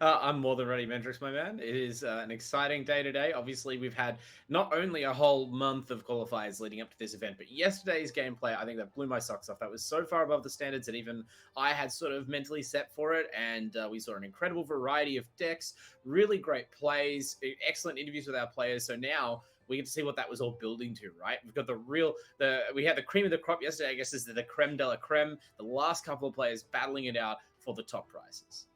I'm more than ready, Mendrix, my man. It is an exciting day today. Obviously, we've had not only a whole month of qualifiers leading up to this event, but yesterday's gameplay, I think that blew my socks off. That was so far above the standards that even I had sort of mentally set for it. And we saw an incredible variety of decks, really great plays, excellent interviews with our players. So now we get to see what that was all building to, right? We've got we had the cream of the crop yesterday. I guess this is the creme de la creme. The last couple of players battling it out for the top prizes.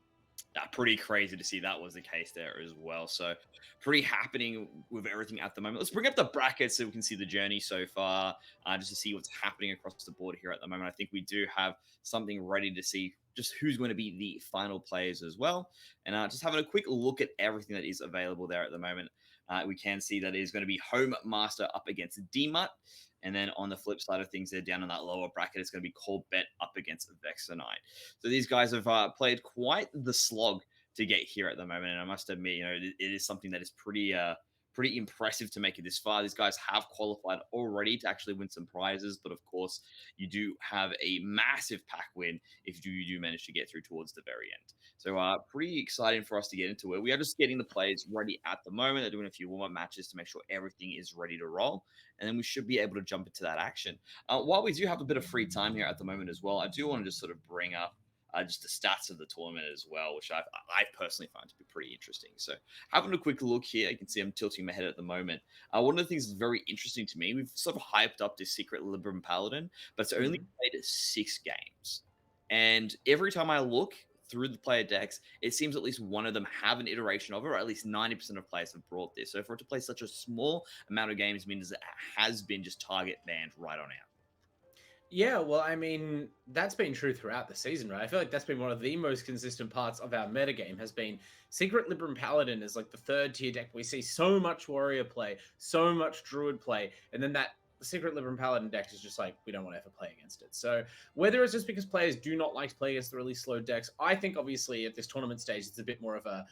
Pretty crazy to see that was the case there as well. So pretty happening with everything at the moment. Let's bring up the brackets so we can see the journey so far, just to see what's happening across the board here at the moment. I think we do have something ready to see just who's going to be the final players as well. And just having a quick look at everything that is available there at the moment. We can see that it is going to be Home Master up against D-Mutt. And then on the flip side of things, they're down in that lower bracket. It's going to be Corbett up against Vexenite. So these guys have played quite the slog to get here at the moment. And I must admit, it is something that is pretty impressive to make it this far. These guys have qualified already to actually win some prizes. But of course, you do have a massive pack win if you do manage to get through towards the very end. So pretty exciting for us to get into it. We are just getting the players ready at the moment. They're doing a few warm-up matches to make sure everything is ready to roll. And then we should be able to jump into that action. While we do have a bit of free time here at the moment as well, I do want to just sort of bring up just the stats of the tournament as well, which I personally find to be pretty interesting. So having a quick look here, you can see I'm tilting my head at the moment. One of the things that's very interesting to me, we've sort of hyped up this Secret Libram Paladin, but it's only played 6 games. And every time I look through the player decks, it seems at least one of them have an iteration of it, or at least 90% of players have brought this. So for it to play such a small amount of games means it has been just target banned right on out. Yeah, well, I mean, that's been true throughout the season, right? I feel like that's been one of the most consistent parts of our metagame has been Secret Libram Paladin is like the third tier deck. We see so much warrior play, so much druid play, and then that Secret Libram Paladin deck is just like, we don't want to ever play against it. So whether it's just because players do not like to play against the really slow decks, I think obviously at this tournament stage, it's a bit more of a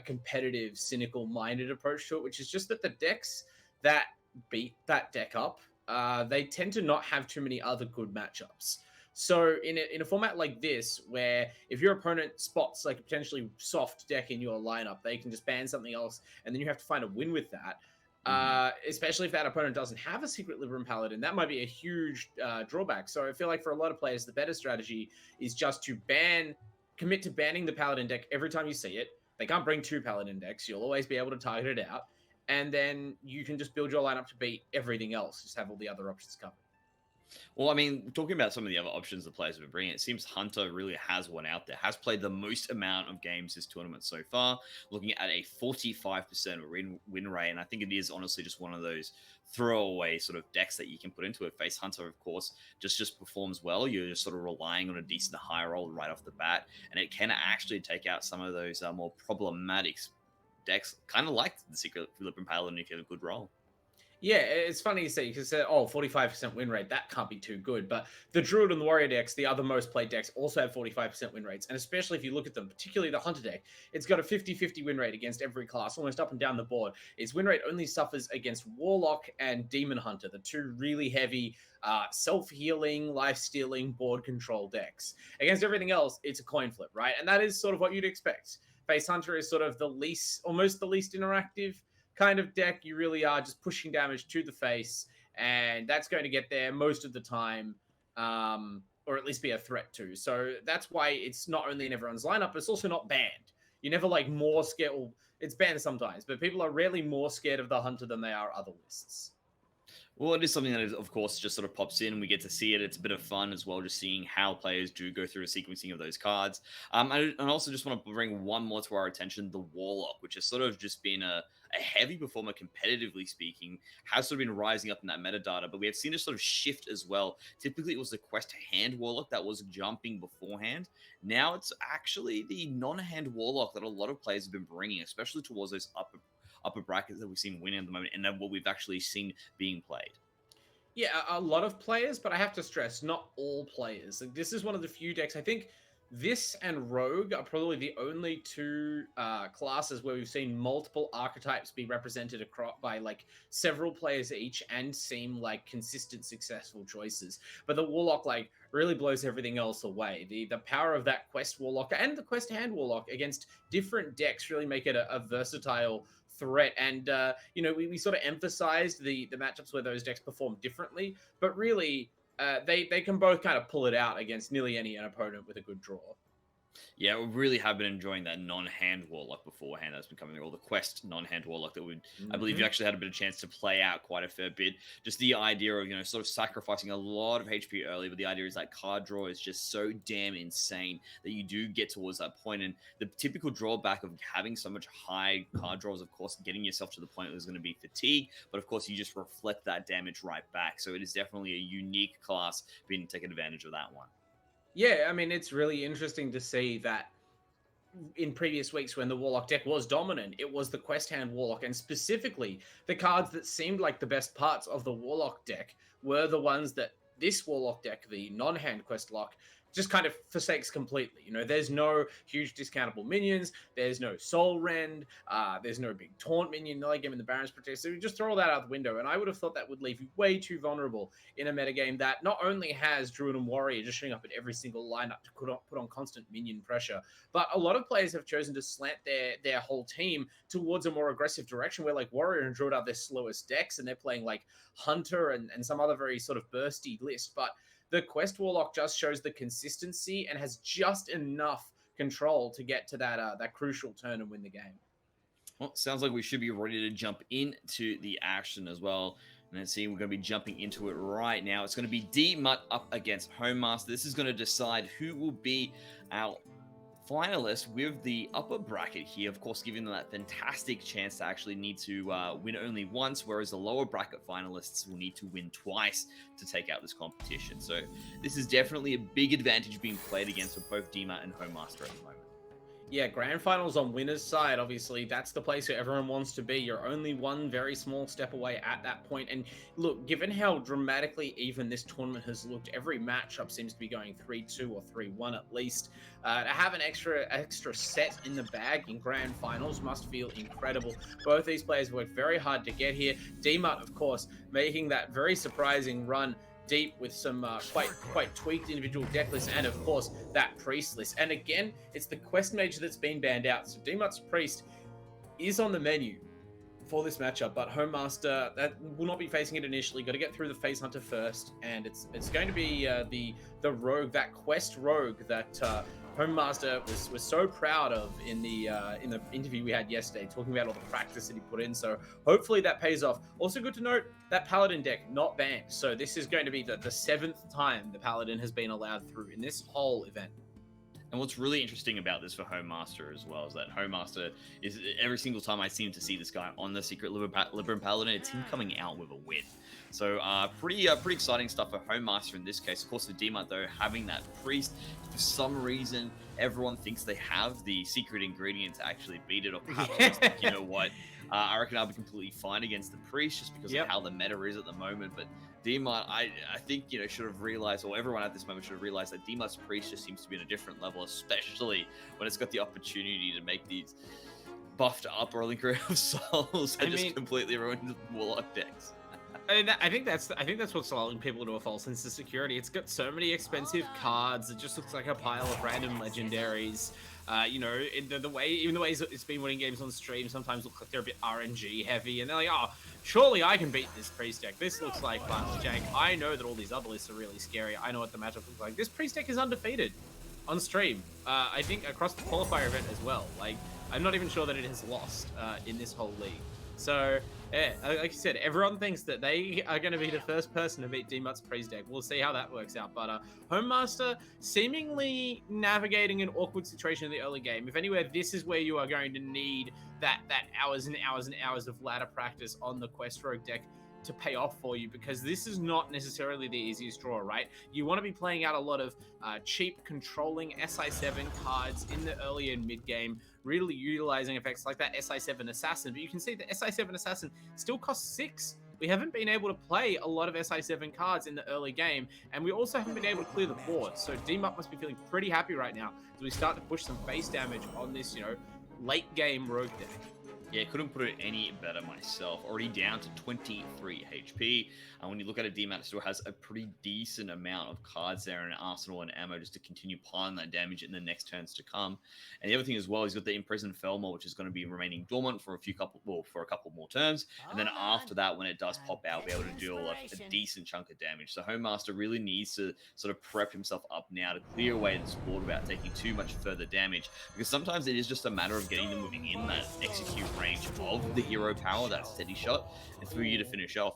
competitive, cynical-minded approach to it, which is just that the decks that beat that deck up, they tend to not have too many other good matchups. So in a format like this, where if your opponent spots like a potentially soft deck in your lineup, they can just ban something else, and then you have to find a win with that. Especially if that opponent doesn't have a Secret Libram Paladin, that might be a huge drawback. So I feel like for a lot of players, the better strategy is just to commit to banning the Paladin deck every time you see it. They can't bring 2 Paladin decks. You'll always be able to target it out. And then you can just build your lineup to beat everything else. Just have all the other options covered. Well, I mean, talking about some of the other options the players have been bringing, it seems Hunter really has one out there, has played the most amount of games this tournament so far, looking at a 45% win rate. And I think it is honestly just one of those throwaway sort of decks that you can put into it. Face Hunter, of course, just performs well. You're just sort of relying on a decent high roll right off the bat, and it can actually take out some of those more problematic decks, kind of like the Secret Philip Paladin if you have a good roll. Yeah, it's funny you say, because 45% win rate, that can't be too good. But the Druid and the Warrior decks, the other most played decks, also have 45% win rates. And especially if you look at them, particularly the Hunter deck, it's got a 50-50 win rate against every class, almost up and down the board. Its win rate only suffers against Warlock and Demon Hunter, the 2 really heavy self-healing, life-stealing, board control decks. Against everything else, it's a coin flip, right? And that is sort of what you'd expect. Face Hunter is sort of almost the least interactive kind of deck. You really are just pushing damage to the face, and that's going to get there most of the time, or at least be a threat to. So that's why it's not only in everyone's lineup, but it's also not banned. You're never like more scared. Well, it's banned sometimes, but people are rarely more scared of the Hunter than they are other lists. Well, it is something that, of course, just sort of pops in. We get to see it. It's a bit of fun as well, just seeing how players do go through a sequencing of those cards. And also just want to bring one more to our attention, the Warlock, which has sort of just been a heavy performer, competitively speaking, has sort of been rising up in that metadata. But we have seen a sort of shift as well. Typically, it was the quest hand Warlock that was jumping beforehand. Now it's actually the non-hand Warlock that a lot of players have been bringing, especially towards those upper brackets that we've seen winning at the moment, and then what we've actually seen being played. Yeah, a lot of players, but I have to stress, not all players. Like, this is one of the few decks, I think, This and Rogue are probably the only two classes where we've seen multiple archetypes be represented across by like several players each and seem like consistent, successful choices. But the Warlock like really blows everything else away. The power of that Quest Warlock and the Quest Hand Warlock against different decks really make it a versatile threat. And we sort of emphasized the matchups where those decks perform differently, but really they can both kind of pull it out against nearly any an opponent with a good draw. Yeah, we really have been enjoying that non-hand warlock beforehand that's been coming, or the quest non-hand warlock that would, I believe you actually had a bit of chance to play out quite a fair bit. Just the idea of, sort of sacrificing a lot of HP early, but the idea is that card draw is just so damn insane that you do get towards that point. And the typical drawback of having so much high card draws, of course, getting yourself to the point where there's going to be fatigue, but of course you just reflect that damage right back. So it is definitely a unique class being taking advantage of that one. Yeah, I mean, it's really interesting to see that in previous weeks when the Warlock deck was dominant, it was the Quest Hand Warlock, and specifically the cards that seemed like the best parts of the Warlock deck were the ones that this Warlock deck, the non-hand Quest Lock, just kind of forsakes completely. There's no huge discountable minions, there's no Soul Rend, there's no big taunt minion, no game in the Baron's Protector, so you just throw all that out the window, and I would have thought that would leave you way too vulnerable in a metagame that not only has Druid and Warrior just showing up in every single lineup to put on constant minion pressure, but a lot of players have chosen to slant their whole team towards a more aggressive direction where like Warrior and Druid are their slowest decks, and they're playing like Hunter and some other very sort of bursty list, but the Quest Warlock just shows the consistency and has just enough control to get to that crucial turn and win the game. Well, sounds like we should be ready to jump into the action as well. And let's see, we're going to be jumping into it right now. It's going to be D-Mutt up against Homemaster. This is going to decide who will be our finalists with the upper bracket here, of course, giving them that fantastic chance to actually need to win only once, whereas the lower bracket finalists will need to win twice to take out this competition. So this is definitely a big advantage being played against for both Dima and Homemaster at the moment. Yeah, grand finals on winner's side, obviously, that's the place where everyone wants to be. You're only one very small step away at that point. And look, given how dramatically even this tournament has looked, every matchup seems to be going 3-2 or 3-1 at least. To have an extra set in the bag in grand finals must feel incredible. Both these players worked very hard to get here. D-Mutt, of course, making that very surprising run deep with some quite tweaked individual deck lists, and of course that priest list. And again, it's the quest mage that's been banned out, so D-Mutt's priest is on the menu for this matchup, but Homemaster that will not be facing it initially. Got to get through the Phase Hunter first, and it's going to be the rogue, that quest rogue that Homemaster was so proud of in the interview we had yesterday, talking about all the practice that he put in. So hopefully that pays off. Also good to note that Paladin deck not banned. So this is going to be the 7th time the Paladin has been allowed through in this whole event. And what's really interesting about this for Homemaster as well is that Homemaster is every single time I seem to see this guy on the Secret Libram Paladin, it's him coming out with a win. So pretty exciting stuff for Homemaster in this case. Of course, for D-Mutt, though, having that priest, for some reason, everyone thinks they have the secret ingredient to actually beat it, or perhaps just think, you know what, I reckon I'll be completely fine against the priest just because of how the meta is at the moment. But D-Mutt, I think, should have realized, or everyone at this moment should have realized that D-Mutt's priest just seems to be in a different level, especially when it's got the opportunity to make these buffed up or Linker of Souls that just completely ruined Warlock decks. I think that's what's allowing people to a false sense of security. It's got so many expensive cards. It just looks like a pile of random legendaries. The way it's been winning games on stream sometimes look like they're a bit RNG heavy, and they're like, oh, surely I can beat this priest deck. This looks like fun jank. I know that all these other lists are really scary. I know what the matchup looks like. This priest deck is undefeated on stream. I think across the qualifier event as well. Like, I'm not even sure that it has lost in this whole league. So, yeah, like you said, everyone thinks that they are going to be the first person to beat D-Mutt's priest deck. We'll see how that works out. But Homemaster seemingly navigating an awkward situation in the early game. If anywhere, this is where you are going to need that hours and hours and hours of ladder practice on the Quest Rogue deck to pay off for you, because this is not necessarily the easiest draw, right? You want to be playing out a lot of cheap controlling SI7 cards in the early and mid game, really utilizing effects like that SI7 Assassin. But you can see the SI7 Assassin still costs 6 we haven't been able to play a lot of SI7 cards in the early game, and we also haven't been able to clear the board. So DMUT must be feeling pretty happy right now as we start to push some face damage on this, late game rogue deck. Yeah, couldn't put it any better myself. Already down to 23 HP. And when you look at it, DMAT still has a pretty decent amount of cards there in arsenal and ammo just to continue piling that damage in the next turns to come. And the other thing as well, he's got the Imprisoned Felmore, which is going to be remaining dormant for a couple more turns. And then after that, when it does pop out, be able to deal a decent chunk of damage. So Homemaster really needs to sort of prep himself up now to clear away this board without taking too much further damage. Because sometimes it is just a matter of getting them moving in that execute range of the hero power, that steady shot, and for you to finish off.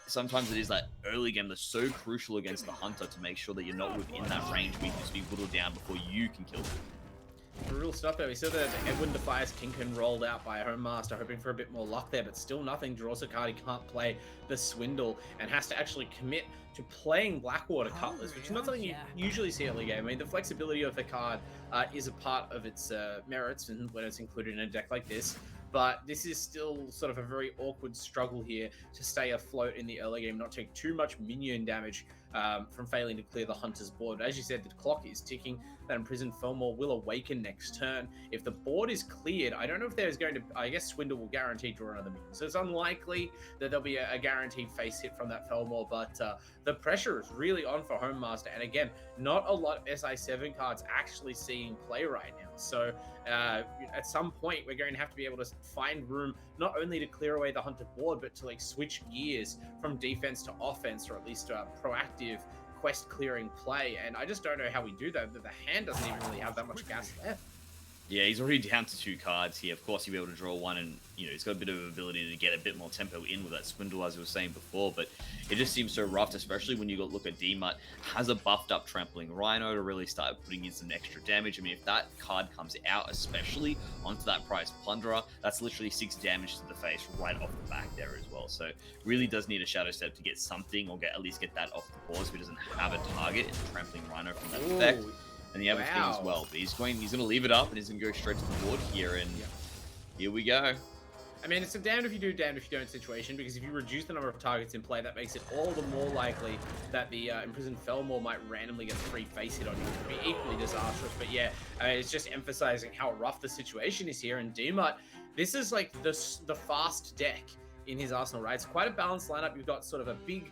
Sometimes it is that early game that's so crucial against the hunter to make sure that you're not within that range where you can just be whittled down before you can kill them. Brutal stuff there. We saw the Edwin Defias Kinkin rolled out by Homemaster, hoping for a bit more luck there, but still nothing. Draws a card, he can't play the Swindle, and has to actually commit to playing Blackwater Cutlass, which is not something you usually see early game. I mean, the flexibility of the card is a part of its merits and when it's included in a deck like this. But this is still sort of a very awkward struggle here to stay afloat in the early game, not take too much minion damage from failing to clear the Hunter's board. As you said, the clock is ticking. That Imprisoned Felmore will awaken next turn. If the board is cleared, I don't know if there's going to... I guess Swindle will guarantee draw another minion. So it's unlikely that there'll be a guaranteed face hit from that Felmore, but the pressure is really on for Homemaster. And again, not a lot of SI7 cards actually seeing play right now. So at some point, we're going to have to be able to find room not only to clear away the Hunter board, but to switch gears from defense to offense, or at least proactive quest clearing play. And I just don't know how we do that. The hand doesn't even really have that much gas left. Yeah, he's already down to 2 cards here. Of course, he'll be able to draw one, and he's got a bit of ability to get a bit more tempo in with that Swindle, as we were saying before. But it just seems so rough, especially when you look at DMUT. Has a buffed up Trampling Rhino to really start putting in some extra damage. I mean, if that card comes out, especially onto that Prize Plunderer, that's literally 6 damage to the face right off the back there as well. So really does need a Shadow Step to get something, or at least get that off the board, so he doesn't have a target in Trampling Rhino from that effect. And the other thing as well, but he's going to leave it up, and he's going to go straight to the board here, and here we go. I mean, it's a damned if you do, damned if you don't situation, because if you reduce the number of targets in play, that makes it all the more likely that the Imprisoned Felmore might randomly get a free face hit on you, which would be equally disastrous. But yeah, it's just emphasizing how rough the situation is here. And DMUT, this is like the fast deck in his arsenal, right? It's quite a balanced lineup. You've got sort of a big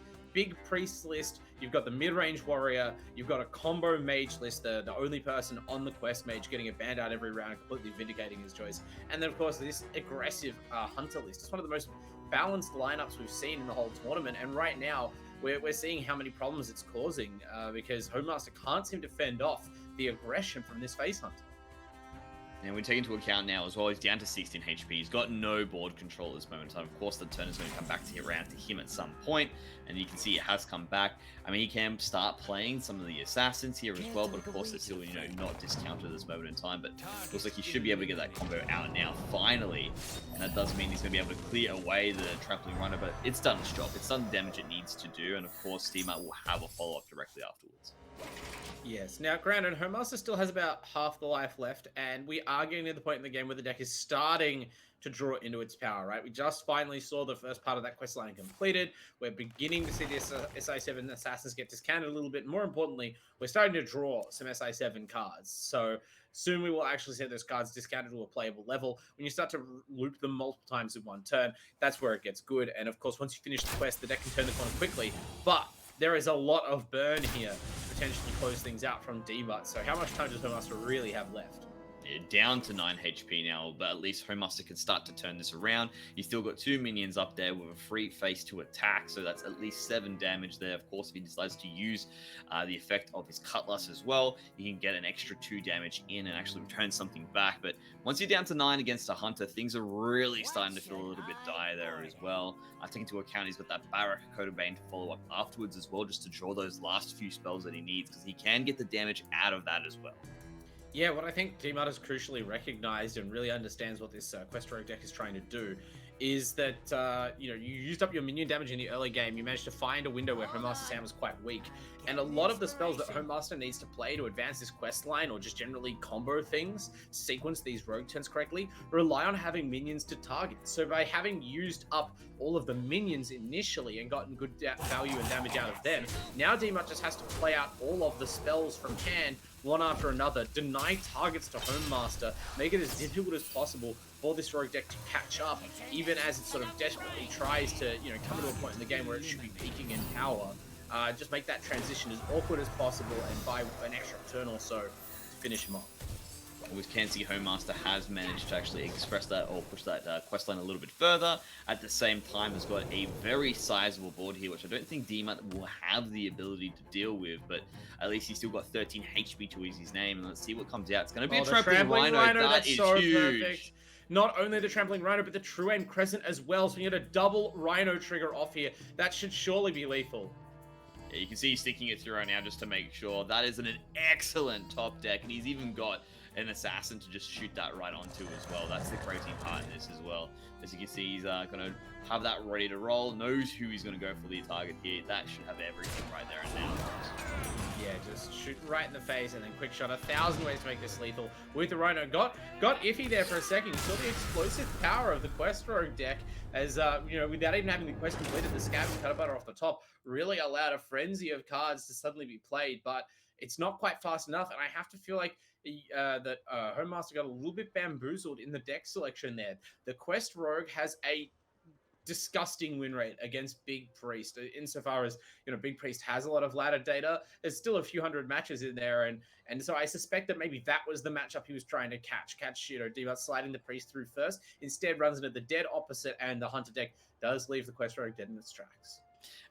priest list, you've got the mid-range warrior, you've got a combo mage list, the only person on the quest mage getting a band out every round, completely vindicating his choice. And then of course this aggressive hunter list. It's one of the most balanced lineups we've seen in the whole tournament, and right now we're seeing how many problems it's causing because Homemaster can't seem to fend off the aggression from this face hunter. And we take into account now as well, he's down to 16 HP. He's got no board control at this moment in time. Of course, the turn is going to come back to around to him at some point, and you can see it has come back. I mean, he can start playing some of the assassins here as well, but of course, it's still, not discounted at this moment in time. But it looks like he should be able to get that combo out now, finally. And that does mean he's going to be able to clear away the Trampling Runner, but it's done its job. It's done the damage it needs to do, and of course, DMUT will have a follow-up directly afterwards. Yes. Now, granted, Homemaster still has about half the life left, and we are getting to the point in the game where the deck is starting to draw into its power, right? We just finally saw the first part of that quest line completed. We're beginning to see the SI7 assassins get discounted a little bit. More importantly, we're starting to draw some SI7 cards. So soon we will actually see those cards discounted to a playable level. When you start to loop them multiple times in one turn, that's where it gets good. And of course, once you finish the quest, the deck can turn the corner quickly. But there is a lot of burn here to potentially close things out from DMUT. So how much time does Homemaster really have left? Down to 9 HP now, but at least Homemaster can start to turn this around. He's still got 2 minions up there with a free face to attack, so that's at least 7 damage there. Of course, if he decides to use the effect of his Cutlass as well, he can get an extra 2 damage in and actually return something back. But once you're down to 9 against a Hunter, things are really starting to feel a little bit dire there as well. Taking into account he's got that Barrack Coat of Bane to follow up afterwards as well, just to draw those last few spells that he needs, because he can get the damage out of that as well. Yeah, what I think DMUT has crucially recognized and really understands what this Quest Rogue deck is trying to do is that you used up your minion damage in the early game. You managed to find a window where Homemaster's Hand was quite weak, and a lot of the spells that Homemaster needs to play to advance this quest line, or just generally combo things, sequence these rogue turns correctly, rely on having minions to target. So by having used up all of the minions initially and gotten good value and damage out of them, now DMUT just has to play out all of the spells from hand one after another, deny targets to Homemaster, make it as difficult as possible for this rogue deck to catch up, even as it sort of desperately tries to, come to a point in the game where it should be peaking in power. Just make that transition as awkward as possible and buy an extra turn or so to finish him off. We can see Homemaster has managed to actually express that or push that questline a little bit further. At the same time, has got a very sizable board here, which I don't think DMUT will have the ability to deal with, but at least he's still got 13 HP to his name, and let's see what comes out. It's going to be a trampling Rhino. That is so huge. Perfect. Not only the trampling Rhino, but the True Aim Crescent as well, so we get a double Rhino trigger off here. That should surely be lethal. Yeah, you can see he's sticking it through right now just to make sure. That is an excellent top deck, and he's even got an assassin to just shoot that right onto as well. That's the crazy part in this as well. As you can see, he's going to have that ready to roll, knows who he's going to go for the target here. That should have everything right there and now. Yeah, just shoot right in the face and then quick shot. 1,000 ways to make this lethal with the Rhino. Got iffy there for a second. You saw the explosive power of the Quest Rogue deck as, without even having the quest completed, the Scab and Cutter Butter off the top really allowed a frenzy of cards to suddenly be played, but it's not quite fast enough, and I have to feel like that Homemaster got a little bit bamboozled in the deck selection there. The Quest Rogue has a disgusting win rate against Big Priest, insofar as Big Priest has a lot of ladder data. There's still a few hundred matches in there, and so I suspect that maybe that was the matchup he was trying to catch DMUT sliding the Priest through first, instead runs into the dead opposite, and the Hunter deck does leave the Quest Rogue dead in its tracks.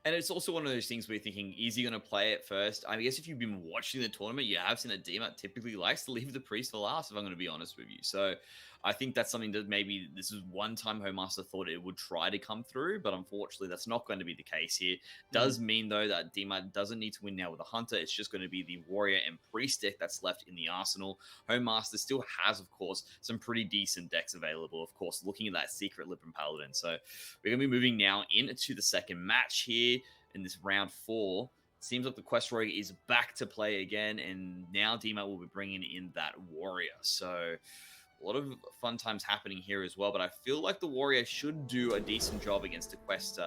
And it's also one of those things where you're thinking, is he going to play it first? I guess if you've been watching the tournament, you have seen that DMUT typically likes to leave the Priest for last, if I'm going to be honest with you. So I think that's something that maybe this is one time Homemaster thought it would try to come through, but unfortunately that's not going to be the case here. Does mean, though, that DMUT doesn't need to win now with a Hunter. It's just going to be the Warrior and Priest deck that's left in the arsenal. Homemaster still has, of course, some pretty decent decks available, of course, looking at that Secret Libram Paladin. So we're going to be moving now into the second match here in this round 4. It seems like the Quest Rogue is back to play again, and now DMUT will be bringing in that Warrior. So a lot of fun times happening here as well, but I feel like the Warrior should do a decent job against the Quest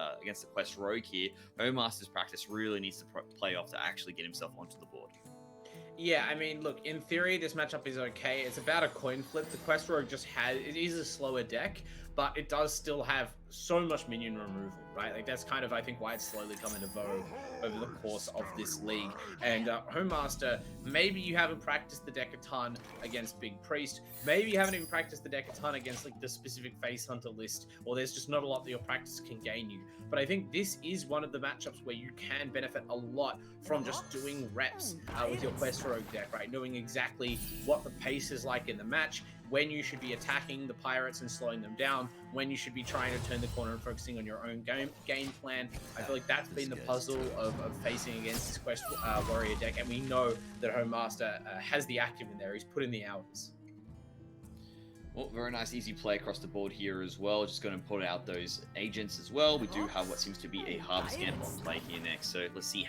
Rogue here. Homemaster's practice really needs to play off to actually get himself onto the board. Yeah, I mean, look, in theory, this matchup is okay. It's about a coin flip. The Quest Rogue it is a slower deck, but it does still have so much minion removal, right? Like, that's kind of, I think, why it's slowly come into vogue over the course of this league. And Homemaster, maybe you haven't practiced the deck a ton against Big Priest. Maybe you haven't even practiced the deck a ton against, like, the specific Face Hunter list, or there's just not a lot that your practice can gain you. But I think this is one of the matchups where you can benefit a lot from just doing reps with your Quest Rogue deck, right? Knowing exactly what the pace is like in the match, when you should be attacking the pirates and slowing them down, when you should be trying to turn the corner and focusing on your own game plan. I feel like that's been the puzzle of facing against this Quest Warrior deck, and we know that Homemaster has the active in there. He's put in the hours. Well, very nice, easy play across the board here as well. Just going to put out those agents as well. We do have what seems to be a Harvest Camp on play here next, so let's see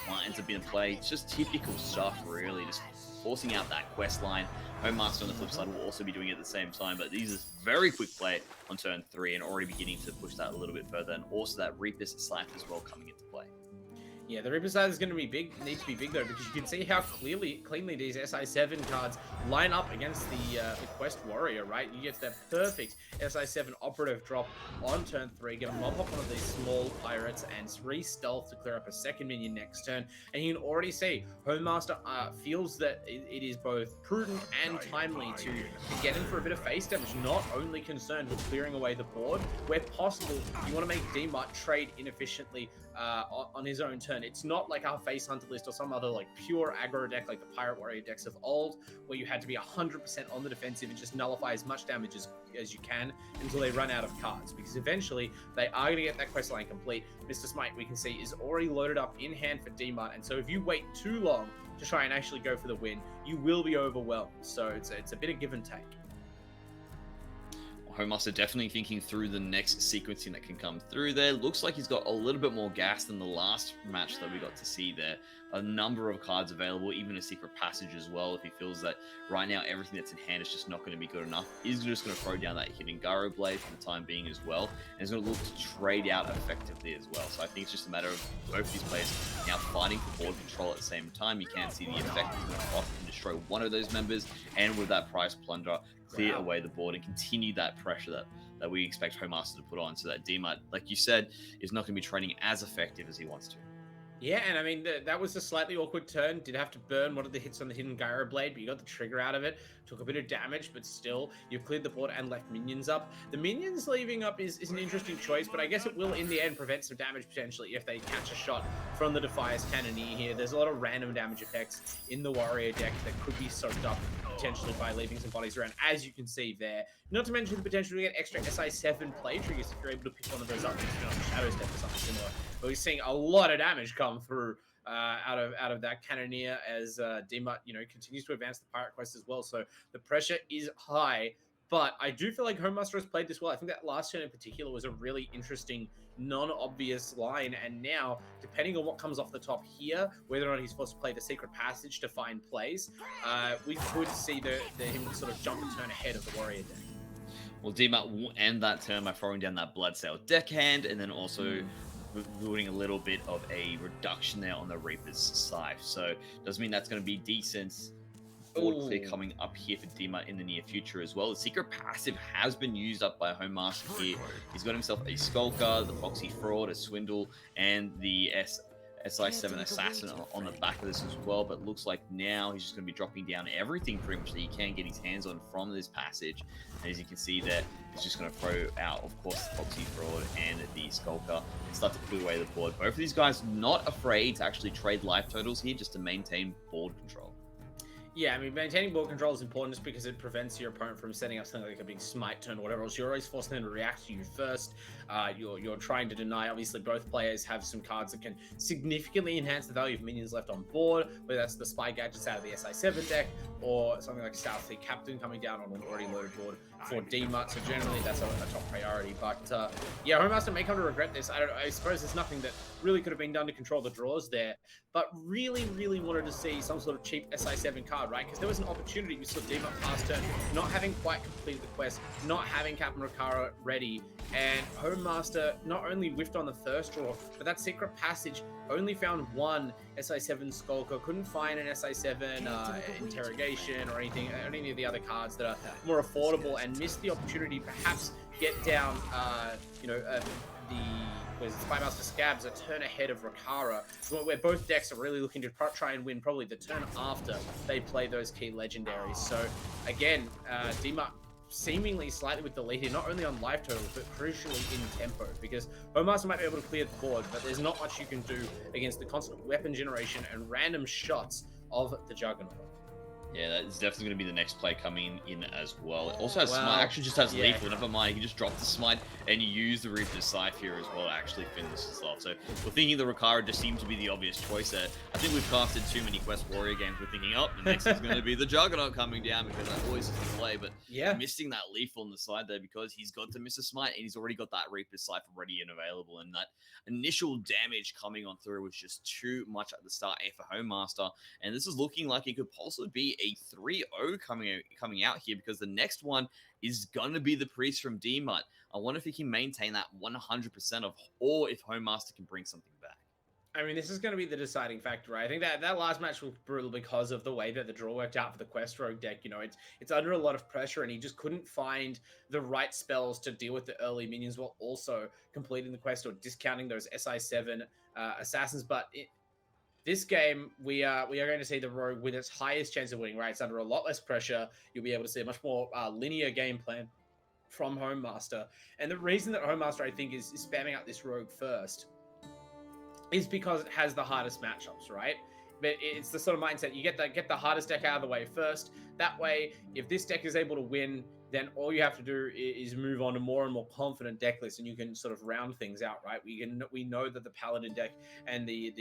what ends up being play. It's just typical stuff, really, just forcing out that quest line. Homemaster on the flip side will also be doing it at the same time, but these is very quick play on turn 3 and already beginning to push that a little bit further, and also that Reapers Slash as well coming into play. Yeah, the Reaper side is going to be big. Need to be big though, because you can see how cleanly these SI7 cards line up against the Quest Warrior, right? You get that perfect SI7 operative drop on turn 3, get a mob up one of these small pirates, and 3 stealth to clear up a second minion next turn. And you can already see Homemaster feels that it is both prudent and timely to get in for a bit of face damage, not only concerned with clearing away the board. Where possible, you want to make DMUT trade inefficiently on his own turn. It's not like our Face Hunter list or some other like pure aggro deck like the Pirate Warrior decks of old, where you had to be 100% on the defensive and just nullify as much damage as you can until they run out of cards, because eventually they are going to get that quest line complete. Mr. Smite, we can see, is already loaded up in hand for DMUT, and so if you wait too long to try and actually go for the win, you will be overwhelmed. So it's a bit of give and take. Homemaster definitely thinking through the next sequencing that can come through there. Looks like he's got a little bit more gas than the last match that we got to see there. A number of cards available, even a secret passage as well. If he feels that right now everything that's in hand is just not going to be good enough, he's just going to throw down that hidden Garo Blade for the time being as well. And he's going to look to trade out effectively as well. So I think it's just a matter of both of these players now fighting for board control at the same time. You can see the effect is going to off and destroy one of those members, and with that prize plunder, clear away the board and continue that pressure that we expect Homemaster to put on, so that DMUT, like you said, is not going to be trading as effective as he wants to. Yeah, and I mean, that was a slightly awkward turn. Did have to burn one of the hits on the hidden Gyro Blade, but you got the trigger out of it. Took a bit of damage, but still, you've cleared the board and left minions up. The minions leaving up is an interesting choice, but I guess it will, in the end, prevent some damage potentially if they catch a shot from the Defier's Cannoneer here. There's a lot of random damage effects in the Warrior deck that could be soaked up potentially by leaving some bodies around, as you can see there. Not to mention the potential to get extra SI7 play triggers if you're able to pick one of those up on the Shadows deck or something similar. But we're seeing a lot of damage come through out of that Cannoneer as DMUT, continues to advance the Pirate Quest as well. So the pressure is high, but I do feel like Homemaster has played this well. I think that last turn in particular was a really interesting, non-obvious line, and now, depending on what comes off the top here, whether or not he's forced to play the Secret Passage to find plays, we could see him sort of jump the turn ahead of the Warrior deck. Well, DMUT will end that turn by throwing down that Bloodsail deckhand, and then also building a little bit of a reduction there on the Reaper's Scythe. So does mean that's going to be decent board clear coming up here for DMUT in the near future as well. The secret passive has been used up by Homemaster here. He's got himself a Skulker, the Foxy Fraud, a Swindle, and the SI7 Assassin on the back of this as well, but looks like now he's just going to be dropping down everything pretty much that he can get his hands on from this passage. And as you can see there, he's just going to throw out, of course, the Foxy Fraud and the Skulker and start to put away the board. Both of these guys not afraid to actually trade life totals here just to maintain board control. Yeah, I mean, maintaining board control is important just because it prevents your opponent from setting up something like a big smite turn or whatever else. You're always forcing them to react to you first. You're trying to deny. Obviously, both players have some cards that can significantly enhance the value of minions left on board, whether that's the Spy Gadgets out of the SI7 deck or something like South Sea Captain coming down on an already loaded board for DMUT. So generally, that's a top priority. But yeah, Homemaster may come to regret this. I suppose there's nothing that really could have been done to control the draws there, but really wanted to see some sort of cheap SI7 card, right? Because there was an opportunity. We saw DMUT past turn, not having quite completed the quest, not having Captain Rakara ready, and Homemaster not only whiffed on the first draw, but that secret passage only found one SI7 Skulker, couldn't find an SI7 Interrogation or any of the other cards that are more affordable, and missed the opportunity to perhaps get down, the Spymaster Scabs a turn ahead of Rakara, where both decks are really looking to try and win probably the turn after they play those key legendaries. So again, DMUT seemingly slightly with the lead here, not only on life total, but crucially in tempo, because Homemaster might be able to clear the board, but there's not much you can do against the constant weapon generation and random shots of the Juggernaut. Yeah, that's definitely going to be the next play coming in as well. It also has Smite, actually just has Lethal, never mind, you can just drop the Smite and use the Reaper's Scythe here as well to actually finish this off. So we're thinking the Rakara just seemed to be the obvious choice there. I think we've casted too many Quest Warrior games. We're thinking, oh, the next is going to be the Juggernaut coming down, because that always is the play, but missing that Lethal on the side there because he's got to miss a Smite and he's already got that Reaper's Scythe ready and available, and that initial damage coming on through was just too much at the start here for Homemaster, and this is looking like it could possibly be a 3-0 coming out here, because the next one is going to be the Priest from DMUT. I wonder if he can maintain that 100% of, or if Homemaster can bring something back. I mean, this is going to be the deciding factor, right? I think that last match was brutal because of the way that the draw worked out for the Quest Rogue deck. It's under a lot of pressure, and he just couldn't find the right spells to deal with the early minions while also completing the quest or discounting those SI7 assassins. But this game, we are going to see the Rogue with its highest chance of winning, right? It's under a lot less pressure. You'll be able to see a much more linear game plan from Homemaster. And the reason that Homemaster, I think, is spamming out this Rogue first is because it has the hardest matchups, right? But it's the sort of mindset, you get the hardest deck out of the way first. That way, if this deck is able to win, then all you have to do is move on to more and more confident deck lists, and you can sort of round things out, right? We know that the Paladin deck and the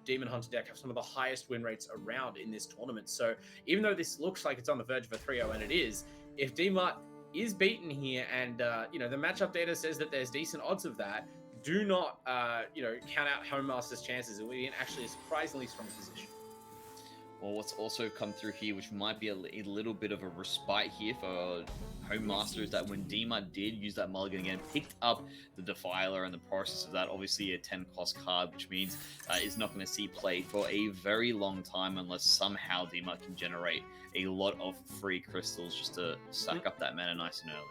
Demon Hunter deck have some of the highest win rates around in this tournament. So even though this looks like it's on the verge of a 3-0, and it is, if DMUT is beaten here, and you know, the matchup data says that there's decent odds of that, do not you know, count out Homemaster's chances. It would be in actually a surprisingly strong position. Well, what's also come through here, which might be a little bit of a respite here for Home Master, is that when Dima did use that mulligan again, picked up the Defiler, and the process of that, obviously a 10 cost card, which means is not going to see play for a very long time unless somehow Dima can generate a lot of free crystals just to suck up that mana nice and early.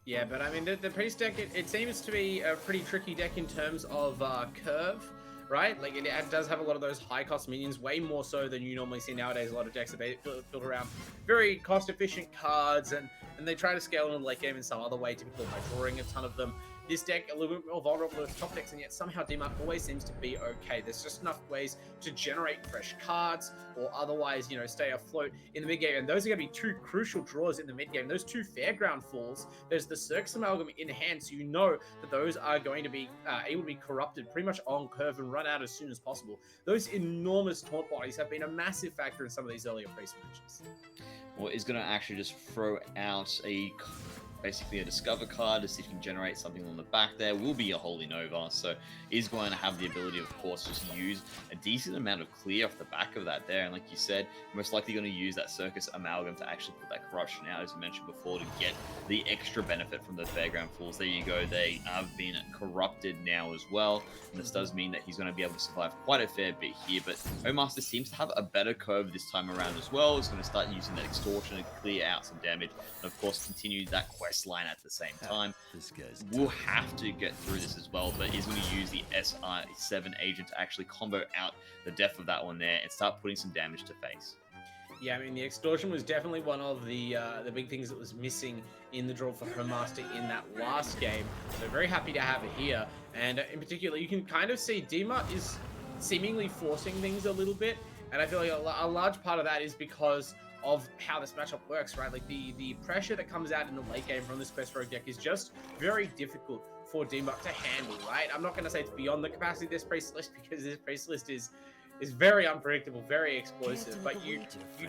Yeah, but I mean, the Priest deck, it seems to be a pretty tricky deck in terms of curve, right? Like, it does have a lot of those high-cost minions, way more so than you normally see nowadays. A lot of decks are built around very cost-efficient cards, and they try to scale into the late game in some other way, typically by drawing a ton of them. This deck, a little bit more vulnerable to those top decks, and yet somehow Dima always seems to be okay. There's just enough ways to generate fresh cards, or otherwise, you know, stay afloat in the mid game. And those are going to be two crucial draws in the mid game. Those two Fairground Falls. There's the Circus Amalgam in hand, so you know that those are going to be able to be corrupted pretty much on curve and run out as soon as possible. Those enormous taunt bodies have been a massive factor in some of these earlier Priest matches. Well, is going to actually just throw out basically a Discover card to see if you can generate something on the back there. Will be a Holy Nova, so is going to have the ability, of course, just use a decent amount of clear off the back of that there. And like you said, most likely going to use that Circus Amalgam to actually put that Corruption out, as you mentioned before, to get the extra benefit from the Fairground Falls. There you go. They have been corrupted now as well. And this does mean that he's going to be able to survive quite a fair bit here. But Homemaster seems to have a better curve this time around as well. He's going to start using that Extortion to clear out some damage. And of course, continue that quest line at the same time. We'll have to get through this as well, but he's going to use the SI7 agent to actually combo out the death of that one there and start putting some damage to face. Yeah, I mean, the Extortion was definitely one of the big things that was missing in the draw for Homemaster in that last game. So very happy to have it here. And in particular, you can kind of see Dima is seemingly forcing things a little bit. And I feel like a large part of that is because of how this matchup works, right? Like, the pressure that comes out in the late game from this Quest Rogue deck is just very difficult for Dima to handle, right? I'm not going to say it's beyond the capacity of this Priest list, because this Priest list is very unpredictable, very explosive, but you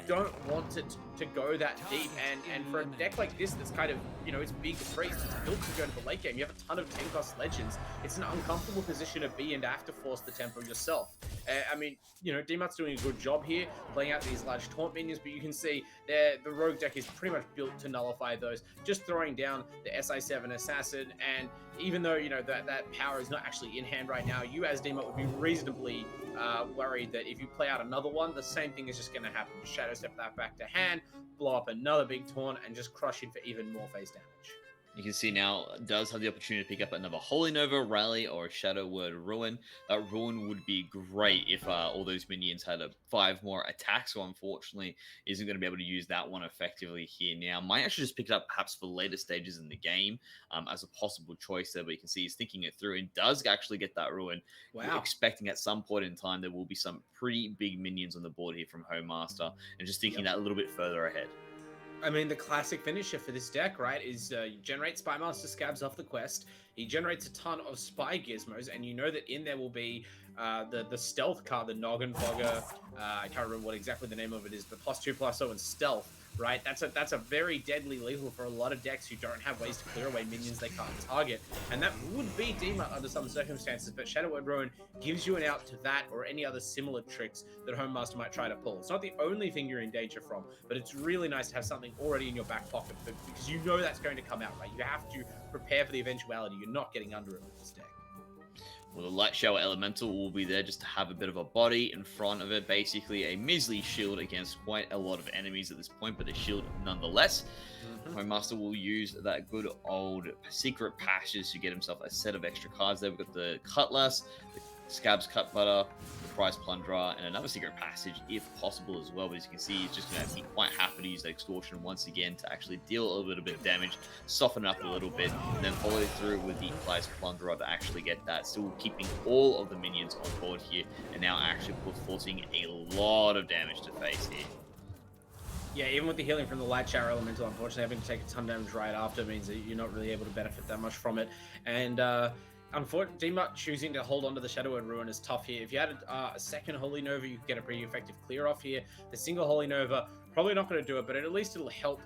don't want it to go that deep. And for a deck like this that's kind of, you know, it's big Priest, it's built to go to the late game, you have a ton of 10 cost legends, it's an uncomfortable position to be in to have to force the tempo yourself. I mean, you know, Dmat's doing a good job here, playing out these large taunt minions, but you can see the Rogue deck is pretty much built to nullify those, just throwing down the SI7 Assassin. And even though, you know, that power is not actually in hand right now, you as Dmat would be reasonably worried that if you play out another one, the same thing is just going to happen. Just Shadow Step that back to hand, blow up another big taunt, and just crush in for even more face damage. You can see now does have the opportunity to pick up another Holy Nova, Rally, or a Shadow Word Ruin. That Ruin would be great if all those minions had 5 more attacks, so unfortunately isn't going to be able to use that one effectively here now. Might actually just pick it up perhaps for later stages in the game as a possible choice there, but you can see he's thinking it through and does actually get that Ruin. Wow. We're expecting at some point in time there will be some pretty big minions on the board here from Homemaster, and just thinking that a little bit further ahead. I mean, the classic finisher for this deck, right, is you generate Spymaster Scabs off the quest. He generates a ton of Spy Gizmos, and you know that in there will be the Stealth card, the Noggin Fogger. I can't remember what exactly the name of it is, but +2/+0 and Stealth, right? That's a very deadly lethal for a lot of decks who don't have ways to clear away minions they can't target. And that would be Dima under some circumstances, but Shadow Word Ruin gives you an out to that or any other similar tricks that Homemaster might try to pull. It's not the only thing you're in danger from, but it's really nice to have something already in your back pocket because you know that's going to come out, right? You have to prepare for the eventuality. You're not getting under it with this deck. Well, the Light Shower Elemental will be there just to have a bit of a body in front of it. Basically, a measly shield against quite a lot of enemies at this point, but a shield nonetheless. Homemaster will use that good old Secret Passage to get himself a set of extra cards there. We've got the Cutlass, the Scab's Cut Butter, the Prize Plunderer, and another Secret Passage if possible as well. But as you can see, he's just going to be quite happy to use that Extortion once again to actually deal a little bit of damage, soften it up a little bit, and then follow through with the Prize Plunderer to actually get that. Still keeping all of the minions on board here, and now actually forcing a lot of damage to face here. Yeah, even with the healing from the Light Shower Elemental, unfortunately having to take a ton of damage right after means that you're not really able to benefit that much from it. And unfortunately, Dima choosing to hold on to the Shadow Word Ruin is tough here. If you had a second Holy Nova, you could get a pretty effective clear off here. The single Holy Nova, probably not going to do it, but at least it'll help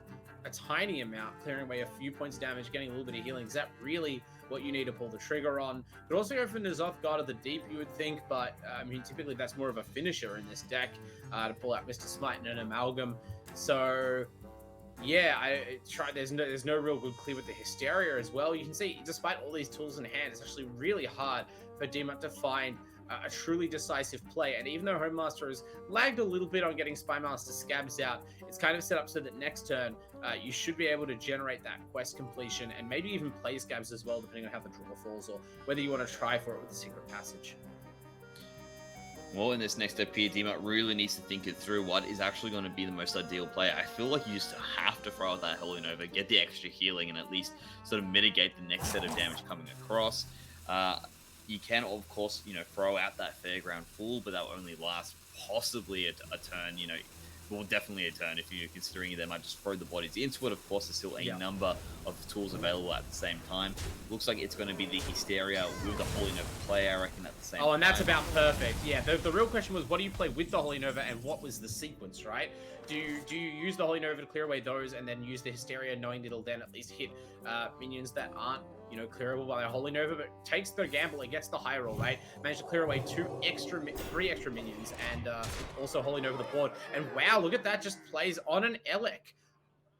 a tiny amount, clearing away a few points of damage, getting a little bit of healing. Is that really what you need to pull the trigger on? Could also go for N'Zoth, God of the Deep, you would think, but I mean, typically that's more of a finisher in this deck to pull out Mr. Smite and an Amalgam. So yeah, I try. There's no real good clear with the Hysteria as well. You can see, despite all these tools in hand, it's actually really hard for Demon to find a truly decisive play. And even though Homemaster has lagged a little bit on getting Spymaster Scabs out, it's kind of set up so that next turn you should be able to generate that quest completion and maybe even play Scabs as well, depending on how the draw falls or whether you want to try for it with the Secret Passage. Well, in this next step here, Demon really needs to think it through. What is actually going to be the most ideal play? I feel like you just have to throw out that Holy Nova, get the extra healing, and at least sort of mitigate the next set of damage coming across. You can, of course, throw out that Fairground Fool, but that will only last possibly a turn, well, definitely a turn if you're considering they might just throw the bodies into it. Of course, there's still a number of tools available at the same time. Looks like it's going to be the Hysteria with the Holy Nova play, I reckon, at the same time. Oh, and that's about perfect. Yeah, the real question was, what do you play with the Holy Nova, and what was the sequence, right? Do you use the Holy Nova to clear away those, and then use the Hysteria, knowing that it'll then at least hit minions that aren't, clearable by a Holy Nova, but takes the gamble and gets the high roll, right? Managed to clear away three extra minions, and also Holy Nova the board. And wow, look at that, just plays on an Elec.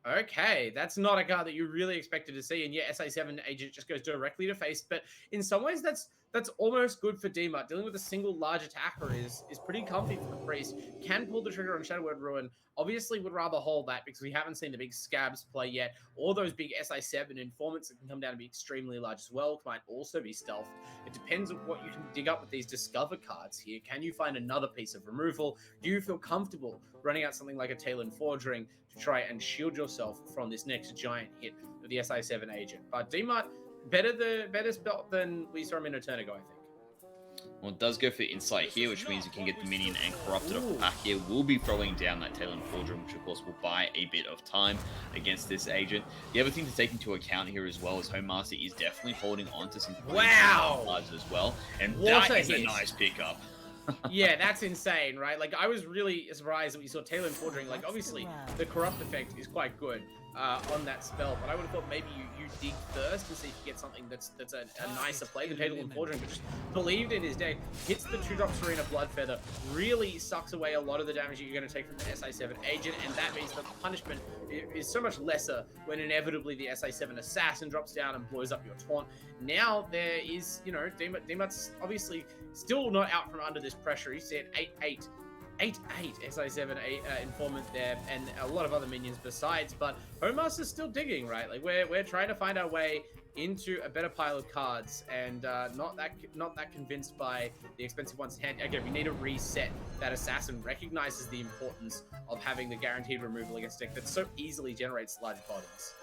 Okay, that's not a card that you really expected to see, and yeah, SI7 agent just goes directly to face, but in some ways that's almost good for Demut. Dealing with a single large attacker is pretty comfy for the Priest. Can pull the trigger on Shadow Word Ruin. Obviously would rather hold that because we haven't seen the big Scabs play yet, or those big SI7 informants that can come down to be extremely large as well, might also be stealthed. It depends on what you can dig up with these Discover cards here. Can you find another piece of removal? Do you feel comfortable running out something like a Talon Forging to try and shield yourself from this next giant hit of the SI7 agent? But Demut, better spell than we saw him in a turn ago, I think. Well, it does go for Insight here, which means you can get the minion and Corrupted off the back here. We'll be throwing down that Talon Forgery, which of course will buy a bit of time against this agent. The other thing to take into account here as well is Homemaster is definitely holding on to some cards as well. And that is a nice pickup. Yeah, that's insane, right? Like, I was really surprised that we saw Talon Forging. Like, obviously, the Corrupt effect is quite good on that spell, but I would have thought maybe you dig first and see if you get something that's a nicer play than Talon Forging, but just believed in his deck, hits the 2-drop Serena Bloodfeather, really sucks away a lot of the damage that you're going to take from the SI7 agent, and that means that the punishment is so much lesser when inevitably the SI7 assassin drops down and blows up your taunt. Now there is, Demut's obviously still not out from under this pressure. He's at 8-8 SI7 informant there, and a lot of other minions besides, but Homemaster's still digging, right? Like, we're trying to find our way into a better pile of cards, and not that convinced by the expensive ones in hand. Again, we need to reset that assassin recognizes the importance of having the guaranteed removal against a deck that so easily generates large bodies.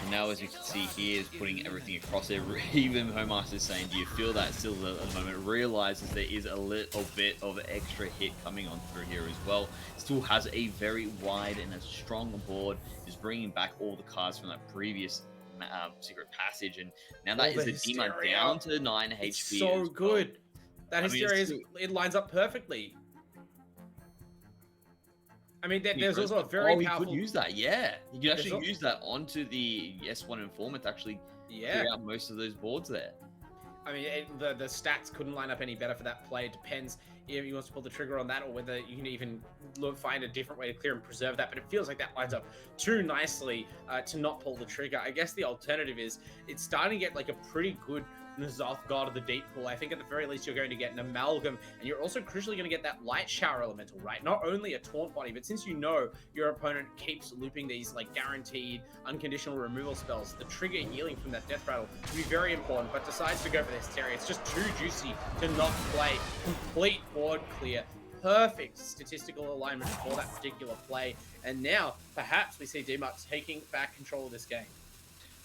And now, as you can see here, is putting everything across there. Even Homemaster is saying, do you feel that still at the moment? Realizes there is a little bit of extra hit coming on through here as well. Still has a very wide and a strong board. Is bringing back all the cards from that previous Secret Passage. And now that is a Demon down to 9 HP. It's so good. That Hysteria, it lines up perfectly. I mean, there's also a very powerful... you could use that, yeah. You could actually use that onto the S1 Informant to actually clear out most of those boards there. I mean, the stats couldn't line up any better for that play. It depends if he wants to pull the trigger on that or whether you can even find a different way to clear and preserve that. But it feels like that lines up too nicely to not pull the trigger. I guess the alternative is it's starting to get like a pretty good N'Zoth, God of the Deep pool. I think at the very least you're going to get an Amalgam, and you're also crucially going to get that Light Shower Elemental, right? Not only a Taunt Body, but since you know your opponent keeps looping these like guaranteed unconditional removal spells, the trigger healing from that Death Rattle can be very important, but decides to go for this Hysteria. It's just too juicy to not play. Complete board clear. Perfect statistical alignment for that particular play. And now, perhaps we see Demut taking back control of this game.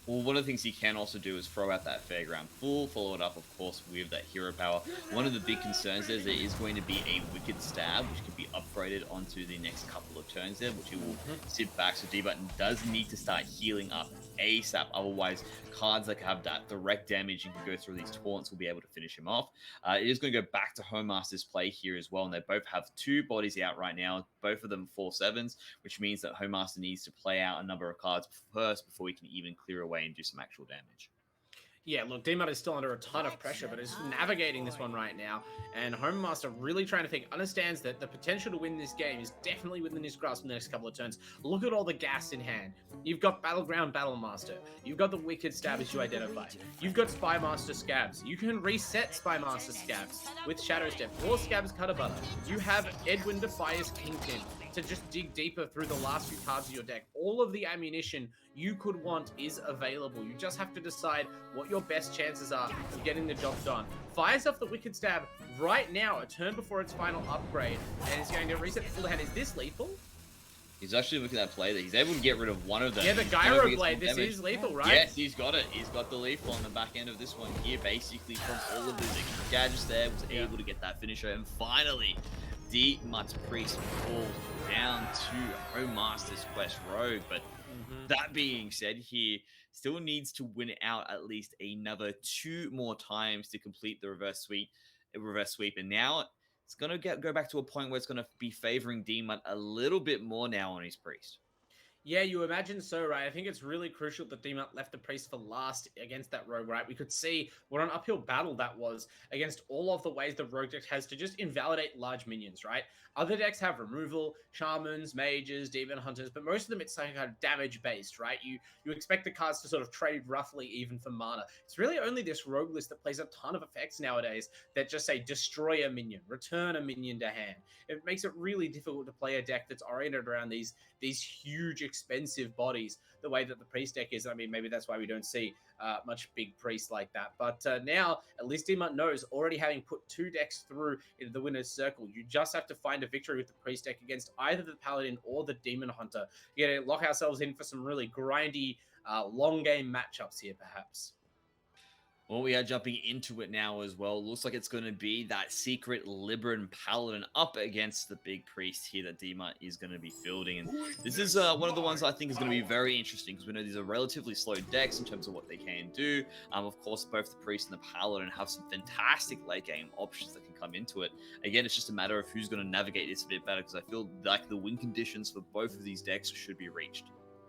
Well, one of the things he can also do is throw out that Fairground Fool, follow it up, of course, with that Hero Power. One of the big concerns there is going to be a Wicked Stab, which can be upgraded onto the next couple of turns there, which he will sit back. So Demut does need to start healing up ASAP. Otherwise, cards that have that direct damage and can go through these taunts will be able to finish him off. It is going to go back to Homemaster's play here as well, and they both have 2 bodies out right now, both of them 4/7s, which means that Homemaster needs to play out a number of cards first before he can even clear away and do some actual damage. Yeah, look, D-Mud is still under a ton of pressure, but is navigating this one right now. And Homemaster really trying to think, understands that the potential to win this game is definitely within his grasp in the next couple of turns. Look at all the gas in hand. You've got Battleground Battlemaster. You've got the Wicked Stab as you identify. You've got Spymaster Scabs. You can reset Spymaster Scabs with Shadow Step or Scabs Cutter Butter. You have Edwin Defias Kingpin to just dig deeper through the last few cards of your deck. All of the ammunition you could want is available. You just have to decide what your best chances are of getting the job done. Fires off the Wicked Stab right now, a turn before its final upgrade, and it's going to reset the full hand. Is this lethal? He's actually looking at that play there. He's able to get rid of one of them. Yeah, the Gyro Blade. This is lethal, right? Yes, he's got it. He's got the lethal on the back end of this one here, basically from all of his gadgets there, was able to get that finisher, and finally, D-Mutt's Priest falls down to Homemaster's Quest Rogue. But that being said, he still needs to win out at least another 2 more times to complete the reverse sweep. And now it's going to go back to a point where it's going to be favoring D-Mutt a little bit more now on his Priest. Yeah, you imagine so, right? I think it's really crucial that D-Mutt left the Priest for last against that Rogue, right? We could see what an uphill battle that was against all of the ways the Rogue deck has to just invalidate large minions, right? Other decks have removal, Shamans, Mages, Demon Hunters, but most of them it's kind of damage-based, right? You expect the cards to sort of trade roughly even for mana. It's really only this Rogue list that plays a ton of effects nowadays that just say destroy a minion, return a minion to hand. It makes it really difficult to play a deck that's oriented around these huge expensive bodies the way that the Priest deck is. I mean, maybe that's why we don't see much big Priest like that. But now, at least D-Mutt knows, already having put 2 decks through into the winner's circle, you just have to find a victory with the Priest deck against either the Paladin or the Demon Hunter. We're going to lock ourselves in for some really grindy, long game matchups here, perhaps. Well, we are jumping into it now as well. Looks like it's going to be that secret Libran Paladin up against the big Priest here that D-Mutt is going to be fielding. And this is one of the ones I think is going to be very interesting because we know these are relatively slow decks in terms of what they can do. Of course, both the Priest and the Paladin have some fantastic late game options that can come into it. Again, it's just a matter of who's going to navigate this a bit better because I feel like the win conditions for both of these decks should be reached.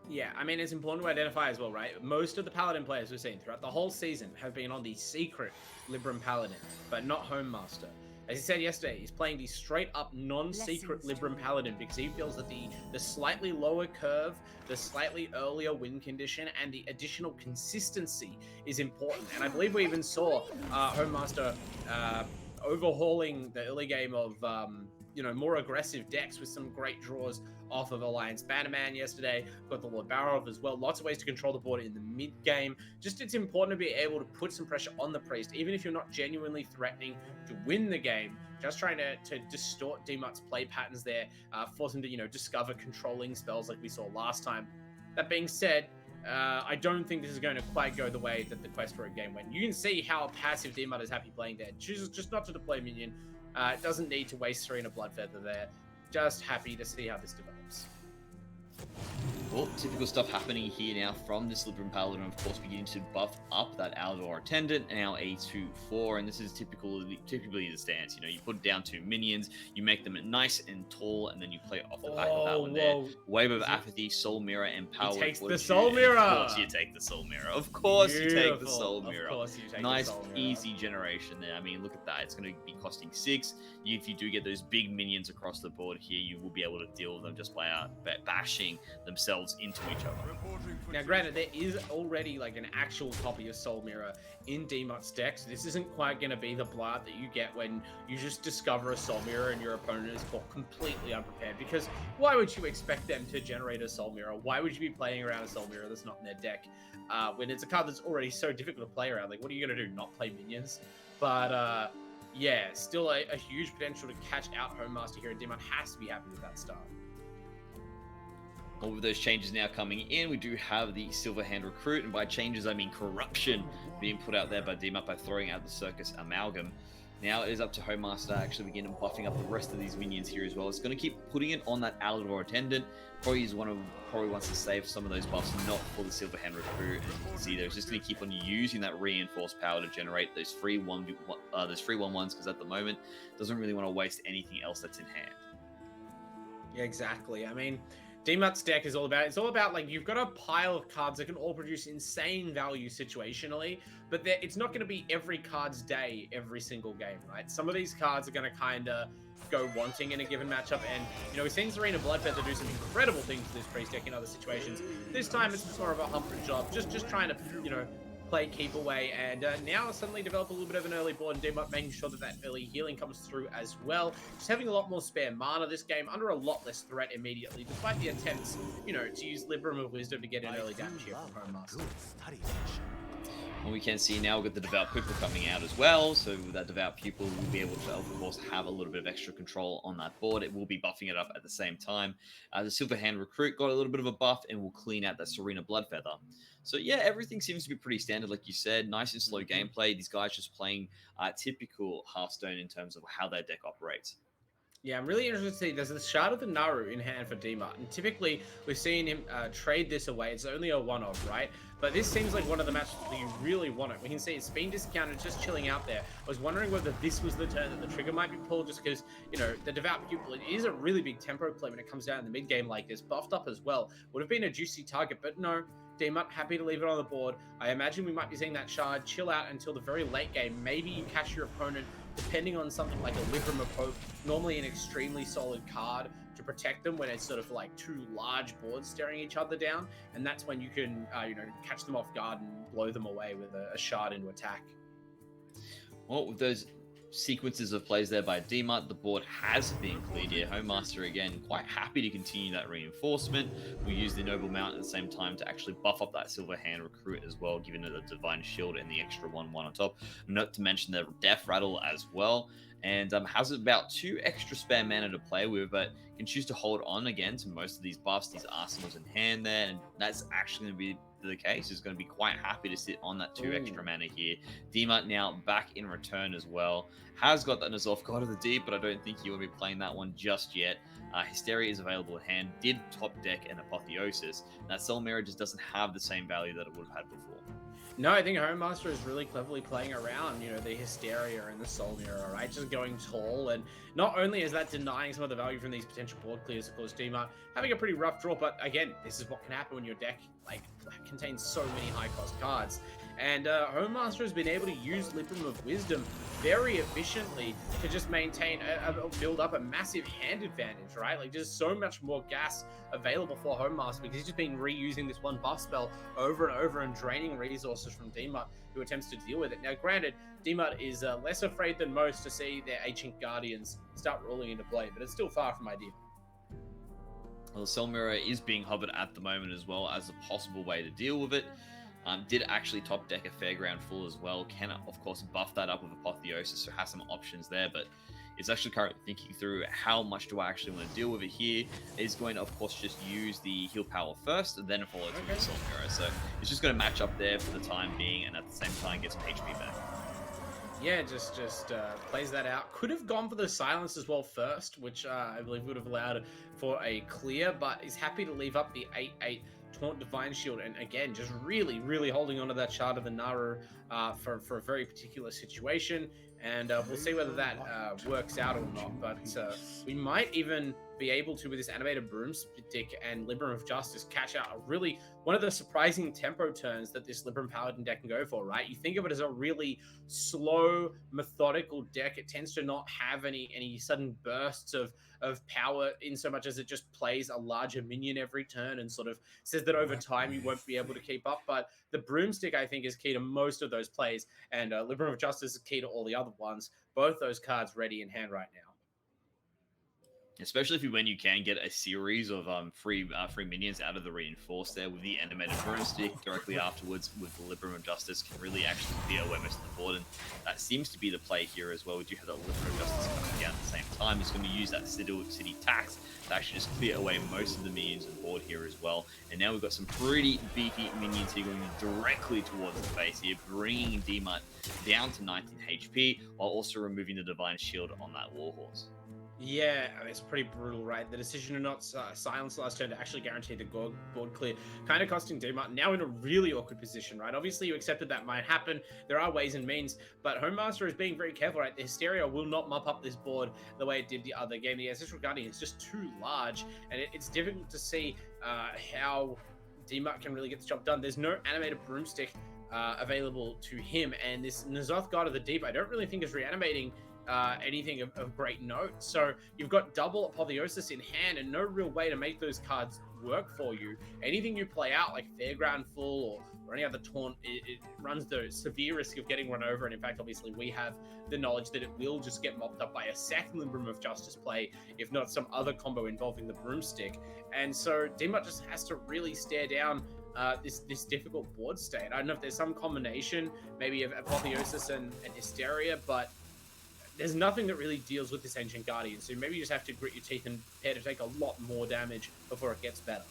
Yeah, I mean, it's important to identify as well, right? Most of the Paladin players we've seen throughout the whole season have been on the secret Libran Paladin, but not Homemaster. As he said yesterday, he's playing the straight-up non-secret Libran Paladin because he feels that the slightly lower curve, the slightly earlier win condition, and the additional consistency is important. And I believe we even saw Homemaster overhauling the early game of more aggressive decks with some great draws off of Alliance Bannerman yesterday. Got the Lord Barov as well. Lots of ways to control the board in the mid game. Just it's important to be able to put some pressure on the Priest, even if you're not genuinely threatening to win the game. Just trying to distort D-Mutt's play patterns there, force him to discover controlling spells like we saw last time. That being said, I don't think this is going to quite go the way that the Quest for a game went. You can see how passive D-Mutt is happy playing there. Chooses just not to deploy minion. Doesn't need to waste 3 in a Blood Feather there. Just happy to see how this develops. Well, typical stuff happening here now from this Libran Paladin. Of course, beginning to buff up that Aldor Attendant, now A2-4, and this is typically the stance. You put down 2 minions, you make them nice and tall, and then you play off the back of that one there. Wave of Apathy, Soul Mirror, and Power. He takes the Soul Mirror! Of course you take the Soul Mirror. Of course you take the Soul Mirror. Of course you take nice, the Soul Mirror. easy generation there. I mean, look at that. It's going to be costing 6. If you do get those big minions across the board here, you will be able to deal with them just by bashing themselves into each other. Now, granted, there is already like an actual copy of Soul Mirror in D-Mutt's deck, so this isn't quite going to be the blight that you get when you just discover a Soul Mirror and your opponent is caught completely unprepared. Because why would you expect them to generate a Soul Mirror? Why would you be playing around a Soul Mirror that's not in their deck when it's a card that's already so difficult to play around? Like, what are you going to do? Not play minions? But yeah, still a huge potential to catch out Homemaster here, and D-Mutt has to be happy with that start. All of those changes now coming in, we do have the Silverhand Recruit, and by changes I mean corruption being put out there by D-Mutt by throwing out the Circus Amalgam. Now it is up to Homemaster to actually begin buffing up the rest of these minions here as well. It's going to keep putting it on that Alador Attendant. Probably wants to save some of those buffs, not for the Silverhand Recruit. And you can see there, it's just going to keep on using that reinforced power to generate those free 1-1s, because at the moment doesn't really want to waste anything else that's in hand. Yeah, exactly. I mean, DMUT's deck is it's all about like you've got a pile of cards that can all produce insane value situationally, but it's not going to be every card's day every single game, right? Some of these cards are going to kind of go wanting in a given matchup, and we've seen Serena Bloodfeather do some incredible things to this priest deck in other situations. This time it's more of a humper job, just trying to play keep away, and now suddenly develop a little bit of an early board, and DMUT making sure that early healing comes through as well. Just having a lot more spare mana this game, under a lot less threat immediately, despite the attempts, to use Libram of Wisdom to get an early damage here from Homemaster. And we can see now we've got the Devout Pupil coming out as well, so that Devout Pupil will be able to, of course, have a little bit of extra control on that board. It will be buffing it up at the same time. The Silverhand Recruit got a little bit of a buff and will clean out that Serena Bloodfeather. So yeah, everything seems to be pretty standard, like you said. Nice and slow gameplay. These guys just playing typical Hearthstone in terms of how their deck operates. Yeah, I'm really interested to see. There's a Shard of the Naru in hand for DMUT, and typically we've seen him trade this away. It's only a one-off, right? But this seems like one of the matches that you really want it. We can see it's been discounted, just chilling out there. I was wondering whether this was the turn that the trigger might be pulled, just because, the Devout Pupil, it is a really big tempo play when it comes down in the mid-game like this. Buffed up as well. Would have been a juicy target, but no. DMUT happy to leave it on the board. I imagine we might be seeing that Shard chill out until the very late game. Maybe you catch your opponent, depending on something like a Libram of Hope, normally an extremely solid card to protect them when it's sort of like two large boards staring each other down, and that's when you can catch them off guard and blow them away with a Shard into attack. Well, with those sequences of plays there by DMUT, the board has been cleared here. Homemaster, again, quite happy to continue that reinforcement. We use the Noble Mount at the same time to actually buff up that Silverhand Recruit as well, giving it a Divine Shield and the extra 1/1 on top. Not to mention the Death Rattle as well. And has about 2 extra spare mana to play with, but can choose to hold on again to most of these buffs, these arsenals in hand there, and that's actually going to be the case. Is going to be quite happy to sit on that 2 extra mana here. DMUT now back in return as well. Has got that N'Zoth God of the Deep, but I don't think he will be playing that one just yet. Hysteria is available at hand. Did top deck an Apotheosis. That Soul Mirror just doesn't have the same value that it would have had before. No, I think Homemaster is really cleverly playing around, the Hysteria and the Soul Mirror, right? Just going tall, and not only is that denying some of the value from these potential board clears, of course, DMUT having a pretty rough draw, but again, this is what can happen when your deck contains so many high-cost cards. And Homemaster has been able to use Libram of Wisdom very efficiently to just maintain build up a massive hand advantage, right? Like, just so much more gas available for Homemaster because he's just been reusing this one buff spell over and over and draining resources from DMUT, who attempts to deal with it. Now, granted, DMUT is less afraid than most to see their Ancient Guardians start rolling into play, but it's still far from ideal. Well, the Soul Mirror is being hovered at the moment as well as a possible way to deal with it. Did actually top deck a Fairground Full as well. Can, of course, buff that up with Apotheosis, so has some options there, but is actually currently thinking through how much do I actually want to deal with it here. Is going to, of course, just use the heal power first, and then follow through with the Soul Mirror. So it's just going to match up there for the time being, and at the same time get some HP back. Yeah, just plays that out. Could have gone for the silence as well first, which I believe would have allowed for a clear, but is happy to leave up the 8/8 Taunt Divine Shield, and again, just really, really holding onto that Shard of the Naru for a very particular situation. And we'll see whether that works out or not, but we might even be able to, with this animated Broomstick and Libram of Justice, catch out one of the surprising tempo turns that this Libram Paladin deck can go for, right? You think of it as a really slow, methodical deck. It tends to not have any sudden bursts of power in so much as it just plays a larger minion every turn and sort of says that over time you won't be able to keep up. But the Broomstick, I think, is key to most of those plays, and Libram of Justice is key to all the other ones. Both those cards ready in hand right now. Especially when you can get a series of free minions out of the reinforced there with the animated Broomstick directly afterwards with the Libram of Justice can really actually be away most of the board, and that seems to be the play here as well. We do have that Libram of Justice coming again at the same time. He's going to use that city tax to actually just clear away most of the minions on board here as well. And now we've got some pretty beefy minions here going directly towards the base here, bringing Dmut down to 19 HP, while also removing the Divine Shield on that Warhorse. Yeah, it's pretty brutal, right? The decision to not silence last turn to actually guarantee the board clear, kind of costing D-Mart now in a really awkward position, right? Obviously, you accepted that might happen. There are ways and means, but Homemaster is being very careful, right? The Hysteria will not mop up this board the way it did the other game. The Ancestral Guardian is just too large, and it's difficult to see how D-Mart can really get the job done. There's no animated broomstick available to him, and this N'Zoth God of the Deep, I don't really think is reanimating anything of great note. So you've got double Apotheosis in hand and no real way to make those cards work for you. Anything you play out, like Fairground Full or any other taunt, it runs the severe risk of getting run over. And in fact, obviously, we have the knowledge that it will just get mopped up by a second Broom of Justice play, if not some other combo involving the Broomstick. And so Dmut just has to really stare down this difficult board state. I don't know if there's some combination, maybe of Apotheosis and Hysteria, but there's nothing that really deals with this Ancient Guardian, so maybe you just have to grit your teeth and prepare to take a lot more damage before it gets better.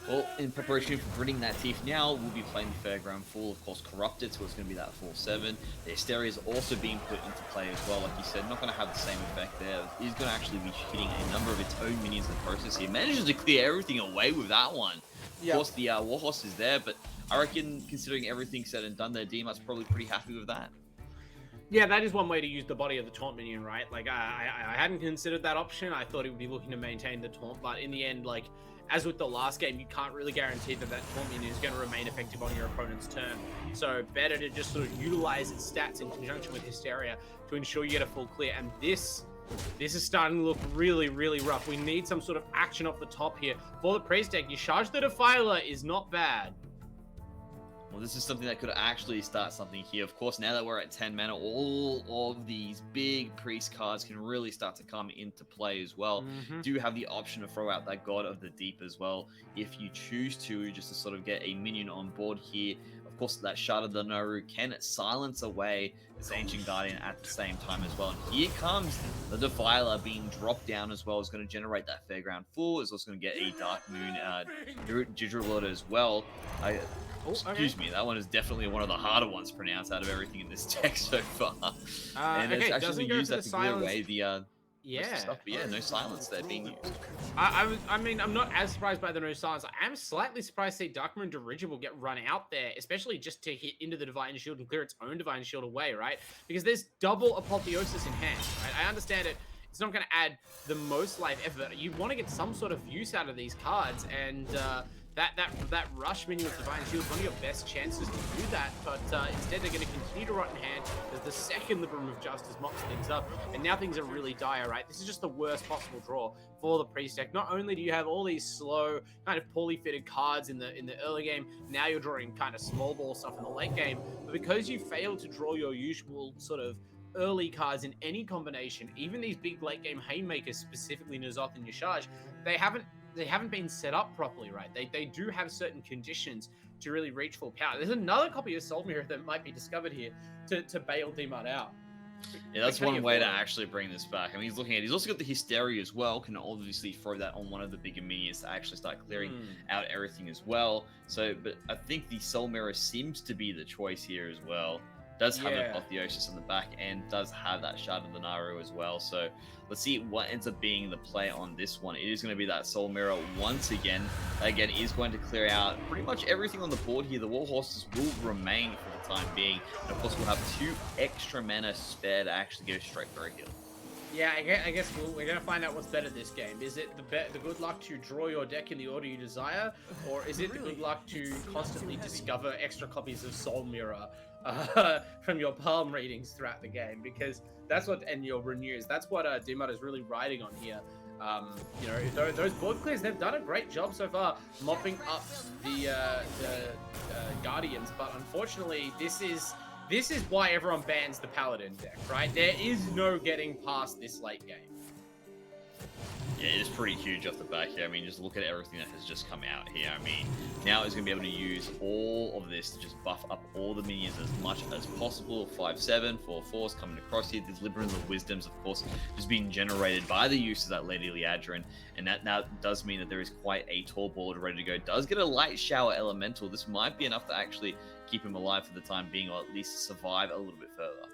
Well, in preparation for gritting that teeth now, we'll be playing the Fairground Full, of course corrupted, so it's going to be that 4/7. The Hysteria is also being put into play as well, like you said, not going to have the same effect there. He's going to actually be hitting a number of its own minions in the process here. Manages to clear everything away with that one. Of course, the Warhorse is there, but I reckon considering everything said and done there, Dmut's probably pretty happy with that. Yeah, that is one way to use the body of the taunt minion, right? Like, I hadn't considered that option. I thought he would be looking to maintain the taunt, but in the end, like, as with the last game, you can't really guarantee that taunt minion is going to remain effective on your opponent's turn. So better to just sort of utilize its stats in conjunction with Hysteria to ensure you get a full clear. And this is starting to look really, really rough. We need some sort of action off the top here. For the Priest deck, your Charge the Defiler is not bad. Well, this is something that could actually start something here. Of course, now that we're at 10 mana, all of these big priest cards can really start to come into play as well. Do have the option to throw out that God of the Deep as well, if you choose to, just to sort of get a minion on board here. Of course, that Shard of the Naru can silence away this Ancient Guardian at the same time as well. And here comes the Defiler being dropped down as well. It's going to generate that Fairground Full. It's also going to get a Dark Moon Jidrolord as well. Excuse me, that one is definitely one of the harder ones to pronounce out of everything in this deck so far. And it's actually used that to clear away the stuff. But yeah, no silence there being used. I mean, I'm not as surprised by the no silence. I am slightly surprised to see Darkmoon Dirigible get run out there, especially just to hit into the Divine Shield and clear its own Divine Shield away, right? Because there's double Apotheosis in hand, right? I understand it. It's not going to add the most life ever. You want to get some sort of use out of these cards, and that rush minion with Divine Shield is one of your best chances to do that, but instead they're going to continue to rot in hand as the second the Broom of Justice mops things up, and now things are really dire, right? This is just the worst possible draw for the Priest deck. Not only do you have all these slow, kind of poorly fitted cards in the early game, now you're drawing kind of small ball stuff in the late game, but because you fail to draw your usual sort of early cards in any combination, even these big late game haymakers, specifically N'Zoth and Yashaj, they haven't been set up properly, right? They do have certain conditions to really reach full power. There's another copy of Soul Mirror that might be discovered here to bail Dmut out. Yeah, that's one way to actually bring this back. I mean, he's also got the Hysteria as well, can obviously throw that on one of the bigger minions to actually start clearing out everything as well. So, but I think the Soul Mirror seems to be the choice here as well. Does have an Apotheosis on the back and does have that Shard of the Naru as well. So let's see what ends up being the play on this one. It is going to be that Soul Mirror once again. Again, is going to clear out pretty much everything on the board here. The Warhorses will remain for the time being. And of course, we'll have 2 extra mana spare to actually go straight for a heal. Yeah, I guess we're going to find out what's better this game. Is it the good luck to draw your deck in the order you desire? Or is it the good luck to constantly discover extra copies of Soul Mirror from your palm readings throughout the game? Because that's what, and your renews, that's what Dmut is really riding on here. You know, those board clears, they've done a great job so far mopping up the Guardians, but unfortunately this is why everyone bans the Paladin deck, right? There is no getting past this late game. Yeah, it is pretty huge off the back here. I mean, just look at everything that has just come out here. I mean, now he's going to be able to use all of this to just buff up all the minions as much as possible. 5/7, 4/4s coming across here. These Liberums of Wisdoms, of course, just being generated by the use of that Lady Liadrin. And that now does mean that there is quite a tall board ready to go. Does get a Light Shower Elemental. This might be enough to actually keep him alive for the time being, or at least survive a little bit further.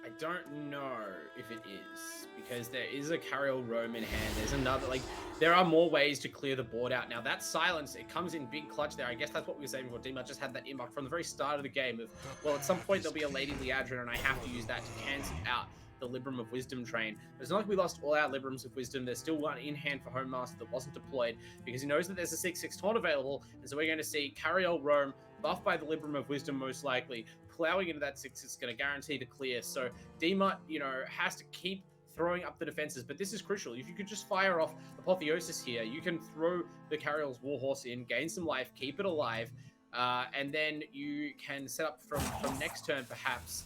I don't know if it is, because there is a Carriel Roam in hand. There's another, like, there are more ways to clear the board out. Now, that silence, it comes in big clutch there. I guess that's what we were saying before. Dima just had that inbox from the very start of the game of, well, at some point there'll be a Lady Liadrin, and I have to use that to cancel out the Libram of Wisdom train. It's not like we lost all our Librams of Wisdom. There's still one in hand for Homemaster that wasn't deployed, because he knows that there's a 6/6 taunt available, and so we're going to see Carriel Roam buffed by the Libram of Wisdom most likely, plowing into that 6 is going to guarantee the clear. So Dima, you know, has to keep throwing up the defenses, but this is crucial. If you could just fire off Apotheosis here, you can throw the Carriel's Warhorse in, gain some life, keep it alive, and then you can set up from next turn perhaps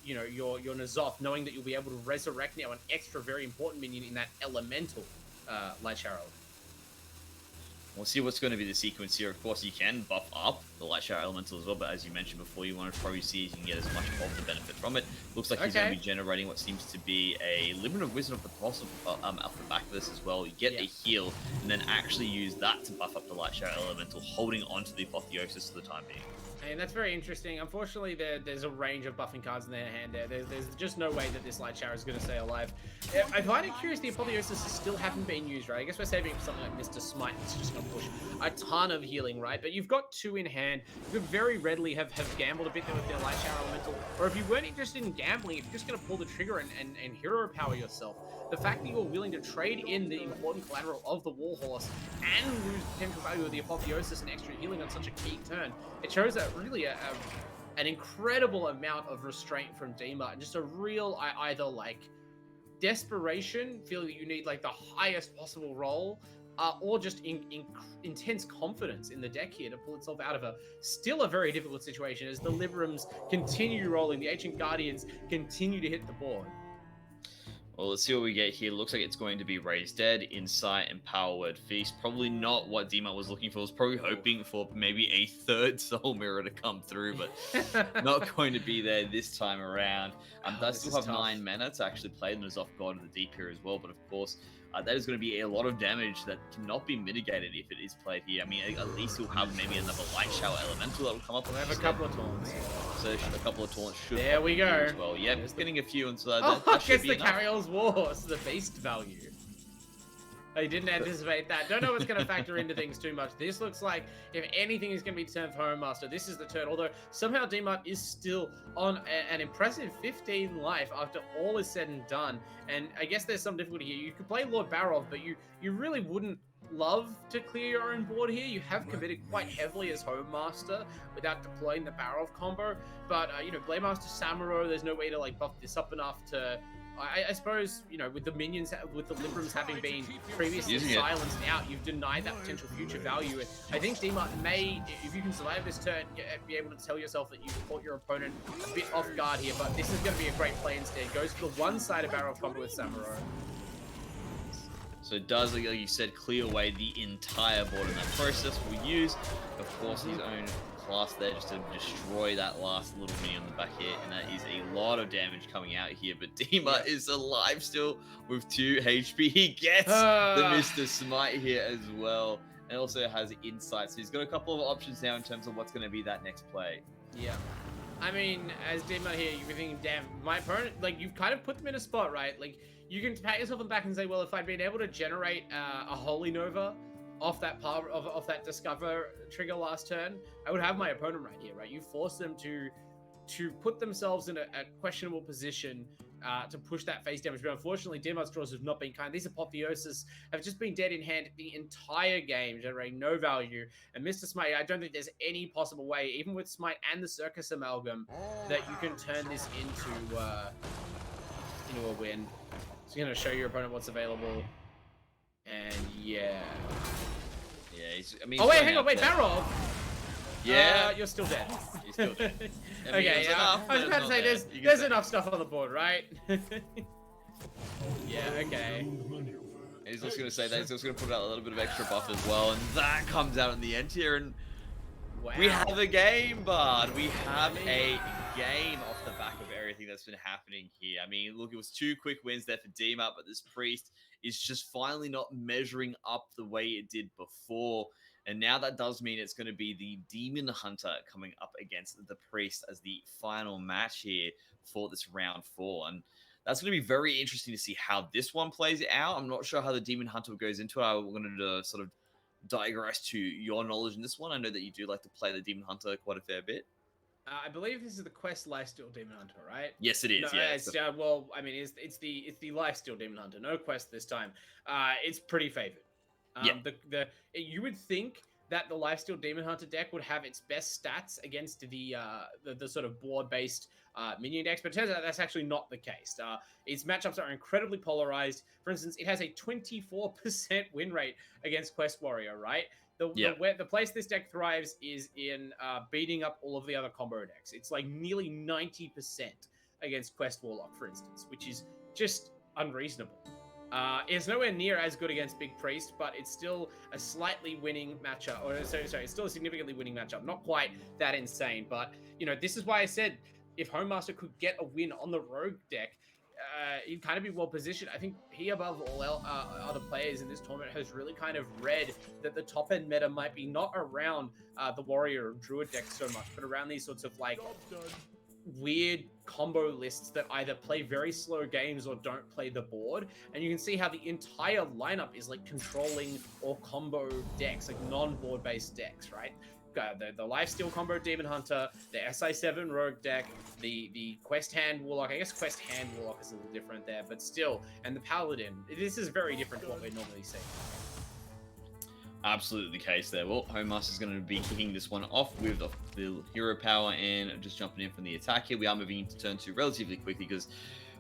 you know, your N'Zoth, knowing that you'll be able to resurrect now an extra very important minion in that elemental Light Shower. We'll see what's going to be the sequence here. Of course, you can buff up the Light Shower Elemental as well, but as you mentioned before, you want to probably see if you can get as much of the benefit from it. Looks like he's going to be generating what seems to be a Libram of Wisdom off the back of this as well. You get a heal, and then actually use that to buff up the Light Shower Elemental, holding onto the Apotheosis for the time being. And that's very interesting. Unfortunately, there's a range of buffing cards in their hand there. There's just no way that this Light Shower is going to stay alive. I find it curious the Apotheosis still haven't been used, right? I guess we're saving for something like Mr. Smite that's just going to push a ton of healing, right? But you've got two in hand. You could very readily have gambled a bit there with their Light Shower Elemental. Or if you weren't interested in gambling, if you're just going to pull the trigger and hero power yourself, the fact that you're willing to trade in the important collateral of the Warhorse and lose potential value of the Apotheosis and extra healing on such a key turn, it shows that really an incredible amount of restraint from Dima, and just a real either like desperation, feeling that you need like the highest possible roll, or just intense confidence in the deck here to pull itself out of still a very difficult situation as the Librams continue rolling, the Ancient Guardians continue to hit the board. Well, let's see what we get here. Looks like it's going to be Raised Dead, Insight, and Power Word Feast. Probably not what Dima was looking for. Was probably hoping for maybe a third Soul Mirror to come through, but not going to be there this time around. Does still have 9 mana to actually play the N'Zoth God of the Deep here as well, but of course, that is going to be a lot of damage that cannot be mitigated if it is played here. I mean, at least he'll have maybe another Light Shower Elemental that will come up. We'll have a couple of taunts. So a couple of taunts should. There we go. As well, yeah, it's getting a few, and so that gets should be the enough. Carriel's Warhorse, the beast value. I didn't anticipate that. Don't know what's going to factor into things too much. This looks like, if anything is going to be turned for Homemaster, this is the turn. Although, somehow D-Mart is still on an impressive 15 life after all is said and done. And I guess there's some difficulty here. You could play Lord Barov, but you really wouldn't love to clear your own board here. You have committed quite heavily as Homemaster without deploying the Barov combo. But, you know, Blademaster Samuro, there's no way to, like, buff this up enough to... I suppose, you know, with the minions, with the Librams having been previously silenced out, you've denied that potential future value. And I think D-Mart may, if you can survive this turn, be able to tell yourself that you've caught your opponent a bit off guard here. But this is going to be a great play instead. Goes for the one-sided barrel combo with Samuro. So it does, like you said, clear away the entire board in that process. We'll use, of course, his own class there just to destroy that last little minion on the back here, and that is a lot of damage coming out here. But Dima is alive still with 2 HP. He gets the Mr. Smite here as well, and also has Insight. So he's got a couple of options now in terms of what's going to be that next play. Yeah. I mean, as Dima here, you're thinking, damn, my opponent, like, you've kind of put them in a spot, right? Like, you can pat yourself on the back and say, well, if I'd been able to generate a Holy Nova off that power of that Discover trigger last turn, I would have my opponent right here, right? You force them to put themselves in a questionable position to push that face damage. But unfortunately, Dimart's draws have not been kind. These Apotheosis have just been dead in hand the entire game, generating no value. And Mr. Smite, I don't think there's any possible way, even with Smite and the Circus Amalgam, that you can turn this into a win. It's going to show your opponent what's available. And yeah. Yeah, I mean, oh, wait, hang on, wait, Barov! Yeah. You're still dead. He's still dead. I mean, okay, yeah. I was about to say, there's enough stuff on the board, right? Yeah, okay. And he's also going to say that he's also going to put out a little bit of extra buff as well, and that comes out in the end here, and Wow. we have a game, bud. We have a game off the back of everything that's been happening here. I mean, look, it was 2 quick wins there for Dima, but this Priest is just finally not measuring up the way it did before. And now that does mean it's going to be the Demon Hunter coming up against the Priest as the final match here for this round 4. And that's going to be very interesting to see how this one plays out. I'm not sure how the Demon Hunter goes into it. I'm going to sort of digress to your knowledge in this one. I know that you do like to play the Demon Hunter quite a fair bit. I believe this is the quest Lifesteal Demon Hunter, right? Yes, it is. No, yeah, it's, well, I mean, it's the Lifesteal Demon Hunter. No quest this time. It's pretty favored. Yeah. You would think that the Lifesteal Demon Hunter deck would have its best stats against the sort of board-based minion decks, but it turns out that's actually not the case. Its matchups are incredibly polarized. For instance, it has a 24% win rate against Quest Warrior, right? The place this deck thrives is in beating up all of the other combo decks. It's like nearly 90% against Quest Warlock, for instance, which is just unreasonable. It's nowhere near as good against Big Priest, but it's still a slightly winning matchup. Or sorry, it's still a significantly winning matchup. Not quite that insane, but you know, this is why I said if Homemaster could get a win on the Rogue deck, he'd kind of be well positioned. I think he, above all other players in this tournament, has really kind of read that the top end meta might be not around the Warrior or Druid deck so much, but around these sorts of like weird combo lists that either play very slow games or don't play the board. And you can see how the entire lineup is like controlling or combo decks, like non-board based decks, right? The Lifesteal combo Demon Hunter, the SI7 Rogue deck, the Quest Hand Warlock. I guess Quest Hand Warlock is a little different there, but still, and the Paladin. This is very different to what we normally see. Absolutely the case there. Well, Homemaster's going to be kicking this one off with the hero power and just jumping in from the attack here. We are moving into turn 2 relatively quickly because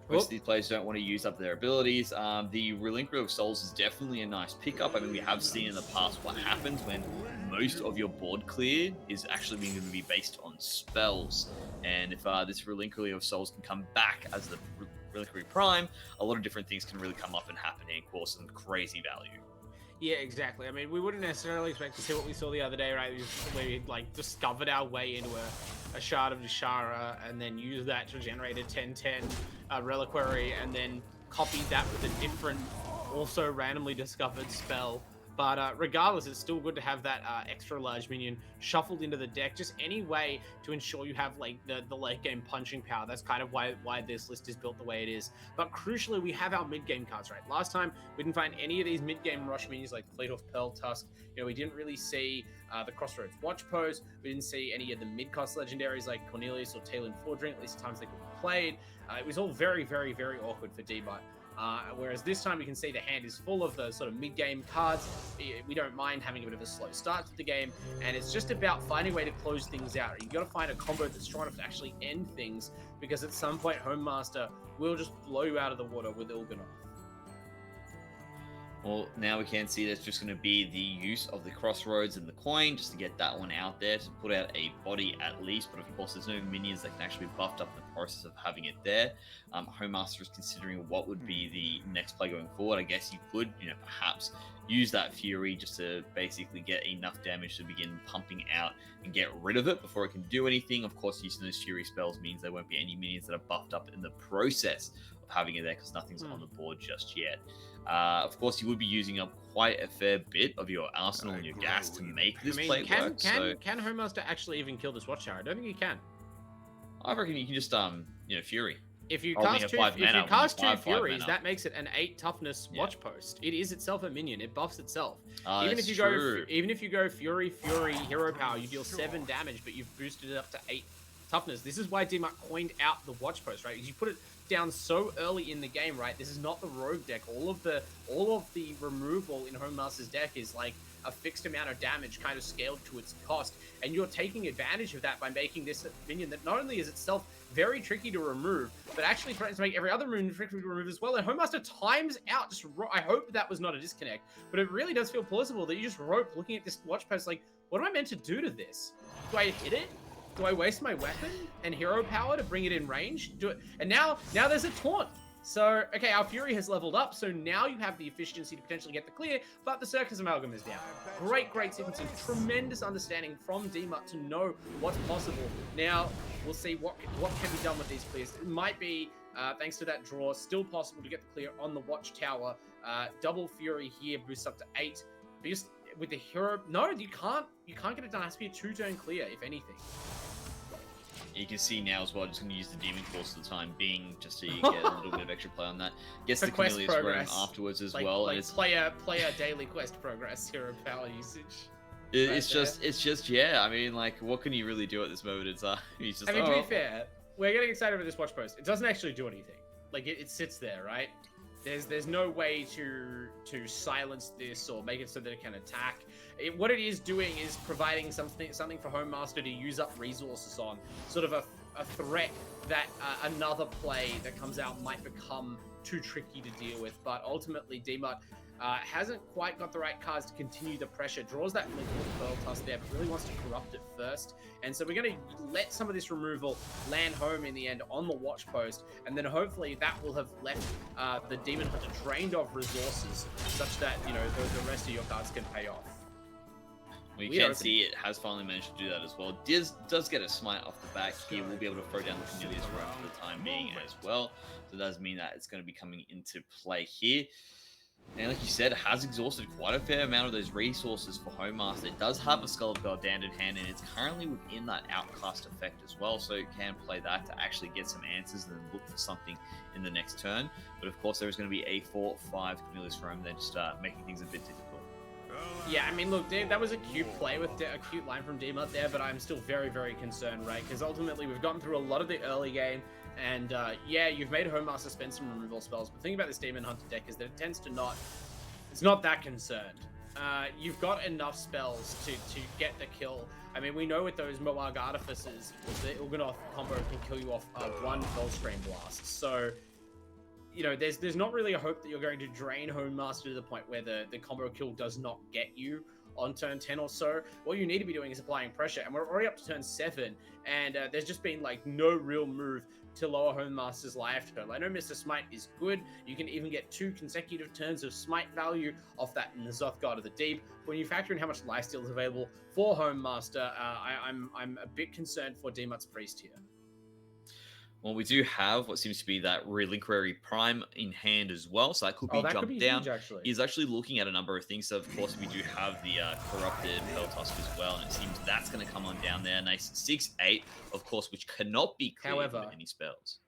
most of these players don't want to use up their abilities. The Relinquer of Souls is definitely a nice pickup. I mean, we have seen in the past what happens when most of your board clear is actually going to be based on spells. And if this Relinquer of Souls can come back as the Relinquer Prime, a lot of different things can really come up and happen and cause some crazy value. Yeah, exactly. I mean, we wouldn't necessarily expect to see what we saw the other day, right? We like discovered our way into a Shard of Nishara and then used that to generate a 10/10 Reliquary and then copied that with a different, also randomly discovered spell. But regardless, it's still good to have that extra large minion shuffled into the deck. Just any way to ensure you have like the late game punching power. That's kind of why this list is built the way it is. But crucially, we have our mid game cards, right? Last time we didn't find any of these mid game rush minions like Fleethorn Pearl Tusk. You know, we didn't really see the Crossroads Watch Post. We didn't see any of the mid cost legendaries like Cornelius or Talon Fordring. At least the times they could be played. It was all very, very, very awkward for D-Bot. Whereas this time we can see the hand is full of the sort of mid-game cards. We don't mind having a bit of a slow start to the game, and it's just about finding a way to close things out. You've got to find a combo that's strong enough to actually end things, because at some point Homemaster will just blow you out of the water with Il'gynoth. Well, now we can see that's just going to be the use of the Crossroads and the coin just to get that one out there, to put out a body at least. But of course, there's no minions that can actually be buffed up in the process of having it there. Homemaster is considering what would be the next play going forward. I guess you could, perhaps use that Fury just to basically get enough damage to begin pumping out and get rid of it before it can do anything. Of course, using those Fury spells means there won't be any minions that are buffed up in the process of having it there, because nothing's on the board just yet. Of course, you would be using up quite a fair bit of your arsenal and your gas to make this play work. Can Homemaster actually even kill this Watchtower? I don't think he can. I reckon you can just Fury. If you cast two Furies, that makes it an 8 toughness watch post. It is itself a minion. It buffs itself. Even if you go Fury, hero power, you deal 7 damage, but you've boosted it up to 8 toughness. This is why D-Mark coined out the watch post, right? Because you put it down so early in the game, right? This is not the rogue deck. All of the removal in Homemaster's deck is like a fixed amount of damage kind of scaled to its cost, and you're taking advantage of that by making this minion that not only is itself very tricky to remove, but actually threatens to make every other minion tricky to remove as well. And Homemaster times out. I hope that was not a disconnect, but it really does feel plausible that you just rope looking at this watch post like, what am I meant to do to this? Do I hit it? Do I waste my weapon and hero power to bring it in range? Do it, and now there's a taunt. So, okay, our Fury has leveled up, so now you have the efficiency to potentially get the clear, but the Circus Amalgam is down. Great sequencing. Tremendous understanding from DMUT to know what's possible. Now, we'll see what can be done with these clears. It might be, thanks to that draw, still possible to get the clear on the Watchtower. Double Fury here boosts up to 8. But just with the hero... No, you can't get it done. It has to be a 2-turn clear, if anything. You can see now as well, just going to use the Demon Course for the time being, just so you get a little bit of extra play on that. Gets the Cornelius Room afterwards as well. Like it's player daily quest progress, hero power usage. It's just, yeah, I mean, like, what can you really do at this moment in time? He's just, I mean, to be fair, we're getting excited with this watch post. It doesn't actually do anything. Like, it sits there, right? There's no way to silence this or make it so that it can attack. What it is doing is providing something for Home Master to use up resources on, sort of a threat that another play that comes out might become too tricky to deal with. But ultimately, DMUT hasn't quite got the right cards to continue the pressure. Draws that Liquid Pearl Tusk there, but really wants to corrupt it first. And so we're going to let some of this removal land home in the end on the watch post, and then hopefully that will have left the Demon Hunter drained of resources, such that, you know, the rest of your cards can pay off. Well, you can see it has finally managed to do that as well. Does get a smite off the back here. We'll be able to throw down the Cornelius Room for the time being as well. So it does mean that it's going to be coming into play here. And like you said, it has exhausted quite a fair amount of those resources for Home Master. It does have a Skull of Gul'dan in hand, and it's currently within that Outcast effect as well, so it can play that to actually get some answers and then look for something in the next turn. But of course, there is going to be a 4/5 Cornelius Room, then just making things a bit difficult. Yeah, I mean, look, that was a cute play with a cute line from DMUT there, but I'm still very, very concerned, right? Because ultimately, we've gotten through a lot of the early game, and yeah, you've made Home Master spend some removal spells, but the thing about this Demon Hunter deck is that it tends to not... It's not that concerned. You've got enough spells to get the kill. I mean, we know with those Moag Artificers, the Il'gynoth combo can kill you off one Hellscream Blast. So, you know, there's not really a hope that you're going to drain Home Master to the point where the combo kill does not get you on turn 10 or so. What you need to be doing is applying pressure, and we're already up to turn 7, and there's just been like no real move to lower Home Master's life total. I know Mr. Smite is good. You can even get 2 consecutive turns of Smite value off that N'Zoth God of the Deep. When you factor in how much lifesteal is available for Home Master, I'm a bit concerned for DMUT's Priest here. Well, we do have what seems to be that Reliquary Prime in hand as well, so that could be jumped down. Huge, actually. He's actually looking at a number of things. So, of course, we do have the Corrupted Pearl Tusk as well, and it seems that's going to come on down there. Nice 6/8, of course, which cannot be cleared with any spells.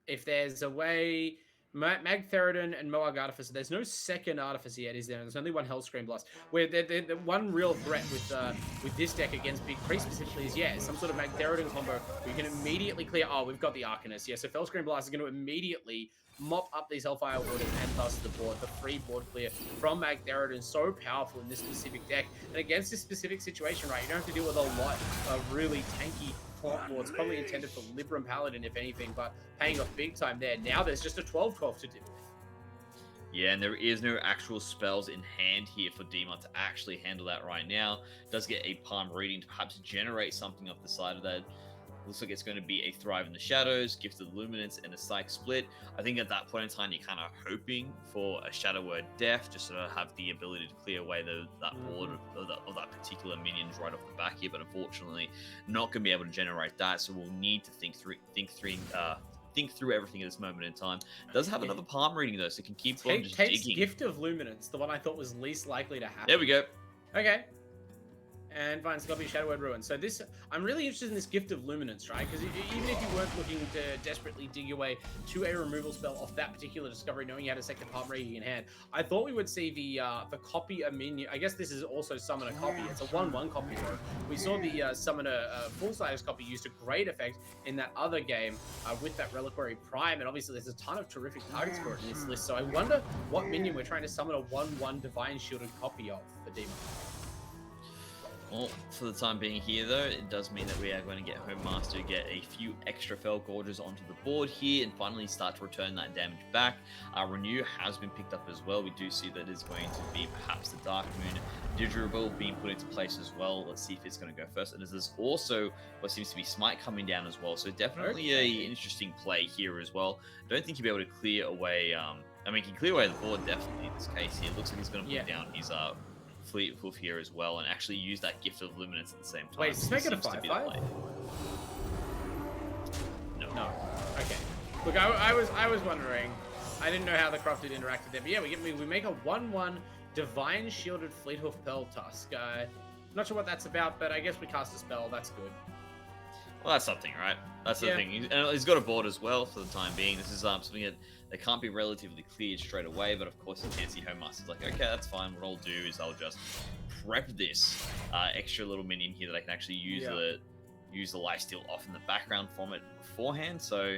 If there's a way... Mag Theridon and Moag Artificer, there's no second Artificer yet, is there? There's only one Hellscream Blast. Where the one real threat with this deck against Big Priest specifically is, yeah, some sort of Mag Theridon combo where you can immediately clear... Oh, we've got the Arcanist. Yeah, so Hellscream Blast is going to immediately mop up these Hellfire Wardens and thus the board. The free board clear from Mag Theridon, so powerful in this specific deck. And against this specific situation, right, you don't have to deal with a lot of really tanky boards, probably intended for Libram Paladin, if anything, but paying off big time there. Now there's just a 12/12 to deal with. Yeah, and there is no actual spells in hand here for DMUT to actually handle that right now. Does get a palm reading to perhaps generate something off the side of that. Looks like it's going to be a Thrive in the Shadows, Gift of Luminance, and a Psych Split. I think at that point in time, you're kind of hoping for a Shadow Word Death, just to have the ability to clear away that board of that particular minions right off the back here. But unfortunately, not going to be able to generate that. So we'll need to think through everything at this moment in time. Does have another palm reading though, so it can keep on just digging. Gift of Luminance, the one I thought was least likely to happen. There we go. Okay. And fine, Scorpion Shadow Word Ruin. So this, I'm really interested in this Gift of Luminance, right? Because even if you weren't looking to desperately dig your way to a removal spell off that particular discovery, knowing you had a second palm reading in hand, I thought we would see the copy a minion. I guess this is also summon a copy. It's a 1/1 copy though. We saw the summon a full-size copy used to great effect in that other game with that Reliquary Prime, and obviously there's a ton of terrific targets for it in this list. So I wonder what minion we're trying to summon a 1/1 Divine Shielded copy of for Demon. Well, for the time being here, though, it does mean that we are going to get Home Master to get a few extra Fell Gorges onto the board here and finally start to return that damage back. Renew has been picked up as well. We do see that is going to be perhaps the Dark Moon Didgeridoo being put into place as well. Let's see if it's going to go first. And there's also what seems to be Smite coming down as well. So definitely a interesting play here as well. Don't think he'll be able to clear away... I mean, he can clear away the board definitely in this case here. It looks like he's going to put down his... Fleet Hoof here as well, and actually use that Gift of Luminance at the same time. Wait, is make it a 5/5? No. Okay. Look, I was wondering. I didn't know how the crafted interacted there, but yeah, we make a 1/1 Divine Shielded Fleethoof Pearl Tusk. Not sure what that's about, but I guess we cast a spell. That's good. Well, that's something, right? That's the thing. And he's got a board as well for the time being. This is something that can't be relatively cleared straight away, but of course you can see Home Master's like, okay, that's fine. What I'll do is I'll just prep this extra little minion here that I can actually use the lifesteal off in the background from it beforehand. So,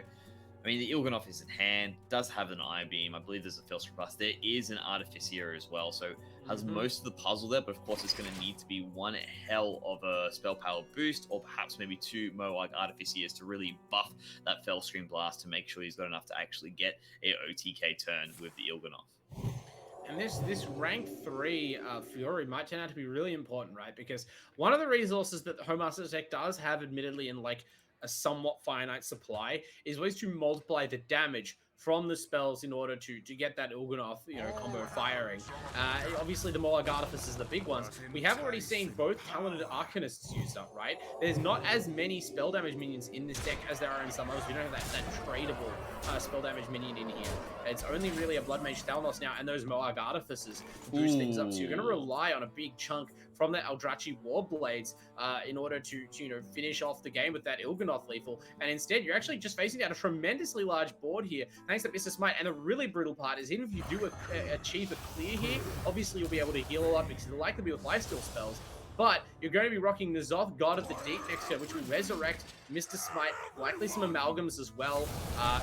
I mean, the Il'gynoth is in hand, does have an Eye Beam. I believe there's a Felstrip Blast. There is an Artificier as well, so has most of the puzzle there, but of course it's going to need to be one hell of a spell power boost, or perhaps maybe 2 Moag Artificiers to really buff that Fellscream Blast to make sure he's got enough to actually get a OTK turn with the Il'gynoth. And this rank 3 Fury might turn out to be really important, right? Because one of the resources that the Home Master's deck does have, admittedly, in like a somewhat finite supply, is ways to multiply the damage from the spells in order to get that Il'gynoth, combo firing. Obviously, the Moag Artifice is the big ones. We have already seen both Talented Arcanists used up, right? There's not as many spell damage minions in this deck as there are in some others. We don't have that tradable spell damage minion in here. It's only really a Blood Mage Thalnos now, and those Moag Artifices boost things up. So you're going to rely on a big chunk from the Eldrachi Warblades in order to finish off the game with that Il'gynoth lethal. And instead, you're actually just facing down a tremendously large board here, thanks to Mr. Smite. And the really brutal part is, even if you do achieve a clear here, obviously you'll be able to heal a lot because you'll likely be with lifesteal spells. But you're going to be rocking the Zoth, God of the Deep next turn, which will resurrect Mr. Smite, likely some amalgams as well.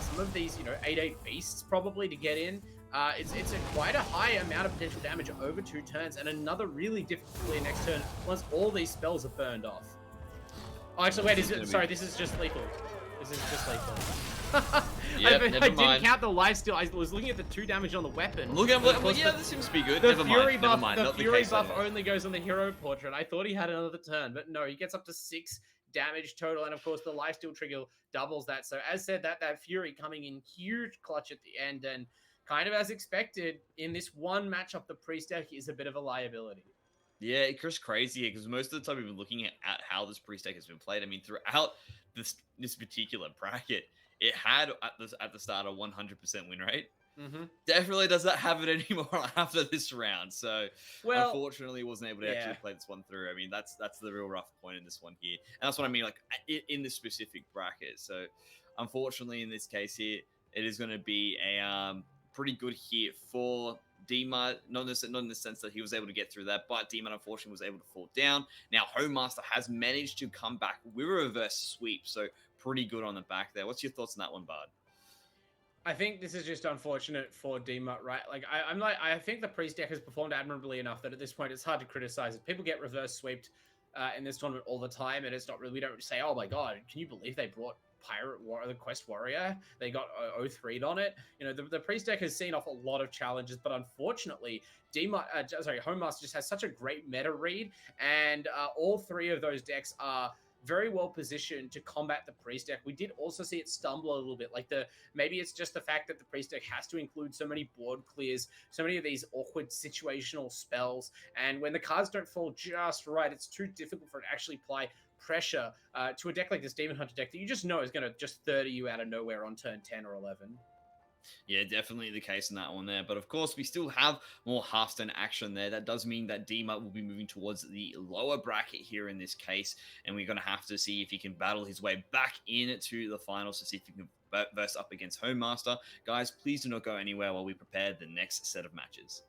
Some of these, 8/8 beasts probably to get in. It's quite a high amount of potential damage over 2 turns, and another really difficult clear next turn once all these spells are burned off. Oh, actually, wait, sorry, this is just lethal. This is just lethal. Yep, I didn't count the lifesteal. I was looking at the 2 damage on the weapon. Look at this seems to be good. The Fury buff only goes on the hero portrait. I thought he had another turn, but no, he gets up to 6 damage total, and of course the lifesteal trigger doubles that. So as said, that Fury coming in huge clutch at the end, and kind of as expected, in this one matchup, the Priest deck is a bit of a liability. Yeah, it's just crazy because most of the time we've been looking at how this Priest deck has been played. I mean, throughout this particular bracket, it had at the start a 100% win rate. Definitely doesn't have it anymore after this round. So, unfortunately, wasn't able to actually play this one through. I mean, that's the real rough point in this one here, and that's what I mean, like in this specific bracket. So, unfortunately, in this case here, it is going to be a pretty good hit for D-Mart, not in the sense that he was able to get through that, but D-Mart unfortunately was able to fall down. Now, Home Master has managed to come back with a reverse sweep, so pretty good on the back there. What's your thoughts on that one, Bard? I think this is just unfortunate for D-Mart, right? Like, I think the Priest deck has performed admirably enough that at this point it's hard to criticize it. People get reverse sweeped in this tournament all the time, and it's not really, we don't say, oh my god, can you believe they brought the Quest Warrior? They got 0-3'd on it. The Priest deck has seen off a lot of challenges, but unfortunately, Home Master just has such a great meta read, and all 3 of those decks are very well positioned to combat the Priest deck. We did also see it stumble a little bit. Maybe it's just the fact that the Priest deck has to include so many board clears, so many of these awkward situational spells, and when the cards don't fall just right, it's too difficult for it to actually apply pressure to a deck like this Demon Hunter deck that you just know is going to just 30 you out of nowhere on turn 10 or 11. Yeah, definitely the case in that one there. But of course, we still have more Hearthstone action there. That does mean that D-Mart will be moving towards the lower bracket here in this case. And we're going to have to see if he can battle his way back into the finals to see if he can verse up against Home Master. Guys, please do not go anywhere while we prepare the next set of matches.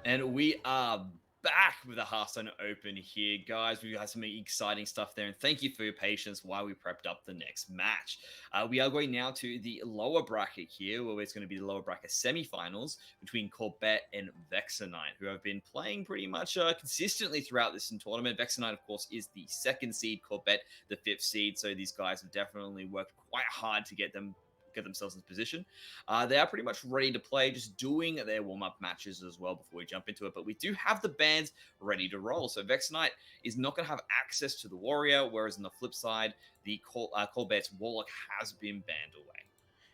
And we are back with the Hearthstone Open here, guys. We've got some exciting stuff there, and thank you for your patience while we prepped up the next match. We are going now to the lower bracket here, where it's going to be the lower bracket semifinals between Corbett and Vexanite, who have been playing pretty much consistently throughout this tournament. Vexanite, of course, is the second seed, Corbett the fifth seed, so these guys have definitely worked quite hard to get themselves in position. They are pretty much ready to play, just doing their warm-up matches as well before we jump into it. But we do have the bans ready to roll. So Vexanite is not going to have access to the Warrior, whereas on the flip side, the Corbett's Warlock has been banned away.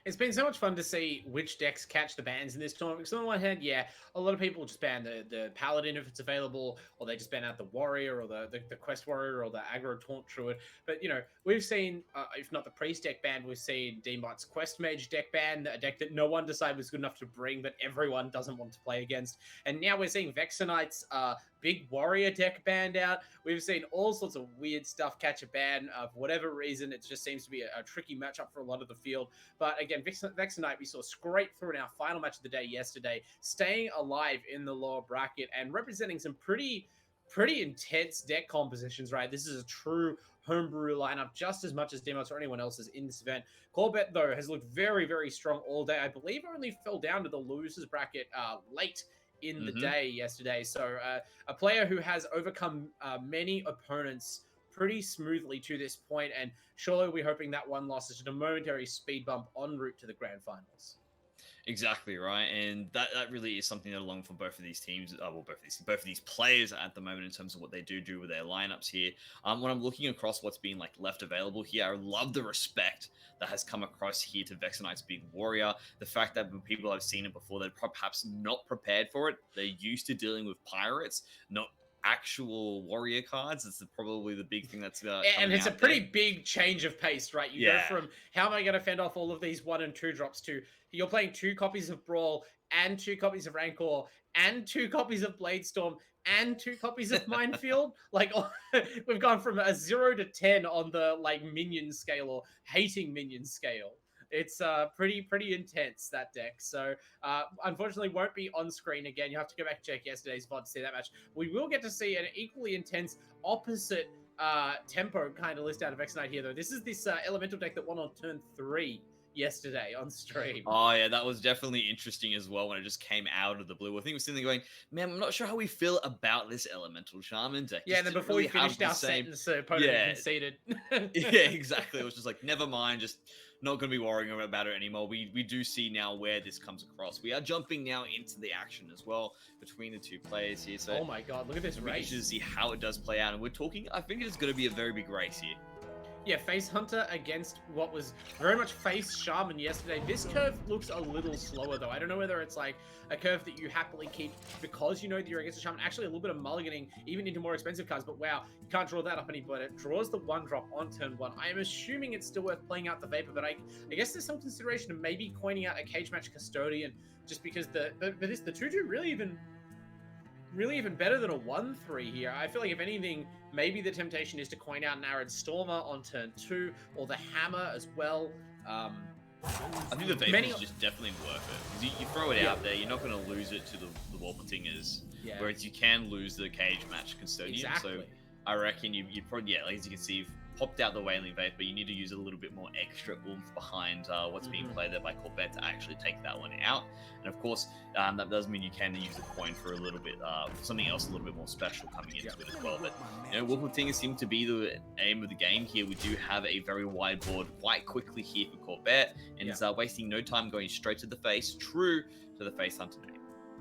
It's been so much fun to see which decks catch the bans in this tournament. Because on the one hand, yeah, a lot of people just ban the Paladin if it's available, or they just ban out the Warrior, or the Quest Warrior, or the Aggro Taunt Druid. But, you know, we've seen, if not the Priest deck ban, we've seen Demon's Quest Mage deck ban, a deck that no one decided was good enough to bring, but everyone doesn't want to play against. And now we're seeing Vexanite's big Warrior deck banned out. We've seen all sorts of weird stuff catch a ban. For whatever reason, it just seems to be a tricky matchup for a lot of the field. But again, Vexanite, we saw scrape through in our final match of the day yesterday, staying alive in the lower bracket and representing some pretty intense deck compositions, right? This is a true homebrew lineup, just as much as Demos or anyone else's in this event. Corbett, though, has looked very, very strong all day. I believe only fell down to the losers bracket late in the day yesterday. So a player who has overcome many opponents pretty smoothly to this point, and surely we're hoping that one loss is just a momentary speed bump en route to the grand finals. Exactly right, and that really is something that along for both of these teams, both of these players at the moment in terms of what they do with their lineups here. When I'm looking across what's been like left available here, I love the respect that has come across here to Vexanite's big Warrior. The fact that when people have seen it before, they're perhaps not prepared for it. They're used to dealing with pirates, not actual Warrior cards. It's probably the big thing that's and it's a pretty big change of pace, right? You go from how am I going to fend off all of these 1 and 2 drops to you're playing 2 copies of Brawl and 2 copies of Rancor and 2 copies of Bladestorm and 2 copies of Minefield. Like we've gone from a 0 to 10 on the like minion scale or hating minion scale. It's pretty intense, that deck. So unfortunately won't be on screen again. You have to go back and check yesterday's VOD to see that match. We will get to see an equally intense opposite tempo kind of list out of Vexanite here, though. This is this elemental deck that won on turn 3 yesterday on stream. Oh yeah, that was definitely interesting as well when it just came out of the blue. I think we're sitting there going, man, I'm not sure how we feel about this elemental shaman deck. Yeah, and then before we finished our sentence, the opponent conceded. Yeah, exactly. It was just like, never mind, just not going to be worrying about it anymore. We do see now where this comes across. We are jumping now into the action as well between the two players here. So oh my god, look at this race. To see how it does play out. And we're talking, I think it's going to be a very big race here. Yeah, Face Hunter against what was very much Face Shaman yesterday. This curve looks a little slower, though. I don't know whether it's like a curve that you happily keep because you know that you're against a Shaman. Actually, a little bit of mulliganing, even into more expensive cards. But wow, you can't draw that up any better. It draws the 1-drop on turn 1. I am assuming it's still worth playing out the Vapor, but I guess there's some consideration of maybe coining out a Cage Match Custodian, just because the 2-2 really even better than a 1-3 here. I feel like if anything, maybe the temptation is to coin out an Arid Stormer on turn 2, or the Hammer as well. I think the Vapor is just definitely worth it. Because you throw it out there, you're not going to lose it to the Warpletingers. Yeah. Whereas you can lose the Cage Match Custodian. Exactly. So I reckon you probably, as you can see, popped out the Wailing Vapor, but you need to use a little bit more extra oomph behind what's being played there by Corbett to actually take that one out. And of course, that does mean you can use a coin for a little bit, for something else a little bit more special coming into it as well. But, you know, Warpletingers seem to be the aim of the game here. We do have a very wide board quite quickly here for Corbett, and is wasting no time going straight to the face, true to the Face Hunter name.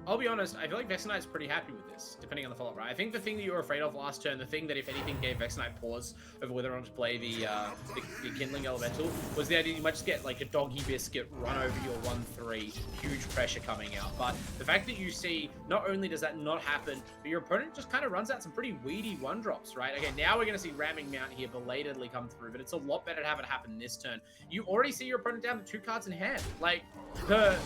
I'll be honest, I feel like Vexanite's pretty happy with this, depending on the follow-up, right? I think the thing that you were afraid of last turn, the thing that, if anything, gave Vexanite pause over whether or not to play the Kindling Elemental, was the idea you might just get, like, a doggy biscuit run over your 1-3, huge pressure coming out. But the fact that you see, not only does that not happen, but your opponent just kind of runs out some pretty weedy 1-drops, right? Okay, now we're going to see Ramming Mount here belatedly come through, but it's a lot better to have it happen this turn. You already see your opponent down to 2 cards in hand. Like, the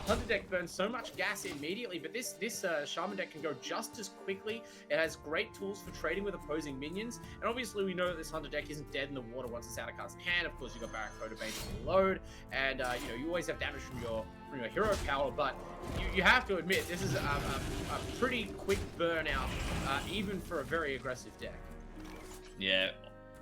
Hunter deck burns so much gas in immediately, but this Shaman deck can go just as quickly. It has great tools for trading with opposing minions, and obviously we know that this Hunter deck isn't dead in the water once it's out of cast in hand. Of course, you got Barracuda Bane to reload, and you always have damage from your hero power, but you have to admit this is a pretty quick burnout, even for a very aggressive deck. Yeah,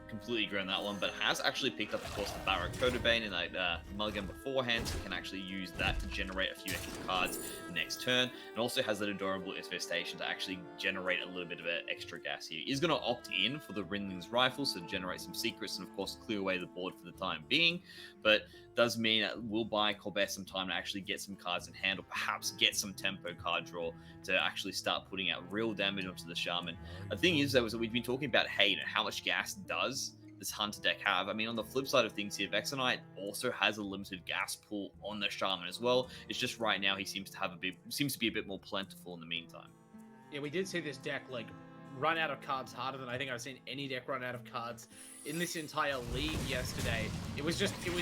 completely agree on that one, but has actually picked up, of course, the Barracuda Bane in that mulligan beforehand, so can actually use that to generate a few extra cards next turn, and also has that adorable infestation to actually generate a little bit of an extra gas here. He's going to opt in for the Rinling's Rifle, so to generate some secrets and, of course, clear away the board for the time being, but does mean that we'll buy Corbett some time to actually get some cards in hand, or perhaps get some tempo card draw to actually start putting out real damage onto the Shaman. The thing is, though, is that we've been talking about, hey, how much gas does this Hunter deck have? I mean, on the flip side of things here, Vexenite also has a limited gas pool on the Shaman as well. It's just right now he seems to be a bit more plentiful in the meantime. Yeah, we did see this deck run out of cards harder than I think I've seen any deck run out of cards in this entire league yesterday. It was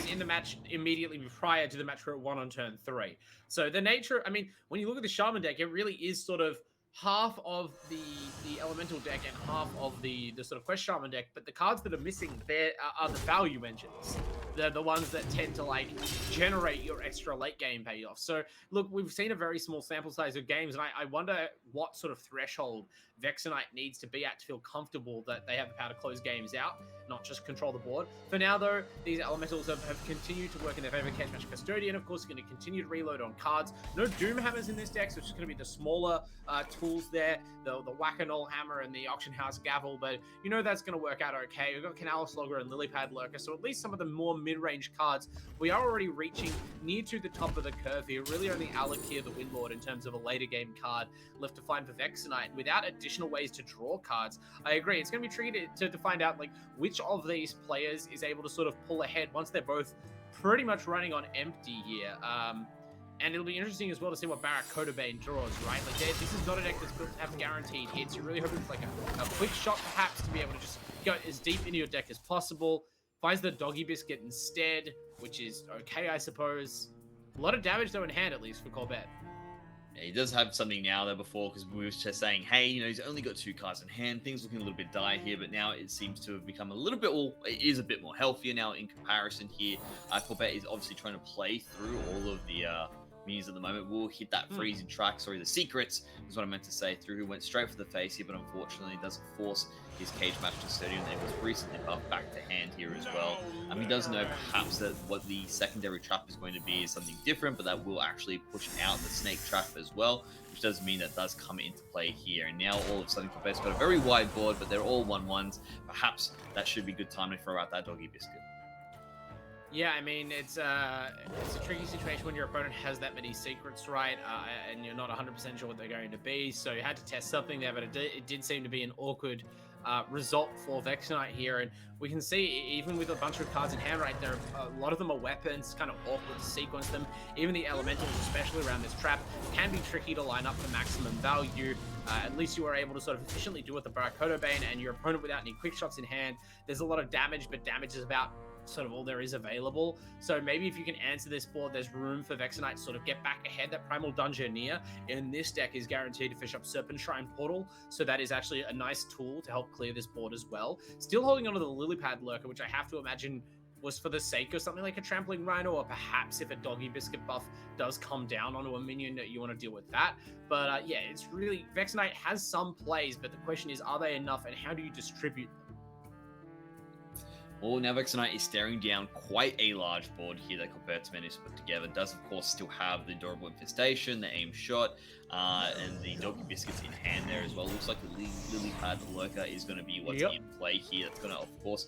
in the match immediately prior to the match where it won on turn 3. So the nature, I mean, when you look at the Shaman deck, it really is sort of half of the elemental deck and half of the sort of quest shaman deck, but the cards that are missing there are the value engines. They're the ones that tend to generate your extra late game payoff. So look, we've seen a very small sample size of games, and I wonder what sort of threshold Vexenite needs to be at to feel comfortable that they have the power to close games out, not just control the board. For now, though, these elementals have continued to work in their favor. Catch Match Custodian, of course, is going to continue to reload on cards. No Doom Hammers in this deck, so it's just going to be the smaller tools there, the Whack-A-Null Hammer and the Auction House Gavel, but you know that's going to work out okay. We've got Canal Slogger and Lilypad Lurker, so at least some of the more mid-range cards, we are already reaching near to the top of the curve here. Really only Alakir the Windlord in terms of a later game card left to find for Vexenite. Without additional ways to draw cards, I agree, it's going to be tricky to find out which of these players is able to sort of pull ahead once they're both pretty much running on empty here. And it'll be interesting as well to see what Barracuda Bane draws, right? This is not a deck that's built to have guaranteed hits. You're really hoping for a quick shot perhaps to be able to just go as deep into your deck as possible. Finds the Doggy Biscuit instead, which is okay, I suppose. A lot of damage though in hand, at least for Corbett. Yeah, he does have something now there before, because we were just saying, hey, he's only got 2 cards in hand. Things looking a little bit dire here, but now it seems to have become a little bit, it is a bit more healthier now in comparison here. Corbett is obviously trying to play through all of the minions at the moment. Will hit that freezing track, the secrets is what I meant to say, through, who went straight for the face here, but unfortunately doesn't force his Cage Match Custodian that was recently buffed back to hand here as well. He does know perhaps that what the secondary trap is going to be is something different, but that will actually push out the snake trap as well, which does mean that does come into play here. And now all of a sudden Corbett's got a very wide board, but they're all 1/1s. Perhaps that should be good time to throw out that Doggy Biscuit. Yeah, I mean, it's a tricky situation when your opponent has that many secrets, right? And you're not 100% sure what they're going to be. So you had to test something there, but it did seem to be an awkward result for Vexenite here. And we can see, even with a bunch of cards in hand right there, a lot of them are weapons, kind of awkward to sequence them. Even the elementals, especially around this trap, can be tricky to line up for maximum value. At least you were able to sort of efficiently do it with the Barracuda Bane, and your opponent without any quick shots in hand. There's a lot of damage, but damage is about sort of all there is available. So maybe if you can answer this board, there's room for Vexenite to sort of get back ahead. That Primal Dungeoneer in this deck is guaranteed to fish up Serpent Shrine Portal, so that is actually a nice tool to help clear this board as well. Still holding onto the Lilypad Lurker, which I have to imagine was for the sake of something like a Trampling Rhino, or perhaps if a Doggy Biscuit buff does come down onto a minion, that you want to deal with that. But yeah, it's really, Vexenite has some plays, but the question is, are they enough, and how do you distribute them? Well, now Vexenite is staring down quite a large board here that Corbett's managed to put together. Does, of course, still have the Durable Infestation, the Aim Shot, and the Doggy Biscuits in hand there as well. Looks like the Lilypad Lurker is going to be what's in play here. That's going to, of course,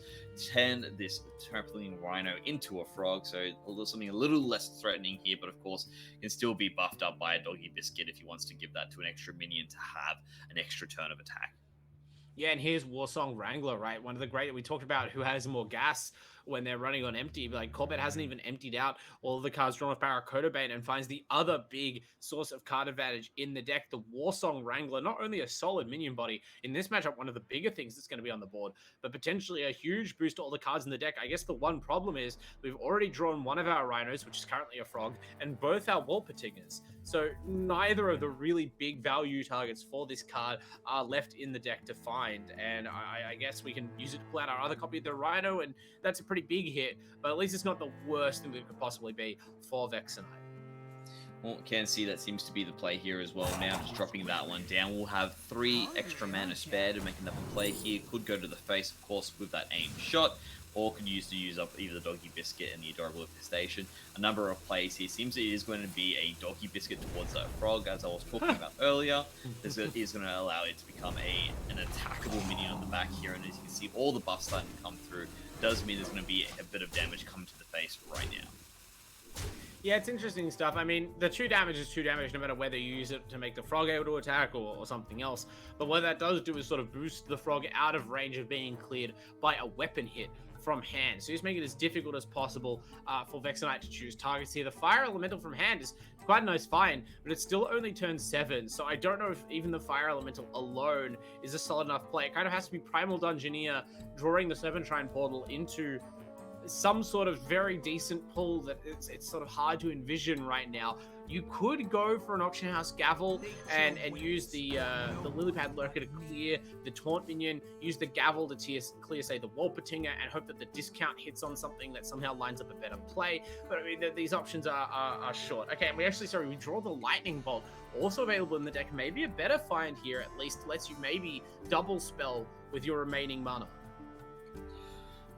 turn this Trampling Rhino into a frog, so something a little less threatening here, but of course, can still be buffed up by a Doggy Biscuit if he wants to give that to an extra minion to have an extra turn of attack. Yeah, and here's Warsong Wrangler, right? One of the great, we talked about who has more gas. when they're running on empty. Like Corbett hasn't even emptied out all of the cards drawn off Barracuda Bane and finds the other big source of card advantage in the deck, the Warsong Wrangler. Not only a solid minion body in this matchup, one of the bigger things that's going to be on the board, but potentially a huge boost to all the cards in the deck. I guess the one problem is we've already drawn one of our Rhinos, which is currently a Frog, and both our Wolpertingers. So neither of the really big value targets for this card are left in the deck to find, and I guess we can use it to pull out our other copy of the Rhino, and that's a pretty big hit, but at least it's not the worst thing that it could possibly be for Vexenite. Well, can see that seems to be the play here as well. Now just dropping that one down. We'll have 3 extra mana spare to make another play here. Could go to the face, of course, with that aimed shot, or could use up either the Doggy Biscuit and the Adorable Infestation. A number of plays here. Seems it is going to be a Doggy Biscuit towards that Frog, as I was talking about earlier. This is going to allow it to become an attackable minion on the back here, and as you can see, all the buffs starting to come through. Does mean there's going to be a bit of damage coming to the face right now. Yeah, it's interesting stuff. I mean, the 2 damage is 2 damage no matter whether you use it to make the Frog able to attack or something else. But what that does do is sort of boost the Frog out of range of being cleared by a weapon hit from hand. So just make it as difficult as possible for Vexenite to choose targets here. The Fire Elemental from hand is quite a nice find, but it's still only turn 7. So I don't know if even the Fire Elemental alone is a solid enough play. It kind of has to be Primal Dungeoneer drawing the Seven Shrine Portal into some sort of very decent pull that it's sort of hard to envision right now. You could go for an Auction House Gavel and use the Lilypad Lurker to clear the Taunt minion, use the Gavel to clear, say, the Wolpertinger, and hope that the discount hits on something that somehow lines up a better play. But I mean, these options are short. Okay, and we draw the Lightning Bolt, also available in the deck. Maybe a better find here, at least lets you maybe double spell with your remaining mana.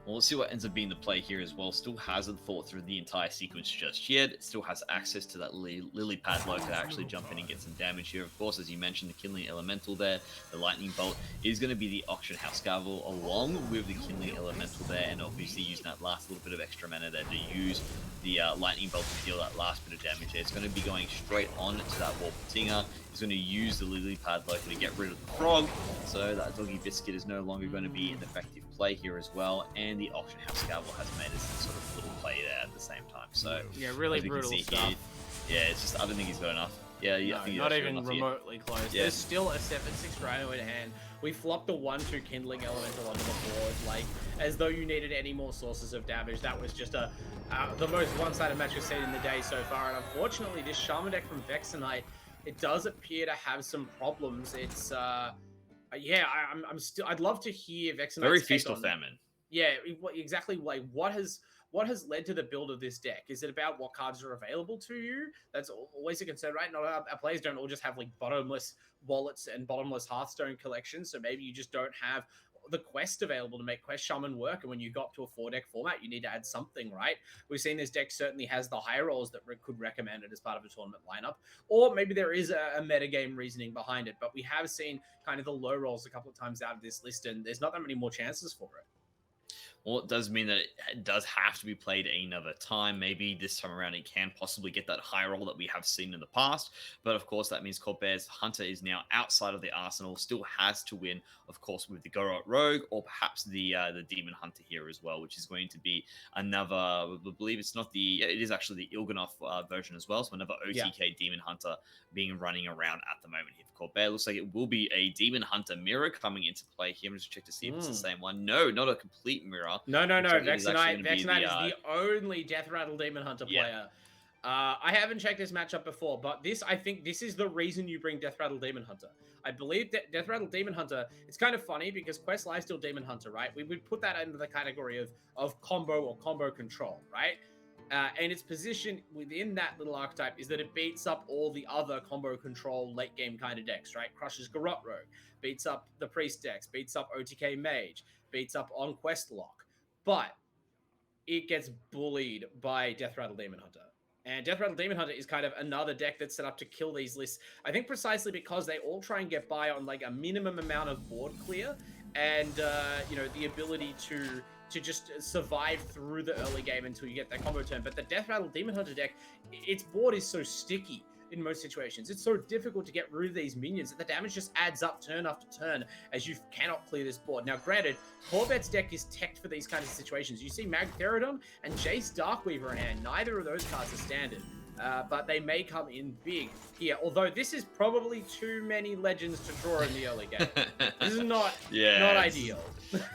Well, let's see what ends up being the play here as well. Still hasn't thought through the entire sequence just yet. It still has access to that Lily Pad Lurker to actually jump in and get some damage here. Of course, as you mentioned, the Kindling Elemental there, the Lightning Bolt is going to be the Auction House Gavel along with the Kindling Elemental there, and obviously using that last little bit of extra mana there to use the Lightning Bolt to deal that last bit of damage there. It's going to be going straight on to that Wolpertinger. He's going to use the Lily Pad Lurker to get rid of the Frog, so that Doggy Biscuit is no longer going to be an effective play here as well, and the Auction House Gavel has made us a sort of little play there at the same time. So yeah, really brutal stuff. Here, yeah, it's just I don't think he's got enough. Yeah, no, I think not even remotely close. Yeah. There's still a 7/6 Rhino in hand. We flopped a 1/2 Kindling Elemental onto the board, like as though you needed any more sources of damage. That was just the most one-sided match we've seen in the day so far. And unfortunately, this Shaman deck from Vexenite, it does appear to have some problems. It's yeah, I'd love to hear Vexenite. Very Feast or Famine. Yeah, exactly. Like what has led to the build of this deck? Is it about what cards are available to you? That's always a concern, right? Not our players don't all just have like bottomless wallets and bottomless Hearthstone collections. So maybe you just don't have the quest available to make Quest Shaman work, and when you go up to a 4-deck format, you need to add something, right? We've seen this deck certainly has the high rolls that could recommend it as part of a tournament lineup, or maybe there is a metagame reasoning behind it, but we have seen kind of the low rolls a couple of times out of this list, and there's not that many more chances for it. Well, it does mean that it does have to be played another time. Maybe this time around it can possibly get that high roll that we have seen in the past. But of course, that means Corbert's Hunter is now outside of the arsenal, still has to win, of course, with the Gorot Rogue or perhaps the Demon Hunter here as well, which is going to be another, I believe it is actually the Il'gynoth version as well. So another OTK Demon Hunter being running around at the moment here for Corbett. Looks like it will be a Demon Hunter mirror coming into play here. I'm just check to see if it's the same one. No, not a complete mirror. No. Vexenite is the only Death Rattle Demon Hunter player. I haven't checked this matchup before, but I think this is the reason you bring Death Rattle Demon Hunter. I believe that Death Rattle Demon Hunter, it's kind of funny because Quest Lifesteal Demon Hunter, right? We would put that into the category of combo or combo control, right? And its position within that little archetype is that it beats up all the other combo control late game kind of decks, right? Crushes Garrote Rogue, beats up the Priest decks, beats up OTK Mage, beats up on Quest Lock. But it gets bullied by Death Rattle Demon Hunter. And Death Rattle Demon Hunter is kind of another deck that's set up to kill these lists. I think precisely because they all try and get by on like a minimum amount of board clear and, the ability to just survive through the early game until you get that combo turn. But the Death Rattle Demon Hunter deck, its board is so sticky. in most situations. It's so difficult to get rid of these minions that the damage just adds up turn after turn as you cannot clear this board. Now, granted, Corvette's deck is teched for these kinds of situations. You see Magtheridon and Jace Darkweaver in hand. Neither of those cards are standard. But they may come in big here. Although this is probably too many legends to draw in the early game. This is not ideal.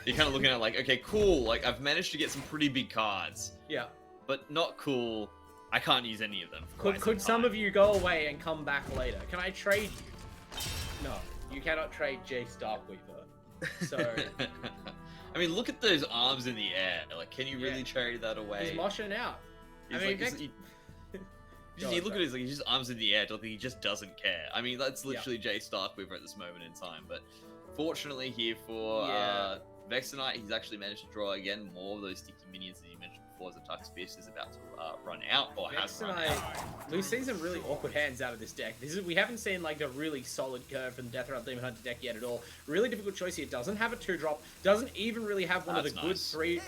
You're kind of looking at like, okay, cool. Like I've managed to get some pretty big cards. Yeah. But not cool. I can't use any of them. Could some of you go away and come back later? Can I trade you? No, you cannot trade Jace Darkweaver. So. I mean, look at those arms in the air. Like, can you really trade that away? He's moshing out. You look at his his arms in the air. He just doesn't care. I mean, that's literally Jace Darkweaver at this moment in time. But fortunately here for Vexenite, he's actually managed to draw again more of those sticky minions that you mentioned before. As the Tux Fist is about to run out or has run out. We've seen some really awkward hands out of this deck. We haven't seen like a really solid curve from the Death Rattle Demon Hunter deck yet at all. Really difficult choice here. Doesn't have a 2-drop. Doesn't even really have one of the good 3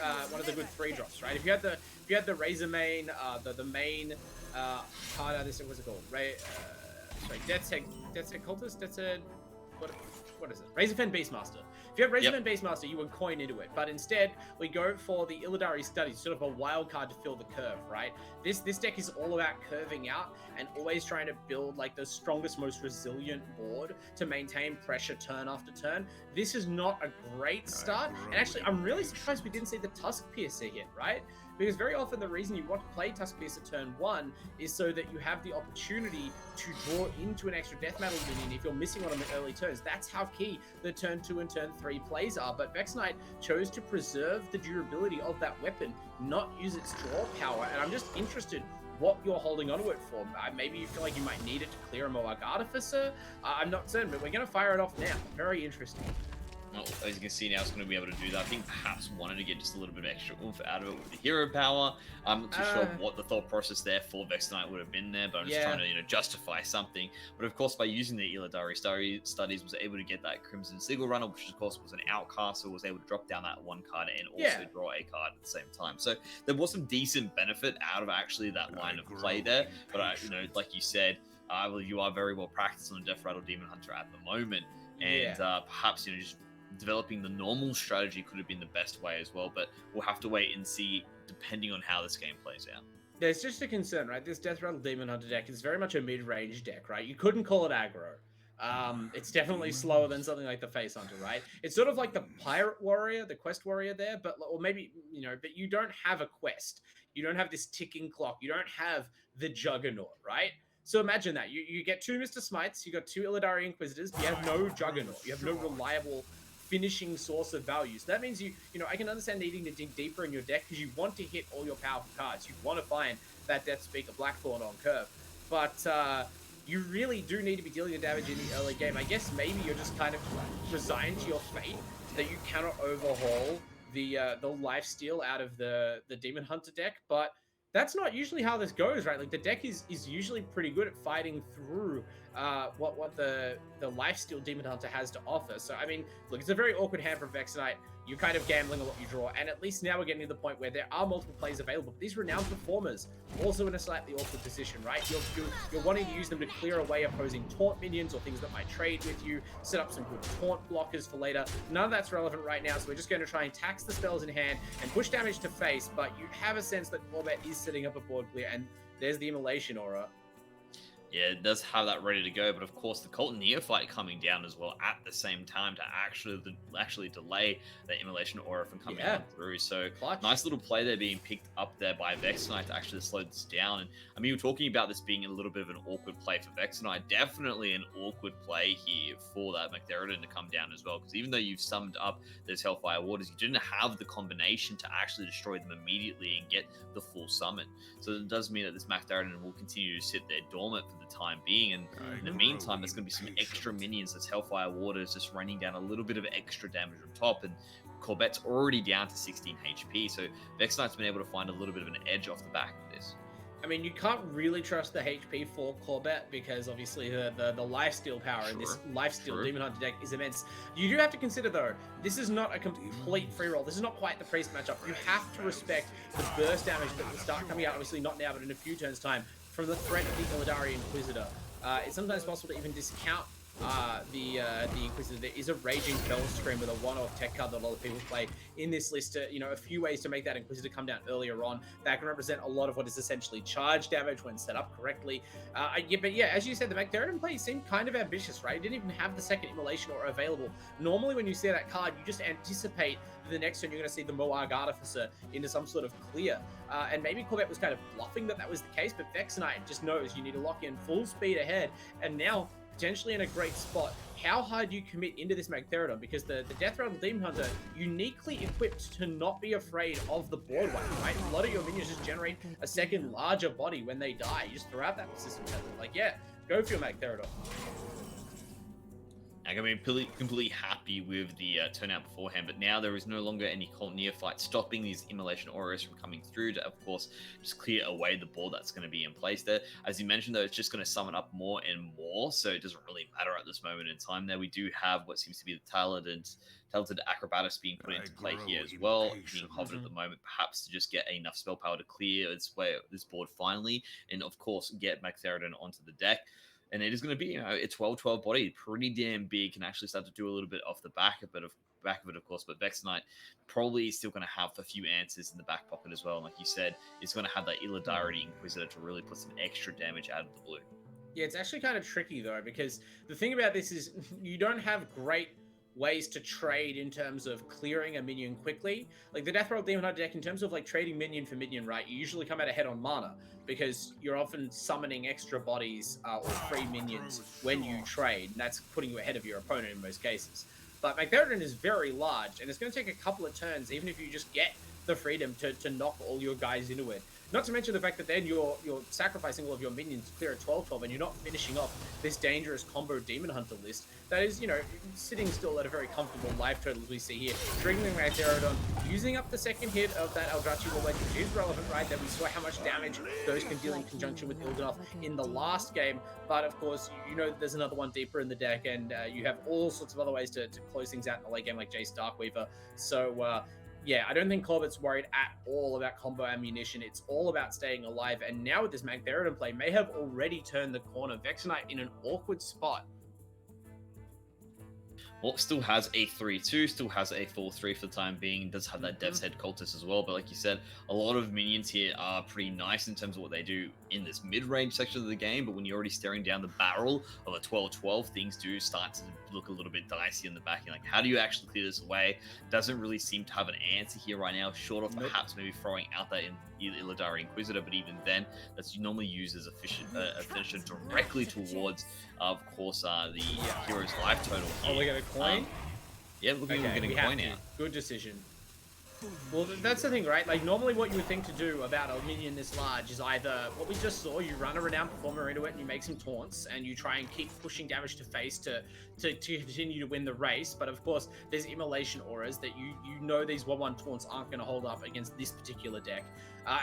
drops. Right? If you had the Razor main, the main card out of this, what's it called? Death's Head Cultist. What is it? Razorfen Beastmaster. If you have Razorfen Beastmaster, you would coin into it. But instead, we go for the Illidari Studies, sort of a wild card to fill the curve, right? This deck is all about curving out and always trying to build like the strongest, most resilient board to maintain pressure turn after turn. This is not a great start. And actually, I'm really surprised we didn't see the Tusk Piercer hit, right? Because very often the reason you want to play Tusk Piercer turn 1 is so that you have the opportunity to draw into an extra Death Metal minion if you're missing one on the early turns. That's how key the turn 2 and turn 3 plays are. But Vexenite chose to preserve the durability of that weapon, not use its draw power. And I'm just interested what you're holding onto it for. Maybe you feel like you might need it to clear a Moarg Artificer. I'm not certain, but we're going to fire it off now. Very interesting. Well, as you can see now, it's going to be able to do that. I think perhaps wanted to get just a little bit of extra oomph out of it with the hero power. I'm not too sure what the thought process there for Vexenite would have been there, but I'm just trying to, justify something. But of course, by using the Illidari Studies, was able to get that Crimson Sigil Runner, which of course was an outcast, so was able to drop down that 1 card and also draw a card at the same time. So there was some decent benefit out of actually that line of play there. But like you said, you are very well practiced on the Death Rattle Demon Hunter at the moment, and perhaps just developing the normal strategy could have been the best way as well, but we'll have to wait and see depending on how this game plays out. There's just a concern, right? This Death Rattle Demon Hunter deck is very much a mid-range deck, right? You couldn't call it aggro. It's definitely slower than something like the Face Hunter, right? It's sort of like the Pirate Warrior, the Quest Warrior there, but maybe, but you don't have a quest. You don't have this ticking clock. You don't have the Juggernaut, right? So imagine that. You get 2 Mr. Smites, you got 2 Illidari Inquisitors, but you have no Juggernaut. You have no reliable finishing source of value. So that means I can understand needing to dig deeper in your deck because you want to hit all your powerful cards. You want to find that Death Speaker Blackthorn on curve. But you really do need to be dealing the damage in the early game. I guess maybe you're just kind of resigned to your fate that you cannot overhaul the lifesteal out of the Demon Hunter deck, but that's not usually how this goes, right? Like the deck is usually pretty good at fighting through what the lifesteal Demon Hunter has to offer. So I mean, look, it's a very awkward hand from Vexenite. You're kind of gambling on what you draw, and at least now we're getting to the point where there are multiple plays available. But these renowned performers also in a slightly awkward position, right? You're wanting to use them to clear away opposing taunt minions or things that might trade with you, set up some good taunt blockers for later. None of that's relevant right now, so we're just going to try and tax the spells in hand and push damage to face, but you have a sense that Corbett is setting up a board clear, and there's the Immolation Aura. Yeah, it does have that ready to go, but of course the Cult Neophyte coming down as well at the same time to actually delay that Immolation Aura from coming on through. So nice little play there being picked up there by Vexenite to actually slow this down. And I mean, we're talking about this being a little bit of an awkward play for Vexenite. Definitely an awkward play here for that Magtheridon to come down as well, because even though you've summed up those Hellfire Waters, you didn't have the combination to actually destroy them immediately and get the full summon. So it does mean that this Magtheridon will continue to sit there dormant for the time being, and in the meantime there's going to be some extra minions as Hellfire Waters just raining down a little bit of extra damage on top, and Corbett's already down to 16 HP, so Vexenite's been able to find a little bit of an edge off the back of this. I mean, you can't really trust the HP for Corbett because obviously the lifesteal power in this lifesteal Demon Hunter deck is immense. You do have to consider though, this is not a complete free roll. This is not quite the Priest matchup. You have to respect the burst damage that will start coming out, obviously not now, but in a few turns time, from the threat of the Illidari Inquisitor. It's sometimes possible to even discount the Inquisitor. There is a Raging Fell Scream with a one-off tech card that a lot of people play in this list. A few ways to make that Inquisitor come down earlier on. That can represent a lot of what is essentially charge damage when set up correctly. But as you said, the Magtheridon play seemed kind of ambitious, right? It didn't even have the second Immolation Aura available. Normally, when you see that card, you just anticipate the next turn you're going to see the Moarg Artificer into some sort of clear. And maybe Corvette was kind of bluffing that was the case, but Vexenite just knows you need to lock in full speed ahead. And now, potentially in a great spot, how hard do you commit into this Magtheridon? Because the Death Rattle Demon Hunter, uniquely equipped to not be afraid of the board wipe, right? A lot of your minions just generate a second larger body when they die. You just throw out that persistent method. Go for your Magtheridon. I'm going to be completely happy with the turnout beforehand, but now there is no longer any Cult Neophyte stopping these Immolation Auras from coming through to, of course, just clear away the board that's going to be in place there. As you mentioned, though, it's just going to summon up more and more, so it doesn't really matter at this moment in time there. We do have what seems to be the talented Acrobatus being put into play here as well, being hovered at the moment, perhaps to just get enough spell power to clear this board finally, and of course, get Magtheridon onto the deck. And it is going to be, a 12-12 body, pretty damn big, can actually start to do a little bit off the back of it, of course. But Vexenite probably is still going to have a few answers in the back pocket as well. And like you said, it's going to have that Illidari Inquisitor to really put some extra damage out of the blue. Yeah, it's actually kind of tricky, though, because the thing about this is you don't have great ways to trade in terms of clearing a minion quickly. Like the Death Rattle Demon Hunter deck, in terms of like trading minion for minion, right, you usually come out ahead on mana because you're often summoning extra bodies or free minions when you trade, and that's putting you ahead of your opponent in most cases. But Magtheridon is very large, and it's going to take a couple of turns, even if you just get the freedom to knock all your guys into it. Not to mention the fact that then you're sacrificing all of your minions to clear a 12-12, and you're not finishing off this dangerous combo Demon Hunter list that is, sitting still at a very comfortable life total as we see here. Triggering Magtheridon, using up the second hit of that Eldrazi War Wedge, which is relevant, right? That we saw how much damage those can deal in conjunction with Il'gynoth in the last game. But of course, there's another one deeper in the deck, and you have all sorts of other ways to close things out in the late game, like Jace Darkweaver. So, I don't think Corbett's worried at all about combo ammunition. It's all about staying alive. And now with this Magtheridon play, may have already turned the corner. Vexenite in an awkward spot. Well, still has a 3-2, still has a 4-3 for the time being, does have that Death's Head Cultist as well, but like you said, a lot of minions here are pretty nice in terms of what they do in this mid-range section of the game, but when you're already staring down the barrel of a 12-12, things do start to look a little bit dicey in the back. You're like, how do you actually clear this away? Doesn't really seem to have an answer here right now, short of perhaps maybe throwing out that Illidari Inquisitor, but even then, that's normally used as a finisher directly towards, of course, the hero's life total here. Oh, we got a coin? Yeah, we're getting a coin out. Good decision. Well, that's the thing, right? Like, normally what you would think to do about a minion this large is either what we just saw, you run a Renowned Performer into it and you make some taunts and you try and keep pushing damage to face to continue to win the race. But of course, there's Immolation Auras that you know these 1-1 taunts aren't going to hold up against this particular deck.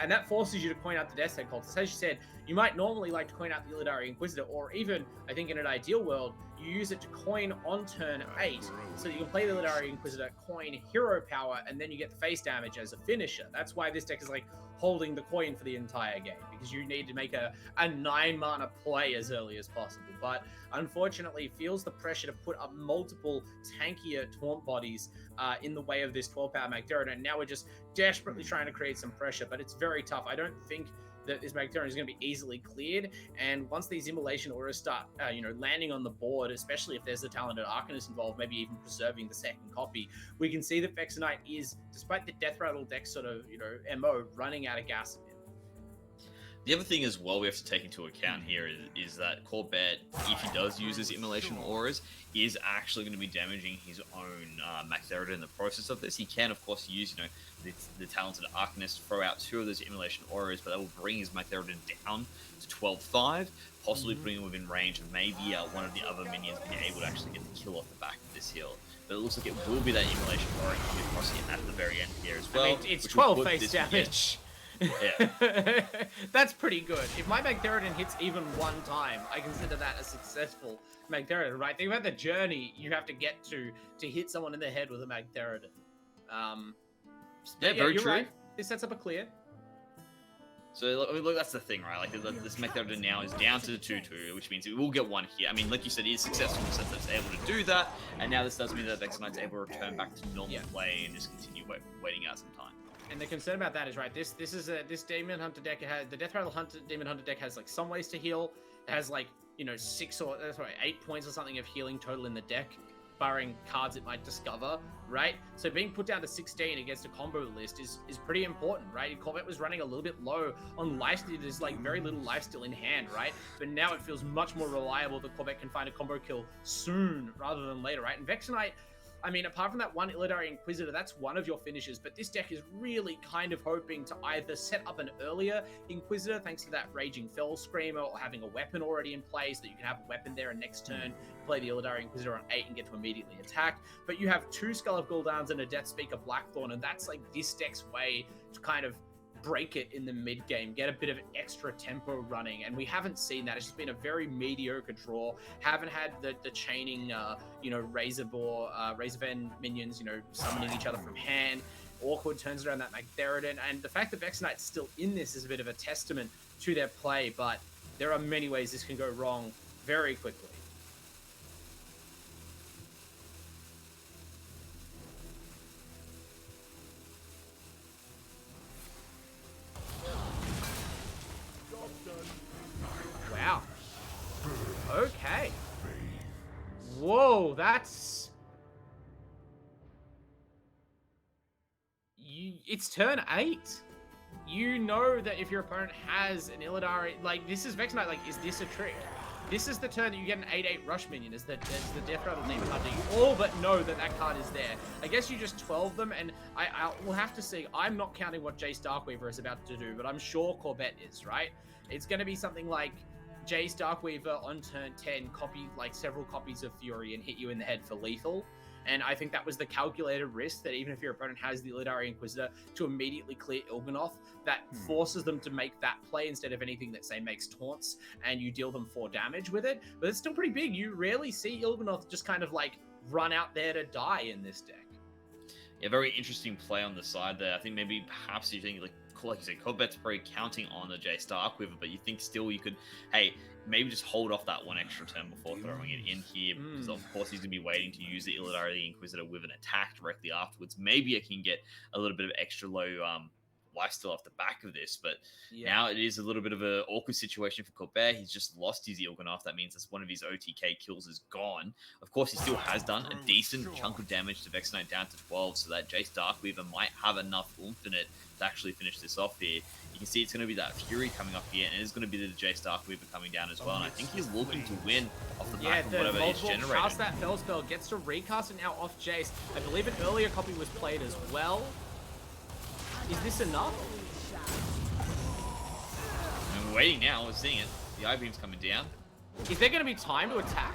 And that forces you to coin out the Death's Head Cultist. As you said, you might normally like to coin out the Illidari Inquisitor, or even, I think in an ideal world, you use it to coin on turn 8, so that you can play the Illidari Inquisitor, coin hero power, and then you get the face damage as a finisher. That's why this deck is like holding the coin for the entire game, because you need to make a 9-mana play as early as possible. But unfortunately, feels the pressure to put up multiple tankier taunt bodies in the way of this 12-power Magtheridon, and now we're just desperately trying to create some pressure, but it's very tough. I don't think that this Magtheridon is going to be easily cleared, and once these Immolation Auras start, landing on the board, especially if there's a talented Arcanist involved, maybe even preserving the second copy, we can see that Vexenite is, despite the Death Rattle deck sort of, MO, running out of gas a bit. The other thing as well we have to take into account here is that Corbett, if he does use his Immolation Auras, is actually going to be damaging his own Magtheridon in the process of this. He can, of course, use, the talented Arcanist to throw out 2 of those Immolation Auras, but that will bring his Magtheridon down to 12-5, possibly putting him within range of maybe one of the other minions being able to actually get the kill off the back of this hill. But it looks like it will be that Immolation Aura coming across here at the very end here as well. I mean, it's 12 face damage. Yeah. That's pretty good. If my Magtheridon hits even one time, I consider that a successful Magtheridon, right? Think about the journey you have to get to hit someone in the head with a Magtheridon. Very true. Right. This sets up a clear. So look, that's the thing, right? Like this method now is down to 2-2, which means we will get one here. I mean, like you said, he is successful in the sense that it's able to do that, and now this does mean that Vex Knight's able to return back to normal play and just continue waiting out some time. And the concern about that is right. This Demon Hunter deck has the Death Rattle Demon Hunter deck has like some ways to heal. It has like 6 or 8 points or something of healing total in the deck, barring cards it might discover, right? So being put down to 16 against a combo list is pretty important, right? Corvette was running a little bit low on lifesteal. There's like very little lifesteal in hand, right? But now it feels much more reliable that Corvette can find a combo kill soon rather than later, right? And Vex Knight, I mean, apart from that one Illidari Inquisitor, that's one of your finishes, but this deck is really kind of hoping to either set up an earlier Inquisitor thanks to that Raging Fell Screamer, or having a weapon already in place that you can have a weapon there and next turn play the Illidari Inquisitor on 8 and get to immediately attack. But you have 2 Skull of Guldans and a Death Speaker Blackthorn, and that's like this deck's way to kind of break it in the mid game, get a bit of extra tempo running, and we haven't seen that. It's just been a very mediocre draw. Haven't had the chaining, Razorven minions, summoning each other from hand. Awkward turns around that Magtheridon, and the fact that Vex Knight's still in this is a bit of a testament to their play, but there are many ways this can go wrong very quickly. Wow. Okay. Whoa, that's... It's turn 8. You know that if your opponent has an Illidari... Like, this is Vex Knight. Like, is this a trick? This is the turn that you get an 8/8 Rush minion. As the Death Rattle Demon Hunter. You all but know that that card is there. I guess you just 12 them, and I will have to see. I'm not counting what Jace Darkweaver is about to do, but I'm sure Corvette is, right? It's going to be something like Jace Darkweaver on turn 10 copy like several copies of Fury and hit you in the head for lethal. And I think that was the calculated risk, that even if your opponent has the Illidari Inquisitor, to immediately clear Il'gynoth, that forces them to make that play instead of anything that, say, makes taunts, and you deal them 4 damage with it. But it's still pretty big. You rarely see Il'gynoth just kind of like run out there to die in this deck. Yeah, very interesting play on the side there. I think maybe perhaps you think like you said, Corvette's probably counting on the Jace Darkweaver, but you think still you could, hey, maybe just hold off that one extra turn before throwing it in here, because of course he's going to be waiting to use the Illidari Inquisitor with an attack directly afterwards. Maybe it can get a little bit of extra low lifesteal off the back of this, but now it is a little bit of an awkward situation for Corvette. He's just lost his Il'gynoth. That means that one of his OTK kills is gone. Of course, he still has done a decent chunk of damage to Vex Knight down to 12, so that Jace Darkweaver might have enough oomph in it to actually finish this off here. You can see it's going to be that Fury coming up here, and it's going to be the Jace Darkweaver coming down as well. And I think he's looking to win off the back of whatever he's generating. Cast that Fell Spell, gets to recast it now off Jace. I believe an earlier copy was played as well. Is this enough? And we're waiting now, we're seeing it. The I-beam's coming down. Is there going to be time to attack?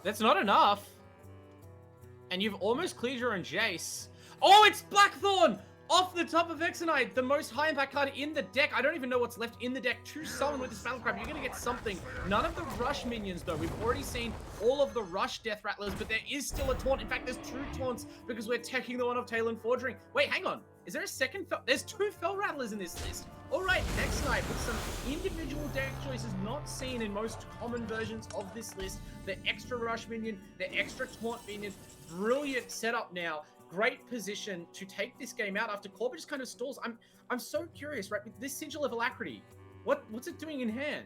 That's not enough. And you've almost cleared your own Jace. Oh, it's Blackthorn! Off the top of Exonite, the most high impact card in the deck. I don't even know what's left in the deck to summon with this Battle Crab. You're going to get something. None of the Rush minions, though. We've already seen all of the Rush Death Rattlers, but there is still a taunt. In fact, there's 2 taunts because we're teching the one of Talon Forging. Wait, hang on. Is there a second Fell? There's 2 Fell Rattlers in this list. All right, Exonite with some individual deck choices not seen in most common versions of this list. The extra Rush minion, the extra taunt minion. Brilliant setup now. Great position to take this game out after Corba just kind of stalls. I'm so curious, right? With this Sigil of Alacrity, what's it doing in hand?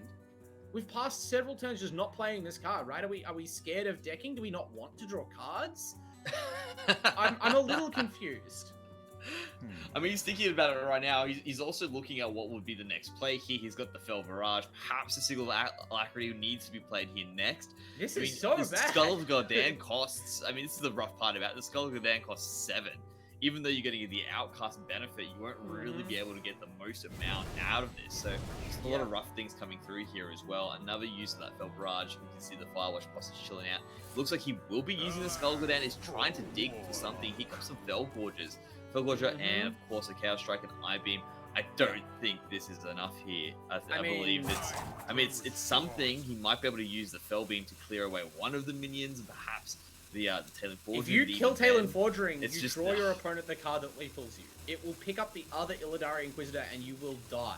We've passed several turns just not playing this card, right? Are we scared of decking? Do we not want to draw cards? I'm a little confused. I mean, he's thinking about it right now. He's also looking at what would be the next play here. He's got the Fell Barrage. Perhaps the Sigil of Alacrity needs to be played here next. This is so bad. Skull of Gul'dan costs... I mean, this is the rough part about it. The Skull of Gul'dan costs 7. Even though you're going to get the Outcast benefit, you won't really be able to get the most amount out of this. So there's a lot of rough things coming through here as well. Another use of that Fell Barrage. You can see the Firewatch boss is chilling out. Looks like he will be using the Skull of Gul'dan. He's trying to dig for something. He got some Fell Gorges. Fellgorger and of course a Chaos Strike and I-Beam. I don't think this is enough here. I believe it's something. He might be able to use the Fell Beam to clear away one of the minions and perhaps the Talon Forging. If you kill Talon Forging, you just draw your opponent the card that lethals you. It will pick up the other Illidari Inquisitor and you will die.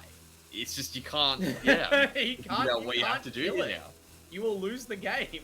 It's just you can't. Yeah, you can't. what you have to do here now. You will lose the game.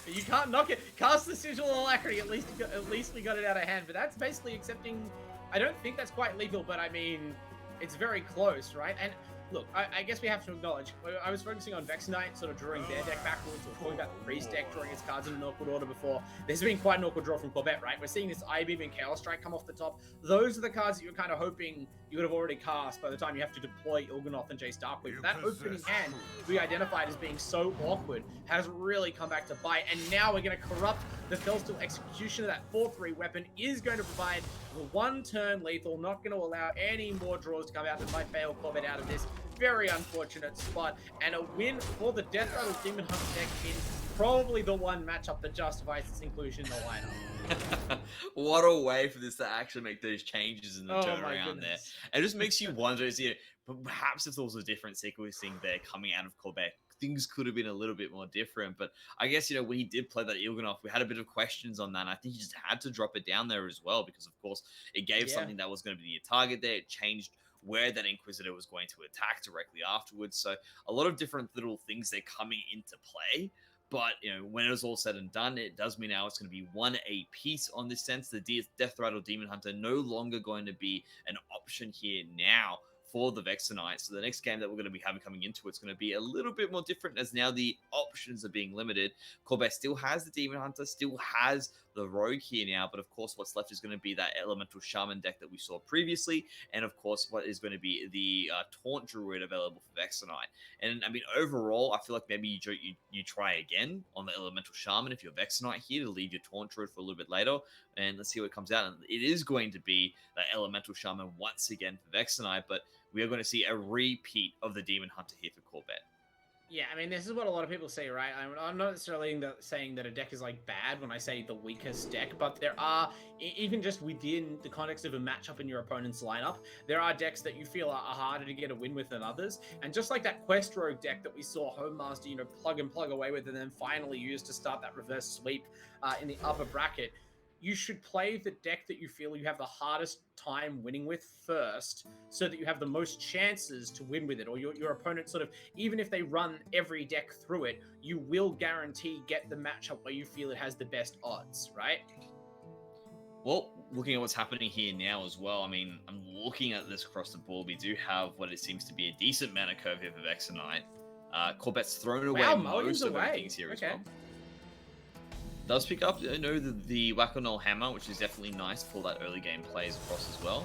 You can't knock it. Cast the Sigil of Alacrity. At least we got it out of hand. But that's basically accepting. I don't think that's quite lethal, but I mean, it's very close, right? And look, I guess we have to acknowledge, I was focusing on Vexenite, sort of drawing their deck backwards, or talking about the Priest deck, drawing its cards in an awkward order before. There's been quite an awkward draw from Corvette, right? We're seeing this Eye-Beam and Chaos Strike come off the top. Those are the cards that you're kind of hoping you would have already cast by the time you have to deploy Il'gynoth and Jace Darkweaver. That opening hand we identified as being so awkward has really come back to bite, and now we're going to corrupt the Felsteel Execution of that 4-3 weapon is going to provide the one-turn lethal, not going to allow any more draws to come out that might fail Corvette out of this very unfortunate spot, and a win for the Death Rattle Demon Hunter deck in probably the one matchup that justifies its inclusion in the lineup. What a way for this to actually make those changes in the Oh, turnaround there. It just makes you wonder, perhaps if there was a different sequencing there coming out of Quebec, things could have been a little bit more different. But I guess, when he did play that Il'gynoth, we had a bit of questions on that. And I think he just had to drop it down there as well, because, of course, it gave something that was going to be the target there. It changed where that Inquisitor was going to attack directly afterwards. So a lot of different little things they're coming into play. But, when it was all said and done, it does mean now it's going to be 1 a piece on this sense. The Death Rattle Demon Hunter no longer going to be an option here now for the Vexenite. So the next game that we're going to be having coming into it's going to be a little bit more different, as now the options are being limited. Corbett still has the Demon Hunter, still has the Rogue here now, but of course what's left is going to be that Elemental Shaman deck that we saw previously, and of course what is going to be the Taunt Druid available for Vexenite. And I mean, overall, I feel like maybe you try again on the Elemental Shaman if you're Vexenite here, to leave your Taunt Druid for a little bit later, and let's see what comes out. And it is going to be that Elemental Shaman once again for Vexenite, but we are going to see a repeat of the Demon Hunter here for Corbett. Yeah, I mean, this is what a lot of people say, right? I'm not necessarily saying that a deck is, bad when I say the weakest deck, but there are, even just within the context of a matchup in your opponent's lineup, there are decks that you feel are harder to get a win with than others. And just like that Quest Rogue deck that we saw Homemaster, plug and plug away with and then finally use to start that reverse sweep in the upper bracket, you should play the deck that you feel you have the hardest time winning with first, so that you have the most chances to win with it, or your opponent sort of, even if they run every deck through it, you will guarantee get the matchup where you feel it has the best odds, right? Well, looking at what's happening here now as well, I mean, I'm looking at this across the board. We do have what it seems to be a decent mana curve here for Vexenite. Corbett's thrown away most of things here as well. Does pick up, the Whack-A-Null Hammer, which is definitely nice for that early game plays across as well.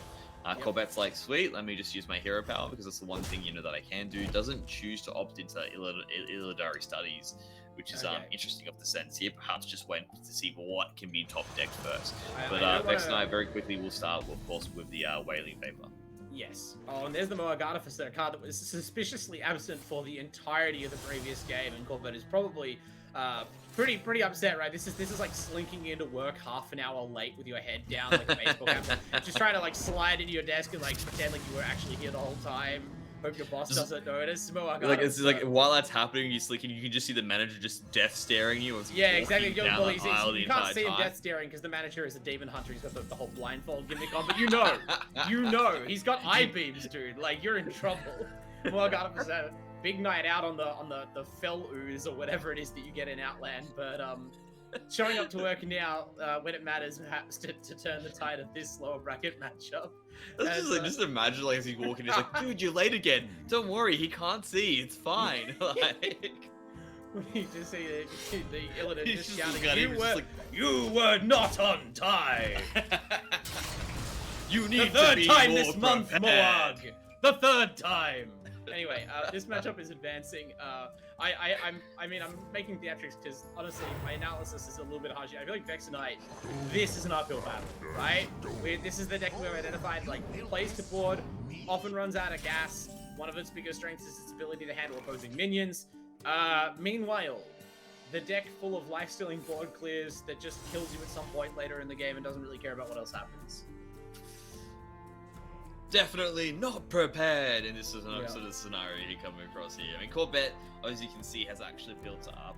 Corbett's like, sweet, let me just use my hero power, because that's the one thing, that I can do. Doesn't choose to opt into Illidari Studies, which is interesting of the sense here. Perhaps just went to see what can be top decked first. But Vexenite very quickly will start, of course, with the Wailing Vapor. Yes. Oh, and there's the Moag Artificer, a card that was suspiciously absent for the entirety of the previous game, and Corbett is probably pretty upset, right? This is like slinking into work half an hour late with your head down like a baseball cap, just trying to slide into your desk and pretend like you were actually here the whole time. Hope your boss doesn't notice. It's like while that's happening, you're slinking, you can just see the manager just death staring you. Yeah, exactly. You can't see him death staring because the manager is a demon hunter. He's got the whole blindfold gimmick on, but you know, he's got eye beams, dude. Like, you're in trouble. Moag Artificer. Big night out on the fell ooze or whatever it is that you get in Outland, but showing up to work now when it matters, perhaps to turn the tide of this lower bracket matchup. Just imagine as he's walking, he's like, dude, you're late again. Don't worry, he can't see. It's fine. You just see the Illidan just shouting, you were not on time. You need the third to be time more this month, prepared. Moag. The third time. Anyway, this matchup is advancing. I'm making theatrics because honestly, my analysis is a little bit harsh. I feel like Vexenite, this is an uphill battle, right? This is the deck we've identified, plays to board, often runs out of gas. One of its biggest strengths is its ability to handle opposing minions. Meanwhile, the deck full of life-stealing board clears that just kills you at some point later in the game and doesn't really care about what else happens. definitely not prepared in this sort Yeah. of scenario here coming across here. I mean, Corbett, as you can see, has actually built up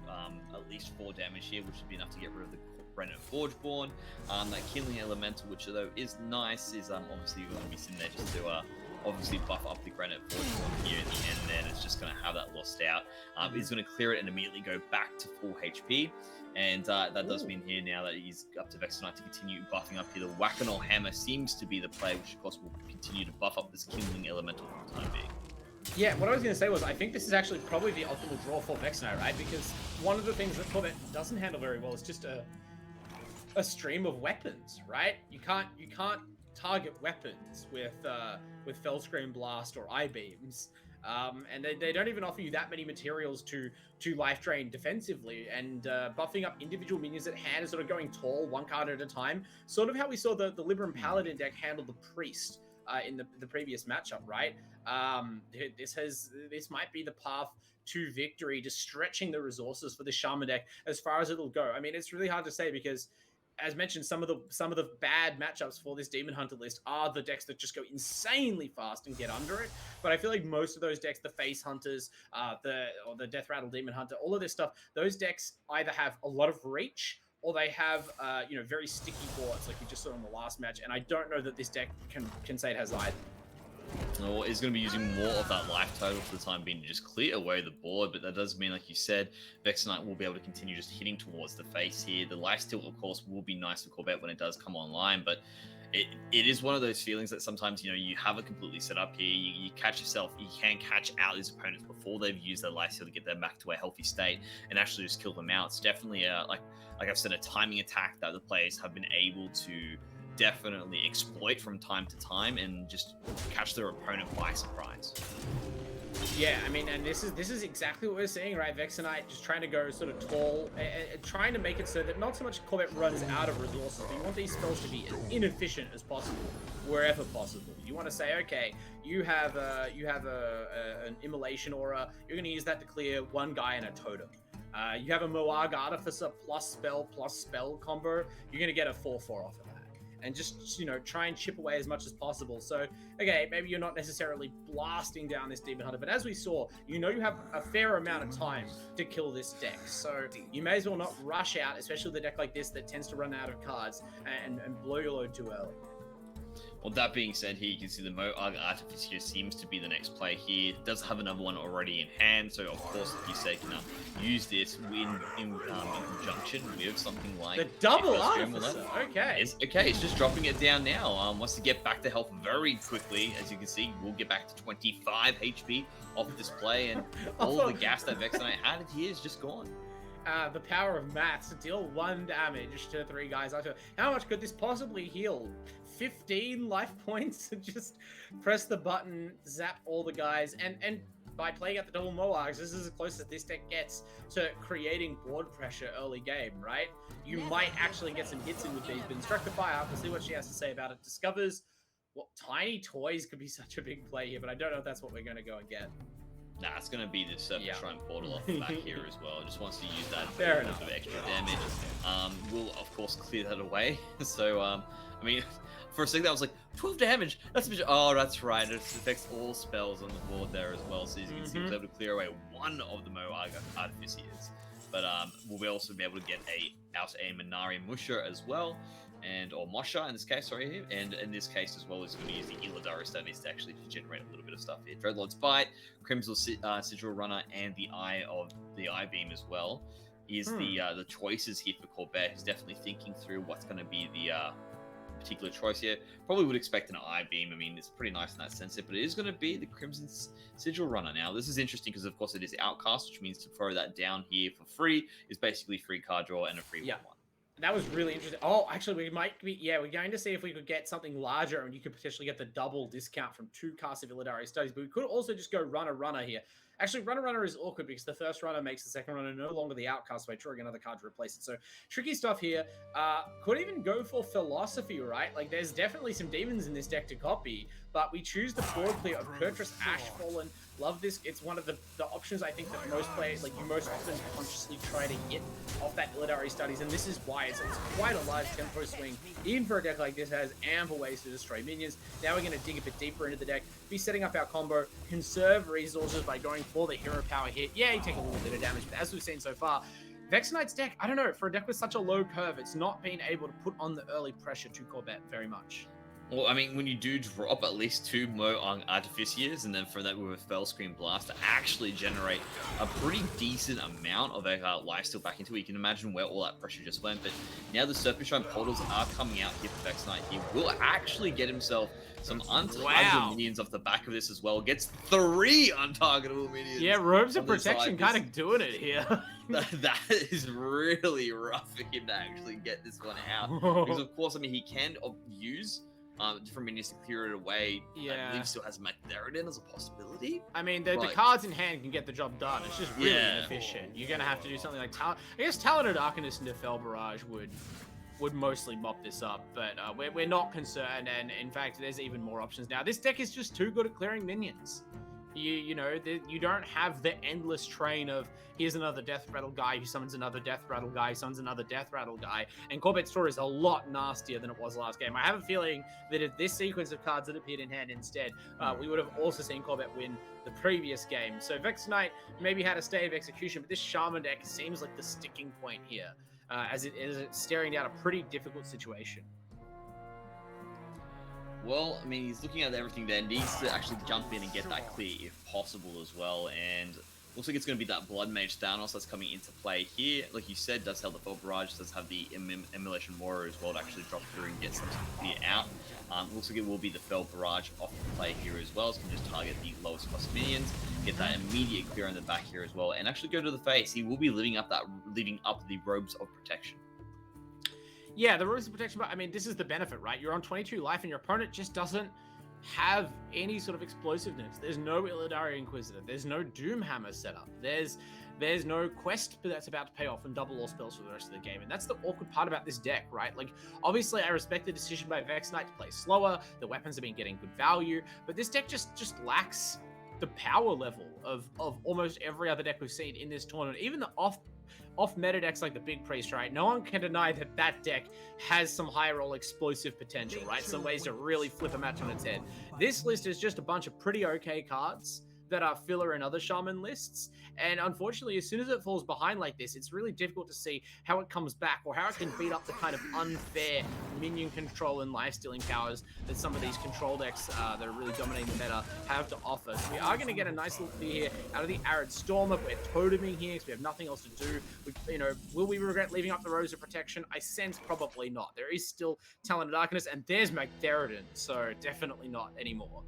at least 4 damage here, which would be enough to get rid of the Brennan Forgeborn. That Killing Elemental, which though is nice, is obviously going to be sitting there just to obviously buff up the Granite Forgeborn here at the end there, and it's just going to have that lost out. He's going to clear it and immediately go back to full HP. And that does mean here now that he's up to Vex Knight to continue buffing up here. The Whack-A-Mole Hammer seems to be the play, which of course will continue to buff up this Kindling Elemental for the time being. Yeah, what I was going to say was I think this is actually probably the optimal draw for Vex Knight, right? Because one of the things that Corbett doesn't handle very well is just a stream of weapons, right? You can't target weapons with Fellscream Blast or I-Beams. And they don't even offer you that many materials to life drain defensively, and buffing up individual minions at hand and sort of going tall one card at a time, sort of how we saw the Libram Paladin deck handle the Priest in the previous matchup, right? This might be the path to victory, just stretching the resources for the Shaman deck as far as it'll go. I mean, it's really hard to say because, as mentioned, some of the bad matchups for this Demon Hunter list are the decks that just go insanely fast and get under it. But I feel like most of those decks, the Face Hunters, the Death Rattle Demon Hunter, all of this stuff, those decks either have a lot of reach or they have very sticky boards like we just saw in the last match. And I don't know that this deck can say it has either. Or is going to be using more of that life total for the time being to just clear away the board, but that does mean, like you said, Vex Knight will be able to continue just hitting towards the face here. The life steal, of course, will be nice for Corbett when it does come online, but it is one of those feelings that sometimes, you have it completely set up here, you catch yourself, you can catch out these opponents before they've used their life steal to get them back to a healthy state and actually just kill them out. It's definitely, like I've said, a timing attack that the players have been able to definitely exploit from time to time and just catch their opponent by surprise. Yeah, I mean, and this is exactly what we're seeing, right? Vex Knight just trying to go sort of tall, trying to make it so that not so much Corbett runs out of resources, but you want these spells to be as inefficient as possible, wherever possible. You want to say, okay, you have an Immolation Aura, you're going to use that to clear one guy and a totem. You have a Moag Artificer plus spell combo, you're going to get a 4/4 off of that. And just, try and chip away as much as possible. So, okay, maybe you're not necessarily blasting down this Demon Hunter, but as we saw, you have a fair amount of time to kill this deck. So you may as well not rush out, especially with a deck like this that tends to run out of cards and blow your load too early. Well, that being said, here you can see the Moag Artificer seems to be the next play here. It does have another one already in hand, so of course, like you say, can use this in conjunction with something like the double Artificer. Okay. It's just dropping it down now. Wants to get back to health very quickly. As you can see, we'll get back to 25 HP off this play, and all the gas that Vex Knight had here is just gone. The power of maths to deal 1 damage to 3 guys. How much could this possibly heal? 15 life points? Just press the button, zap all the guys, and by playing out the double Moags, this is as close as this deck gets to creating board pressure early game, right? You might actually get some hits in with these, but Instruct the Fire, we'll see what she has to say about it. Discovers what Tiny Toys could be such a big play here, but I don't know if that's what we're going to go and get. Nah, it's going to be the Serpent Shrine Portal off the back here as well. Just wants to use that Fair for enough. extra damage. We'll, of course, clear that away. So, I mean, for a second, I was like, 12 damage? That's a bit... Oh, that's right. It affects all spells on the board there as well. So, as you can see, we're able to clear away one of the Moag Artificers. But we'll also be able to get out a Minari Musha as well. Or Mosha in this case, sorry, and in this case as well, is going to use the Illidari studies to actually generate a little bit of stuff here. Dreadlord's Bite, Crimson Sigil Runner, and the Eye Beam as well is the choices here for Corbett. He's definitely thinking through what's going to be the particular choice here. Probably would expect an Eye Beam. I mean, it's pretty nice in that sense, but it is going to be the Crimson Sigil Runner. Now, this is interesting because, of course, it is Outcast, which means to throw that down here for free is basically free card draw and a free 1/1. That was really interesting. Oh, actually, we might be... Yeah, we're going to see if we could get something larger, and you could potentially get the double discount from 2 casts of Illidari Studies, but we could also just go runner here. Actually, runner is awkward because the first runner makes the second runner no longer the outcast by drawing another card to replace it. So, tricky stuff here. Could even go for Philosophy, right? Like, there's definitely some demons in this deck to copy, but we choose the board clear of Kurtrus Ashfallen, Love this. It's one of the options I think that most players, like you most often consciously try to hit off that Illidari studies, and this is why it's quite a large tempo swing, even for a deck like this that has ample ways to destroy minions. Now we're going to dig a bit deeper into the deck, be setting up our combo, conserve resources by going for the hero power hit. Yeah, you take a little bit of damage, but as we've seen so far, Vex Knight's deck, I don't know, for a deck with such a low curve, it's not been able to put on the early pressure to Corbett very much. Well, I mean, when you do drop at least 2 more on Artificiers, and then from that with a Fell Screen Blast to actually generate a pretty decent amount of lifesteal back into it, you can imagine where all that pressure just went. But now the Serpent Shrine portals are coming out here for Vex Knight. He will actually get himself some untargetable minions off the back of this as well. Gets 3 untargetable minions. Yeah, Robes of Protection kind of doing it here. that is really rough for him to actually get this one out. Because, of course, I mean, he can use different minions to clear it away. Yeah. I believe still has Magtheridon as a possibility. I mean, the cards in hand can get the job done. It's just really inefficient. You're going to have to do something like I guess Talented Arcanist into Fel Barrage would mostly mop this up, but we're not concerned, and in fact, there's even more options now. This deck is just too good at clearing minions. You know, you don't have the endless train of here's another Death Rattle guy who summons another Death Rattle guy, summons another Death Rattle guy, and Corbett's Tour is a lot nastier than it was last game. I have a feeling that if this sequence of cards had appeared in hand instead, we would have also seen Corbett win the previous game. So Vex Knight maybe had a state of execution, but this Shaman deck seems like the sticking point here, as it's staring down a pretty difficult situation. Well, I mean, he's looking at everything there, needs to actually jump in and get that clear if possible as well, and looks like it's going to be that Blood Mage Thanos that's coming into play here. Like you said, does have the Fel Barrage, does have the Immolation Warrior as well to actually drop through and get something clear out. Looks like it will be the Fel Barrage off the play here as well, so you can just target the lowest cost minions, get that immediate clear in the back here as well, and actually go to the face. He will be living up the Robes of Protection. Yeah, the Robes of Protection, but I mean, this is the benefit, right? You're on 22 life and your opponent just doesn't have any sort of explosiveness. There's no Illidari Inquisitor. There's no Doomhammer setup. There's no quest that's about to pay off and double all spells for the rest of the game. And that's the awkward part about this deck, right? Like, obviously, I respect the decision by Vex Knight to play slower. The weapons have been getting good value, but this deck just lacks the power level of almost every other deck we've seen in this tournament. Even the off meta decks like the Big Priest, right? No one can deny that deck has some high roll explosive potential, right? Some ways to really flip a match on its head. This list is just a bunch of pretty okay cards that are filler in other Shaman lists. And unfortunately, as soon as it falls behind like this, it's really difficult to see how it comes back or how it can beat up the kind of unfair minion control and life-stealing powers that some of these control decks that are really dominating the meta have to offer. So we are going to get a nice little clear here out of the Arid Stormer. We're toteming here because we have nothing else to do. Will we regret leaving up the Rose of Protection? I sense probably not. There is still Talented Arcanist, and there's Magtheridon, so definitely not anymore.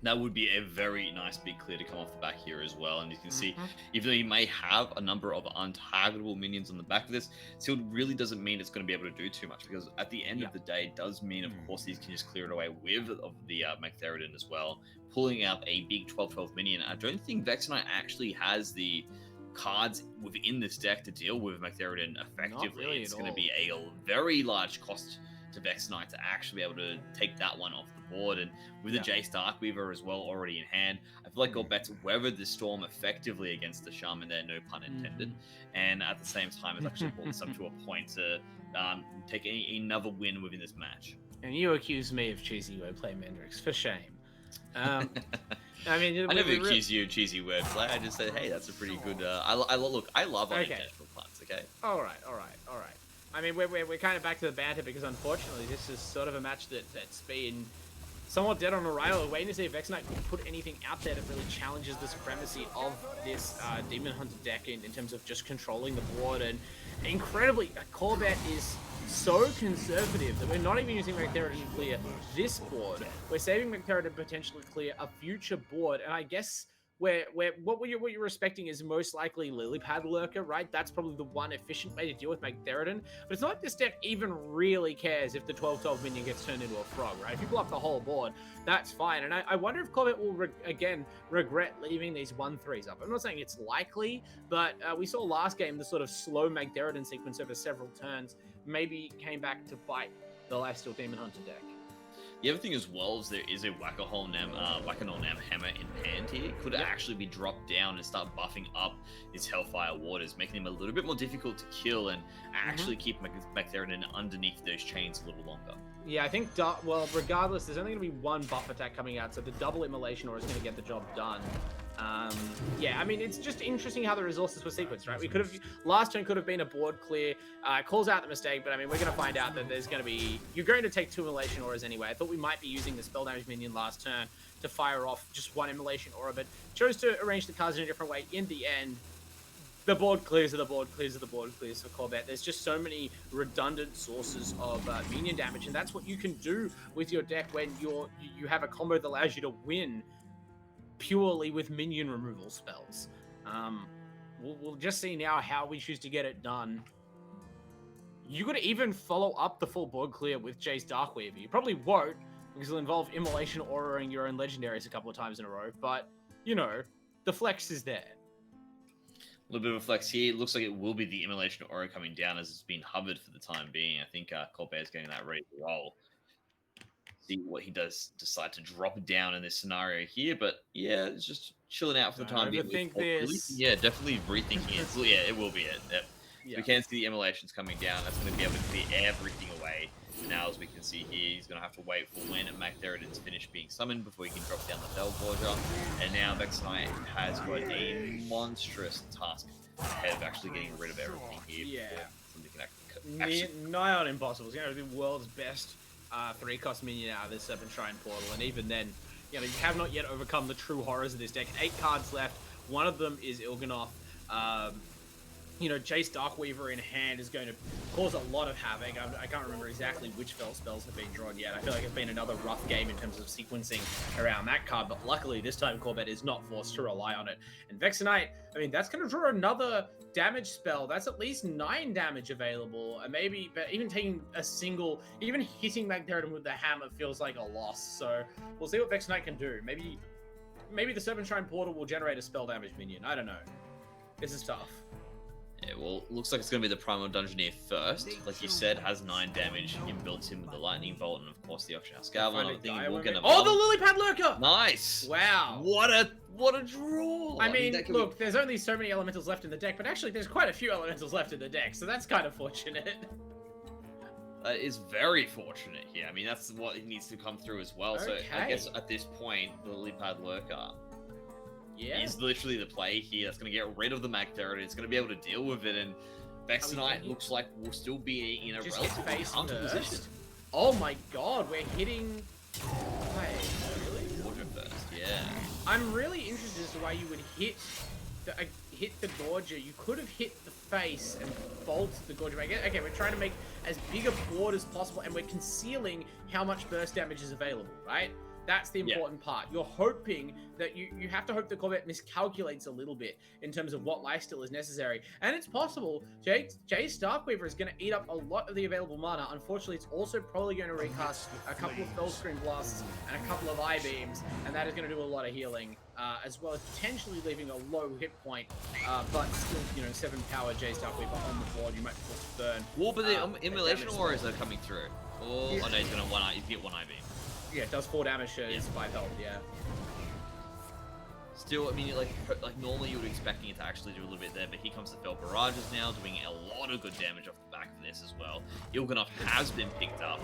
That would be a very nice big clear to come off the back here as well. And you can see, even though you may have a number of untargetable minions on the back of this, still really doesn't mean it's going to be able to do too much, because at the end of the day, it does mean, of course, these can just clear it away with the Magtheridon as well, pulling out a big 12-12 minion. I don't think Vex Knight actually has the cards within this deck to deal with Magtheridon effectively. Really it's going to be a very large cost to Vex Knight to actually be able to take that one off the board. And with the Jace Darkweaver as well already in hand, I feel like Corbett weathered the storm effectively against the Shaman there, no pun intended. And at the same time, it's actually brought this up to a point to take another win within this match. And you accuse me of cheesy wordplay, Mendrix. For shame. I mean, I never accused you of cheesy wordplay. I just said, hey, that's a pretty good. I love unintentional puns. Okay. All right. I mean, we're kind of back to the banter because unfortunately, this is sort of a match that's been somewhat dead on arrival. We're waiting to see if Vex Knight can put anything out there that really challenges the supremacy of this Demon Hunter deck in terms of just controlling the board. And incredibly, Corbett is so conservative that we're not even using Magtheridon to clear this board. We're saving Magtheridon to potentially clear a future board, and I guess what you're expecting is most likely Lilypad Lurker, right? That's probably the one efficient way to deal with Magtheridon. But it's not like this deck even really cares if the 12-12 minion gets turned into a frog, right? If you block the whole board, that's fine. And I wonder if Corbett will again regret leaving these 1-3s up. I'm not saying it's likely, but we saw last game the sort of slow Magtheridon sequence over several turns maybe came back to bite the Lifesteal Demon Hunter deck. The other thing as well is there is a Whack-a-Hole Nam Hammer in hand here. Could actually be dropped down and start buffing up his Hellfire Waters, making him a little bit more difficult to kill and actually keep McTheridan underneath those chains a little longer. Yeah, I think, well, regardless, there's only going to be one buff attack coming out, so the double Immolation Aura is going to get the job done. Yeah, I mean, it's just interesting how the resources were sequenced, right? We could have, last turn could have been a board clear, calls out the mistake, but I mean, we're going to find out that there's going to be, you're going to take 2 Immolation Auras anyway. I thought we might be using the spell damage minion last turn to fire off just 1 Immolation Aura, but chose to arrange the cards in a different way. In the end, the board clears of the board clears of the board clears for Corbett. There's just so many redundant sources of minion damage, and that's what you can do with your deck when you have a combo that allows you to win purely with minion removal spells. We'll just see now how we choose to get it done. You could even follow up the full board clear with Jace Darkweaver. You probably won't, because it'll involve Immolation Auraing your own legendaries a couple of times in a row, but, you know, the flex is there. A little bit of a flex here. It looks like it will be the Immolation Aura coming down as it's been hovered for the time being. I think Colbert's getting that ready to roll. See what he does decide to drop down in this scenario here, but yeah, it's just chilling out for the time being. Overthink this. Yeah, definitely rethinking it. So, yeah, it will be it. Yep. Yeah. We can see the Immolations coming down. That's going to be able to clear everything away. Now, as we can see here, he's going to have to wait for when McTheridan's finished being summoned before he can drop down the Bellforger. And now Vexenite has got a monstrous task ahead of actually getting rid of everything here. Yeah. Something can actually nigh on impossible. It's going to be the world's best 3-cost minion out of this Serpent Shrine Portal. And even then, you know, you have not yet overcome the true horrors of this deck. 8 cards left. One of them is Il'gynoth. You know, Jace Darkweaver in hand is going to cause a lot of havoc. I can't remember exactly which spells have been drawn yet. I feel like it's been another rough game in terms of sequencing around that card, but luckily this time Corbett is not forced to rely on it. And Vexenite, I mean, that's going to draw another damage spell. That's at least 9 damage available, and maybe, but even taking a single, even hitting McTheridan with the hammer feels like a loss. So we'll see what Vexenite can do. Maybe the Serpent Shrine Portal will generate a spell damage minion. I don't know. This is tough. Yeah, well, looks like it's going to be the Primal Dungeoneer first. Like you said, has 9 damage inbuilt in with the Lightning Bolt, and of course the Auction House Gavel. Oh, the Lily Pad Lurker! Nice! Wow. What a draw! I mean, look, there's only so many elementals left in the deck, but actually there's quite a few elementals left in the deck, so that's kind of fortunate. That is very fortunate here. I mean, that's what needs to come through as well. Okay. So I guess at this point, the Lily Pad Lurker is literally the play here. That's going to get rid of the McTheridan. It's going to be able to deal with it, and Vexenite looks like we'll still be in a relatively comfortable position. Oh my god, we're hitting... Wait, really? Gorger first, yeah. I'm really interested as to why you would hit the Gorger. You could have hit the face and bolt the Gorger. Okay, we're trying to make as big a board as possible, and we're concealing how much burst damage is available, right? That's the important part. You're hoping that you have to hope that Corbett miscalculates a little bit in terms of what lifesteal is necessary. And it's possible. Jace Darkweaver is going to eat up a lot of the available mana. Unfortunately, it's also probably going to recast a couple of Fellscream Blasts and a couple of Eye-Beams, and that is going to do a lot of healing, as well as potentially leaving a low hit point, but still, you know, 7 power Jace Darkweaver on the board. You might be forced to burn. Well, but the Immolation Auras are coming through. Oh, no, he's going to get 1 Eye-Beam. Yeah, it does 4 damage to 5 health, yeah. Still, I mean, like normally you would be expecting it to actually do a little bit there, but here comes the Fell Barrages now, doing a lot of good damage off the back of this as well. Il'gynoth has been picked up.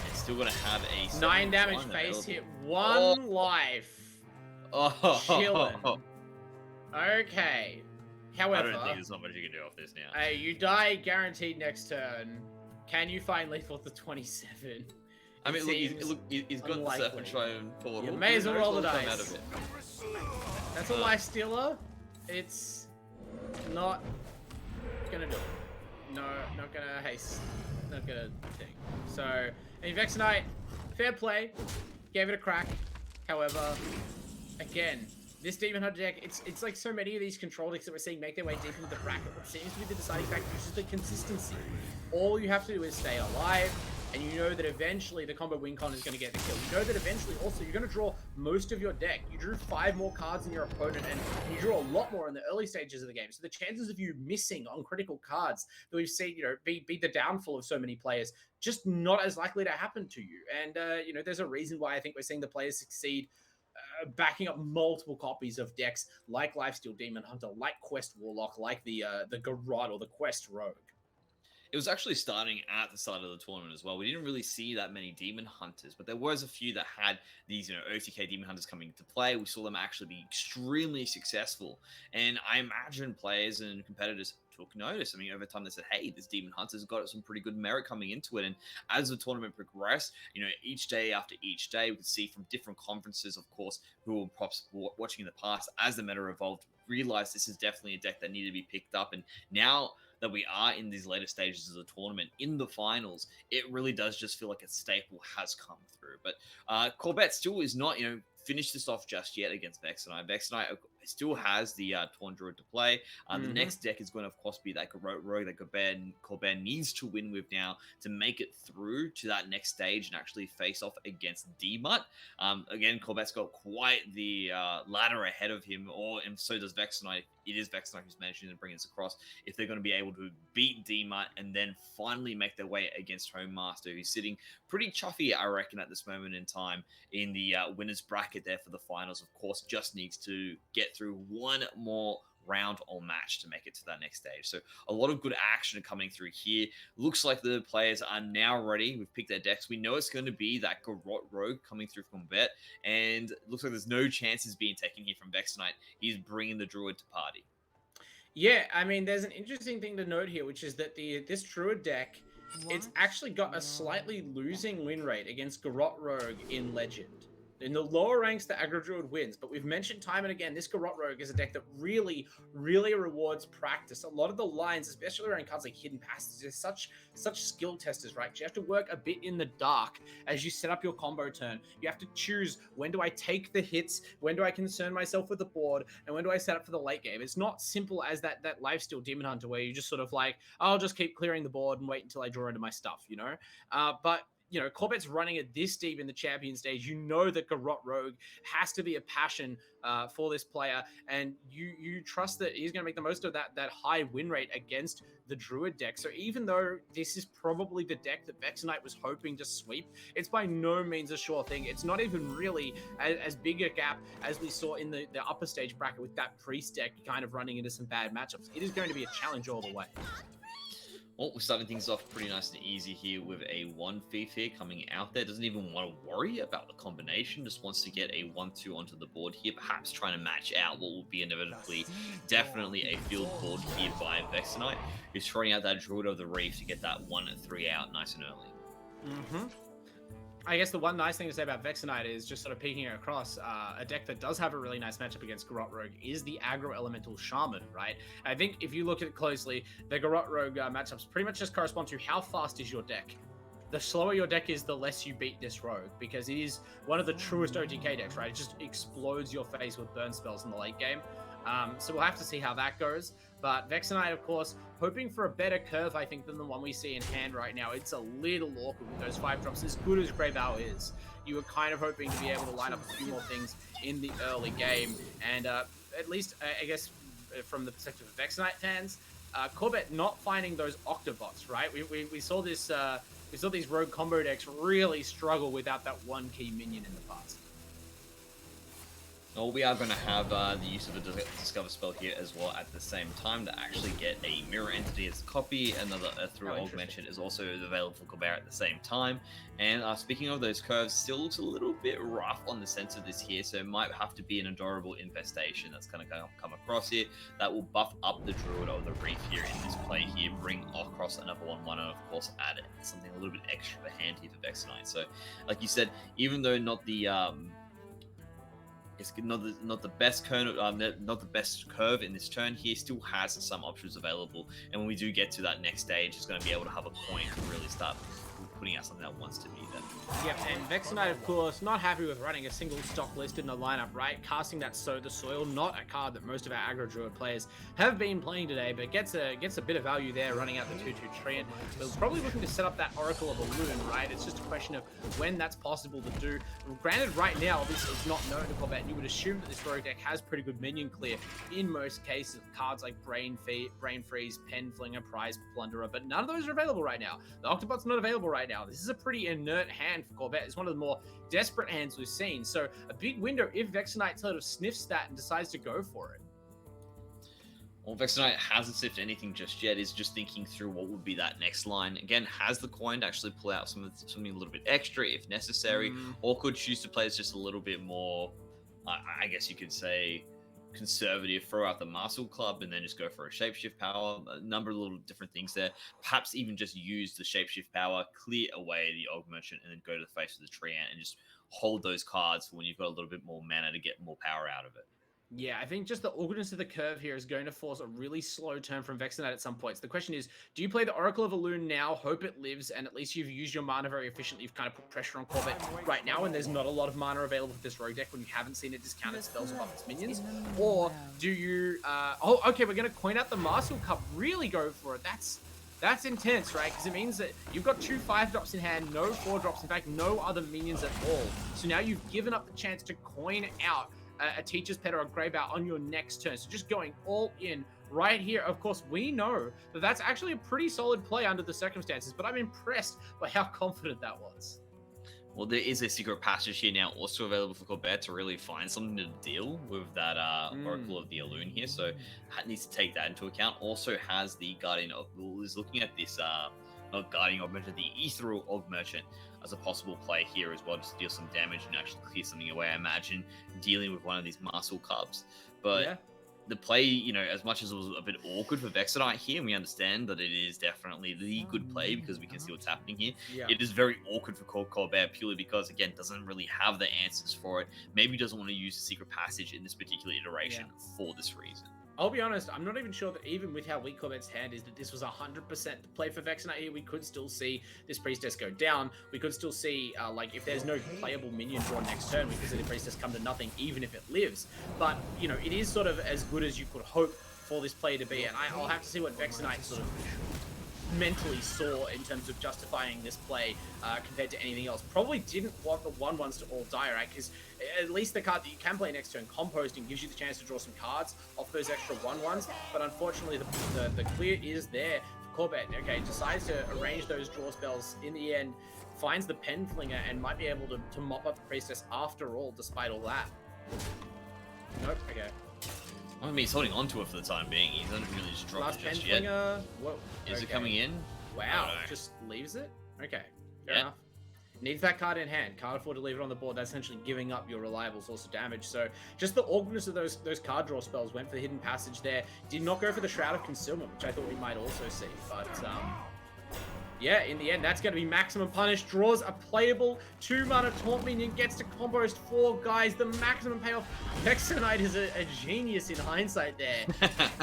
It's still going to have a 9 damage face hit, 1 life. Oh. Chillin'. Okay. However, I don't think there's not much you can do off this now. You die guaranteed next turn. Can you find lethal to 27? I mean, he's got the Serpent Shrine Portal. You may as well roll the dice. Out of it. That's a life stealer. It's not gonna do it. No, not gonna haste. Not gonna thing. So, I mean, Vexenite, fair play. Gave it a crack. However, again, this Demon Hunter deck, it's like so many of these control decks that we're seeing make their way deep into the bracket. What seems to be the deciding factor is just the consistency. All you have to do is stay alive, and you know that eventually the combo win con is going to get the kill. You know that eventually also you're going to draw most of your deck. You drew 5 more cards than your opponent, and you draw a lot more in the early stages of the game. So the chances of you missing on critical cards that we've seen, be the downfall of so many players, just not as likely to happen to you. And there's a reason why I think we're seeing the players succeed, backing up multiple copies of decks like Lifesteal Demon Hunter, like Quest Warlock, like the Garrot or the Quest Rogue. It was actually starting at the start of the tournament as well. We didn't really see that many Demon Hunters, but there was a few that had these, OTK Demon Hunters coming into play. We saw them actually be extremely successful. And I imagine players and competitors took notice. I mean, over time they said, hey, this Demon Hunter's got some pretty good merit coming into it. And as the tournament progressed, each day after each day, we could see from different conferences, of course, who were perhaps watching in the past as the meta evolved, realized this is definitely a deck that needed to be picked up. And now that we are in these later stages of the tournament, in the finals, it really does just feel like a staple has come through. But Corbett still is not, finished this off just yet against Vexenite. Vexenite still has the Taunt Druid to play. The next deck is going to, of course, be that Rogue that Corbett needs to win with now to make it through to that next stage and actually face off against DMUT. Again, Corbett's got quite the ladder ahead of him, and so does Vexenite. It is Vexenite who's managing to bring us across. If they're going to be able to beat DMUT and then finally make their way against Home Master, who's sitting pretty chuffy, I reckon, at this moment in time in the winner's bracket there for the finals. Of course, just needs to get through one more round or match to make it to that next stage. So a lot of good action coming through here. Looks like the players are now ready. We've picked their decks. We know it's going to be that Garrot Rogue coming through from Bet, and it looks like there's no chances being taken here from Vexenite. He's bringing the Druid to party. Yeah, I mean, there's an interesting thing to note here, which is that this Druid deck, it's actually got a slightly losing win rate against Garrot Rogue in Legend. In the lower ranks, the Aggro Druid wins, but we've mentioned time and again, this Garrot Rogue is a deck that really, really rewards practice. A lot of the lines, especially around cards like Hidden Passages, they're such skill testers, right? You have to work a bit in the dark as you set up your combo turn. You have to choose, when do I take the hits, when do I concern myself with the board, and when do I set up for the late game? It's not simple as that Lifesteal Demon Hunter where you just sort of like, I'll just keep clearing the board and wait until I draw into my stuff, But Corbett's running it this deep in the champion stage. You know that Garrot Rogue has to be a passion for this player, and you trust that he's going to make the most of that high win rate against the Druid deck. So even though this is probably the deck that Vexenite was hoping to sweep, it's by no means a sure thing. It's not even really as big a gap as we saw in the upper stage bracket with that Priest deck kind of running into some bad matchups. It is going to be a challenge all the way. Well, we're starting things off pretty nice and easy here with a 1 thief here coming out there. Doesn't even want to worry about the combination. Just wants to get a 1-2 onto the board here. Perhaps trying to match out what will be inevitably definitely a field board here by Vexenite, who's throwing out that Druid of the Reef to get that 1-3 out nice and early. I guess the one nice thing to say about Vexenite is just sort of peeking across a deck that does have a really nice matchup against Garrot Rogue is the Aggro Elemental Shaman, right? I think if you look at it closely, the Garrot Rogue matchups pretty much just correspond to how fast is your deck. The slower your deck is, the less you beat this rogue, because it is one of the truest OTK decks, right? It just explodes your face with burn spells in the late game. So we'll have to see how that goes. But Vexenite, of course, hoping for a better curve, I think, than the one we see in hand right now. It's a little awkward with those 5 drops. As good as Grey Vow is, you were kind of hoping to be able to line up a few more things in the early game. And at least, I guess, from the perspective of Vexenite fans, Corbett not finding those Octobots, right? We saw this. We saw these rogue combo decks really struggle without that one key minion in the past. Well, we are going to have the use of the Discover spell here as well at the same time to actually get a Mirror Entity as a copy. Another through Augmentation is also available for Colbert at the same time. And speaking of those curves, still looks a little bit rough on the sense of this here, so it might have to be an Adorable Infestation that's going to come across here. That will buff up the Druid of the Reef here in this play here, bring across another 1/1, and of course add something a little bit extra for hand here for Vexenite. So, like you said, even though not the it's not the best curve, not the best curve in this turn here. Still has some options available, and when we do get to that next stage, it's going to be able to have a point to really start putting out something that wants to be there. Yep, and Vexenite, of course, not happy with running a single stock list in the lineup, right? Casting that Sow the Soil, not a card that most of our aggro druid players have been playing today, but gets a bit of value there, running out the 2/2 Treant. We're probably looking to set up that Oracle of Elune, right? It's just a question of when that's possible to do. Granted, right now, this is not known to Corbett, and you would assume that this rogue deck has pretty good minion clear in most cases. Cards like Brain Freeze, Pen Flinger, Prize Plunderer, but none of those are available right now. The Octobot's not available right now. This is a pretty inert hand for Corbett. It's one of the more desperate hands we've seen. So a big window if Vexenite sort of sniffs that and decides to go for it. Well, Vexenite hasn't sniffed anything just yet. Is just thinking through what would be that next line. Again, has the coin to actually pull out something a little bit extra if necessary, or could choose to play as just a little bit more, I guess you could say, conservative, throw out the Martial Club and then just go for a Shapeshift Power. A number of little different things there. Perhaps even just use the Shapeshift Power, clear away the Og Merchant, and then go to the face of the Treant and just hold those cards for when you've got a little bit more mana to get more power out of it. Yeah, I think just the awkwardness of the curve here is going to force a really slow turn from Vexenite at some points. The question is, do you play the Oracle of Elune now, hope it lives, and at least you've used your mana very efficiently, you've kind of put pressure on Corbett right now, and there's not a lot of mana available for this rogue deck when you haven't seen it discount its spells above its minions? Or do you, oh, okay, we're going to coin out the Martial Cup, really go for it. That's intense, right? Because it means that you've got 2 5-drops in hand, no 4-drops, in fact, no other minions at all. So now you've given up the chance to coin out a Teacher's Pet or a Greybout on your next turn. So just going all in right here. Of course, we know that that's actually a pretty solid play under the circumstances, but I'm impressed by how confident that was. Well, there is a secret passage here now also available for Corbett to really find something to deal with that Oracle of the Elune here. So needs to take that into account. Also has the Guardian of, is looking at this, not Guardian Og Merchant, the Ethereal Og Merchant as a possible play here as well, just to deal some damage and actually clear something away. I imagine dealing with one of these Martial Cubs. But the play, you know, as much as it was a bit awkward for Vexenite here, and we understand that it is definitely the good play because we can see what's happening here. It is very awkward for Corbett purely because, again, doesn't really have the answers for it. Maybe doesn't want to use the secret passage in this particular iteration for this reason. I'll be honest, I'm not even sure that even with how weak Corbett's hand is, that this was 100% the play for Vexenite here. We could still see this Priestess go down. We could still see, like, if there's no playable minion draw next turn, we could see the Priestess come to nothing, even if it lives. But, you know, it is sort of as good as you could hope for this play to be, and I'll have to see what Vexenite sort of mentally saw in terms of justifying this play compared to anything else. Probably didn't want the 1/1s to all die, right? Because at least the card that you can play next turn, Composting, gives you the chance to draw some cards off those extra 1/1s, but unfortunately the clear is there for Corbett. Okay, decides to arrange those draw spells in the end, finds the Pen Flinger, and might be able to mop up the Priestess after all, despite all that. Nope, okay. I mean, he's holding on to it for the time being. He doesn't really just drop Last it just Pen yet. Flinger. Whoa. Is it coming in? Wow, just leaves it? Okay, fair Yeah. enough. Needs that card in hand. Can't afford to leave it on the board. That's essentially giving up your reliable source of damage. So just the awkwardness of those card draw spells. Went for the Hidden Passage there. Did not go for the Shroud of Concealment, which I thought we might also see. But yeah, in the end, that's going to be maximum punish. Draws a playable 2-mana Taunt Minion, gets to compost 4 guys. The maximum payoff. Vexenite is a genius in hindsight there.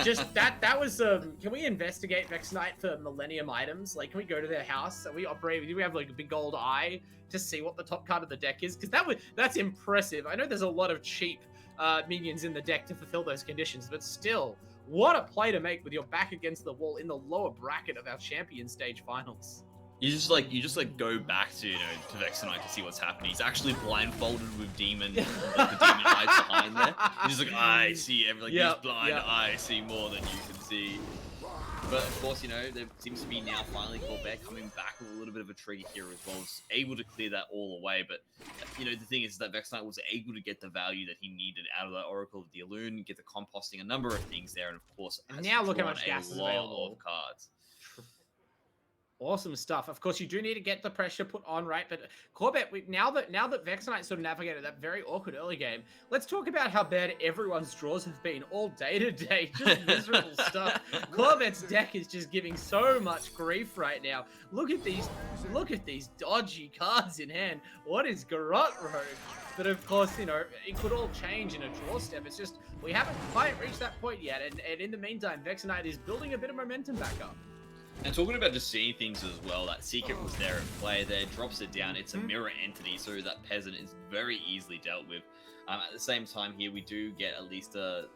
Just that was, can we investigate Vexenite for Millennium items? Like, can we go to their house? Are we operate? Do we have like a big gold eye to see what the top card of the deck is? Because that's impressive. I know there's a lot of cheap minions in the deck to fulfill those conditions, but still, what a play to make with your back against the wall in the lower bracket of our Champion Stage finals. You just go back to, you know, to Vexenite to see what's happening. He's actually blindfolded with Demon, like the Demon eyes behind there. He's just like, I see everything. He's blind. I see more than you can see. But of course, you know, there seems to be now finally Corbett coming back with a little bit of a trigger here as well. Was able to clear that all away. But, you know, the thing is that Vexenite was able to get the value that he needed out of that Oracle of the Elune, get the composting, a number of things there, and of course, And now look how much gas is available. Of cards. Awesome stuff. Of course, you do need to get the pressure put on, right? But Corbett, now that Vexenite sort of navigated that very awkward early game, let's talk about how bad everyone's draws have been all day today. Just miserable stuff. Corbett's deck is just giving so much grief right now. Look at these dodgy cards in hand. What is Garrote Rogue? But of course, you know, it could all change in a draw step. It's just, we haven't quite reached that point yet. And in the meantime, Vexenite is building a bit of momentum back up. And talking about just seeing things as well, that secret was there at play there, drops it down. It's a mirror entity, so that peasant is very easily dealt with. At the same time here, we do get at least the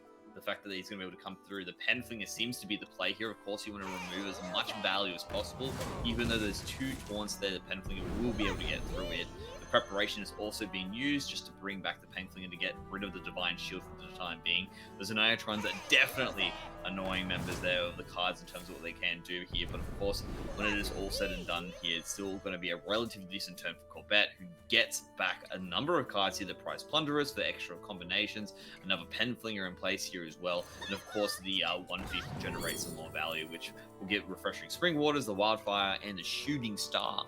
fact that he's going to be able to come through. The Penflinger seems to be the play here. Of course, you want to remove as much value as possible. Even though there's 2 taunts there, the Penflinger will be able to get through it. The preparation is also being used just to bring back the Penflinger to get rid of the Divine Shield for the time being. Those Anayatrons are definitely annoying members there of the cards in terms of what they can do here, but of course, when it is all said and done here, it's still going to be a relatively decent turn for Corbett, who gets back a number of cards here, the Prize Plunderers for extra combinations, another Penflinger in place here as well, and of course the 1/5 generates some more value, which will get Refreshing Spring Waters, the Wildfire, and the Shooting Star.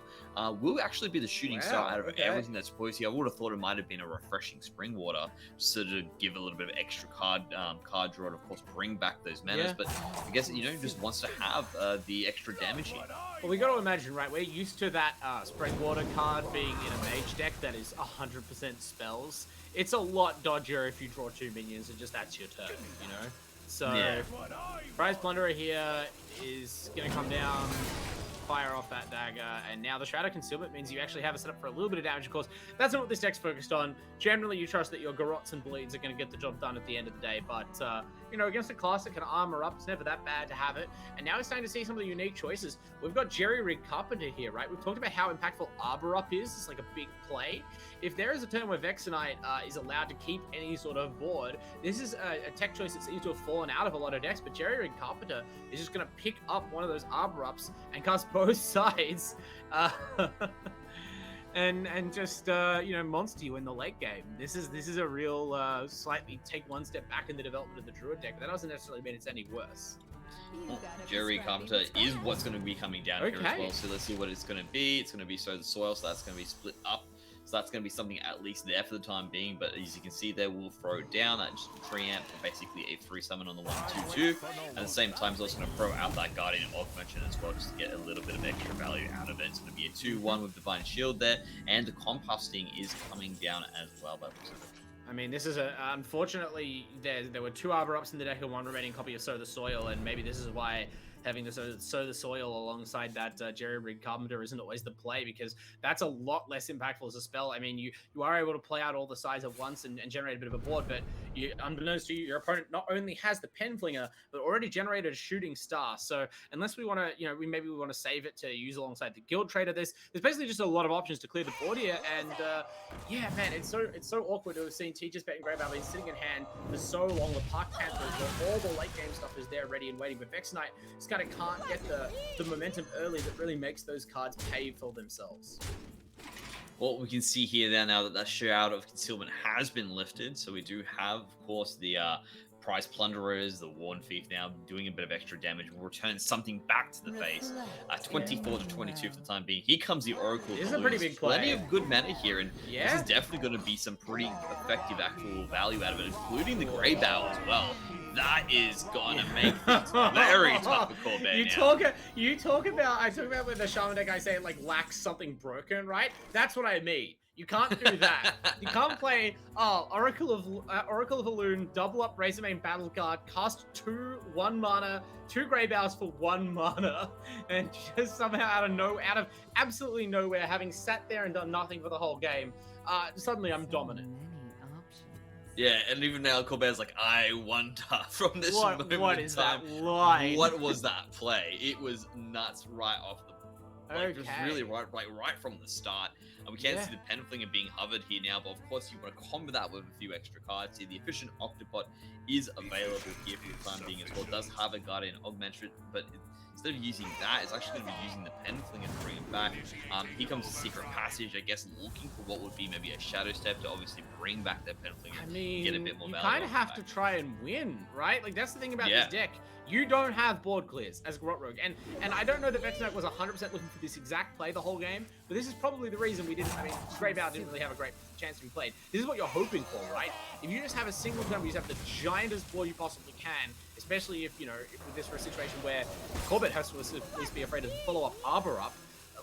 Will actually be the Shooting Star out of everything that's poised here. I would have thought it might have been a Refreshing Spring Water, just to give a little bit of extra card draw, and of course bring back those manas, but I guess, just wants to have the extra damage here. Well, we got to imagine, right, we're used to that Spring Water card being in a mage deck that is 100% spells. It's a lot dodgier if you draw 2 minions and just that's your turn, So, Prize Plunderer here is going to come down, fire off that dagger, and now the Shadow Concealment means you actually have a setup for a little bit of damage. Of course, that's not what this deck's focused on. Generally, you trust that your Garots and Bleeds are going to get the job done at the end of the day, but, against a class that can armor up, it's never that bad to have it. And now we're starting to see some of the unique choices. We've got Jerry Rig Carpenter here, right? We've talked about how impactful Arbor Up is. It's like a big play. If there is a turn where Vexenite is allowed to keep any sort of board, this is a tech choice that seems to have fallen out of a lot of decks, but Jerry Rig Carpenter is just going to pick up one of those Arbor Ups and cast both sides and just monster you in the late game. This is a real slightly take one step back in the development of the Druid deck, but that doesn't necessarily mean it's any worse. Well, Jerry Carpenter is what's going to be coming down here as well, so let's see what it's going to be. It's going to be Sow the Soil, so that's going to be split up. So that's going to be something at least there for the time being, but as you can see there, we'll throw it down. That just preamp basically a free summon on the 1/2/2. At the same time, it's also going to throw out that Guardian Augmentation as well, just to get a little bit of extra value out of it. It's going to be a 2/1 with Divine Shield there, and the Composting is coming down as well. I mean, this is unfortunately, there were 2 Arbor Ups in the deck and 1 remaining copy of Sow the Soil, and maybe this is why having to sow the soil alongside that Jerry Rig Carpenter isn't always the play, because that's a lot less impactful as a spell. I mean, you are able to play out all the sides at once and generate a bit of a board, but unbeknownst to you, your opponent not only has the Penflinger, but already generated a Shooting Star. So unless we want to, maybe we want to save it to use alongside the Guild Trader, there's basically just a lot of options to clear the board here. And yeah, man, it's so awkward to have seen Teachers betting Grey Valley sitting in hand for so long. The Park Panthers, where all the late game stuff is there ready and waiting, but Vexenite just kind of can't get the momentum early that really makes those cards pay for themselves. Well, we can see here now that Shroud of Concealment has been lifted, so we do have, of course, the Prize Plunderers, the Worn Thief now doing a bit of extra damage. Will return something back to the face. 24 to 22 for the time being. Here comes the Oracle. This is a pretty big play. Plenty of good mana here, and this is definitely going to be some pretty effective actual value out of it, including the Grey Bow as well. That is gonna make things very tough for Corbett. I talk about when the Shaman deck I say it like lacks something broken, right? That's what I mean. You can't do that. You can't play Oracle of Elune, double up Razormane Battle Guard, cast 2 1-mana, 2 Grey Bows for 1 mana, and just somehow out of absolutely nowhere, having sat there and done nothing for the whole game, suddenly I'm dominant. Yeah, and even now Corbett's like, I wonder from this moment what is that line? What was that play? It was nuts right off the just really right from the start. And we can't see the Penflinger being hovered here now, but of course you want to combo that with a few extra cards here. The Efficient Octopod is available here for the time being as well. It does have a Guardian Augmentation, but instead of using that, it's actually going to be using the Penflinger to bring it back. Here comes the Secret Passage, I guess, looking for what would be maybe a Shadow Step to obviously bring back that Penflinger and get a bit more value. You kind of have to try and win, right? Like, that's the thing about this deck. You don't have board clears as Grot Rogue. And I don't know that Vexenite was 100% looking for this exact play the whole game, but this is probably the reason we didn't. I mean, Grey Bow didn't really have a great chance to be played. This is what you're hoping for, right? If you just have a single turn where you have the giantest board you possibly can, especially if, if this were a situation where Corbett has to at least be afraid of the follow-up Arbor Up,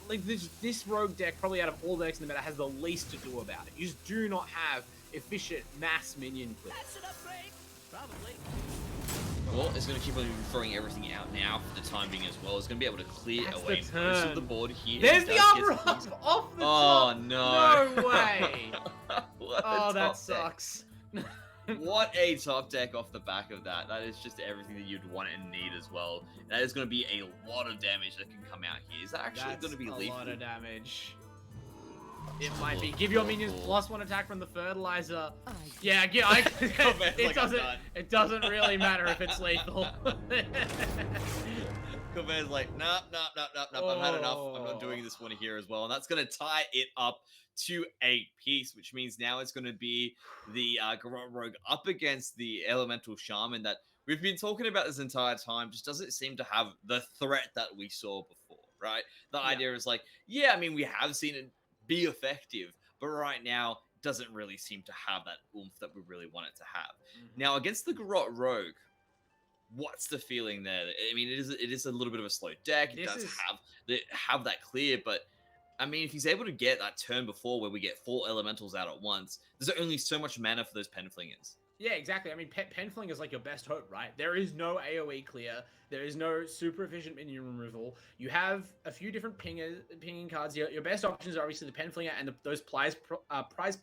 like this rogue deck, probably out of all decks in the meta, has the least to do about it. You just do not have efficient mass minion clear. That's an upgrade, probably. Well, it's going to keep on throwing everything out now for the time being as well. It's going to be able to clear That's away the most of turn. the board here. There's It the does armor get off, things- off the Oh, top. no. No way. What a Oh, that top deck. sucks. What a top deck off the back of that. That is just everything that you'd want and need as well. That is going to be a lot of damage that can come out here. Is that actually going to be a lethal? lot of damage. It might be. Give your minions +1 attack from the fertilizer. Yeah, it doesn't really matter if it's lethal. Corvair's like, nope, I've had enough. I'm not doing this one here as well. And that's going to tie it up to a piece, which means now it's going to be the Garrote Rogue up against the Elemental Shaman that we've been talking about this entire time. Just doesn't seem to have the threat that we saw before, right? The idea is like, yeah, I mean, we have seen it be effective, but right now doesn't really seem to have that oomph that we really want it to have. Now, against the Garrote Rogue, what's the feeling there? I mean, it is a little bit of a slow deck. It does have that clear, but I mean, if he's able to get that turn before where we get 4 elementals out at once, there's only so much mana for those Penflingers. Yeah, exactly. I mean, Penfling is like your best hope, right? There is no AoE clear. There is no super efficient minion removal. You have a few different pinging cards. Your best options are obviously the Penflinger and those prize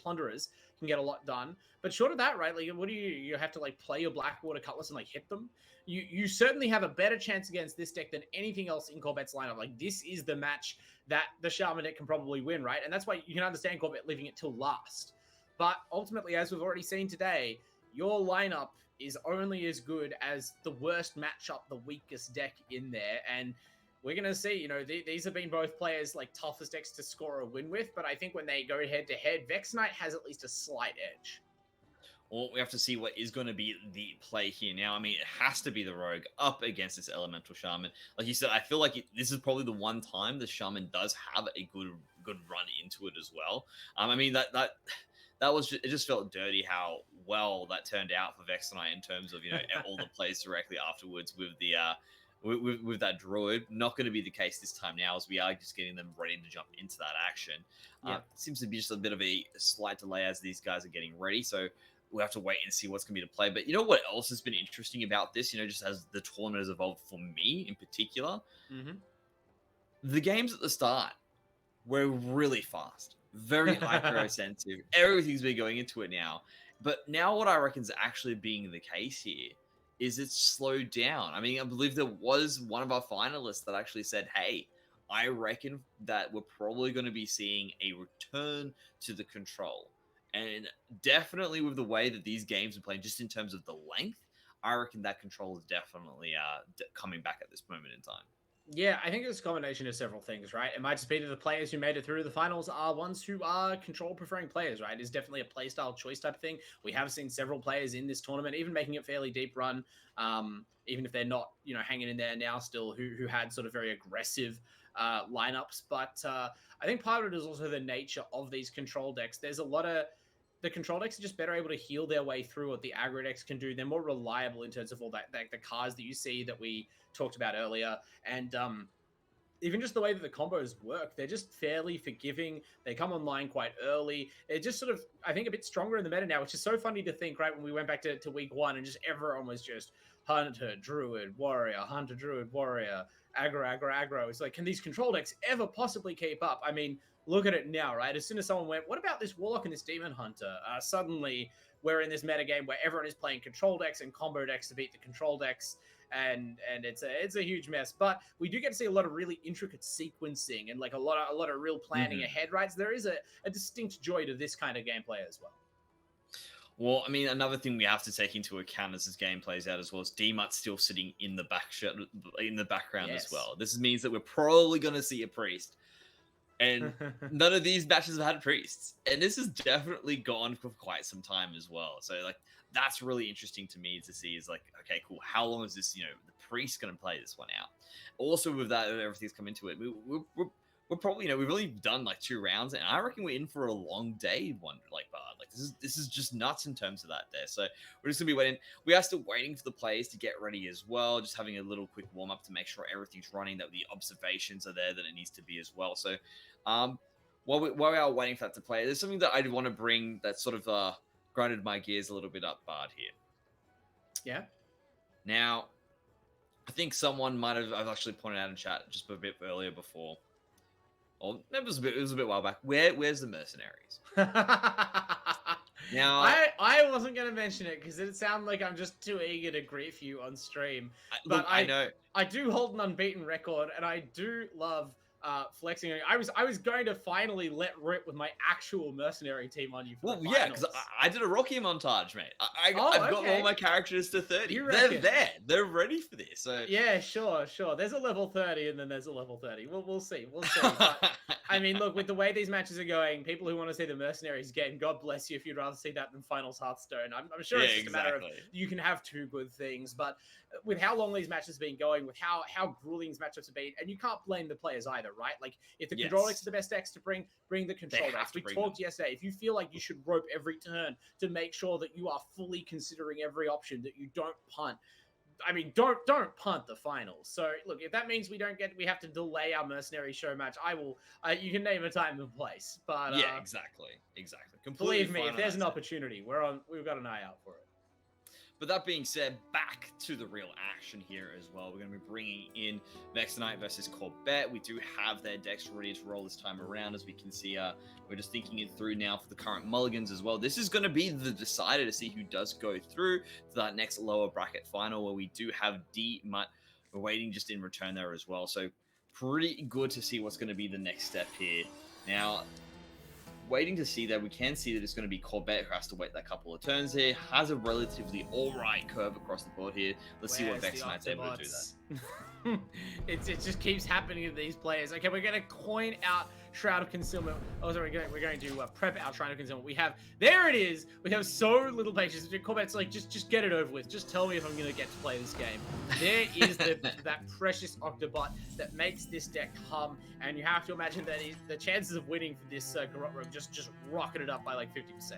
plunderers can get a lot done. But short of that, right? Like, what do you have to like play your Blackwater Cutlass and like hit them? You certainly have a better chance against this deck than anything else in Corvette's lineup. Like, this is the match that the Shaman deck can probably win, right? And that's why you can understand Corvette leaving it till last. But ultimately, as we've already seen today, your lineup is only as good as the worst matchup, the weakest deck in there. And we're going to see, you know, these have been both players' like toughest decks to score a win with. But I think when they go head to head, Vex Knight has at least a slight edge. Well, we have to see what is going to be the play here now. I mean, it has to be the Rogue up against this Elemental Shaman. Like you said, I feel like this is probably the one time the Shaman does have a good run into it as well. I mean, that was it just felt dirty how well that turned out for Vex Knight in terms of, you know, all the plays directly afterwards with the with that Druid. Not going to be the case this time now, as we are just getting them ready to jump into that action. Seems to be just a bit of a slight delay as these guys are getting ready. So we'll have to wait and see what's going to be to play. But you know what else has been interesting about this, you know, just as the tournament has evolved for me in particular? The games at the start were really fast, very hyper-sensitive. Everything's been going into it now. But now what I reckon is actually being the case here is it's slowed down. I mean, I believe there was one of our finalists that actually said, hey, I reckon that we're probably going to be seeing a return to the control. And definitely with the way that these games are playing, just in terms of the length, I reckon that control is definitely coming back at this moment in time. Yeah, I think it's a combination of several things, right? It might just be that the players who made it through the finals are ones who are control-preferring players, right? It's definitely a playstyle choice type of thing. We have seen several players in this tournament, even making it fairly deep run, even if they're not, you know, hanging in there now still, who had sort of very aggressive lineups. But I think part of it is also the nature of these control decks. There's a lot of... The control decks are just better able to heal their way through what the aggro decks can do. They're more reliable in terms of all that, the cards that you see that we talked about earlier. And even just the way that the combos work, they're just fairly forgiving. They come online quite early. They're just sort of, I think, a bit stronger in the meta now, which is so funny to think, right? When we went back to week 1 and just everyone was just Hunter, Druid, Warrior, Hunter, Druid, Warrior, aggro. It's like, can these control decks ever possibly keep up? I mean, look at it now, right? As soon as someone went, what about this Warlock and this Demon Hunter? Suddenly, we're in this metagame where everyone is playing control decks and combo decks to beat the control decks, and it's a huge mess. But we do get to see a lot of really intricate sequencing and like a lot of real planning ahead, right? So there is a distinct joy to this kind of gameplay as well. Well, I mean, another thing we have to take into account as this game plays out as well is D-Mutt's still sitting in the background as well. This means that we're probably going to see a priest. And none of these matches have had priests. And this has definitely gone for quite some time as well. So, like, that's really interesting to me to see is, like, okay, cool. How long is this, you know, the priest going to play this one out? Also, with that, everything's come into it. We're probably, you know, we've only done, like, 2 rounds. And I reckon we're in for a long day, Bard. Like, this is just nuts in terms of that there. So, we're just going to be waiting. We are still waiting for the players to get ready as well. Just having a little quick warm-up to make sure everything's running, that the observations are there that it needs to be as well. So, while we are waiting for that to play, there's something that I want to bring that sort of grinded my gears a little bit up, Bard, here. Yeah. Now, I think someone might have I've actually pointed out in chat just a bit earlier before. Or maybe it was a bit while back. Where's the mercenaries? Now I wasn't gonna mention it because it sounded like I'm just too eager to grief you on stream. But I know I do hold an unbeaten record, and I do love flexing. I was going to finally let rip with my actual mercenary team on you. For the yeah, because finals. I did a Rocky montage, mate. I've got okay. all my characters to 30. You They're reckon? there. They're ready for this. So Yeah, sure. There's a level 30, and then there's a level 30. We'll see. But, I mean, look, with the way these matches are going, people who want to see the mercenaries game, God bless you if you'd rather see that than finals Hearthstone. I'm sure Yeah, it's just a matter of exactly. you can have two good things, but with how long these matches have been going, with how grueling these matchups have been, and you can't blame the players either, right? Like, if the control decks are the best decks to bring the control have decks. to We bring talked yesterday. If you feel like you should rope every turn to make sure that you are fully considering every option, that you don't punt. I mean, don't punt the finals. So look, if that means we have to delay our mercenary show match, I will. You can name a time and place, but yeah, exactly. Completely believe me, if there's an fine. opportunity, we've got an eye out for it. But that being said, back to the real action here as well. We're going to be bringing in Vexenite versus Corbett. We do have their decks ready to roll this time around, as we can see. We're just thinking it through now for the current mulligans as well. This is going to be the decider to see who does go through to that next lower bracket final, where we do have D-Mutt. We're waiting just in return there as well. So pretty good to see what's going to be the next step here. Now, waiting to see that, we can see that it's going to be Corbett who has to wait that couple of turns here. Has a relatively alright curve across the board here. Let's see what Vexenite's able to do that. It just keeps happening to these players. Okay, we're going to coin out Shroud of Concealment. Oh, sorry, we're going to prep out Shroud of Concealment. There it is. We have so little patience. Corbett's like, just get it over with. Just tell me if I'm going to get to play this game. There is that precious Octobot that makes this deck hum, and you have to imagine that the chances of winning for this Garrote Rogue just rocketed up by like 50%.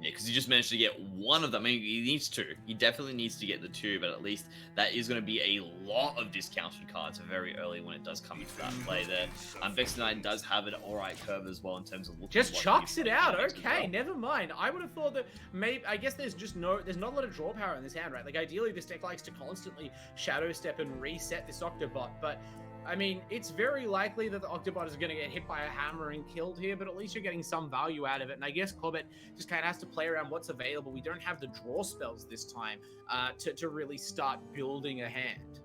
Yeah, because he just managed to get one of them. I mean, he needs two. He definitely needs to get the two, but at least that is going to be a lot of discounted cards very early when it does come into that play there. Vexenite does have an alright curve as well in terms of looking. Just chucks it out. Okay, never mind. I would have thought that maybe, I guess there's not a lot of draw power in this hand, right? Like, ideally, this deck likes to constantly shadow step and reset this Octobot, but I mean, it's very likely that the Octobot is going to get hit by a hammer and killed here, but at least you're getting some value out of it. And I guess Corbett just kind of has to play around what's available. We don't have the draw spells this time to really start building a hand.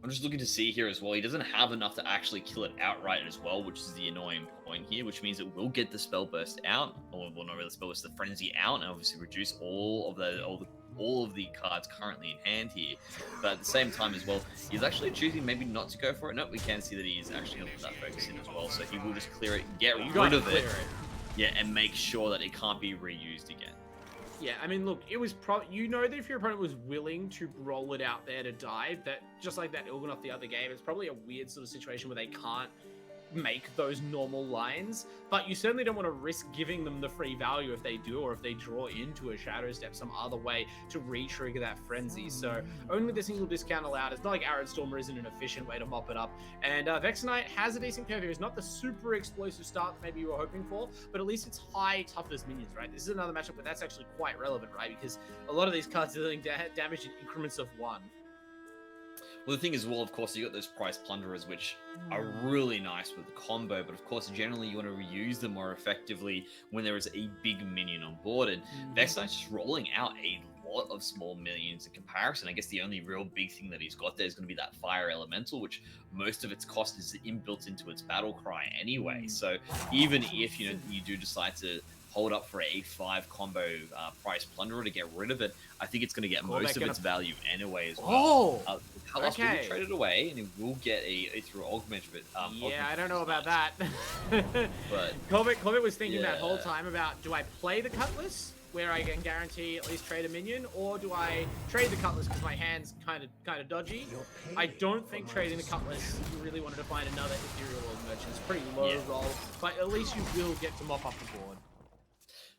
I'm just looking to see here as well. He doesn't have enough to actually kill it outright as well, which is the annoying point here, which means it will get the spell burst out, or well, not really the spell burst, the frenzy out, and obviously reduce all of the cards currently in hand here. But at the same time as well, he's actually choosing maybe not to go for it. Nope, we can see that he is actually going to put that focus in as well. So he will just clear it, get rid of it. Yeah, and make sure that it can't be reused again. Yeah, I mean, look, it was you know that if your opponent was willing to roll it out there to die, that just like that Ilgun off the other game, it's probably a weird sort of situation where they can't make those normal lines, but you certainly don't want to risk giving them the free value if they do, or if they draw into a shadow step some other way to re-trigger that frenzy. So only the single discount allowed. It's not like Arid Stormer isn't an efficient way to mop it up, and Vexenite has a decent curve here. It's not the super explosive start that maybe you were hoping for, but at least it's high toughness minions, right? This is another matchup where that's actually quite relevant, right? Because a lot of these cards are dealing damage in increments of 1. Well, the thing is, well, of course, you got those Price Plunderers, which are really nice with the combo, but of course, generally, you want to reuse them more effectively when there is a big minion on board, and Vexenite's just rolling out a lot of small minions in comparison. I guess the only real big thing that he's got there is going to be that Fire Elemental, which most of its cost is inbuilt into its battle cry anyway, so even if, you do decide to hold up for a 5 combo Price Plunderer to get rid of it, I think it's going to get most of its value anyway as well. Kalos will be traded away, and it will get a through augment. Yeah, I don't know about that. But Corbett was thinking that whole time about, do I play the Cutlass, where I can guarantee at least trade a minion, or do I trade the Cutlass because my hand's kind of dodgy? I don't think trading the Cutlass, you really wanted to find another Ethereal Orb Merchant. It's pretty low roll, but at least you will get to mop up the board.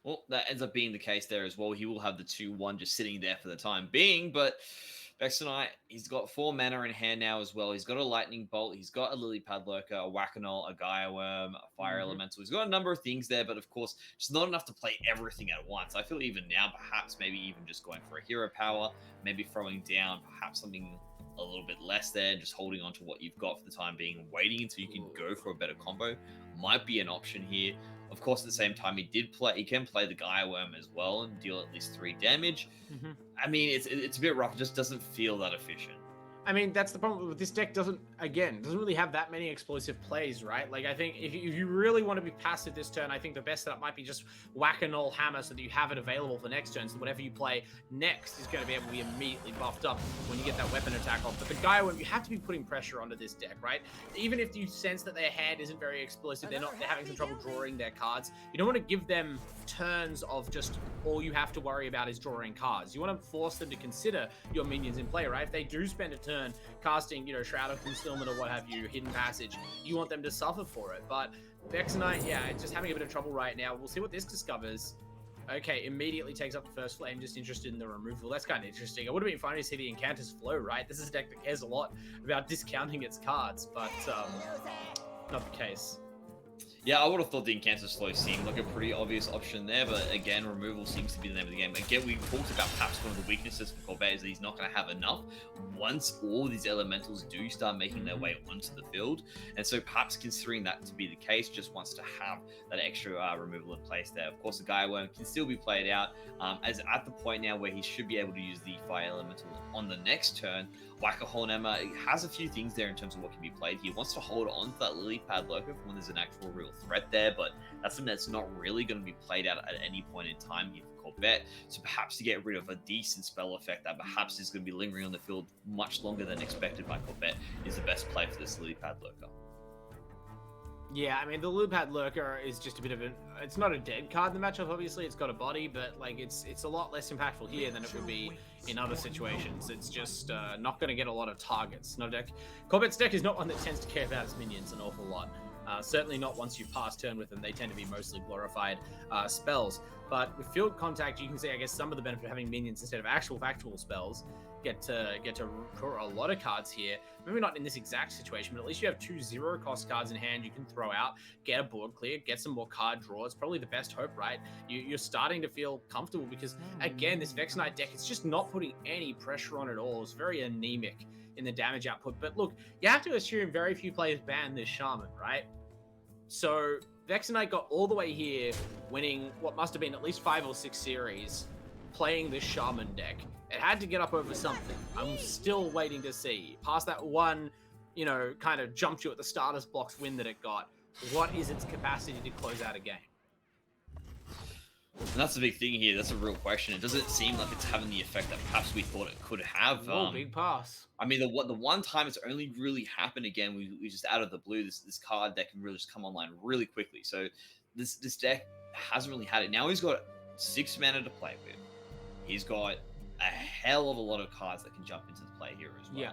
Well, that ends up being the case there as well. He will have the 2-1 just sitting there for the time being, but Vexenite, he's got 4 mana in hand now as well. He's got a Lightning Bolt, he's got a Lily Pad Lurker, a Whack-A-Null, a Gaia Worm, a Fire Elemental. He's got a number of things there, but of course, just not enough to play everything at once. I feel even now, perhaps maybe even just going for a Hero Power, maybe throwing down perhaps something a little bit less there, just holding on to what you've got for the time being and waiting until you can go for a better combo might be an option here. Of course, at the same time, he can play the Gaia Worm as well and deal at least 3 damage. I mean, it's a bit rough. It just doesn't feel that efficient. I mean, that's the problem with this deck. Doesn't really have that many explosive plays, right? Like, I think if you really want to be passive this turn, I think the best setup might be just Whack-A-Null Hammer so that you have it available for next turn. So whatever you play next is going to be able to be immediately buffed up when you get that weapon attack off. But the Gaia Worm, you have to be putting pressure onto this deck, right? Even if you sense that their hand isn't very explosive, they're having some trouble drawing their cards. You don't want to give them turns of just all you have to worry about is drawing cards. You want to force them to consider your minions in play, right? If they do spend a turn casting, Shroud of Concealment or what have you, Hidden Passage, you want them to suffer for it. But Vexenite, yeah, it's just having a bit of trouble right now. We'll see what this discovers. Okay, immediately takes up the first flame, just interested in the removal. That's kind of interesting. It would have been fine to see the Incanter's Flow, right? This is a deck that cares a lot about discounting its cards, but not the case. Yeah, I would have thought the Incanter's Flow seemed like a pretty obvious option there, but again, removal seems to be the name of the game. Again, we talked about perhaps one of the weaknesses for Corbett is that he's not going to have enough once all these elementals do start making their way onto the field. And so perhaps considering that to be the case, just wants to have that extra removal in place there. Of course, the Gaia Worm can still be played out as at the point now where he should be able to use the Fire Elemental on the next turn. Whack-A-Null Hammer has a few things there in terms of what can be played. He wants to hold on to that Lily Pad Lurker when there's an actual real threat there, but that's something that's not really going to be played out at any point in time here for Corbett. So perhaps to get rid of a decent spell effect that perhaps is going to be lingering on the field much longer than expected by Corbett is the best play for this Lily Pad Lurker. Yeah, I mean, the Lily Pad Lurker is just a bit of it's not a dead card in the matchup, obviously. It's got a body, but, like, it's a lot less impactful here than it would be in other situations. It's just not going to get a lot of targets. Corbett's deck is not one that tends to care about its minions an awful lot. Certainly not once you pass turn with them. They tend to be mostly glorified spells. But with Field Contact, you can see, I guess, some of the benefit of having minions instead of actual factual spells. Get to draw a lot of cards here. Maybe not in this exact situation, but at least you have 2 0-cost cards in hand you can throw out, get a board clear, get some more card draw. It's probably the best hope, right? You're starting to feel comfortable because, again, this Vexenite deck is just not putting any pressure on at all. It's very anemic in the damage output. But look, you have to assume very few players ban this Shaman, right? So Vexenite got all the way here, winning what must have been at least 5 or 6 series, playing this Shaman deck. It had to get up over something. I'm still waiting to see. Past that one, kind of jumped you at the starter's blocks win that it got, what is its capacity to close out a game? And that's the big thing here. That's a real question. It doesn't seem like it's having the effect that perhaps we thought it could have. Big pass. I mean, the one time it's only really happened again, we just out of the blue, this card that can really just come online really quickly. So this deck hasn't really had it. Now he's got 6 mana to play with. He's got a hell of a lot of cards that can jump into the play here as well. Yeah.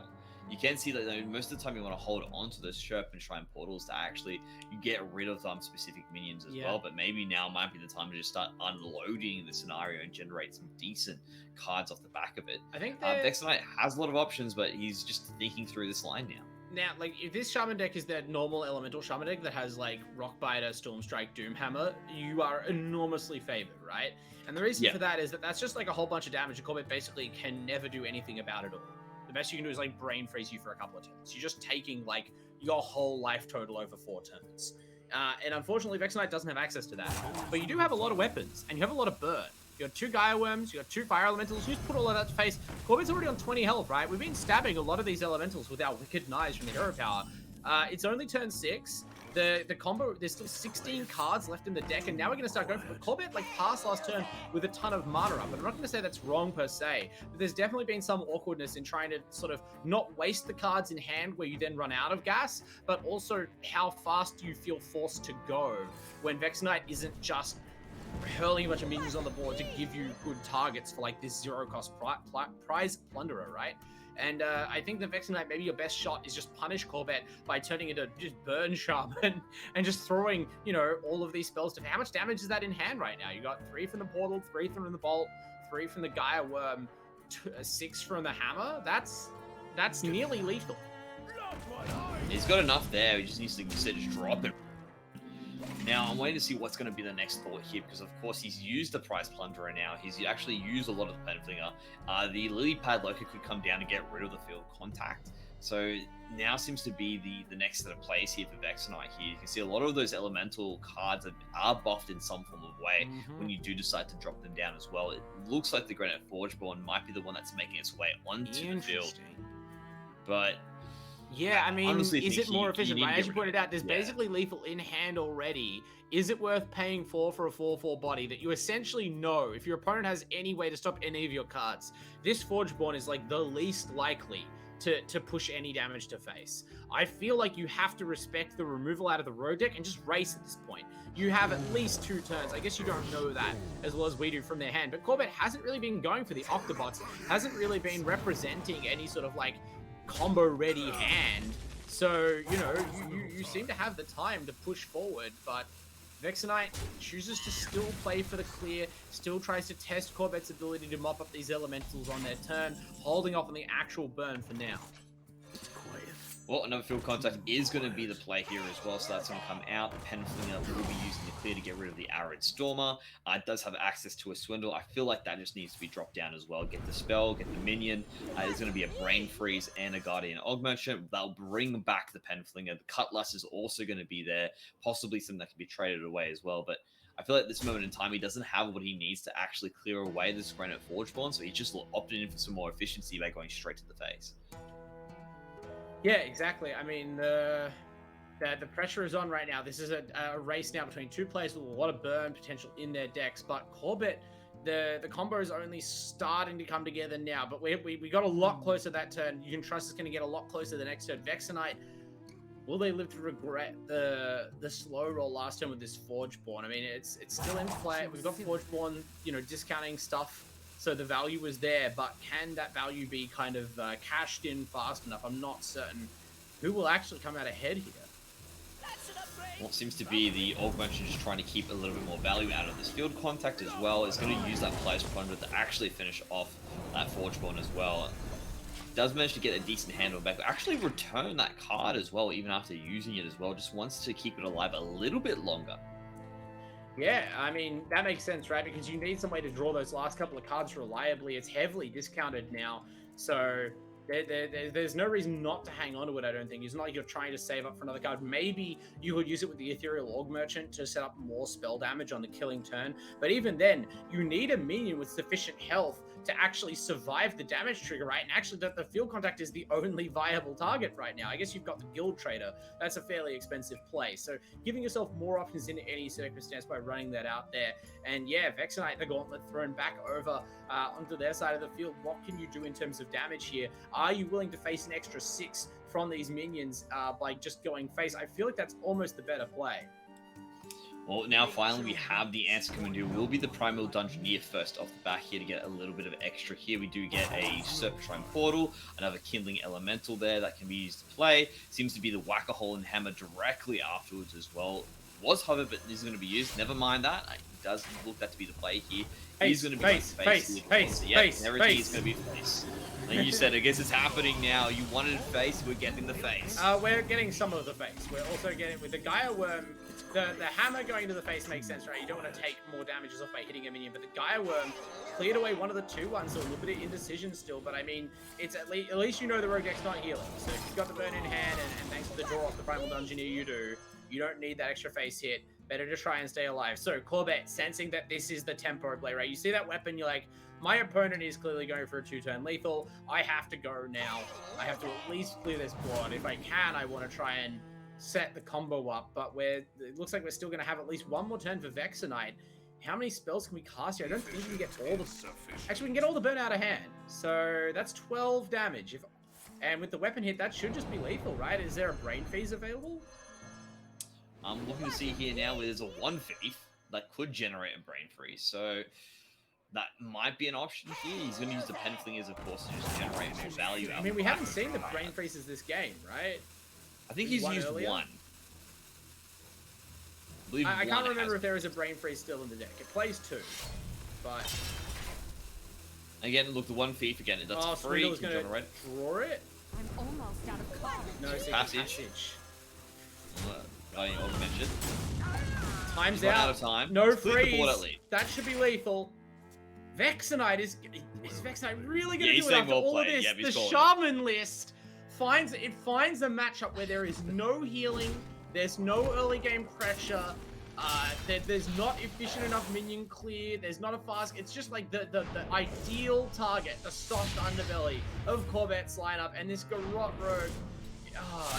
You can see that most of the time you want to hold on to those Sherp and Shrine Portals to actually get rid of specific minions as well. But maybe now might be the time to just start unloading the scenario and generate some decent cards off the back of it. I think Vexenite has a lot of options, but he's just thinking through this line now. Now, like, if this Shaman deck is their normal elemental Shaman deck that has, like, Rockbiter, Stormstrike, Doomhammer, you are enormously favored, right? And the reason for that is that that's just, like, a whole bunch of damage, and Corbett basically can never do anything about it all. The best you can do is, like, Brain Freeze you for a couple of turns. You're just taking, like, your whole life total over 4 turns. And unfortunately, Vexenite doesn't have access to that. But you do have a lot of weapons, and you have a lot of burn. You got 2 Gaia Worms, you got 2 Fire Elementals, you just put all of that to face. Corbett's already on 20 health, right? We've been stabbing a lot of these Elementals with our Wicked Knives from the Hero Power. It's only turn 6. The combo, there's still 16 cards left in the deck, and now we're going to start going for it. Corbett, like, passed last turn with a ton of mana up, and I'm not going to say that's wrong per se, but there's definitely been some awkwardness in trying to sort of not waste the cards in hand where you then run out of gas, but also how fast you feel forced to go when Vexenite isn't just hurling a bunch of minions on the board to give you good targets for like this zero-cost prize plunderer, right? And I think the Vexen Knight, maybe your best shot is just punish Corvette by turning into just Burn Shaman and just throwing, you know, all of these spells to... How much damage is that in hand right now? You got 3 from the Portal, 3 from the Bolt, 3 from the Gaia Worm, 6 from the Hammer. That's nearly lethal. He's got enough there. He just needs to just drop it. Now, I'm waiting to see what's going to be the next thought here, because of course he's used the Prize Plunderer now. He's actually used a lot of the Penflinger. The Lily Pad Loca could come down and get rid of the field contact. So now seems to be the next set of plays here for Vexen Knight here. You can see a lot of those elemental cards are buffed in some form of way when you do decide to drop them down as well. It looks like the Granite Forgeborn might be the one that's making its way onto the field. But... yeah, I mean, is it more efficient, right? As you pointed out, there's yeah. basically lethal in hand already. Is it worth paying for a 4/4 body that you essentially know if your opponent has any way to stop any of your cards? This Forgeborn is like the least likely to push any damage to face. I feel like you have to respect the removal out of the road deck and just race at this point. You have at least 2 turns. I guess you don't know that as well as we do from their hand, but Corvette hasn't really been going for the Octobots, hasn't really been representing any sort of like combo ready hand, so you know you seem to have the time to push forward, but Vexen Knight chooses to still play for the clear, still tries to test Corvette's ability to mop up these elementals on their turn, holding off on the actual burn for now. Well, another field contact is going to be the play here as well, so that's going to come out. The Penflinger will be using the clear to get rid of the Arid Stormer. It does have access to a Swindle. I feel like that just needs to be dropped down as well. Get the spell, get the minion. There's going to be a Brain Freeze and a Guardian Augmerchant. That'll bring back the Penflinger. The Cutlass is also going to be there, possibly something that can be traded away as well, but I feel like at this moment in time, he doesn't have what he needs to actually clear away this Granite Forgeborn, so he's just opted in for some more efficiency by going straight to the face. Yeah, exactly. I mean, the pressure is on right now. This is a race now between 2 players with a lot of burn potential in their decks, but Corvette, the combo is only starting to come together now, but we got a lot closer that turn. You can trust it's going to get a lot closer the next turn. Vexen Knight, will they live to regret the slow roll last turn with this Forgeborn? I mean, it's still in play. We've got Forgeborn, you know, discounting stuff, so the value is there, but can that value be kind of cashed in fast enough? I'm not certain. Who will actually come out ahead here? Well, it seems to be the Augmentation just trying to keep a little bit more value out of this field contact as well. Is going to use that Player's Plunder to actually finish off that Forgeborn as well. Does manage to get a decent handle back. Actually return that card as well, even after using it as well. Just wants to keep it alive a little bit longer. Yeah, I mean, that makes sense, right? Because you need some way to draw those last couple of cards reliably. It's heavily discounted now, so there's no reason not to hang on to it, I don't think. It's not like you're trying to save up for another card. Maybe you could use it with the Ethereal Augmerchant to set up more spell damage on the killing turn, but even then, you need a minion with sufficient health to actually survive the damage trigger, right? And actually, the field contact is the only viable target right now. I guess you've got the Guild Trader. That's a fairly expensive play. So giving yourself more options in any circumstance by running that out there. And yeah, Vexen Knight, the gauntlet thrown back over onto their side of the field. What can you do in terms of damage here? Are you willing to face an extra 6 from these minions by just going face? I feel like that's almost the better play. Well, now finally we have the answer coming to. Will be the Primal Dungeoneer first off the bat here to get a little bit of extra here. We do get a Serpentine Portal, another Kindling Elemental there that can be used to play. Seems to be the Whack-a-Hole and Hammer directly afterwards as well. Was Hover, but this is going to be used. Never mind that. It does look that to be the play here. He's going to be face. Everything is going to be face. Like you said, I guess it's happening now. You wanted face, we're getting the face. We're getting some of the face. We're also getting, with the Gaia Worm, the hammer going to the face makes sense, right? You don't want to take more damages off by hitting a minion, but the Gaia Worm cleared away one of the 2-1s, so a little bit of indecision still, but I mean, it's at least you know the rogue deck's not healing. So if you've got the burn in hand, and thanks to the draw off the Primal Dungeoneer you do, you don't need that extra face hit. Better to try and stay alive. So Corvette, sensing that this is the tempo play, right? You see that weapon, you're like, my opponent is clearly going for a 2-turn lethal. I have to go now. I have to at least clear this board. If I can, I want to try and set the combo up, but it looks like we're still going to have at least one more turn for Vexen Knight. How many spells can we cast here? I don't think we can get all the... Actually, we can get all the burn out of hand. So that's 12 damage. And with the weapon hit, that should just be lethal, right? Is there a Brain Phase available? I'm looking to see here now, there's a 1 thief. that could generate a brain freeze. So that might be an option here. He's going to use the pen flingers, of course, to just generate more value. I mean, we haven't seen the brain freezes this game, right? I think he's used earlier? one. I can't remember if there is a brain freeze still in the deck. It plays 2, but again, look, the one thief again. That's free. Swindle's gonna draw it. I'm almost out of cards. No, it's Passage. I mentioned. Time's Run out. out of time. No Let's clear the freeze. board at least. That should be lethal. Vexenite is Vexenite really gonna he's do it saying after well all of played. this? Yeah, he's The calling Shaman list finds a matchup where there is no healing, there's no early game pressure, there's not efficient enough minion clear, there's not a fast. It's just like the ideal target, the soft underbelly of Corvette's lineup, and this Garrote Rogue.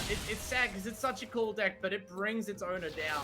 It's sad because it's such a cool deck, but it brings its owner down.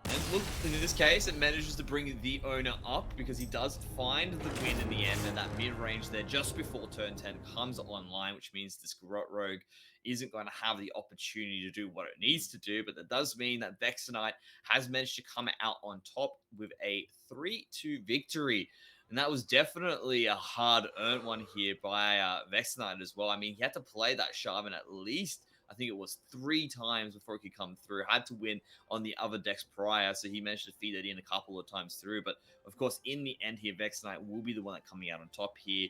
And look, in this case, it manages to bring the owner up because he does find the win in the end, and that mid-range there just before turn 10 comes online, which means this Garrote Rogue isn't going to have the opportunity to do what it needs to do, but that does mean that Vexenite has managed to come out on top with a 3-2 victory. And that was definitely a hard-earned one here by Vexenite as well. I mean, he had to play that Shaman at least, I think it was 3 times before he could come through. Had to win on the other decks prior, so he managed to feed it in a couple of times through. But, of course, in the end here, Vexenite will be the one that coming out on top here.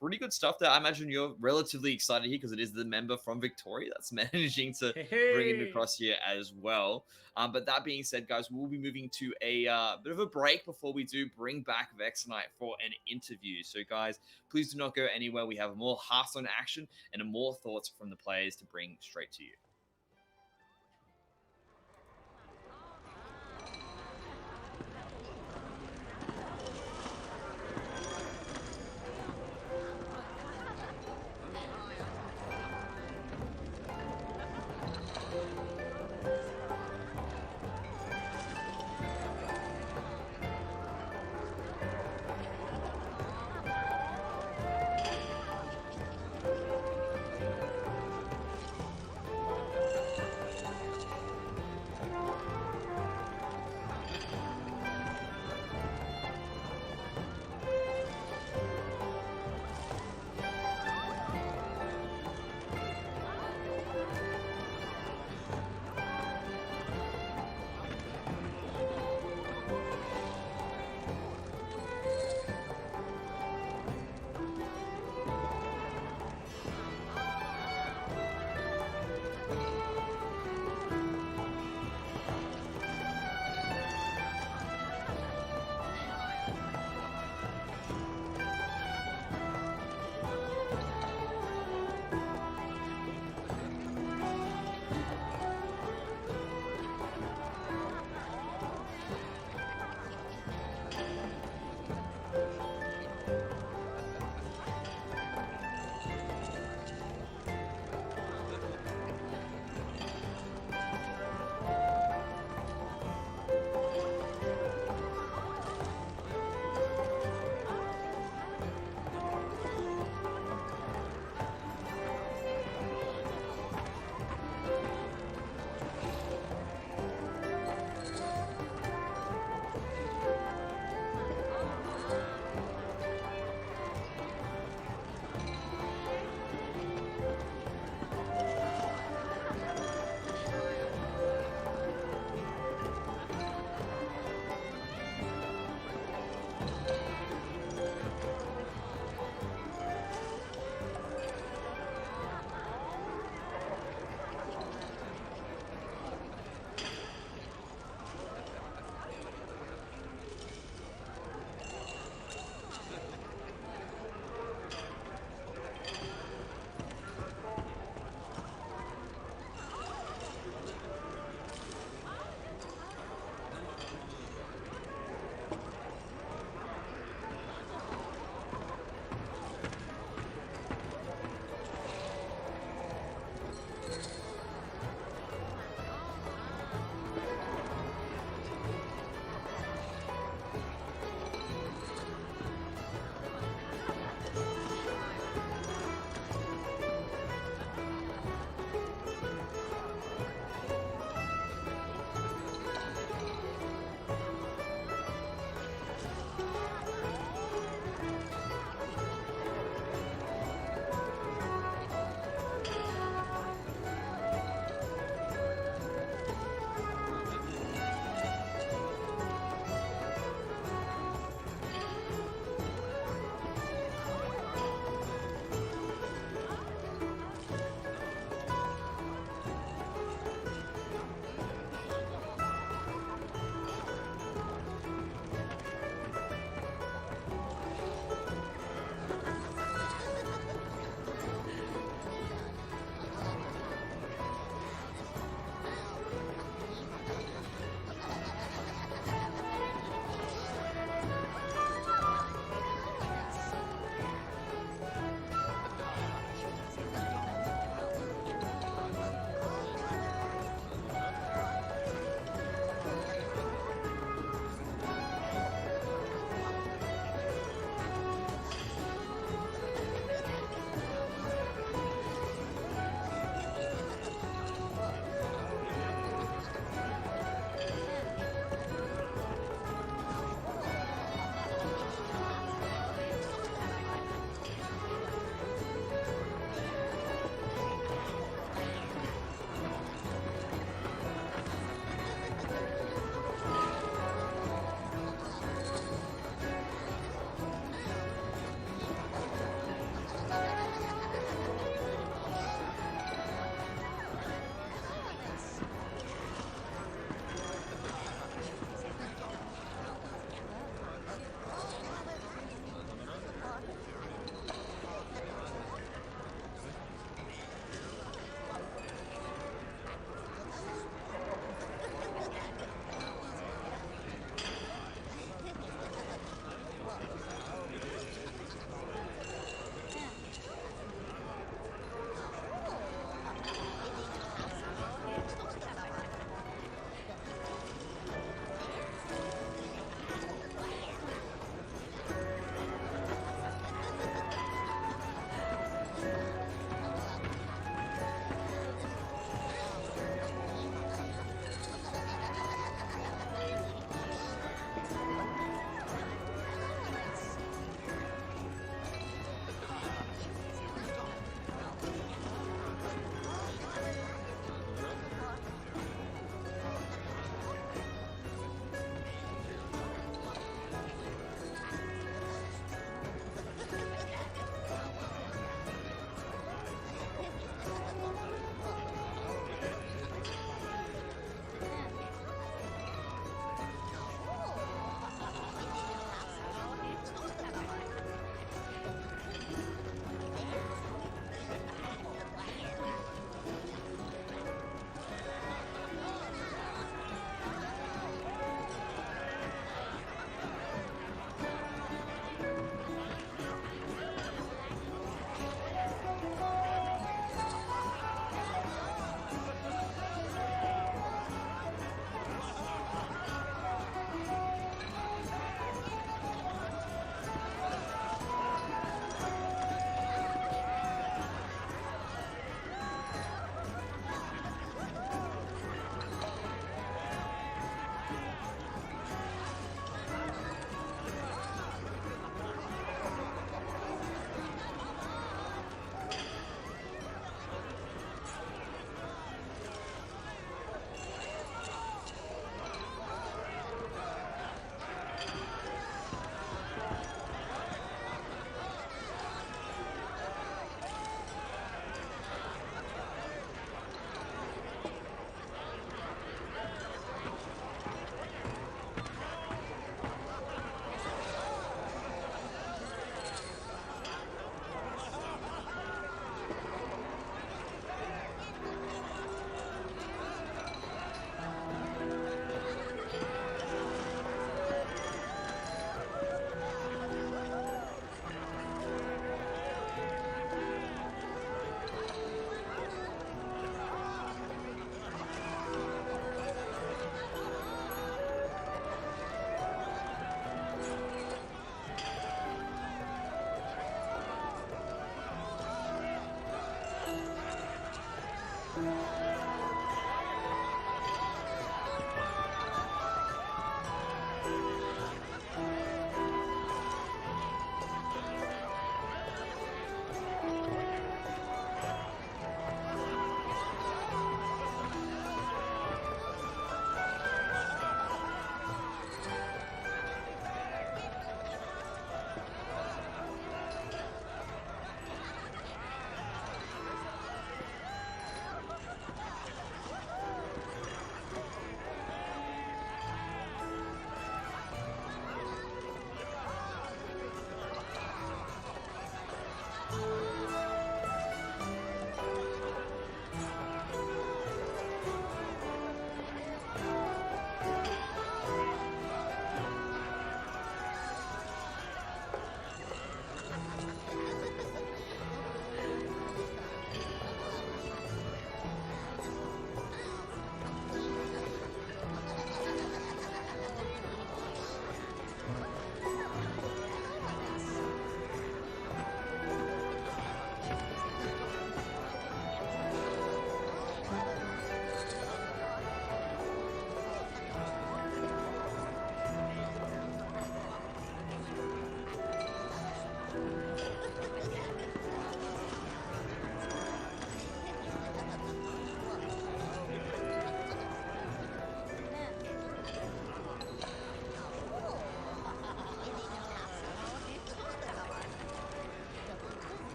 Pretty good stuff there. I imagine you're relatively excited here because it is the member from Victoria that's managing to bring him across here as well. But that being said, guys, we'll be moving to a bit of a break before we do bring back Vexenite for an interview. So, guys, please do not go anywhere. We have more Hearthstone action and more thoughts from the players to bring straight to you.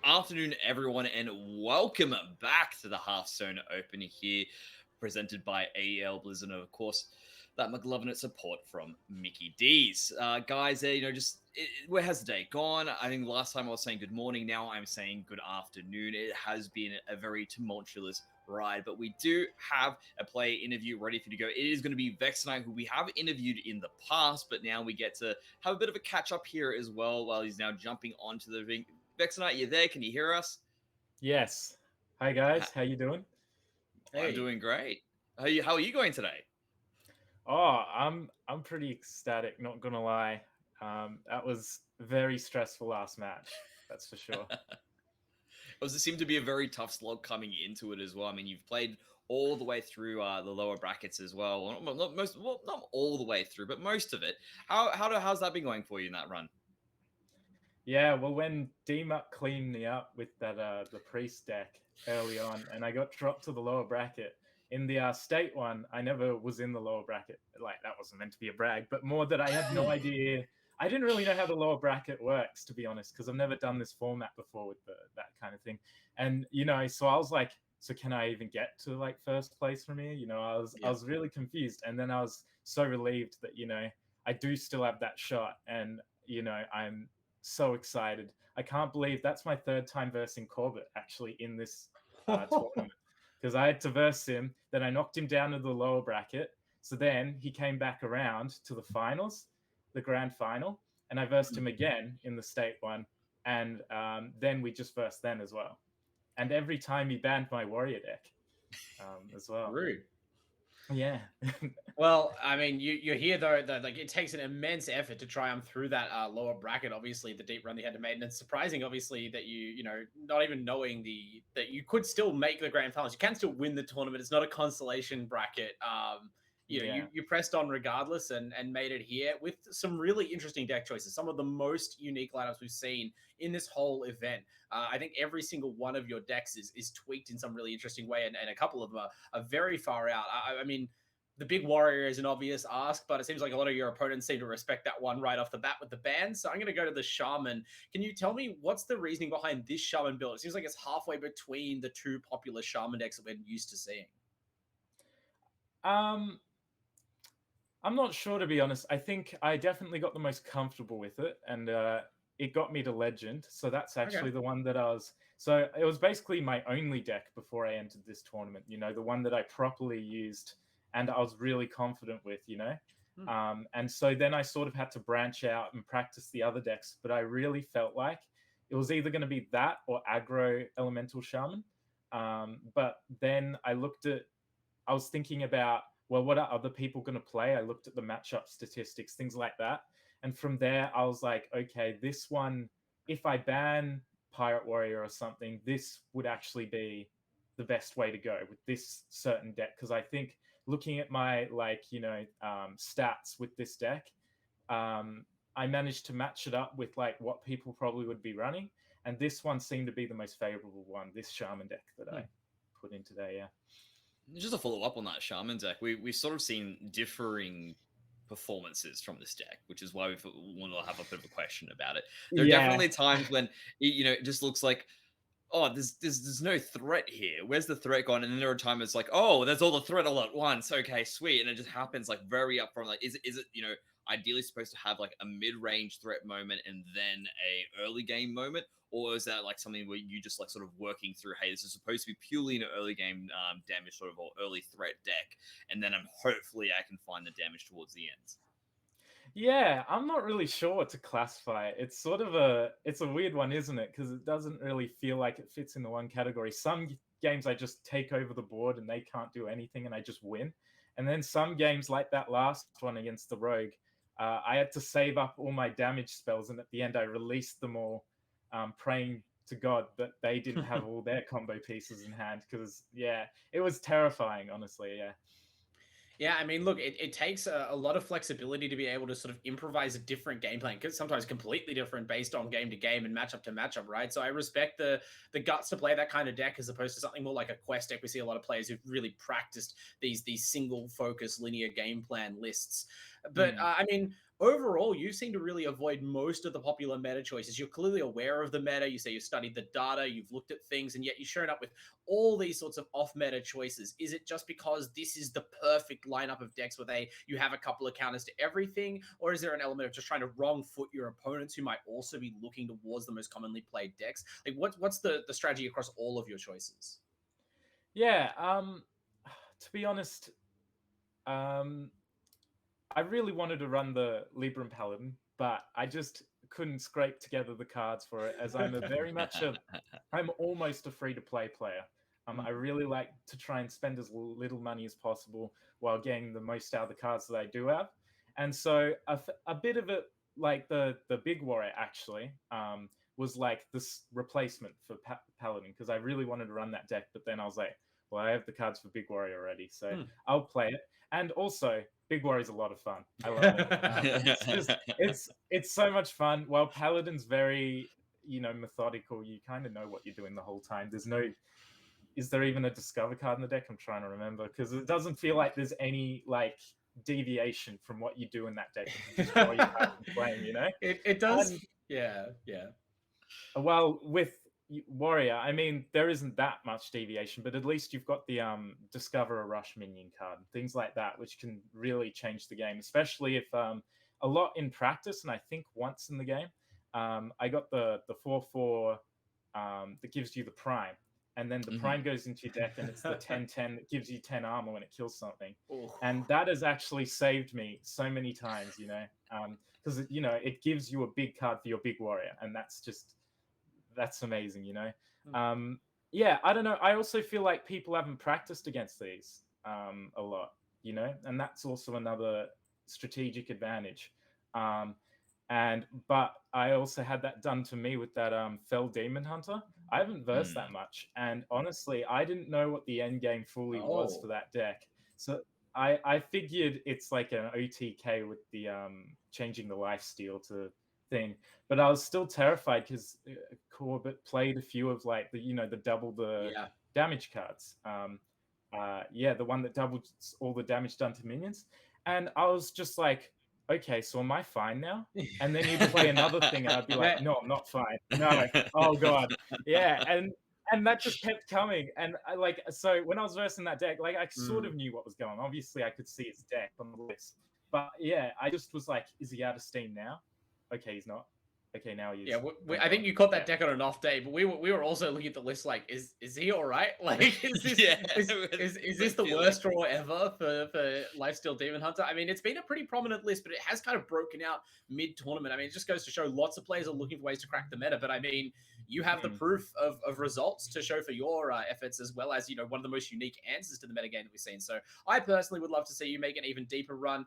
afternoon, everyone, and welcome back to the Hearthstone Open here, presented by AEL Blizzard, and of course, that McLovin support from Mickey D's. Guys, where has the day gone? I think last time I was saying good morning, now I'm saying good afternoon. It has been a very tumultuous ride, but we do have a player interview ready for you to go. It is going to be Vex Knight, who we have interviewed in the past, but now we get to have a bit of a catch up here as well while he's now jumping onto the ring. Vex Knight, you there? Can you hear us? Yes. Hi guys, how you doing? I'm doing great. How are you going today? Oh, I'm pretty ecstatic, not gonna lie. That was very stressful last match, that's for sure. It seemed to be a very tough slog coming into it as well. I mean, you've played all the way through the lower brackets as well. Not all the way through, but most of it. How's that been going for you in that run? Yeah, well, when D-Muck cleaned me up with that the priest deck early on, and I got dropped to the lower bracket in the state one, I never was in the lower bracket. Like that wasn't meant to be a brag, but more that I had no idea. I didn't really know how the lower bracket works, to be honest, because I've never done this format before with that kind of thing. And so I was like, so can I even get to like first place from here? I was really confused, and then I was so relieved that I do still have that shot, and I'm so excited. I can't believe that's my third time versing Corbett actually in this tournament, because I had to verse him, then I knocked him down to the lower bracket. So then he came back around to the finals, the grand final, and I versed him again in the state one. And then we just versed then as well. And every time he banned my warrior deck as well. Rude. Yeah. Well, I mean, you hear though that like it takes an immense effort to triumph through that lower bracket. Obviously, the deep run they had to make, and it's surprising, obviously, that you know not even knowing that you could still make the grand finals. You can still win the tournament. It's not a consolation bracket. You pressed on regardless and made it here with some really interesting deck choices. Some of the most unique lineups we've seen in this whole event. I think every single one of your decks is tweaked in some really interesting way, and a couple of them are very far out. I mean. The big warrior is an obvious ask, but it seems like a lot of your opponents seem to respect that one right off the bat with the ban. So I'm going to go to the shaman. Can you tell me what's the reasoning behind this shaman build? It seems like it's halfway between the two popular shaman decks that we're used to seeing. I'm not sure, to be honest. I think I definitely got the most comfortable with it, and it got me to legend. So that's actually the one that I was. So it was basically my only deck before I entered this tournament. The one that I properly used and I was really confident with. And so then I sort of had to branch out and practice the other decks. But I really felt like it was either going to be that or aggro elemental shaman. But then I was thinking about, well, what are other people going to play? I looked at the matchup statistics, things like that. And from there, I was like, okay, this one, if I ban Pirate Warrior or something, this would actually be the best way to go with this certain deck. Because I think looking at my stats with this deck, I managed to match it up with like what people probably would be running. And this one seemed to be the most favorable one, this shaman deck that I put in today, yeah. Just to follow up on that shaman deck, we've sort of seen differing performances from this deck, which is why we want to have a bit of a question about it. There are definitely times when it just looks like, oh, there's no threat here. Where's the threat gone? And then there are times it's like, oh, there's all the threat all at once. Okay, sweet. And it just happens like very upfront. Like, is it ideally supposed to have like a mid-range threat moment and then a early game moment? Or is that like something where you just like sort of working through, hey, this is supposed to be purely an early game damage sort of or early threat deck, and then hopefully I can find the damage towards the end? Yeah, I'm not really sure what to classify it. It's sort of it's a weird one, isn't it? Because it doesn't really feel like it fits into one category. Some games I just take over the board and they can't do anything and I just win. And then some games like that last one against the Rogue, I had to save up all my damage spells, and at the end I released them all, praying to God that they didn't have all their combo pieces in hand. Because it was terrifying, honestly. Yeah. Yeah, I mean, look, it takes a lot of flexibility to be able to sort of improvise a different game plan, because sometimes completely different based on game to game and matchup to matchup, right? So I respect the guts to play that kind of deck as opposed to something more like a quest deck. We see a lot of players who've really practiced these single focus linear game plan lists. But I mean, overall, you seem to really avoid most of the popular meta choices. You're clearly aware of the meta. You say you've studied the data, you've looked at things, and yet you're showing up with all these sorts of off-meta choices. Is it just because this is the perfect lineup of decks where you have a couple of counters to everything, or is there an element of just trying to wrong foot your opponents who might also be looking towards the most commonly played decks? Like, what's the strategy across all of your choices? Yeah, to be honest, I really wanted to run the Libram Paladin, but I just couldn't scrape together the cards for it, as I'm I'm almost a free-to-play player. I really like to try and spend as little money as possible while getting the most out of the cards that I do have. And so a bit of it, like the Big Warrior actually, was like this replacement for Paladin, because I really wanted to run that deck, but then I was like, well, I have the cards for Big Warrior already, so I'll play it. And also, Big Warrior's a lot of fun. I love it. It's so much fun. While Paladin's very, methodical, you kind of know what you're doing the whole time. Is there even a discover card in the deck? I'm trying to remember, because it doesn't feel like there's any deviation from what you do in that deck. Just draw your card and play, It does. Yeah. Well, with Warrior, I mean, there isn't that much deviation, but at least you've got the Discover a Rush minion card, things like that, which can really change the game, especially if a lot in practice, and I think once in the game, I got the 4/4 that gives you the Prime, and then the Prime goes into your deck, and it's the 10/10 that gives you 10 armor when it kills something. And that has actually saved me so many times, because it gives you a big card for your Big Warrior, and that's amazing, Yeah, I don't know. I also feel like people haven't practiced against these a lot, and that's also another strategic advantage. But I also had that done to me with that Fell Demon Hunter. I haven't versed that much, and honestly, I didn't know what the end game fully was for that deck. So I figured it's like an OTK with the changing the lifesteal to thing, but I was still terrified because Corbett played a few of the double the damage cards. The one that doubles all the damage done to minions, and I was just like, okay, so am I fine now? And then he'd play another thing, and I'd be like, no, I'm not fine. No, oh god, yeah, and that just kept coming. And so when I was versing that deck, I sort of knew what was going on. Obviously, I could see its deck on the list, but yeah, I just was like, is he out of steam now? Okay, he's not. Okay, now he is. Yeah, I think you caught that deck on an off day, but we were also looking at the list like, is he all right? Like, is this is this the worst draw ever for Lifesteal Demon Hunter? I mean, it's been a pretty prominent list, but it has kind of broken out mid-tournament. I mean, it just goes to show lots of players are looking for ways to crack the meta, but I mean, you have the proof of results to show for your efforts, as well as, one of the most unique answers to the metagame that we've seen. So I personally would love to see you make an even deeper run.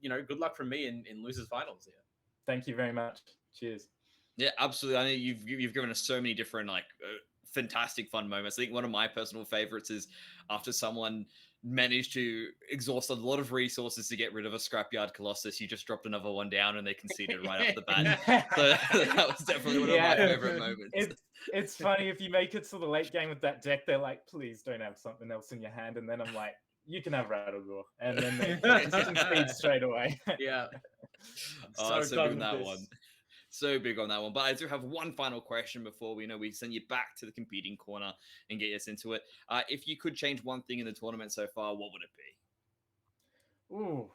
Good luck from me in Losers Finals here. Thank you very much. Cheers. Yeah, absolutely. I know you've given us so many different fantastic fun moments. I think one of my personal favorites is after someone managed to exhaust a lot of resources to get rid of a Scrapyard Colossus, you just dropped another one down and they conceded right off the bat. So that was definitely one of my favorite moments. It's funny, if you make it to the late game with that deck, they're like, please don't have something else in your hand, and then I'm like, you can have Rattlegore, and then they concede straight away. Yeah. So big on that one. So big on that one. But I do have one final question before we send you back to the competing corner and get us into it. If you could change one thing in the tournament so far, what would it be? Ooh,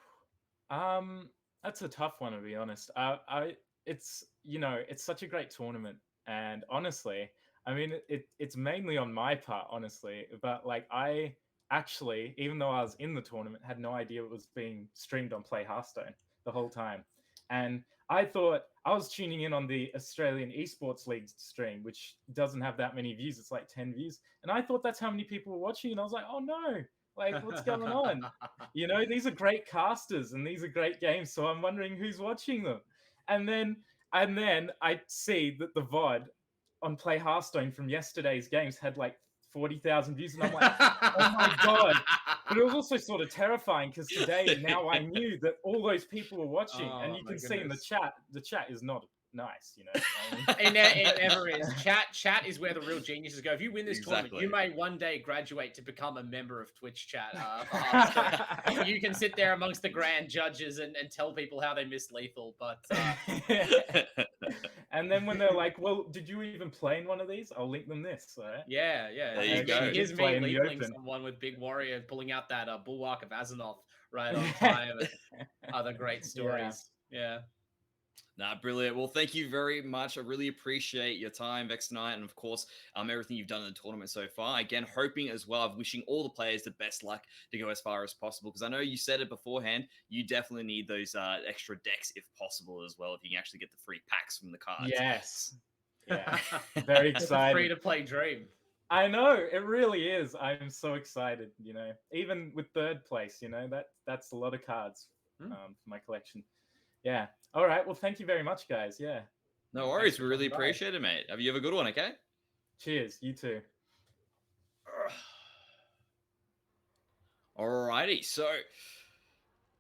that's a tough one, to be honest. It's such a great tournament, and honestly, I mean, it's mainly on my part, honestly. But I actually, even though I was in the tournament, had no idea it was being streamed on Play Hearthstone the whole time. And I thought I was tuning in on the Australian Esports League stream, which doesn't have that many views. It's like 10 views. And I thought that's how many people were watching. And I was like, oh no, what's going on? These are great casters and these are great games. So I'm wondering who's watching them. And then I see that the VOD on Play Hearthstone from yesterday's games had 40,000 views, and I'm like, oh my god. But it was also sort of terrifying, because now I knew that all those people were watching, and you can see in the chat is not nice, you know. It never is. Chat is where the real geniuses go. If you win this tournament, you Exactly. may one day graduate to become a member of Twitch chat. For Hearthstone. You can sit there amongst the grand judges and tell people how they missed lethal. But and then when they're like, "Well, did you even play in one of these?" I'll link them this. Right? yeah. There you go. Here's Play me in the leveling open. someone with Big Warrior pulling out that Bulwark of Azeroth right on time. And other great stories. Yeah. Nah, brilliant. Well, thank you very much. I really appreciate your time, Vex Knight, and of course, everything you've done in the tournament so far. Again, hoping as well, of wishing all the players the best luck to go as far as possible. Because I know you said it beforehand, you definitely need those extra decks if possible as well. If you can actually get the free packs from the cards. Yes. Yeah. Very It's a free excited. to play dream. I know it really is. I'm so excited. You know, even with third place, you know that's a lot of cards for my collection. Yeah. All right. Well, thank you very much, guys. Yeah. No worries. for We really coming by. appreciate it, mate. Have you have a good one, okay? Cheers. You too. Alrighty. So,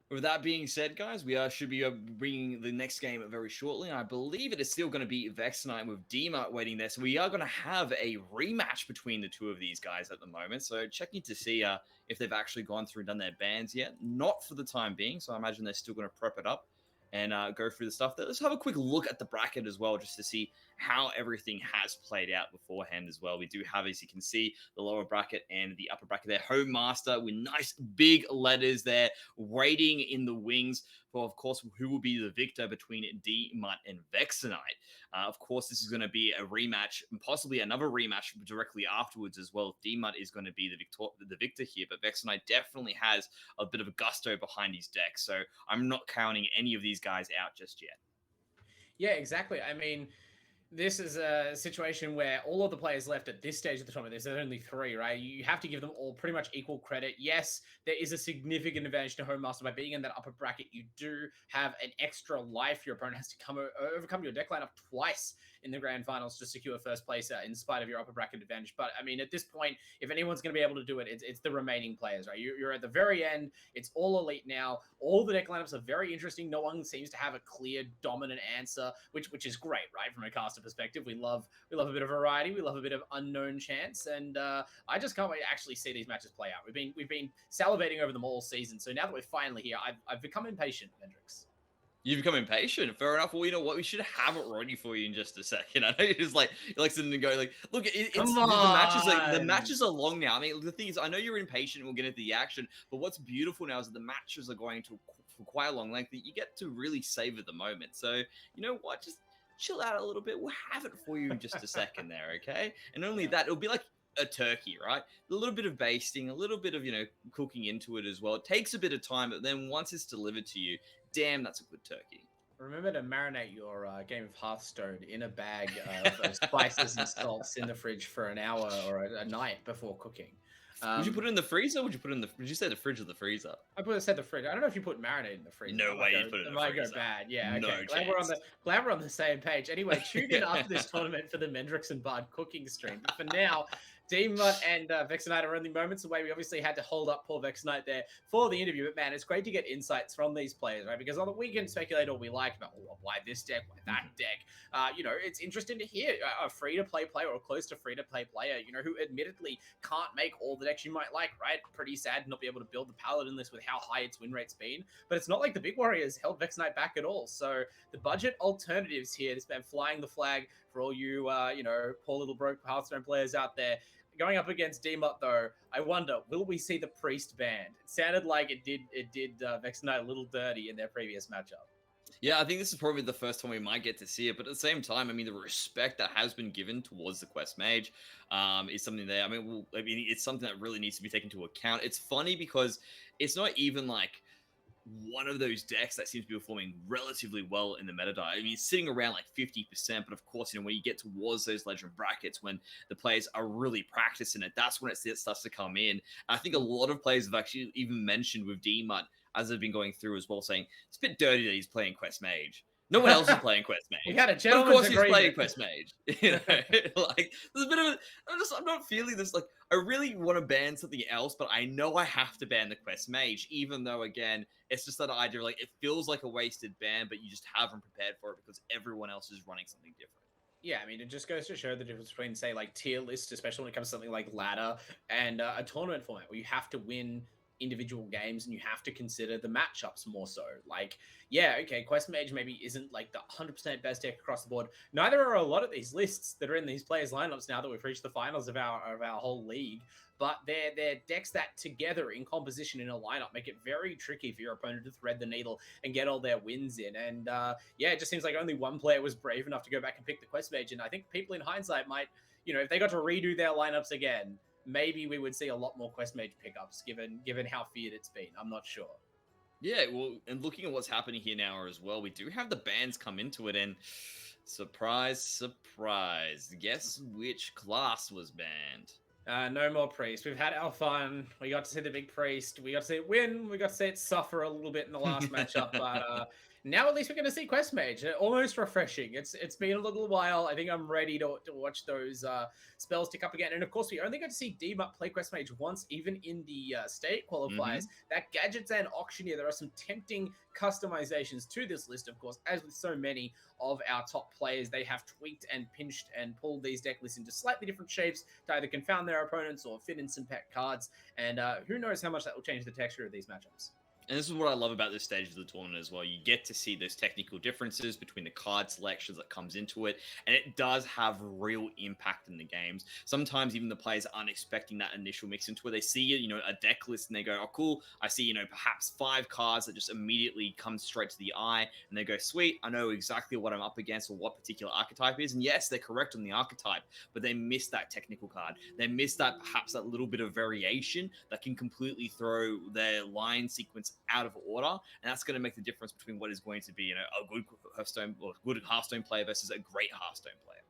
with that being said, guys, we should be bringing the next game very shortly. I believe it is still going to be Vex Knight with Dima waiting there. So we are going to have a rematch between the two of these guys at the moment. So checking to see if they've actually gone through and done their bans yet. Not for the time being. So I imagine they're still going to prep it up and go through the stuff there. Let's have a quick look at the bracket as well, just to see how everything has played out beforehand as well. We do have, as you can see, the lower bracket and the upper bracket there. Home Master with nice big letters there, waiting in the wings for, of course, who will be the victor between D-Mutt and Vexenite. Of course, this is going to be a rematch, possibly another rematch directly afterwards as well. D-Mutt is going to be the victor here, but Vexenite definitely has a bit of a gusto behind his deck, so I'm not counting any of these guys out just yet. Yeah, exactly. I mean, this is a situation where all of the players left at this stage of the tournament, there's only 3, right? You have to give them all pretty much equal credit. Yes, there is a significant advantage to Home Master by being in that upper bracket. You do have an extra life. Your opponent has to overcome your deck lineup twice in the grand finals to secure first place in spite of your upper bracket advantage. But I mean, at this point, if anyone's going to be able to do it, it's the remaining players, right? You're at the very end. It's all elite now. All the deck lineups are very interesting. No one seems to have a clear dominant answer, which is great, right? From a caster perspective, we love a bit of variety. We love a bit of unknown chance, and I just can't wait to actually see these matches play out. We've been salivating over them all season. So now that we're finally here, I've become impatient, Mendrix. You've become impatient. Fair enough. Well, you know what? We should have it ready for you in just a second. I know you're just like, you like sitting and go like, look, the matches are long now. I mean, the thing is, I know you're impatient. We'll get into the action, but what's beautiful now is that the matches are going to for quite a long length. That you get to really savor the moment. So you know what? Just chill out a little bit. We'll have it for you in just a second there, okay? And not only that, it'll be like a turkey, right? A little bit of basting, a little bit of, cooking into it as well. It takes a bit of time, but then once it's delivered to you, damn, that's a good turkey. Remember to marinate your game of Hearthstone in a bag of spices and salts in the fridge for an hour or a night before cooking. Would you put it in the freezer? Or would you say the fridge or the freezer? I said the fridge. I don't know if you put marinade in the freezer. No way you put it in the freezer. It might go bad. Yeah, okay. No Glad we're on the same page. Anyway, tune in after this tournament for the Mendrix and Bard cooking stream. But for now, D-Mutt and Vexenite are only moments away. We obviously had to hold up poor Vexenite there for the interview, but man, it's great to get insights from these players, right? Because we can speculate all we like about why this deck, why that deck. It's interesting to hear a free-to-play player or close to free-to-play player, who admittedly can't make all the decks you might like, right? Pretty sad to not be able to build the Paladin list with how high its win rate's been, but it's not like the big warriors held Vexenite back at all. So the budget alternatives here, this man flying the flag for all you, poor little broke Hearthstone players out there. Going up against D-Mutt, though, I wonder, will we see the Priest banned? It sounded like it did Vexenite a little dirty in their previous matchup. Yeah, I think this is probably the first time we might get to see it, but at the same time, I mean, the respect that has been given towards the Quest Mage is something there. I mean, it's something that really needs to be taken into account. It's funny because it's not even like one of those decks that seems to be performing relatively well in the meta diet. I mean, it's sitting around like 50%, but of course, when you get towards those legend brackets, when the players are really practicing it, that's when it starts to come in. And I think a lot of players have actually even mentioned with D-Mutt, as they've been going through as well, saying it's a bit dirty that he's playing Quest Mage. No one else is playing Quest Mage. We had a But of gentleman's course, he's playing agreement. Quest Mage. You know, like there's a bit of a. I'm not feeling this. Like, I really want to ban something else, but I know I have to ban the Quest Mage, even though again, it's just that idea. Like, it feels like a wasted ban, but you just haven't prepared for it because everyone else is running something different. Yeah, I mean, it just goes to show the difference between, say, like tier lists, especially when it comes to something like ladder, and a tournament format where you have to win individual games and you have to consider the matchups more so. Like, yeah, okay, Quest Mage maybe isn't like the 100% best deck across the board. Neither are a lot of these lists that are in these players' lineups now that we've reached the finals of our whole league. But they're decks that together in composition in a lineup make it very tricky for your opponent to thread the needle and get all their wins in. And yeah, it just seems like only one player was brave enough to go back and pick the Quest Mage. And I think people in hindsight might, you know, if they got to redo their lineups again, maybe we would see a lot more Quest Mage pickups given how feared it's been. I'm not sure. Yeah, well, and looking at what's happening here now as well, we do have the bans come into it, and surprise, surprise, guess which class was banned? No more priest. We've had our fun. We got to see the big priest. We got to see it win. We got to see it suffer a little bit in the last matchup. But now at least we're going to see Quest Mage. Almost refreshing. It's been a little while. I think I'm ready to watch those spells tick up again. And of course, we only got to see D-Mutt play Quest Mage once, even in the state qualifiers. That Gadgets and Auctioneer, there are some tempting customizations to this list, of course. As with so many of our top players, they have tweaked and pinched and pulled these deck lists into slightly different shapes to either confound their opponents or fit in some pet cards. And who knows how much that will change the texture of these matchups. And this is what I love about this stage of the tournament as well. You get to see those technical differences between the card selections that comes into it, and it does have real impact in the games. Sometimes even the players aren't expecting that initial mix into it. They see, you know, a deck list and they go, oh, cool. I see, you know, perhaps 5 cards that just immediately come straight to the eye, and they go, sweet, I know exactly what I'm up against or what particular archetype is. And yes, they're correct on the archetype, but they miss that technical card. They miss that, perhaps that little bit of variation that can completely throw their line sequence out of order, and that's going to make the difference between what is going to be, you know, a good Hearthstone player versus a great Hearthstone player.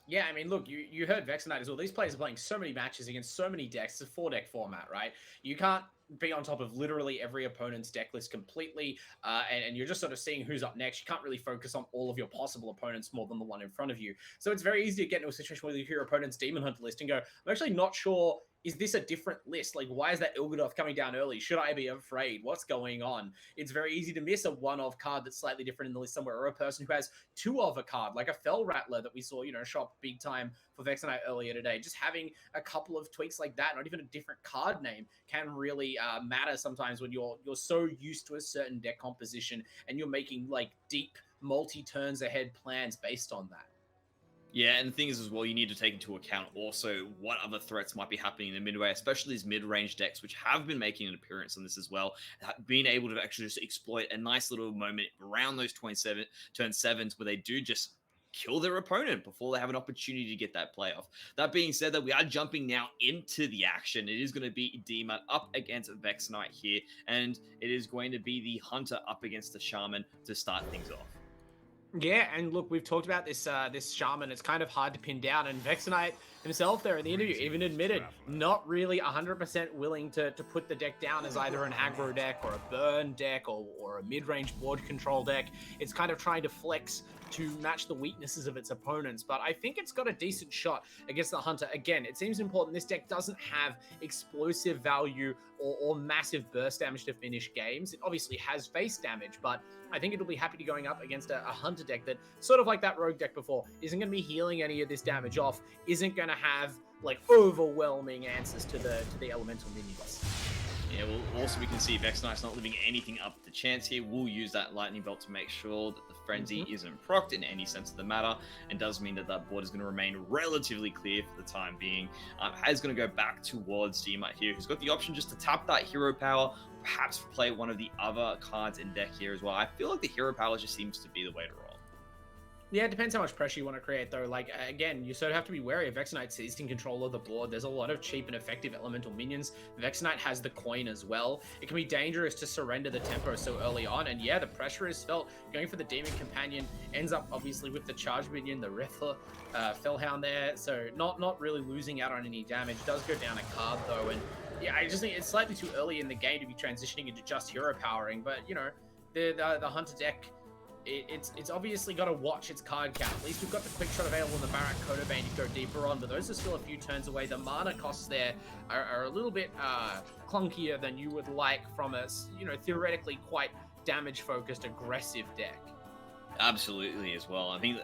Yeah, I mean, look, you heard Vexenite as well. These players are playing so many matches against so many decks. It's a 4-deck format, right? You can't be on top of literally every opponent's deck list completely, and you're just sort of seeing who's up next. You can't really focus on all of your possible opponents more than the one in front of you. So it's very easy to get into a situation where you hear your opponent's Demon Hunter list and go, I'm actually not sure, is this a different list? Like, why is that Ilgadoth coming down early? Should I be afraid? What's going on? It's very easy to miss a one-of card that's slightly different in the list somewhere, or a person who has 2 of a card, like a Fell Rattler that we saw, you know, show up big time for Vexenite earlier today. Just having a couple of tweaks like that, not even a different card name, can really matter sometimes when you're so used to a certain deck composition and you're making like deep multi-turns ahead plans based on that. Yeah, and the thing is as well, you need to take into account also what other threats might be happening in the midway, especially these mid-range decks, which have been making an appearance on this as well, being able to actually just exploit a nice little moment around those turn 7s where they do just kill their opponent before they have an opportunity to get that playoff. That being said, that we are jumping now into the action. It is going to be D-Mutt up against Vexenite here, and it is going to be the Hunter up against the Shaman to start things off. Yeah, and look, we've talked about this this Shaman. It's kind of hard to pin down, and Vexenite himself there in the interview even admitted not really 100% willing to put the deck down as either an aggro deck or a burn deck or a mid-range board control deck. It's kind of trying to flex to match the weaknesses of its opponents, but I think it's got a decent shot against the Hunter. Again, it seems important this deck doesn't have explosive value or massive burst damage to finish games. It obviously has face damage, but I think it'll be happy to going up against a Hunter deck that, sort of like that Rogue deck before, isn't going to be healing any of this damage off, isn't going to have like overwhelming answers to the elemental minions. Yeah, well, also we can see Vexenite's not leaving anything up to chance here. We'll use that Lightning Bolt to make sure that the Frenzy isn't procced in any sense of the matter, and does mean that that board is going to remain relatively clear for the time being. Has going to go back towards D-Mutt here, who's got the option just to tap that hero power, perhaps play one of the other cards in deck here as well. I feel like the hero power just seems to be the way to roll. Yeah, it depends how much pressure you want to create, though. Like, again, you sort of have to be wary of Vexenite seizing control of the board. There's a lot of cheap and effective elemental minions. Vexenite has the coin as well. It can be dangerous to surrender the tempo so early on, and yeah, the pressure is felt. Going for the Demon Companion ends up, obviously, with the charge minion, the Riffler, Fellhound there, so not really losing out on any damage. Does go down a card, though, and yeah, I just think it's slightly too early in the game to be transitioning into just hero powering, but, you know, the Hunter deck it's obviously got to watch its card count. At least we've got the quick shot available in the Barak Coda Bane to go deeper on, but those are still a few turns away. The mana costs there are a little bit clunkier than you would like from a, you know, theoretically quite damage-focused, aggressive deck. Absolutely, as well. I mean,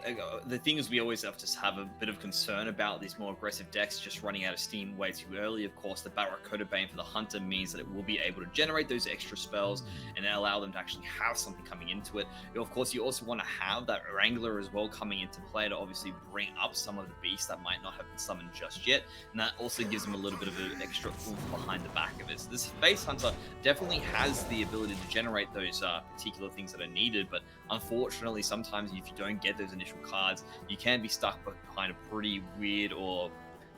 the thing is, we always have to have a bit of concern about these more aggressive decks just running out of steam way too early. Of course, the Barracuda Bane for the Hunter means that it will be able to generate those extra spells and then allow them to actually have something coming into it. Of course, you also want to have that Wrangler as well coming into play to obviously bring up some of the beasts that might not have been summoned just yet, and that also gives them a little bit of an extra oomph behind the back of it. So this Face Hunter definitely has the ability to generate those particular things that are needed, but unfortunately, sometimes if you don't get those initial cards, you can be stuck behind a pretty weird or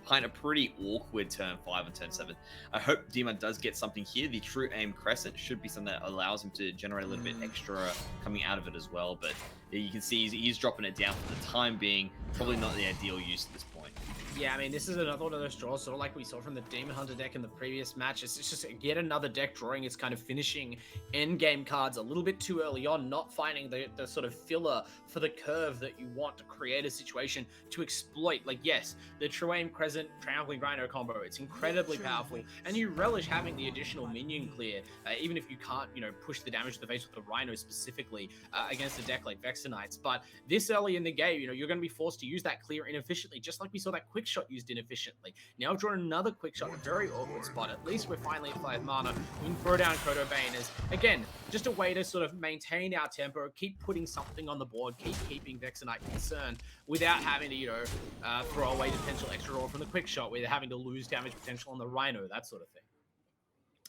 behind a pretty awkward turn 5 and turn 7. I hope Dima does get something here. The True Aim Crescent should be something that allows him to generate a little bit extra coming out of it as well, but you can see he's dropping it down for the time being. Probably not the ideal use at this point. Yeah, I mean, this is another one of those draws, sort of like we saw from the Demon Hunter deck in the previous match. It's just yet another deck drawing its kind of finishing endgame cards a little bit too early on, not finding the sort of filler for the curve that you want to create a situation to exploit. Like, yes, the True Aim Crescent Trampling Rhino combo, it's incredibly powerful, and you relish having the additional minion clear, even if you can't, you know, push the damage to the face with the Rhino specifically against a deck like Vexen Knights. But this early in the game, you know, you're going to be forced to use that clear inefficiently, just like we saw that quick shot used inefficiently. Now draw another quick shot, a very awkward spot. At least we're finally at 5 mana. We can throw down Kodo Bane as, again, just a way to sort of maintain our tempo, keep putting something on the board, keep keeping Vexen Knight concerned without having to, you know, throw away the potential extra draw from the quick shot, without having to lose damage potential on the Rhino, that sort of thing.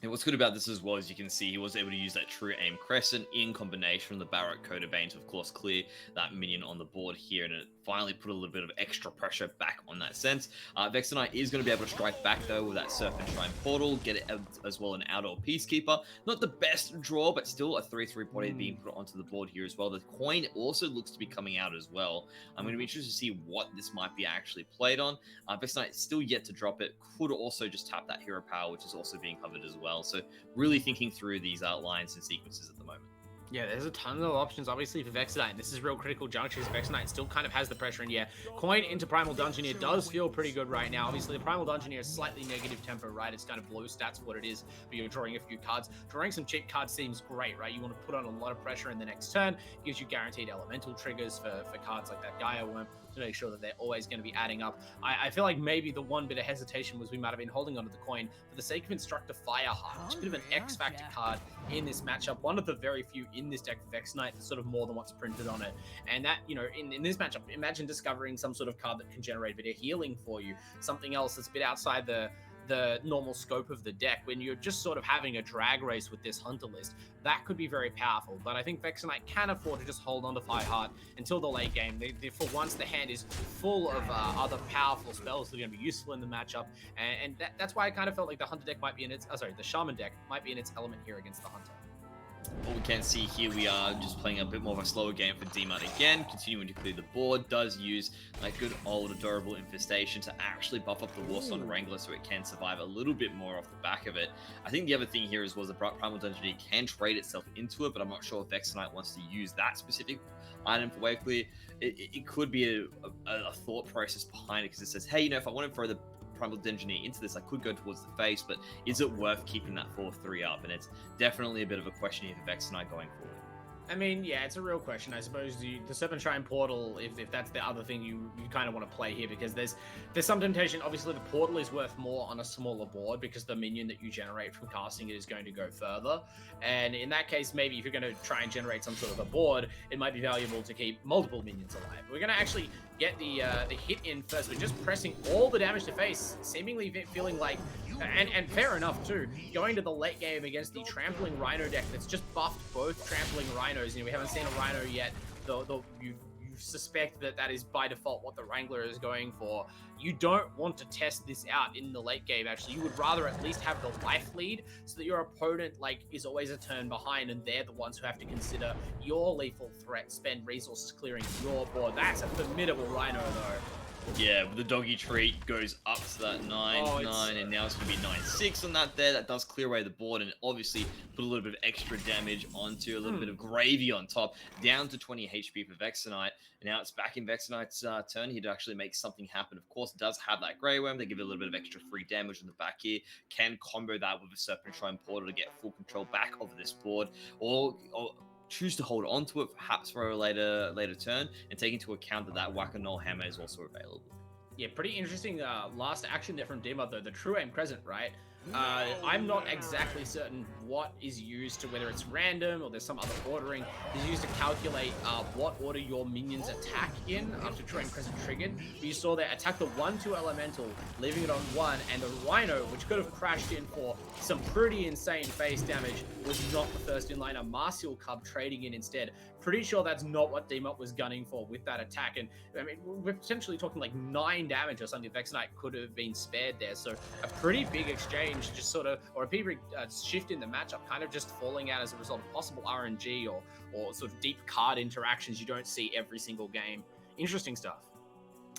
And what's good about this as well is you can see he was able to use that True Aim Crescent in combination with the Barak Coda Bane to, of course, clear that minion on the board here, and it finally put a little bit of extra pressure back on that sense. Vexen Knight is going to be able to strike back, though, with that Serpent Shrine Portal, get it as well an Outdoor Peacekeeper. Not the best draw, but still a 3/3 body being put onto the board here as well. The coin also looks to be coming out as well. I'm going to be interested to see what this might be actually played on. Vexen Knight still yet to drop it. Could also just tap that Hero Power, which is also being covered as well. So really thinking through these lines and sequences at the moment. Yeah, there's a ton of options, obviously, for Vexen Knight. This is real critical juncture, because Vexen Knight still kind of has the pressure, and yeah, coin into Primal Dungeoneer does feel pretty good right now. Obviously, the Primal Dungeoneer is slightly negative tempo, right? It's kind of low stats for what it is, but you're drawing a few cards. Drawing some cheap cards seems great, right? You want to put on a lot of pressure in the next turn, gives you guaranteed elemental triggers for cards like that Gaia Worm, to make sure that they're always going to be adding up. I feel like maybe the one bit of hesitation was we might have been holding onto the coin for the sake of Instructor Fireheart, which is a bit of an X-Factor card in this matchup. One of the very few in this deck for Vexen Knight, sort of more than what's printed on it. And that, you know, in this matchup, imagine discovering some sort of card that can generate a bit of healing for you, something else that's a bit outside the normal scope of the deck. When you're just sort of having a drag race with this Hunter list, that could be very powerful. But I think Vexen Knight can afford to just hold on to Fireheart until the late game. For once, the hand is full of other powerful spells that are going to be useful in the matchup, and that's why I kind of felt like the Hunter deck might be in its, the Shaman deck might be in its element here against the Hunter. What we can see here, we are just playing a bit more of a slower game for D-Mart again, continuing to clear the board. Does use that good old adorable Infestation to actually buff up the Warstone Wrangler so it can survive a little bit more off the back of it. I think the other thing here is the Primal Dungeoneer can trade itself into it, but I'm not sure if Vexen Knight wants to use that specific item for wave clear. It could be a thought process behind it, because it says, hey, you know, if I want to throw the Primal Dungeoneer into this, I could go towards the face, but is it worth keeping that 4/3 up? And it's definitely a bit of a question here for Vexen Knight going forward. I mean, yeah, it's a real question. I suppose the Serpent Shrine Portal, if that's the other thing you kind of want to play here, because there's some temptation. Obviously, the Portal is worth more on a smaller board because the minion that you generate from casting it is going to go further. And in that case, maybe if you're going to try and generate some sort of a board, it might be valuable to keep multiple minions alive. We're going to actually get the hit in first. We're just pressing all the damage to face, seemingly feeling like, and fair enough too, going to the late game against the Trampling Rhino deck that's just buffed both Trampling Rhinos. You know, we haven't seen a Rhino yet, though you suspect that is by default what the Wrangler is going for. You don't want to test this out in the late game, actually. You would rather at least have the life lead so that your opponent is always a turn behind, and they're the ones who have to consider your lethal threat, spend resources clearing your board. That's a formidable Rhino, though. Yeah, the doggy treat goes up to that 9-9, and now it's going to be 9-6 on that there. That does clear away the board and obviously put a little bit of extra damage onto, a little bit of gravy on top, down to 20 HP for Vexanite. And now it's back in Vexanite's turn here to actually make something happen. Of course, it does have that Grey Worm. They give it a little bit of extra free damage on the back here. Can combo that with a Serpent Shrine Portal to get full control back of this board, or choose to hold on to it perhaps for a later turn, and take into account that that Whack-A-Null Hammer is also available. Yeah, pretty interesting last action there from Dima, though. The True Aim Crescent, right? I'm not exactly certain what is used to, whether it's random or there's some other ordering, is used to calculate what order your minions attack in after True Aim Crescent triggered. But you saw there, attack the 1/2 elemental, leaving it on 1, and the Rhino, which could have crashed in for some pretty insane face damage, was not the first in line. A Martial Cub trading in instead. Pretty sure that's not what Demot was gunning for with that attack. And I mean, we're potentially talking like 9 damage or something. Vexanite could have been spared there. So a pretty big exchange, just sort of, or a pretty big shift in the matchup, kind of just falling out as a result of possible RNG or sort of deep card interactions you don't see every single game. Interesting stuff.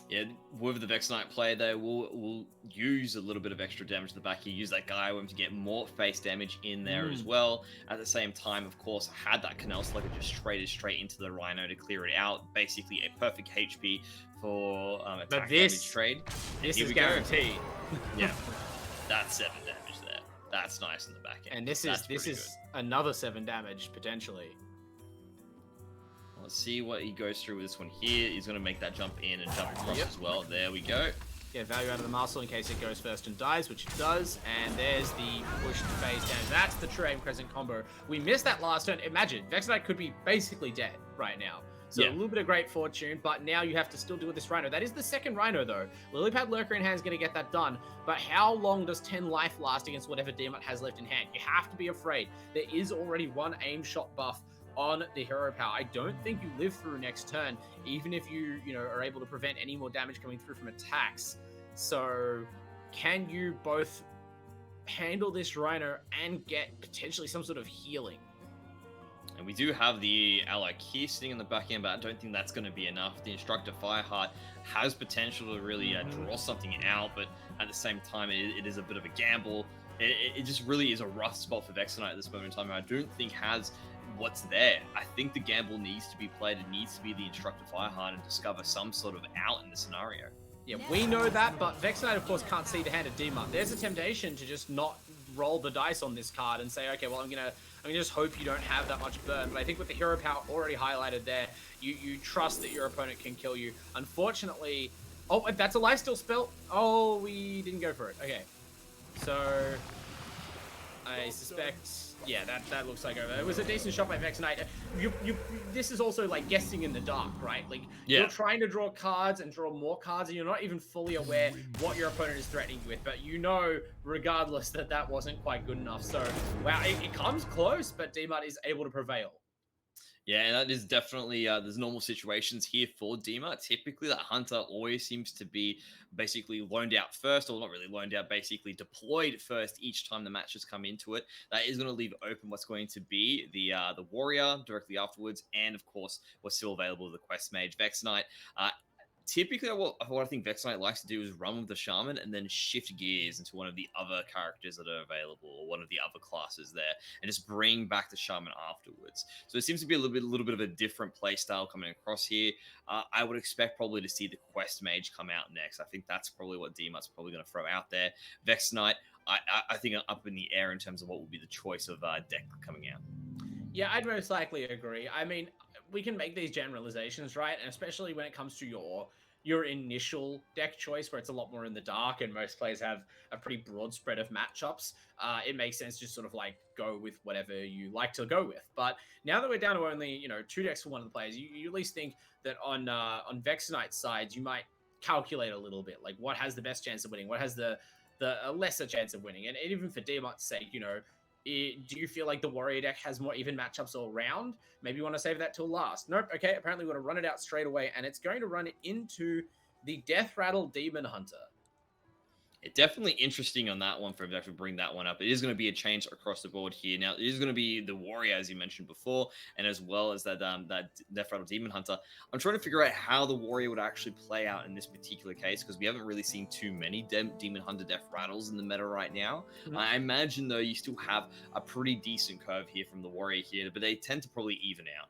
Yeah, with the Vexanite player there, we'll use a little bit of extra damage to the back here, use that Guy Worm to get more face damage in there as well. At the same time, of course, had that Canal Slugger just traded straight into the Rhino to clear it out. Basically a perfect HP for attack damage trade. This is guaranteed. Yeah, that's 7 damage there. That's nice in the back end. And this is another 7 damage, potentially. Let's see what he goes through with this one here. He's going to make that jump in and jump across as well. There we go. Get value out of the muscle in case it goes first and dies, which it does. And there's the push to phase down. That's the True Aim Crescent combo. We missed that last turn. Imagine, Vexanite could be basically dead right now. So a little bit of great fortune, but now you have to still deal with this Rhino. That is the second Rhino, though. Lilypad Lurker in hand is going to get that done. But how long does 10 life last against whatever Demot has left in hand? You have to be afraid. There is already one aim shot buff on the hero power. I don't think you live through next turn, even if you are able to prevent any more damage coming through from attacks. So can you both handle this Rhino and get potentially some sort of healing? And we do have the ally key sitting in the back end, but I don't think that's going to be enough. The Instructor Fireheart has potential to really draw something out, but at the same time, it is a bit of a gamble. It just really is a rough spot for Vexanite at this moment in time. I don't think has what's there. I think the gamble needs to be played. It needs to be the Instructor Fireheart and discover some sort of out in the scenario. Yeah, we know that, but Vexanite, of course, can't see the hand of Demot. There's a temptation to just not roll the dice on this card and say, okay, well, I'm gonna just hope you don't have that much burn. But I think with the hero power already highlighted there, you trust that your opponent can kill you. Unfortunately, oh, that's a lifesteal spell. Oh, we didn't go for it. Okay, so I suspect, yeah, that looks like over. It was a decent shot by Vexanite. This is also like guessing in the dark, right? Like you're trying to draw cards and draw more cards, and you're not even fully aware what your opponent is threatening you with. But you know, regardless, that wasn't quite good enough. So wow, it comes close, but Demot is able to prevail. Yeah, and that is definitely, there's normal situations here for Dima. Typically, that Hunter always seems to be basically loaned out first, or not really loaned out, basically deployed first each time the matches come into it. That is going to leave open what's going to be the Warrior directly afterwards, and of course, what's still available, the Quest Mage, Vexanite. Typically, what I think Vexanite likes to do is run with the Shaman and then shift gears into one of the other characters that are available, or one of the other classes there, and just bring back the Shaman afterwards. So it seems to be a little bit of a different play style coming across here. I would expect probably to see the Quest Mage come out next. I think that's probably what Demot's probably going to throw out there. Vexanite, I think up in the air in terms of what will be the choice of deck coming out. Yeah, I'd most likely agree. I mean, we can make these generalizations, right? And especially when it comes to your initial deck choice, where it's a lot more in the dark and most players have a pretty broad spread of matchups, it makes sense to sort of like go with whatever you like to go with. But now that we're down to only 2 decks for one of the players, you at least think that on Vexanite's sides, you might calculate a little bit, like what has the best chance of winning, what has the lesser chance of winning. And even for Demot's sake, do you feel like the Warrior deck has more even matchups all around? Maybe you want to save that till last. Nope. Okay, apparently we're going to run it out straight away, and it's going to run into the Death Rattle Demon Hunter. Definitely interesting on that one for him to actually bring that one up. It is going to be a change across the board here. Now, it is going to be the Warrior, as you mentioned before, and as well as that Death Rattle Demon Hunter. I'm trying to figure out how the Warrior would actually play out in this particular case, because we haven't really seen too many Demon Hunter Death Rattles in the meta right now. I imagine, though, you still have a pretty decent curve here from the Warrior here, but they tend to probably even out.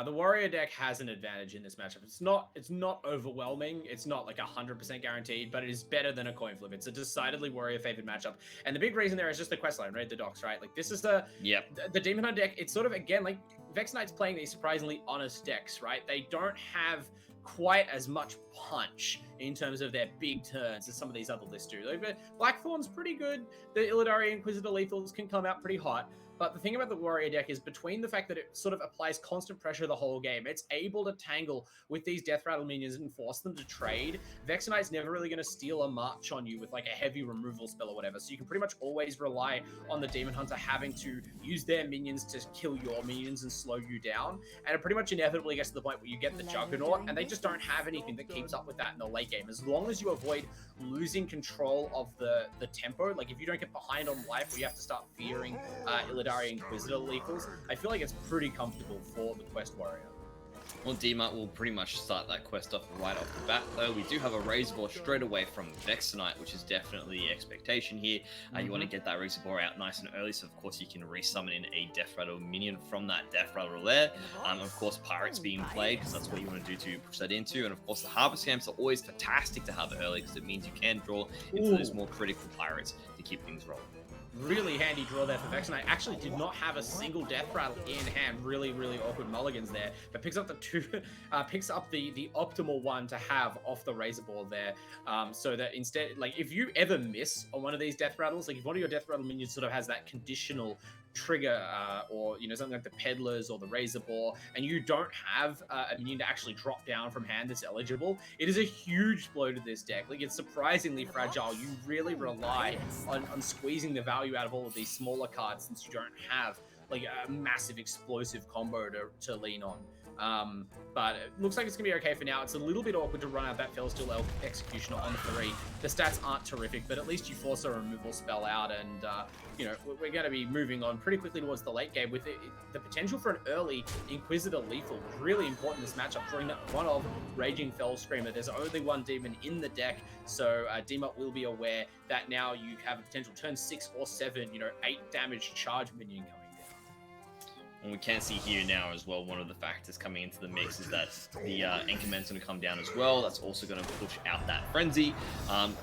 The Warrior deck has an advantage in this matchup. It's not overwhelming. It's not like 100% guaranteed, but it is better than a coin flip. It's a decidedly Warrior favored matchup. And the big reason there is just the quest line, right? The docs, right? Like this is the Demon Hunter deck. It's sort of, again, like Vex Knight's playing these surprisingly honest decks, right? They don't have quite as much punch in terms of their big turns as some of these other lists do. Like, Blackthorn's pretty good. The Illidari Inquisitor Lethals can come out pretty hot. But the thing about the Warrior deck is between the fact that it sort of applies constant pressure the whole game, it's able to tangle with these Death Rattle minions and force them to trade. Vex Knight's never really going to steal a march on you with like a heavy removal spell or whatever. So you can pretty much always rely on the Demon Hunter having to use their minions to kill your minions and slow you down. And it pretty much inevitably gets to the point where you get the Juggernaut, and they just don't have anything that keeps up with that in the late game. As long as you avoid losing control of the tempo, like if you don't get behind on life where you have to start fearing Illidari Inquisitor lethals, I feel like it's pretty comfortable for the Quest Warrior. Well, D-Mart will pretty much start that quest off right off the bat, though. We do have a Razor Ball straight away from Vex Knight, which is definitely the expectation here. You want to get that Razor Ball out nice and early, so of course you can resummon in a Death Rattle minion from that Death Rattle there. Of course, Pirates being played, because that's what you want to do to push that into. And of course, the Harvest Camps are always fantastic to have early, because it means you can draw into those more critical Pirates to keep things rolling. Really handy draw there for Vex, and I actually did not have a single Death Rattle in hand. Really awkward mulligans there, but picks up the two, picks up the optimal one to have off the Razor Ball there, so that instead, like if you ever miss on one of these Death Rattles, like if one of your Death Rattle minions sort of has that conditional trigger, or you know, something like the Peddlers or the Razor Ball, and you don't have a minion to actually drop down from hand that's eligible, it is a huge blow to this deck. Like it's surprisingly fragile. You really rely on squeezing the value out of all of these smaller cards, since you don't have like a massive explosive combo to lean on. But it looks like it's gonna be okay for now. It's a little bit awkward to run out that Fellsteel Elf Executioner on the 3. The stats aren't terrific, but at least you force a removal spell out, and you know, we're going to be moving on pretty quickly towards the late game with the potential for an early Inquisitor Lethal. Really important in this matchup, drawing that one of Raging Fell Screamer. There's only one demon in the deck, so D-Mut will be aware that now you have a potential turn 6 or 7, you know, 8 damage charge minion coming. And we can see here now as well, one of the factors coming into the mix is that the Anchorman's going to come down as well. That's also going to push out that Frenzy.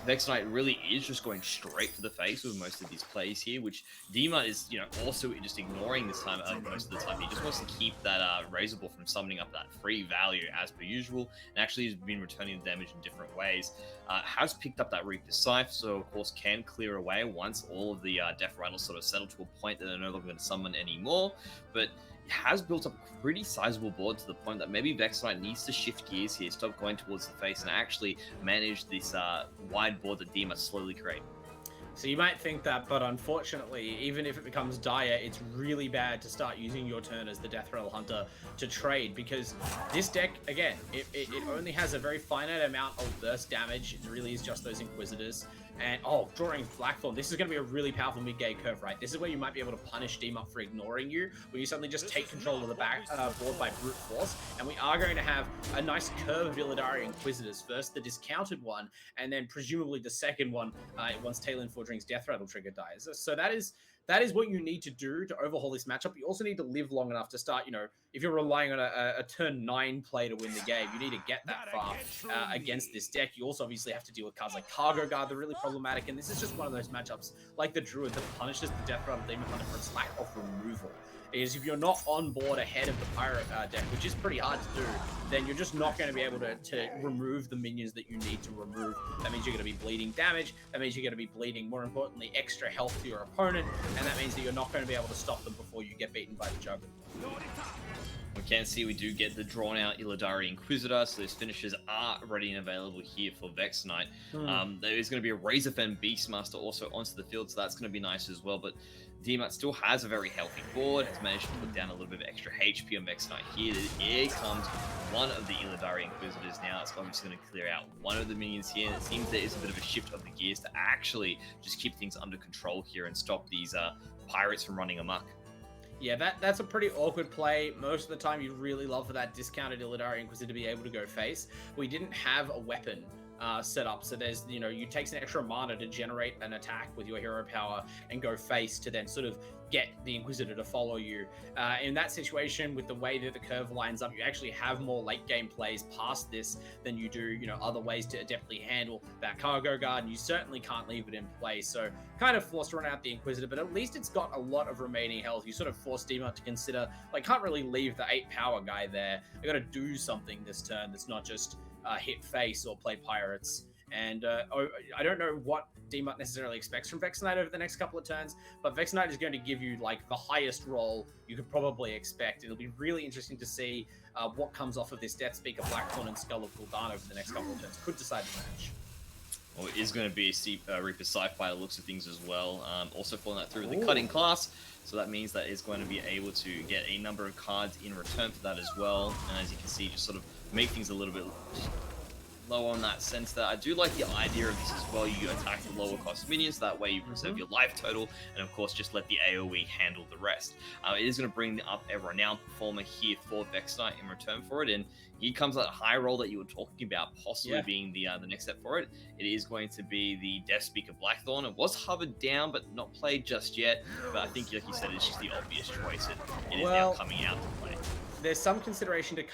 Vex Knight really is just going straight for the face with most of these plays here, which D-Mut is, you know, also just ignoring this time most of the time. He just wants to keep that Razor Ball from summoning up that free value as per usual, and actually has been returning the damage in different ways. Has picked up that Reaper Scythe, so of course can clear away once all of the Death Rattles sort of settle to a point that they're no longer going to summon anymore. But it has built up a pretty sizable board to the point that maybe Vex Knight needs to shift gears here, stop going towards the face, and actually manage this wide board that D-Mut slowly create. So you might think that, but unfortunately, even if it becomes dire, it's really bad to start using your turn as the Death Rattle Hunter to trade, because this deck, again, it only has a very finite amount of burst damage. It really is just those Inquisitors. And, drawing Blackthorn, this is going to be a really powerful mid-game curve, right? This is where you might be able to punish D-Mut for ignoring you, when you suddenly just take control of the back board by brute force. And we are going to have a nice curve of Illidari Inquisitors. First, the discounted one, and then presumably the second one once Talon Forgering's Death Rattle trigger dies. So that is what you need to do to overhaul this matchup. You also need to live long enough to start, you know, if you're relying on a turn 9 play to win the game, you need to get that far against this deck. You also obviously have to deal with cards like Cargo Guard. They're really problematic, and this is just one of those matchups like the Druid that punishes the Death Rattle Demon Hunter for its lack of removal. Is if you're not on board ahead of the Pirate deck, which is pretty hard to do, then you're just not going to be able to remove the minions that you need to remove. That means you're going to be bleeding damage. That means you're going to be bleeding, more importantly, extra health to your opponent. And that means that you're not going to be able to stop them before you get beaten by the Juggernaut. We can see we do get the drawn out Illidari Inquisitor, so those finishers are ready and available here for Vex Knight. There is going to be a Razorfen Beastmaster also onto the field, so that's going to be nice as well. But DMAT still has a very healthy board, has managed to put down a little bit of extra HP on Vex Knight here. Here comes one of the Illidari Inquisitors now. It's obviously going to clear out one of the minions here, and it seems there is a bit of a shift of the gears to actually just keep things under control here and stop these pirates from running amok. Yeah, that's a pretty awkward play. Most of the time, you'd really love for that discounted Illidari Inquisitor to be able to go face. We didn't have a weapon set up, so there's, you take an extra mana to generate an attack with your hero power and go face to then sort of get the Inquisitor to follow you. In that situation, with the way that the curve lines up, you actually have more late game plays past this than you do, other ways to adeptly handle that cargo guard, and you certainly can't leave it in play. So kind of forced to run out the Inquisitor, but at least it's got a lot of remaining health. You sort of force DMAT to consider, can't really leave the 8 power guy there. I got to do something this turn that's not just hit face or play pirates. And I don't know what DMAT necessarily expects from Vex Knight over the next couple of turns, but Vex Knight is going to give you the highest roll you could probably expect. It'll be really interesting to see what comes off of this Death Speaker Blackthorn and Skull of Gul'dan over the next couple of turns. Could decide the match. Well, it is going to be a Reaper Scythe by the looks of things as well. Also following that through with the cutting class. So that means that it's going to be able to get a number of cards in return for that as well. And as you can see, just sort of make things a little bit low on that sense that I do like the idea of this as well. You attack the lower cost minions, that way you preserve your life total, and of course just let the AoE handle the rest. It is going to bring up a renowned performer here for Vex Knight in return for it, and here comes that high roll that you were talking about, possibly being the next step for it. It is going to be the Death Speaker Blackthorn. It was hovered down, but not played just yet, but I think, like you said, it's just the obvious choice. It is now coming out to play. There's some consideration to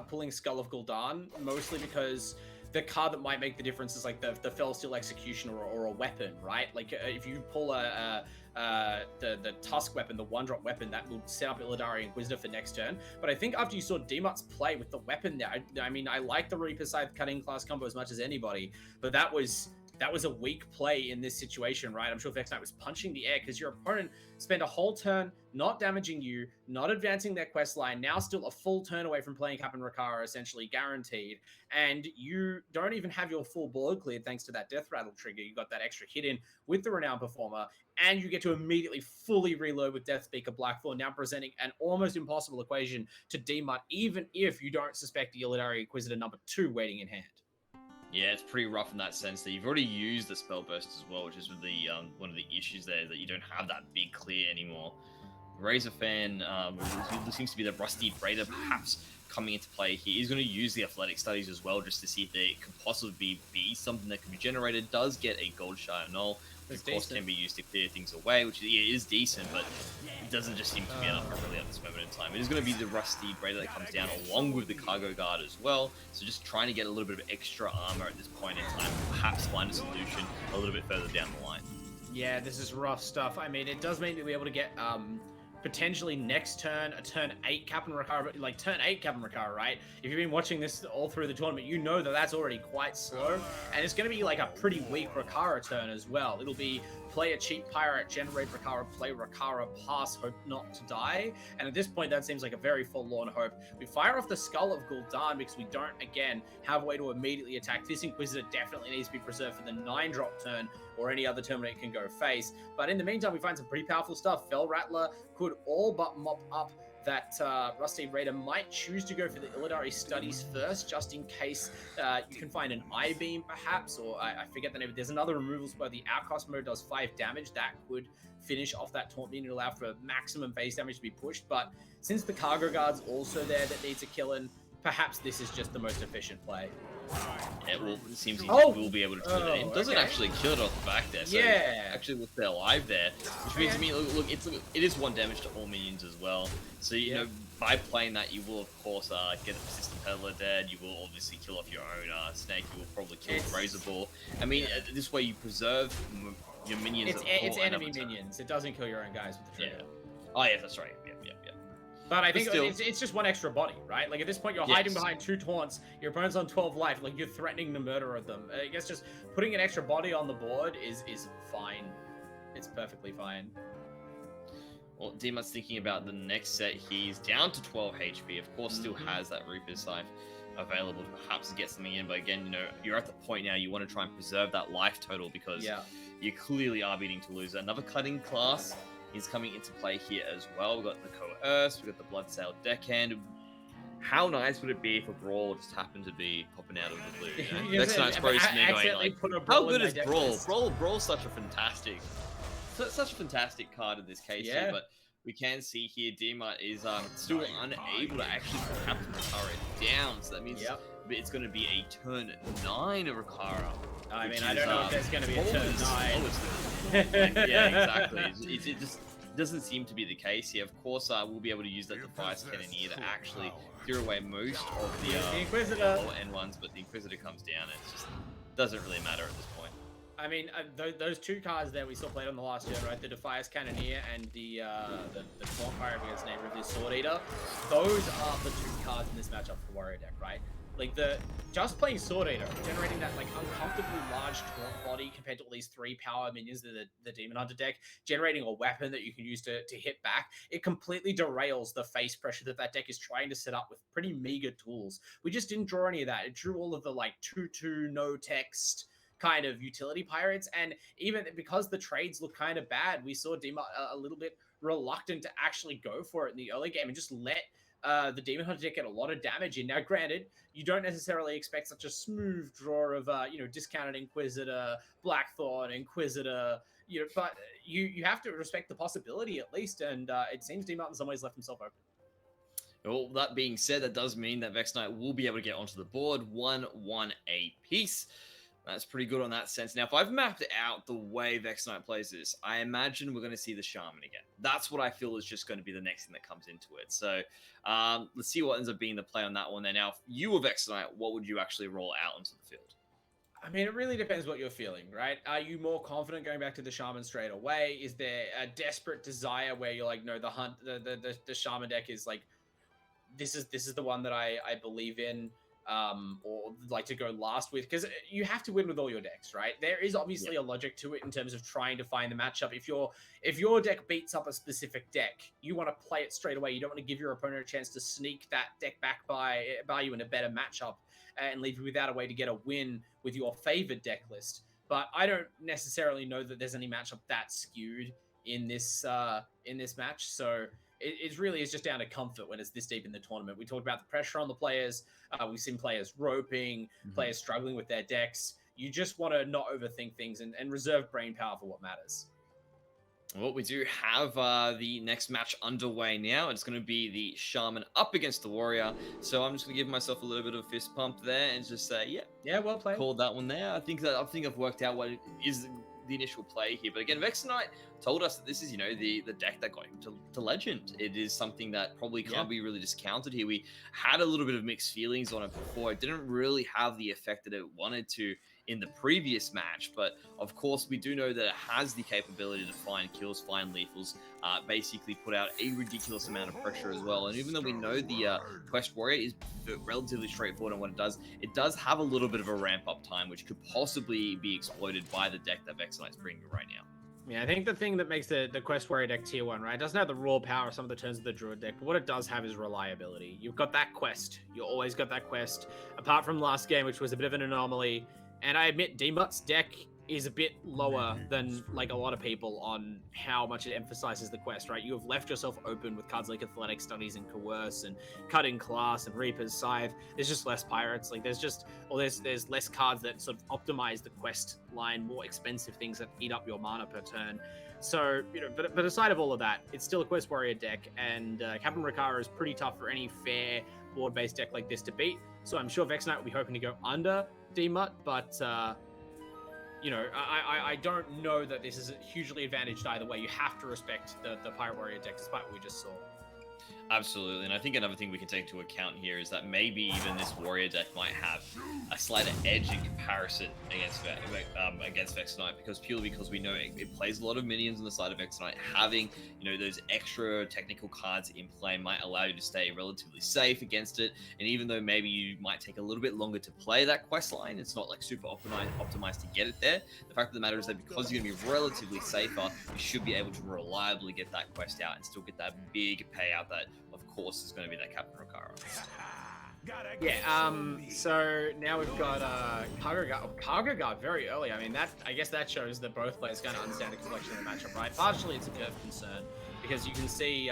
pulling Skull of Gul'dan, mostly because the card that might make the difference is the Fell Steel Executioner or a weapon, right? If you pull the Tusk weapon, the 1-drop weapon, that will set up Illidari Inquisitor for next turn. But I think after you saw DMAT's play with the weapon there, I like the Reaper Scythe cutting class combo as much as anybody, but that was a weak play in this situation, right? I'm sure Vex Knight was punching the air because your opponent spent a whole turn not damaging you, not advancing their quest line, now still a full turn away from playing Captain Rakara, essentially guaranteed, and you don't even have your full board cleared thanks to that Death Rattle trigger. You got that extra hit in with the Renowned Performer, and you get to immediately fully reload with Death Speaker Blackthorn, now presenting an almost impossible equation to DMAT, even if you don't suspect the Illidari Inquisitor number 2 waiting in hand. Yeah, it's pretty rough in that sense that you've already used the spell burst as well, which is with the one of the issues there, that you don't have that big clear anymore. Razorfen seems to be the Rusty Raider perhaps coming into play here. He's going to use the athletic studies as well, just to see if there could possibly be something that can be generated. Does get a gold shard null, which of course can be used to clear things away, which is decent, but it doesn't just seem to be enough really at this moment in time. It is going to be the Rusty Raider that comes down along with the Cargo Guard as well, so just trying to get a little bit of extra armor at this point in time, perhaps find a solution a little bit further down the line. Yeah, this is rough stuff. I mean, it does mean that we'll be able to get potentially next turn a turn 8 Captain Rakara, turn 8 Captain Rakara, right? If you've been watching this all through the tournament, you know that that's already quite slow, and it's going to be a pretty weak Rakara turn as well. It'll be play a cheap pirate, generate Rakara, play Rakara, pass, hope not to die, and at this point that seems like a very forlorn hope. We fire off the Skull of Gul'dan because we don't, again, have a way to immediately attack. This Inquisitor definitely needs to be preserved for the 9-drop turn or any other turn when it can go face, but in the meantime we find some pretty powerful stuff. Fell Rattler could all but mop up that Rusty Raider. Might choose to go for the Illidari Studies first, just in case you can find an I-Beam perhaps, or I forget the name, but there's another removal spell. The Outcast mode does 5 damage. That could finish off that taunt beam and allow for maximum base damage to be pushed, but since the Cargo Guard's also there that needs a killing, perhaps this is just the most efficient play. Yeah, well, it seems he will be able to kill it. It doesn't okay. actually kill it off the back there, so actually looks they're alive there, which means to me, look, it is 1 damage to all minions as well. So you know, by playing that, you will of course get the Persistent Peddler dead. You will obviously kill off your own snake. You will probably kill the Razor Ball. I mean, this way you preserve your minions. It's enemy minions. It doesn't kill your own guys with the trigger. Yeah. Oh yeah, that's right. Yeah. But I think it's just 1 extra body, right? At this point, you're hiding behind 2 taunts. Your opponent's on 12 life. You're threatening the murder of them. I guess just putting an extra body on the board is fine. It's perfectly fine. Well, Demut's thinking about the next set. He's down to 12 HP. Of course, still has that Reaper's Scythe available to perhaps get something in. But again, you know, you're at the point now you want to try and preserve that life total because you clearly are beginning to lose. Another cutting class is coming into play here as well. We've got the Coerce, we've got the Bloodsail Deckhand. How nice would it be if a Brawl just happened to be popping out of the blue? You know? Next night's probably sitting there going like, how good is Brawl? Brawl's such a fantastic card in this case here, but we can see here Demut is still unable to actually put Captain Rikara down, so that means it's going to be a turn 9 of Rikara. I mean, I don't know if there's going to be a turn 9. Yeah, exactly. It just doesn't seem to be the case here. Of course, we'll be able to use that Defiance Cannoneer to actually clear away most of the Inquisitor lower end ones, but the Inquisitor comes down and it just doesn't really matter at this point. I mean, those two cards there we saw played on the last gen, right? The Defiance Cannoneer and the Taunt Fire, I forget his name, the Sword Eater. Those are the two cards in this matchup for Warrior deck, right? Like just playing Sword Eater, generating that like uncomfortably large taunt body compared to all these 3 power minions that the Demon Hunter deck, generating a weapon that you can use to hit back, it completely derails the face pressure that deck is trying to set up with pretty meager tools. We just didn't draw any of that. It drew all of the like 2/2 no text kind of utility pirates, and even because the trades look kind of bad, we saw Demon a little bit reluctant to actually go for it in the early game and just let the Demon Hunter deck get a lot of damage in. Now, granted, you don't necessarily expect such a smooth draw of discounted Inquisitor, Blackthorn, Inquisitor, but you have to respect the possibility at least, and it seems Demon in some ways left himself open. Well, that being said, that does mean that Vex Knight will be able to get onto the board 1/1 a piece. That's pretty good on that sense. Now, if I've mapped out the way Vex Knight plays this, I imagine we're going to see the Shaman again. That's what I feel is just going to be the next thing that comes into it. So let's see what ends up being the play on that one there. Now, if you were Vex Knight, what would you actually roll out onto the field? I mean, it really depends what you're feeling, right? Are you more confident going back to the Shaman straight away? Is there a desperate desire where you're like, no, the Shaman deck is like, this is the one that I believe in, or like to go last with, because you have to win with all your decks, right? There is obviously a logic to it in terms of trying to find the matchup. If your deck beats up a specific deck, you want to play it straight away. You don't want to give your opponent a chance to sneak that deck back by you in a better matchup and leave you without a way to get a win with your favored deck list. But I don't necessarily know that there's any matchup that skewed in this match. So it really is just down to comfort when it's this deep in the tournament. We talked about the pressure on the players. We've seen players roping, players struggling with their decks. You just want to not overthink things and reserve brain power for what matters. Well, we do have the next match underway now. It's going to be the Shaman up against the Warrior. So I'm just going to give myself a little bit of a fist pump there and just say, yeah, well played. Called that one there. I think I've worked out what is the initial play here. But again, Vex Knight told us that this is, the deck that got him to Legend. It is something that probably can't be really discounted here. We had a little bit of mixed feelings on it before. It didn't really have the effect that it wanted to in the previous match, but of course we do know that it has the capability to find kills, find lethals, basically put out a ridiculous amount of pressure as well. And even though we know the Quest Warrior is relatively straightforward on what it does have a little bit of a ramp up time, which could possibly be exploited by the deck that Vex Knight's bringing right now. Yeah, I think the thing that makes the Quest Warrior deck tier 1, right? It doesn't have the raw power of some of the turns of the Druid deck, but what it does have is reliability. You've got that quest. You always got that quest. Apart from last game, which was a bit of an anomaly, and I admit Demut's deck is a bit lower than like a lot of people on how much it emphasizes the quest, right? You have left yourself open with cards like Athletic Studies and Coerce and Cutting Class and Reaper's Scythe. There's just less pirates. Like there's less cards that sort of optimize the quest line, more expensive things that eat up your mana per turn. So, but aside of all of that, it's still a Quest Warrior deck, and Captain Rikara is pretty tough for any fair board-based deck like this to beat. So I'm sure Vex Knight will be hoping to go under Demut, but I don't know that this is hugely advantaged either way. You have to respect the Pirate Warrior deck, despite what we just saw. Absolutely, and I think another thing we can take into account here is that maybe even this warrior deck might have a slighter edge in comparison against Vex Knight, purely because we know it plays a lot of minions on the side of Vex Knight. Having those extra technical cards in play might allow you to stay relatively safe against it. And even though maybe you might take a little bit longer to play that quest line, it's not like super optimized to get it there. The fact of the matter is that because you're going to be relatively safer, you should be able to reliably get that quest out and still get that big payout that, of course, is going to be that Captain Rokara. Yeah, so now we've got Cargo Guard very early. I mean, I guess that shows that both players kind of understand the complexion of the matchup, right? Partially it's a curve concern, because you can see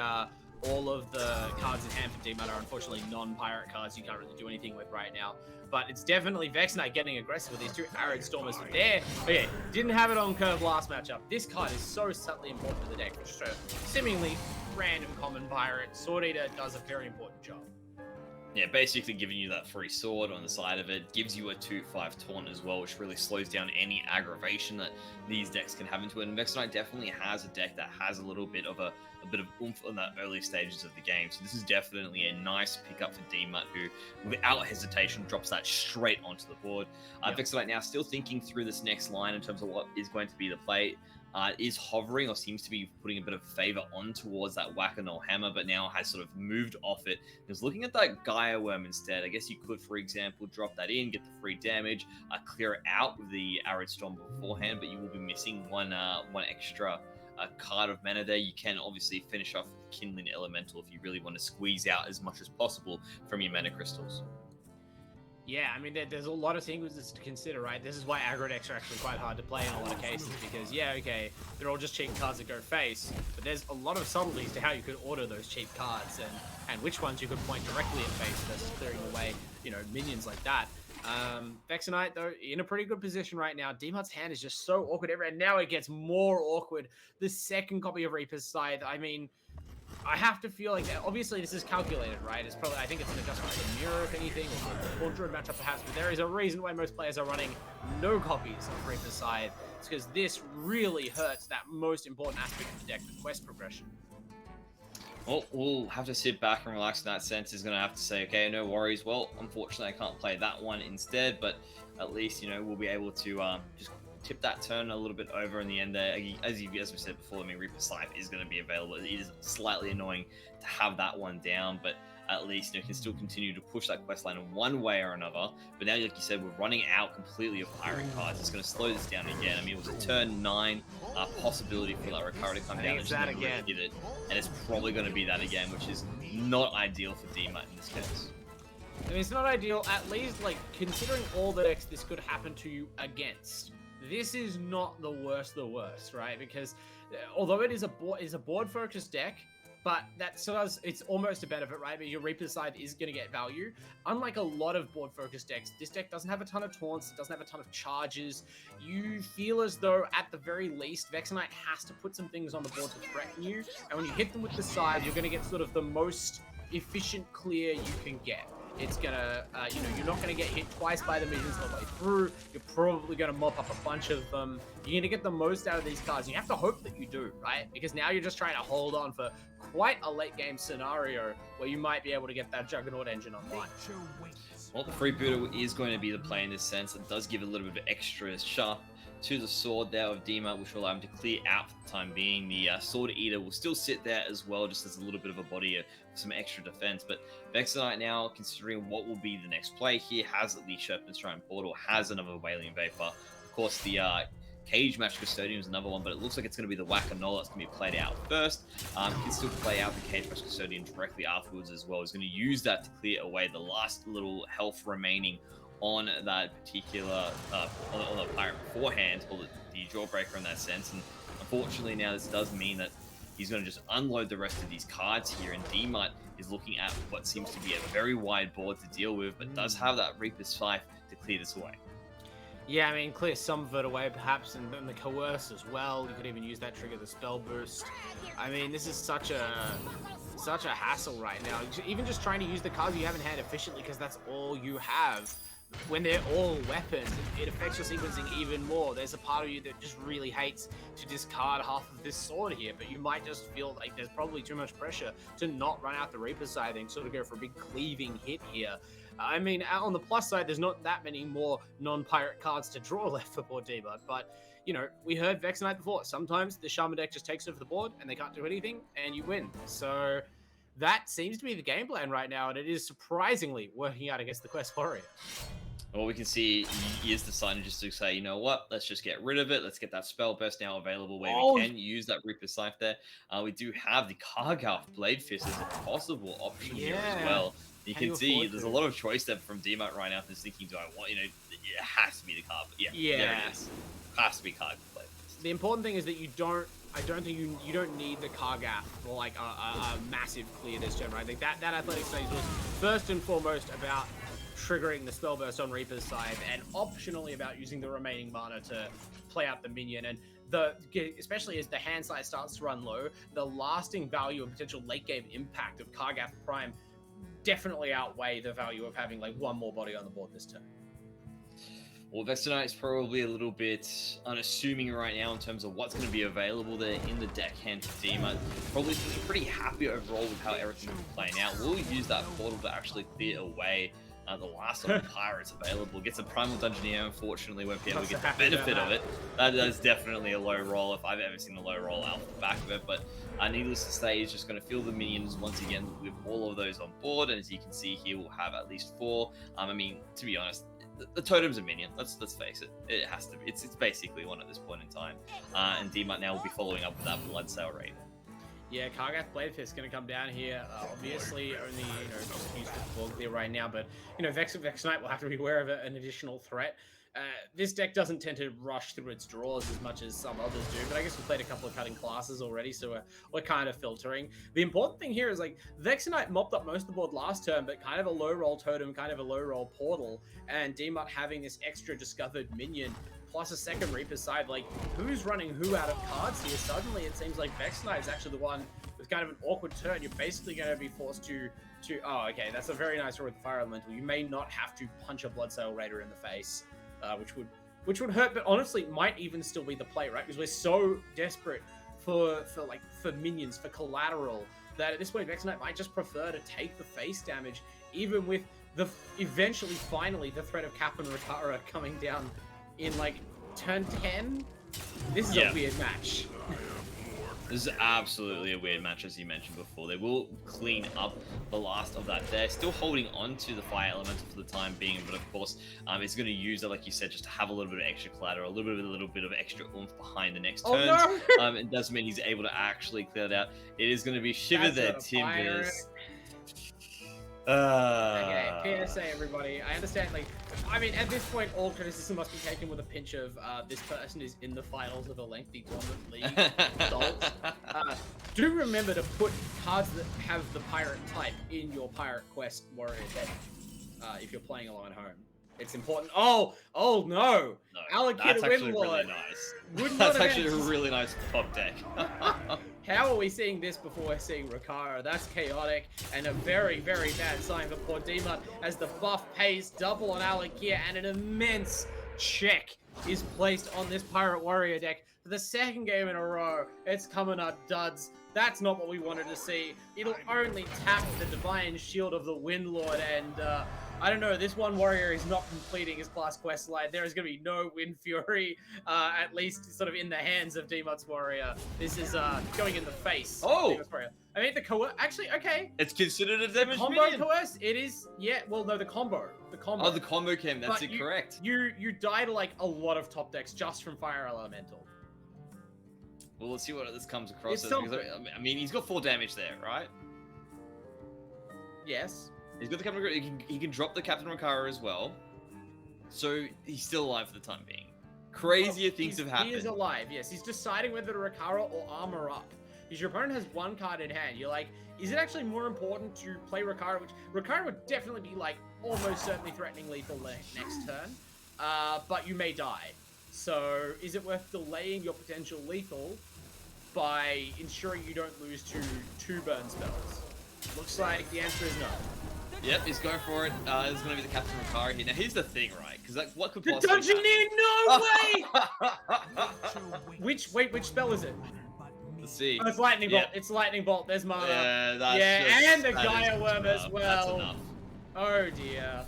all of the cards in hand for D-Mud are unfortunately non-pirate cards you can't really do anything with right now. But it's definitely Vex Knight getting aggressive with these two Arid Stormers there. Okay, didn't have it on curve last matchup. This card is so subtly important to the deck. Just a seemingly random common pirate. Sword Eater does a very important job. Yeah, basically giving you that free sword on the side of it, gives you a 2/5 taunt as well, which really slows down any aggravation that these decks can have into it. And Vex Knight definitely has a deck that has a little bit of oomph in the early stages of the game. So this is definitely a nice pickup for D-Mut, who without hesitation drops that straight onto the board. Vex Knight now still thinking through this next line in terms of what is going to be the play. Is hovering, or seems to be putting a bit of favor on towards that Whack-A-Null Hammer, but now has sort of moved off it. He's looking at that Gaia Worm instead. I guess you could, for example, drop that in, get the free damage, clear it out with the Arid Storm beforehand, but you will be missing one extra card of mana there. You can obviously finish off with Kindling Elemental if you really want to squeeze out as much as possible from your mana crystals. Yeah, I mean, there's a lot of things to consider, right? This is why aggro decks are actually quite hard to play in a lot of cases, because, yeah, okay, they're all just cheap cards that go face, but there's a lot of subtleties to how you could order those cheap cards, and which ones you could point directly at face versus clearing away, minions like that. Vex Knight, though, in a pretty good position right now. D-Mut's hand is just so awkward, and now it gets more awkward. The second copy of Reaper's Scythe, I mean, I have to feel like, obviously this is calculated, right? It's probably, I think it's an adjustment to the mirror, if anything, or druid matchup perhaps, but there is a reason why most players are running no copies of Reaper's Scythe. It's because this really hurts that most important aspect of the deck, the quest progression. Well, we'll have to sit back and relax in that sense. He's going to have to say, okay, no worries. Well, unfortunately, I can't play that one instead, but at least, we'll be able to just tip that turn a little bit over in the end there. As we said before, I mean, Reaper Scythe is going to be available. It is slightly annoying to have that one down, but at least you can still continue to push that quest line in one way or another. But now, like you said, we're running out completely of pirate cards. It's going to slow this down again. I mean, it was a turn 9 possibility for that Rokara to come down. It's that again. Did it, and it's probably going to be that again, which is not ideal for D-Mut in this case. I mean, it's not ideal, at least, like, considering all the decks this could happen to you against. This is not the worst, right? Because although it is a board-focused deck, but that sort of, it's almost a benefit, right? But your Reaper's Scythe is going to get value. Unlike a lot of board-focused decks, this deck doesn't have a ton of taunts, it doesn't have a ton of charges. You feel as though, at the very least, Vex Knight has to put some things on the board to threaten you, and when you hit them with the Scythe, you're going to get sort of the most efficient clear you can get. It's gonna, you're not gonna get hit twice by the minions all the way through. You're probably gonna mop up a bunch of them. You're gonna get the most out of these cards. You have to hope that you do, right? Because now you're just trying to hold on for quite a late game scenario where you might be able to get that Juggernaut engine online. Well, the Freebooter is going to be the play in this sense. It does give a little bit of extra sharp to the sword there of D-Mut, which will allow him to clear out for the time being. The Sword Eater will still sit there as well, just as a little bit of a body, some extra defense. But Vex Knight now, considering what will be the next play here, has the Sherpan's Shrine Portal, has another Wailing Vapor. Of course, the Cage Match Custodian is another one, but it looks like it's going to be the Whack-A-Null that's going to be played out first. He can still play out the Cage Match Custodian directly afterwards as well. He's going to use that to clear away the last little health remaining on that particular on the pirate beforehand, or the Jawbreaker in that sense. And unfortunately now this does mean that he's going to just unload the rest of these cards here, and D-Mut is looking at what seems to be a very wide board to deal with, but does have that Reaper's Scythe to clear this away. Yeah, I mean, clear some of it away perhaps, and then the Coerce as well. You could even use that to trigger the spell boost. I mean, this is such a hassle right now. Even just trying to use the cards you have in hand efficiently, because that's all you have. when they're all weapons, it affects your sequencing even more. There's a part of you that just really hates to discard half of this sword here, but you might just feel like there's probably too much pressure to not run out the Reaper side and sort of go for a big cleaving hit here. I mean, on the plus side, there's not that many more non-pirate cards to draw left for poor D-Bud, but you know, we heard Vex Knight before. Sometimes the Shaman deck just takes over the board and they can't do anything and you win. So that seems to be the game plan right now, and it is surprisingly working out against the Quest Warrior. Well, we can see he is deciding just to say, you know what, let's just get rid of it. Let's get that spell burst now available where we can use that Reaper Scythe there. We do have the Kargarth Blade Fist as a possible option here as well. You can see there's a lot of choice there from D-Mut right now. Just thinking, do I want, you know, it has to be the card. Yeah, there it is. Has to be Kargarth Blade Fist. The important thing is that I don't think you don't need the Kargath for like a massive clear this turn, right? I think that athletic stage was first and foremost about triggering the spell burst on Reaper's side, and optionally about using the remaining mana to play out the minion. And especially as the hand size starts to run low, the lasting value and potential late game impact of Kargath Prime definitely outweigh the value of having like one more body on the board this turn. Well, Vex Knight is probably a little bit unassuming right now in terms of what's going to be available there in the deckhand for D-Mut. Probably pretty happy overall with how everything is playing out. We'll use that portal to actually clear away the last of the pirates available. Gets a Primal Dungeoneer, unfortunately, won't be able to get the benefit of it. That is definitely a low roll, if I've ever seen a low roll out the back of it. But needless to say, he's just going to fill the minions once again with all of those on board. And as you can see here, we'll have at least 4. I mean, to be honest, the totem's a minion. Let's face it. It has to be. It's basically one at this point in time. And D-Mut now will be following up with that Bloodsail Raid. Yeah, Kargath Blade Fist is going to come down here. Obviously, only just use the ball clear right now, but Vex Knight will have to be aware of an additional threat. This deck doesn't tend to rush through its draws as much as some others do, but I guess we played a couple of cutting classes already, so we're kind of filtering. The important thing here is like Vex Knight mopped up most of the board last turn, but kind of a low roll totem, kind of a low roll portal, and D-Mut having this extra discovered minion plus a second Reaper side, like who's running who out of cards here? Suddenly it seems like Vex Knight is actually the one with kind of an awkward turn. You're basically going to be forced to oh, okay, that's a very nice roll with Fire Elemental. You may not have to punch a Bloodsail Raider in the face, which would hurt, but honestly might even still be the play, right? Because we're so desperate for minions, for collateral, that at this point Vex Knight might just prefer to take the face damage, even with the eventually finally the threat of Cap and Rakara coming down in like turn 10. This is a weird match. This is absolutely a weird match, as you mentioned before. They will clean up the last of that. They're still holding on to the Fire Elemental for the time being, but of course, it's going to use it, like you said, just to have a little bit of extra collateral, a little bit of extra oomph behind the next turn. No! It does mean he's able to actually clear it out. It is going to be Shiver Their Timbers. Okay, PSA everybody. I understand, like, I mean, at this point, all criticism must be taken with a pinch of this person is in the finals of a lengthy tournament league results. Do remember to put cards that have the pirate type in your Pirate Quest Warrior deck if you're playing along at home. It's important. Oh no! Allocated Windlord. Really nice. That's actually a really nice top deck. How are we seeing this before we're seeing Rakara? That's chaotic and a very, very bad sign for poor D-Mut as the buff pays double on Alakir and an immense check is placed on this Pirate Warrior deck for the second game in a row. It's coming up duds. That's not what we wanted to see. It'll only tap the Divine Shield of the Windlord, and I don't know, this one warrior is not completing his class quest line. There is going to be no Wind Fury, at least sort of in the hands of D-Mut's warrior. This is going in the face. Oh! I mean, the coerce, actually, okay. It's considered a damage combo minion. coerce, it is, yeah, well, no, the combo. Oh, the combo came, that's correct. You die to, like, a lot of top decks just from Fire Elemental. Well, let's see what this comes across as. Because, I mean, he's got 4 damage there, right? Yes. He's got the Captain. He can drop the Captain Rakara as well, so he's still alive for the time being. Crazier things have happened. He is alive. Yes, he's deciding whether to Rakara or armor up. Because your opponent has 1 card in hand. You're like, is it actually more important to play Rakara? Which Rakara would definitely be like almost certainly threatening lethal next turn, but you may die. So is it worth delaying your potential lethal by ensuring you don't lose two burn spells? Looks like the answer is no. Yep, he's going for it. This is going to be the Captain Ricari here. Now, here's the thing, right? Because like, what could The possibly Dungeoneer, no happen? way! Which spell is it? Let's see. Oh, it's Lightning Bolt. Yep. It's Lightning Bolt. There's mana. Yeah, that's yeah, and a that is Gaia just Worm as enough. well. That's enough. Oh dear.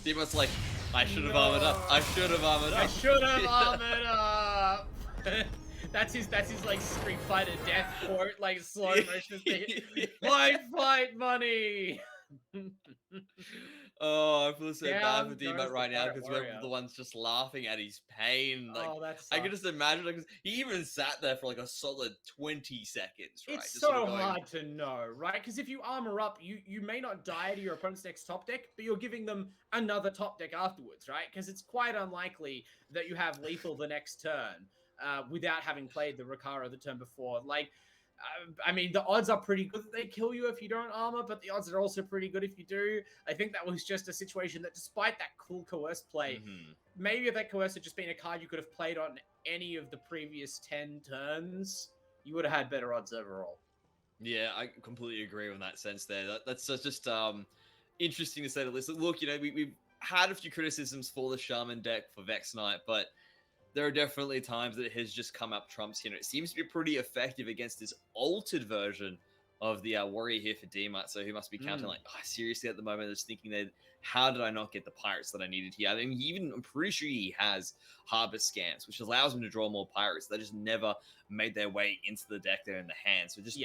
Demon's like, I should have armored up. I should have armored up. I should have armored up. That's his like Street Fighter death quote, like slow motion thing. Fight money. Oh, I feel so bad for Down Demat goes right the now Pirate because we're Warrior. the ones just laughing at his pain. Like, Oh, that's. I can just imagine, like, he even sat there for like a solid 20 seconds, right? It's Just so sort of going, hard to know, right? Because if you armor up, you may not die to your opponent's next top deck, but you're giving them another top deck afterwards, right? Because it's quite unlikely that you have lethal the next turn without having played the Ricaro the turn before. Like, I mean, the odds are pretty good that they kill you if you don't armor, but the odds are also pretty good if you do. I think that was just a situation that, despite that cool Coerce play, maybe if that Coerce had just been a card you could have played on any of the previous 10 turns, you would have had better odds overall. Yeah, I completely agree in that sense there. That's just interesting to say the least. Look, you know, we've had a few criticisms for the Shaman deck for Vex Knight, but there are definitely times that it has just come up trumps here. And it seems to be pretty effective against this altered version of the Warrior here for DMAT. So he must be counting like, oh, seriously at the moment, just thinking that, how did I not get the Pirates that I needed here? I mean, I'm pretty sure he has Harvest Scans, which allows him to draw more Pirates. They just never made their way into the deck there in the hand. So just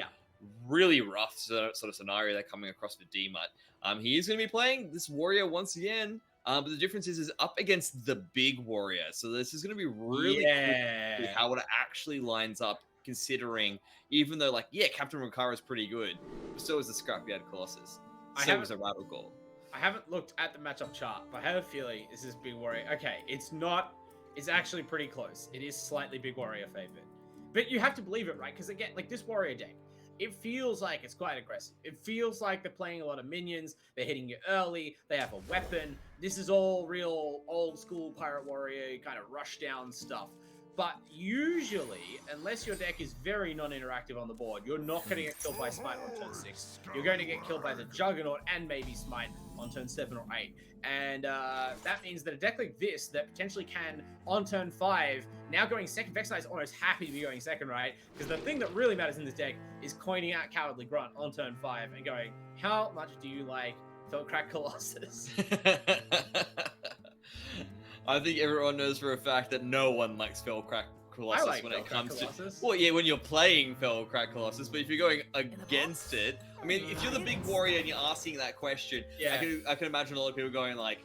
really rough sort of scenario they're coming across for DMAT. He is going to be playing this Warrior once again. But the difference is up against the big Warrior. So this is going to be really cool how it actually lines up, considering, even though, like, yeah, Captain Ricaro is pretty good, but so is the Scrapyard Colossus. So is a Rattle Gore. I haven't looked at the matchup chart, but I have a feeling this is Big Warrior. Okay, it's not. It's actually pretty close. It is slightly Big Warrior favored. But you have to believe it, right? Because again, like this Warrior deck, it feels like it's quite aggressive. It feels like they're playing a lot of minions. They're hitting you early. They have a weapon. This is all real old school Pirate Warrior kind of rush down stuff. But usually, unless your deck is very non-interactive on the board, you're not going to get killed by Smite on turn 6. You're going to get killed by the Juggernaut and maybe Smite on turn 7 or 8. And that means that a deck like this that potentially can, on turn 5, now going second, Vex Knight is almost happy to be going second, right? Because the thing that really matters in this deck is coining out Cowardly Grunt on turn 5 and going, how much do you like Felcrack Colossus? I think everyone knows for a fact that no one likes Felcrack Colossus when it comes to... Well, yeah, when you're playing Felcrack Colossus, but if you're going against it... I mean, if you're the big warrior and you're asking that question, I can imagine a lot of people going like,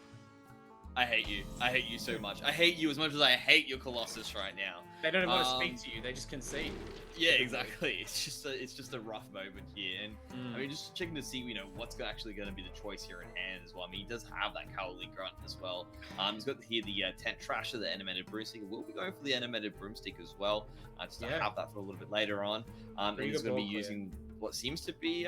I hate you. I hate you so much. I hate you as much as I hate your Colossus right now. They don't even want to speak to you. They just concede. Yeah, exactly. It's just a rough moment here, and I mean, just checking to see, you know, what's actually going to be the choice here in hand as well. I mean, he does have that Cowardly Grunt as well. He's got here the Tent Trasher, the Animated Broomstick. We'll be going for the Animated Broomstick as well, just to have that for a little bit later on. And he's going to be using what seems to be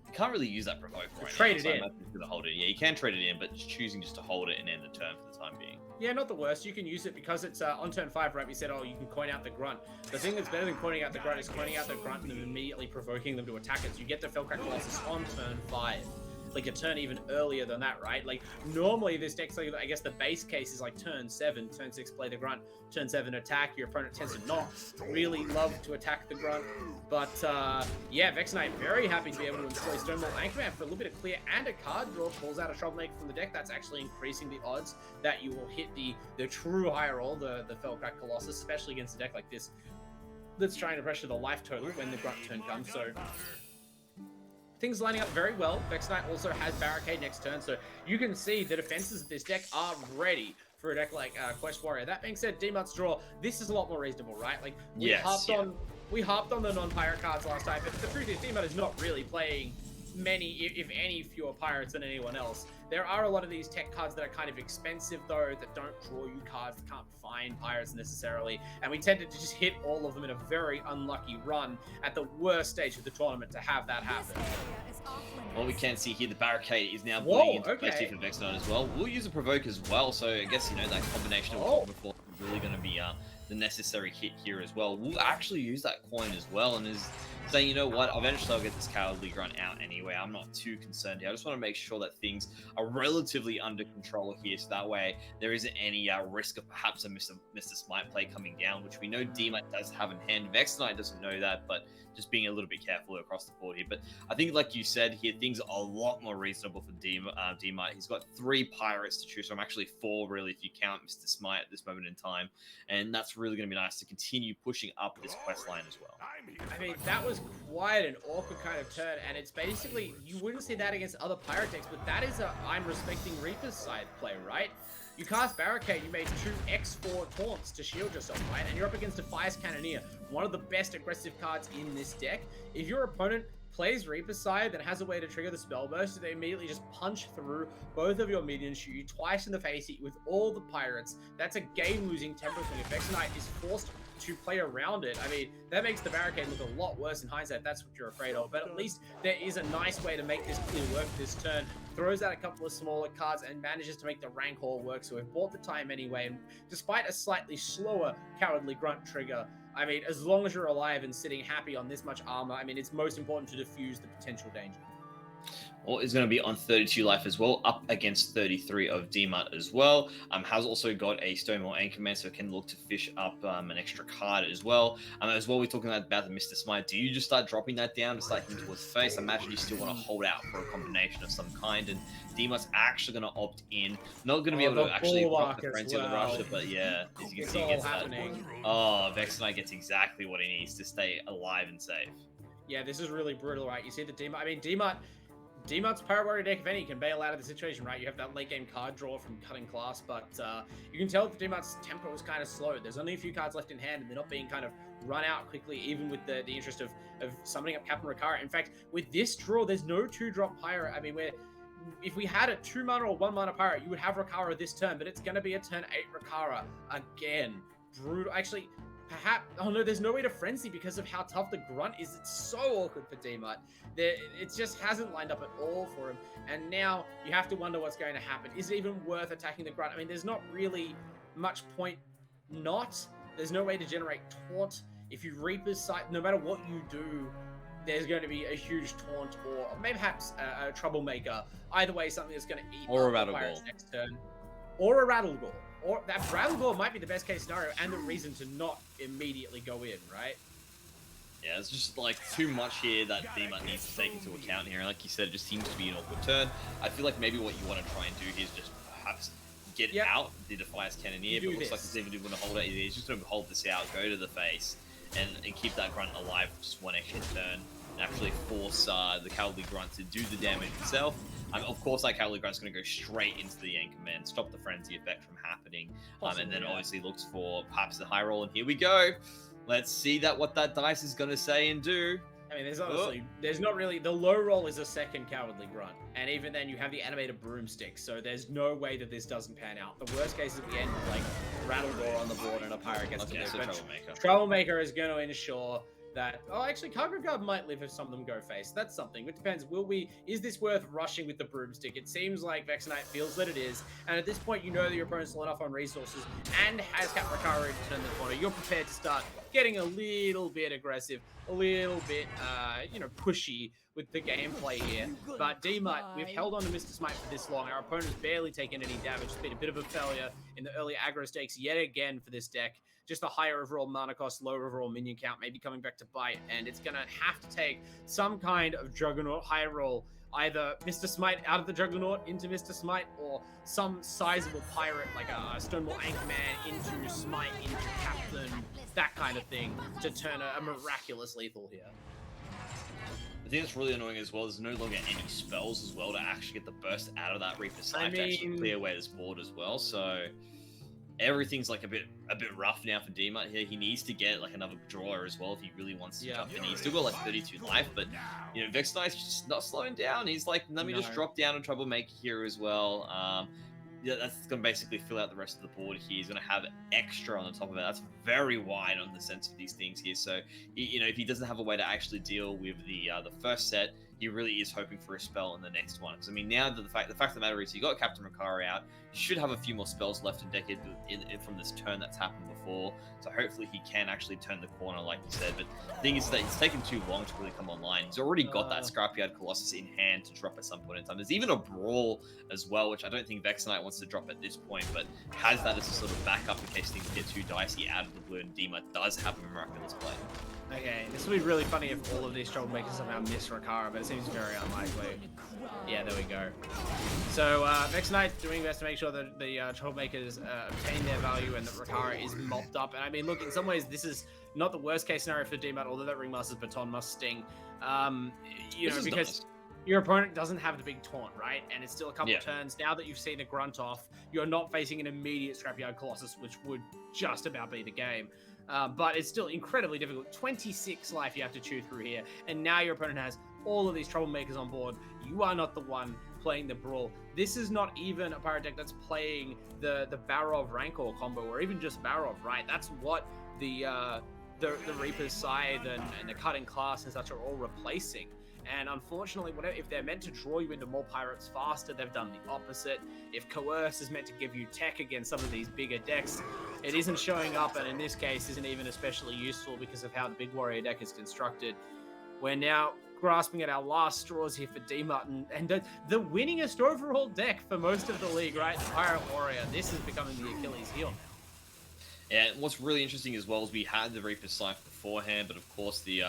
you can't really use that provoke right trade now. it in. To hold it. Yeah, you can trade it in, but just choosing just to hold it and end the turn for the time being. Yeah, not the worst. You can use it because it's on turn 5, right? We said, oh, you can coin out the Grunt. The thing that's better than coining out the Grunt is coining out the Grunt and then immediately provoking them to attack it. So you get the Felcrack Colossus on turn 5. Like a turn even earlier than that, right? Like normally this deck's like, I guess the base case is like turn 7, turn 6 play the Grunt, turn 7 attack. Your opponent tends to not really love to attack the Grunt. But yeah, Vex Knight very happy to be able to employ Stonewall Anchorman for a little bit of clear and a card draw. Pulls out a Troublemaker from the deck. That's actually increasing the odds that you will hit the true high roll, the Felcrack Colossus, especially against a deck like this that's trying to pressure the life total when the Grunt turn comes. So things lining up very well. Vex Knight also has Barricade next turn, so you can see the defenses of this deck are ready for a deck like Quest Warrior. That being said, D-Mut's draw, this is a lot more reasonable, right? Like, we harped on the non-pirate cards last time, but the truth is D-Mut is not really playing many, if any, fewer pirates than anyone else. There are a lot of these tech cards that are kind of expensive, though, that don't draw you cards, that can't find pirates necessarily, and we tended to just hit all of them in a very unlucky run at the worst stage of the tournament to have that happen. Well, we can see here the Barricade is now playing into place here for Vex Knight as well. We'll use a Provoke as well, so I guess, you know, that combination of what before is really going to be the necessary hit here as well, will actually use that coin as well, and is saying, you know what, eventually I'll get this Cowardly Grunt out anyway. I'm not too concerned here. I just want to make sure that things are relatively under control here, so that way there isn't any risk of perhaps a Mr. Smite play coming down, which we know D-Mite does have in hand. Vex Knight doesn't know that, but just being a little bit careful across the board here. But I think, like you said here, things are a lot more reasonable for D-Mite. He's got 3 pirates to choose from, actually 4 really if you count Mr. Smite at this moment in time, and that's really going to be nice to continue pushing up this quest line as well. I mean, that was quite an awkward kind of turn, and it's basically, you wouldn't see that against other pirate decks, but that is a I'm respecting Reaper's side play, right? You cast Barricade, you made 2 X4 taunts to shield yourself, right? And you're up against Defias Cannoneer, one of the best aggressive cards in this deck. If your opponent plays Reaper's side that has a way to trigger the spell burst, so they immediately just punch through both of your minions, shoot you twice in the face, hit you with all the pirates, that's a game-losing tempo swing. If Vex Knight is forced to play around it, I mean, that makes the Barricade look a lot worse in hindsight. That's what you're afraid of, but at least there is a nice way to make this clear work this turn. Throws out a couple of smaller cards and manages to make the rank haul work, so we've bought the time anyway, and despite a slightly slower Cowardly Grunt trigger, I mean, as long as you're alive and sitting happy on this much armor, I mean, it's most important to defuse the potential danger. Or is going to be on 32 life as well, up against 33 of D-Mite as well. Has also got a Stonewall Anchorman, so can look to fish up an extra card as well. As well, we're talking about the Mr. Smite. Do you just start dropping that down to start hitting towards face? I imagine you still want to hold out for a combination of some kind, and D-Mite's actually going to opt in. Not going to be able to actually drop the Frenzy of the Rusher, but yeah, as you can see, he gets that. Oh, Vex Knight gets exactly what he needs to stay alive and safe. Yeah, this is really brutal, right? You see the D-Mite, I mean, D-Mite's Pirate Warrior deck, if any, can bail out of the situation, right? You have that late game card draw from cutting class, but you can tell that D-Mite's tempo is kind of slow. There's only a few cards left in hand, and they're not being kind of run out quickly, even with the interest of summoning up Captain Rikara. In fact, with this draw, there's no 2-drop Pirate. I mean, if we had a 2-mana or 1-mana Pirate, you would have Rikara this turn, but it's going to be a turn 8 Rikara again. Brutal. Actually, perhaps, oh no, there's no way to Frenzy because of how tough the Grunt is. It's so awkward for D-Mite. It just hasn't lined up at all for him. And now you have to wonder what's going to happen. Is it even worth attacking the Grunt? I mean, there's not really much point not. There's no way to generate taunt. If you Reaper's Sight, no matter what you do, there's going to be a huge taunt or maybe perhaps a Troublemaker. Either way, something that's going to eat or a Rattle Gore next turn. Or a Rattle Gore. Or that Rattle Gore might be the best case scenario and the reason to not immediately go in, right? Yeah, it's just like too much here that D-Mite needs to take into account here. And like you said, it just seems to be an awkward turn. I feel like maybe what you want to try and do here is just perhaps get out the Defias Cannoneer, but it looks like he's even going to hold it. He's just going to hold this out, go to the face, and keep that Grunt alive for just one extra turn, and actually force the Cowardly Grunt to do the damage itself. Of course, that Cowardly Grunt's going to go straight into the Anchorman, stop the Frenzy effect from happening, and then obviously looks for perhaps the high roll, and here we go. Let's see what that dice is going to say and do. I mean, there's not really, the low roll is a second Cowardly Grunt, and even then you have the animated Broomstick, so there's no way that this doesn't pan out. The worst case is we end with like Rattle Gore on the board and a Pirate gets to move. So Troublemaker. Troublemaker is going to ensure that, oh, actually, Cargo Guard might live if some of them go face. That's something. It depends. Is this worth rushing with the Broomstick? It seems like Vex Knight feels that it is. And at this point, you know that your opponent's low enough on resources and has Captain Rikara to turn the corner. You're prepared to start getting a little bit aggressive, a little bit, pushy with the gameplay here. But D-Mite, we've held on to Mr. Smite for this long. Our opponent has barely taken any damage. It's been a bit of a failure in the early aggro stakes yet again for this deck. Just a higher overall mana cost, lower overall minion count, maybe coming back to bite, and it's going to have to take some kind of Juggernaut high roll, either Mr. Smite out of the Juggernaut into Mr. Smite, or some sizable pirate like a Stonewall Anchorman into Smite, into Captain, that kind of thing, to turn a miraculous lethal here. The thing that's really annoying as well is no longer any spells as well to actually get the burst out of that Reaper Sight to actually clear away this board as well, so everything's like a bit rough now for D-Mite here. He needs to get like another drawer as well if he really wants to jump in. He's still got like 32 life, but you know, Vex Knight's just not slowing down. He's like, let me just drop down and Troublemaker here as well. Yeah, that's going to basically fill out the rest of the board here. He's going to have extra on the top of it. That's very wide on the sense of these things here. So, you know, if he doesn't have a way to actually deal with the first set, he really is hoping for a spell in the next one. Because I mean, now that the fact of the matter is, you got Captain Makari out, you should have a few more spells left in deck from this turn that's happened before. So hopefully he can actually turn the corner, like you said. But the thing is that it's taken too long to really come online. He's already got that Scrapyard Colossus in hand to drop at some point in time. There's even a Brawl as well, which I don't think Vexenite wants to drop at this point, but has that as a sort of backup in case things get too dicey out of the blue, and Dima does have a miraculous play. Okay, this will be really funny if all of these troublemakers somehow miss Rakara, but it seems very unlikely. Yeah, there we go. So, Vexenite doing best to make sure that the troublemakers obtain their value and that Rakara is mopped up. And I mean, look, in some ways, this is not the worst case scenario for DMAT, although that Ringmaster's Baton must sting. You know, because your opponent doesn't have the big taunt, right? And it's still a couple turns. Now that you've seen a grunt off, you're not facing an immediate Scrapyard Colossus, which would just about be the game. But it's still incredibly difficult. 26 life you have to chew through here. And now your opponent has all of these troublemakers on board. You are not the one playing the Brawl. This is not even a pirate deck that's playing the Barov Rancor combo, or even just Barov, right? That's what the Reaper's Scythe and the Cutting Class and such are all replacing. And unfortunately, if they're meant to draw you into more pirates faster, they've done the opposite. If Coerce is meant to give you tech against some of these bigger decks, it isn't showing up, and in this case isn't even especially useful because of how the Big Warrior deck is constructed. We're now grasping at our last straws here for D-Mutt, and the winningest overall deck for most of the league, right? The Pirate Warrior. This is becoming the Achilles heel now. Yeah, and what's really interesting as well is we had the Reaper's Scythe beforehand, but of course the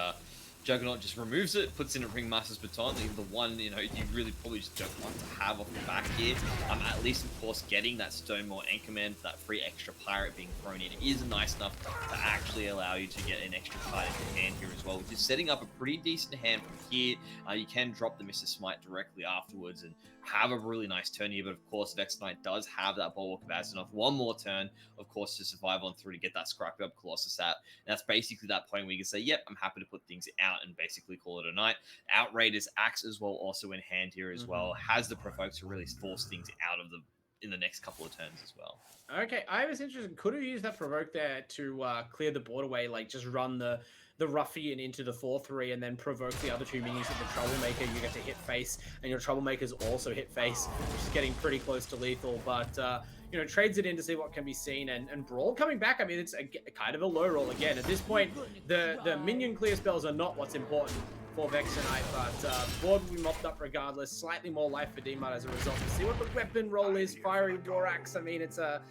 Juggernaut just removes it, puts in a Ringmaster's Baton, the one, you know, you really probably just don't want to have off the back here. At least, of course, getting that Stonemaw Anchorman, that free extra pirate being thrown in is nice enough to actually allow you to get an extra card in your hand here as well, which is setting up a pretty decent hand from here. You can drop the Mr. Smite directly afterwards and have a really nice turn here, but of course Vexenite does have that Bulwark of Azzinoth. One more turn, of course, to survive on through to get that Scrapyard Colossus out. And that's basically that point where you can say, yep, I'm happy to put things out and basically call it a night. Outrader's Axe as well, also in hand here as well, has the provoke to really force things out of in the next couple of turns as well. Okay, I was interested. Could have used that provoke there to clear the board away, like just run the Ruffian into the 4-3 and then provoke the other two minions with the Troublemaker. You get to hit face, and your Troublemakers also hit face, which is getting pretty close to lethal. But, you know, trades it in to see what can be seen. And Brawl coming back, I mean, it's a kind of a low roll again. At this point, the minion clear spells are not what's important for Vexenite, but board will be mopped up regardless. Slightly more life for D-Mud as a result. We'll see what the weapon roll is. Fiery War Axe. I mean, it's a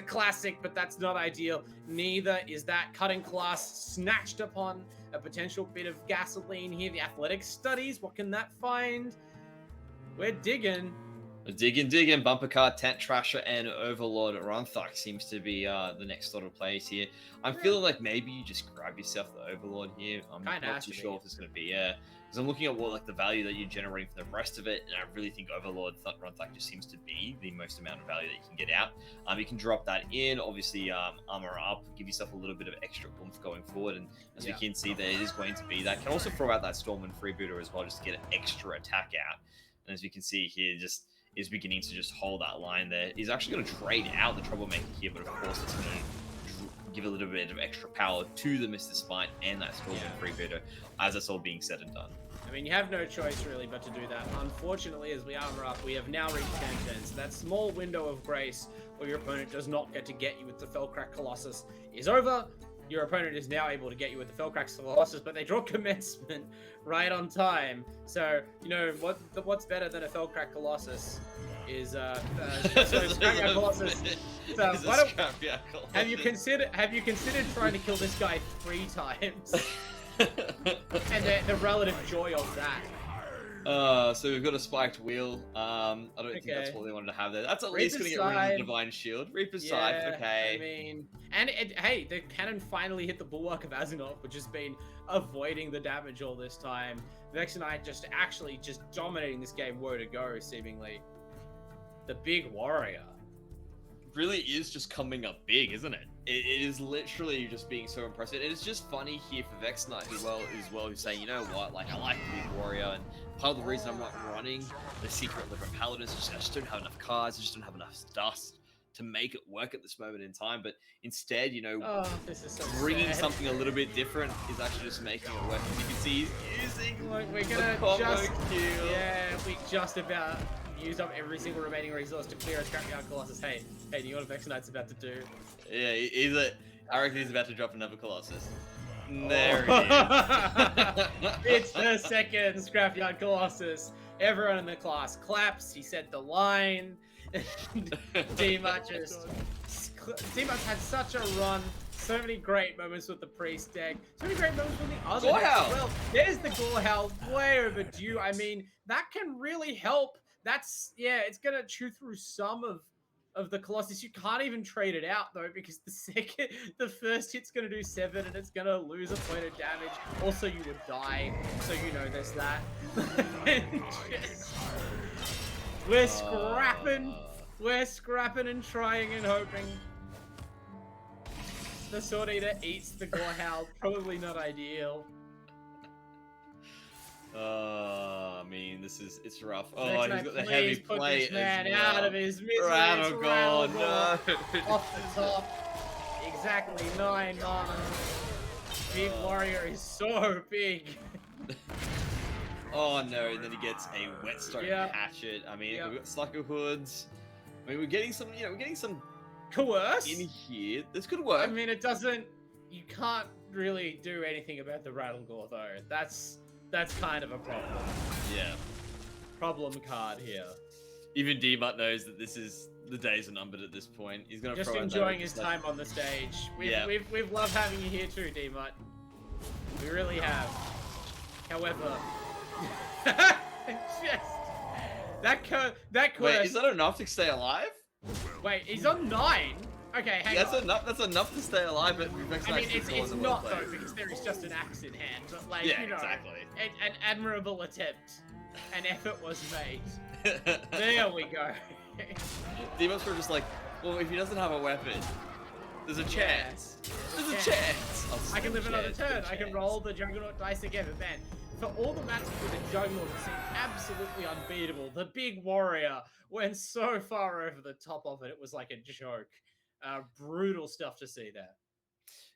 classic, but that's not ideal. Neither is that Cutting Class snatched upon a potential bit of gasoline here. The Athletics Studies, what can that find? We're digging. Digging. Bumper Card, Tent Trasher, and Overlord Runthak seems to be the next sort of plays here. I'm feeling like maybe you just grab yourself the Overlord here. I'm not too sure if it's going to be, because I'm looking at what the value that you're generating for the rest of it, and I really think Overlord Runthak just seems to be the most amount of value that you can get out. You can drop that in, obviously armor up, give yourself a little bit of extra oomph going forward, and as we can see, there is going to be that. Can also throw out that Storm and Freebooter as well, just to get an extra attack out. And as we can see here, just is beginning to just hold that line there. He's actually going to trade out the Troublemaker here, but of course it's going to give a little bit of extra power to the Mr. Spine and that Storm and Freebooter as that's all being said and done. I mean, you have no choice really but to do that. Unfortunately, as we armor up, we have now reached 10 turns. That small window of grace where your opponent does not get to get you with the Fellcrack Colossus is over. Your opponent is now able to get you with the Fellcrack Colossus, but they draw Commencement right on time. So, you know, what's better than a Fellcrack Colossus is Scrapyard Colossus. So, have you considered trying to kill this guy 3 times? And the relative joy of that. So we've got a spiked wheel. I don't think that's what they wanted to have there. That's at least going to get rid of the Divine Shield. Reaper's Scythe, okay. I mean, and hey, the cannon finally hit the Bulwark of Azzinoth, which has been avoiding the damage all this time. Vexenite just dominating this game, woe to go, seemingly. The Big Warrior. Really is just coming up big, isn't it? It is literally just being so impressive. And it's just funny here for Vexenite as well, who's saying, you know what, like, I like the Big Warrior, and part of the reason I'm not running the Secret Libra Paladins is I just don't have enough cards, I just don't have enough dust to make it work at this moment in time. But instead, you know, this is so bringing sad. something a little bit different is actually just making it work. You can see he's using Look, we're the gonna combo just kill. we just about used up every single remaining resource to clear a Scrapyard Colossus. Hey, do you know what Vex Knight's about to do? Yeah, I reckon he's about to drop another Colossus. Oh. There it is. It's the second Scrapyard Colossus. Everyone in the class claps. He said the line. D-Mutt's had such a run. So many great moments with the Priest deck. So many great moments with the other decks as well. There's the Gorehowl, way overdue. I mean, that can really help. It's gonna chew through some of the Colossus. You can't even trade it out though, because the first hit's gonna do 7 and it's gonna lose a point of damage. Also, you would die, so you know there's that. We're scrapping and trying and hoping. The Sword Eater eats the Gorehowl. Probably not ideal. I mean, it's rough. Oh, Next he's got the heavy put plate this man as well. out of his misery. Rattle Gone, no. Off the top. Exactly 9 mana. Big Warrior is so big. Oh no, and then he gets a Whetstone Hatchet. I mean, we've got Sucker Hoods. I mean, we're getting some Coerce? in here. This could work. I mean, you can't really do anything about the Rattlegore though. That's kind of a problem. Yeah. Problem card here. Even D-Mutt knows that the days are numbered at this point. He's gonna just throw enjoying his time on the stage. We've loved having you here too, D-Mutt. We really have. However, that curse. Wait, is that enough to stay alive? Wait, he's on 9. Okay, hang on. That's enough to stay alive, but I mean, it's not though, because there is just an axe in hand. But like, you know, exactly. An admirable attempt. An effort was made. There we go. Demons were just like, well, if he doesn't have a weapon, there's a chance. There's a chance. I can live another turn. I can roll the Juggernaut dice again. But man, for all the matches with the Juggernaut, it seemed absolutely unbeatable. The big warrior went so far over the top of it. It was like a joke. Brutal stuff to see there.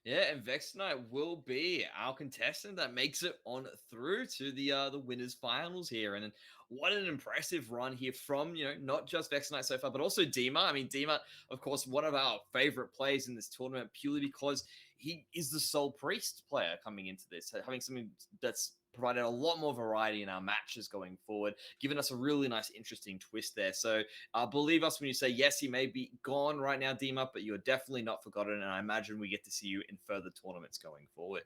Yeah, and Vex Knight will be our contestant that makes it on through to the winners finals here. And what an impressive run here from, you know, not just Vex Knight so far, but also Dima. I mean, Dima, of course, one of our favorite players in this tournament, purely because he is the sole priest player coming into this, having something that's provided a lot more variety in our matches going forward, giving us a really nice, interesting twist there. So believe us when you say, yes, he may be gone right now, Dima, but you're definitely not forgotten, and I imagine we get to see you in further tournaments going forward.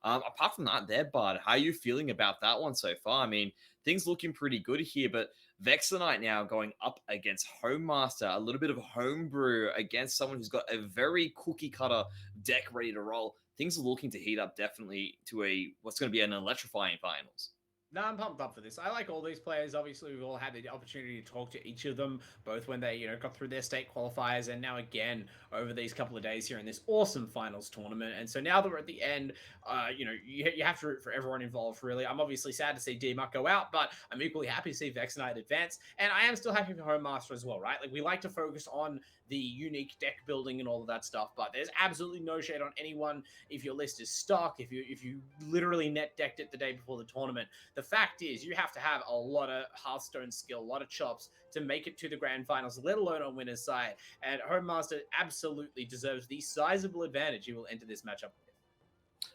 Apart from that there, Bud, how are you feeling about that one so far? I mean, things looking pretty good here, but Vexenite now going up against Homemaster, a little bit of homebrew against someone who's got a very cookie-cutter deck ready to roll. Things are looking to heat up definitely to what's going to be an electrifying finals. No, I'm pumped up for this. I like all these players. Obviously, we've all had the opportunity to talk to each of them, both when they, got through their state qualifiers and now again over these couple of days here in this awesome finals tournament. And so now that we're at the end, you have to root for everyone involved, really. I'm obviously sad to see D-Muck go out, but I'm equally happy to see Vexenite advance. And I am still happy for Homemaster as well, right? Like, we like to focus on the unique deck building and all of that stuff, but there's absolutely no shade on anyone if your list is stock, if you literally net decked it the day before the tournament. The fact is, you have to have a lot of Hearthstone skill, a lot of chops to make it to the grand finals, let alone on winner's side. And Homemaster absolutely deserves the sizable advantage he will enter this matchup with.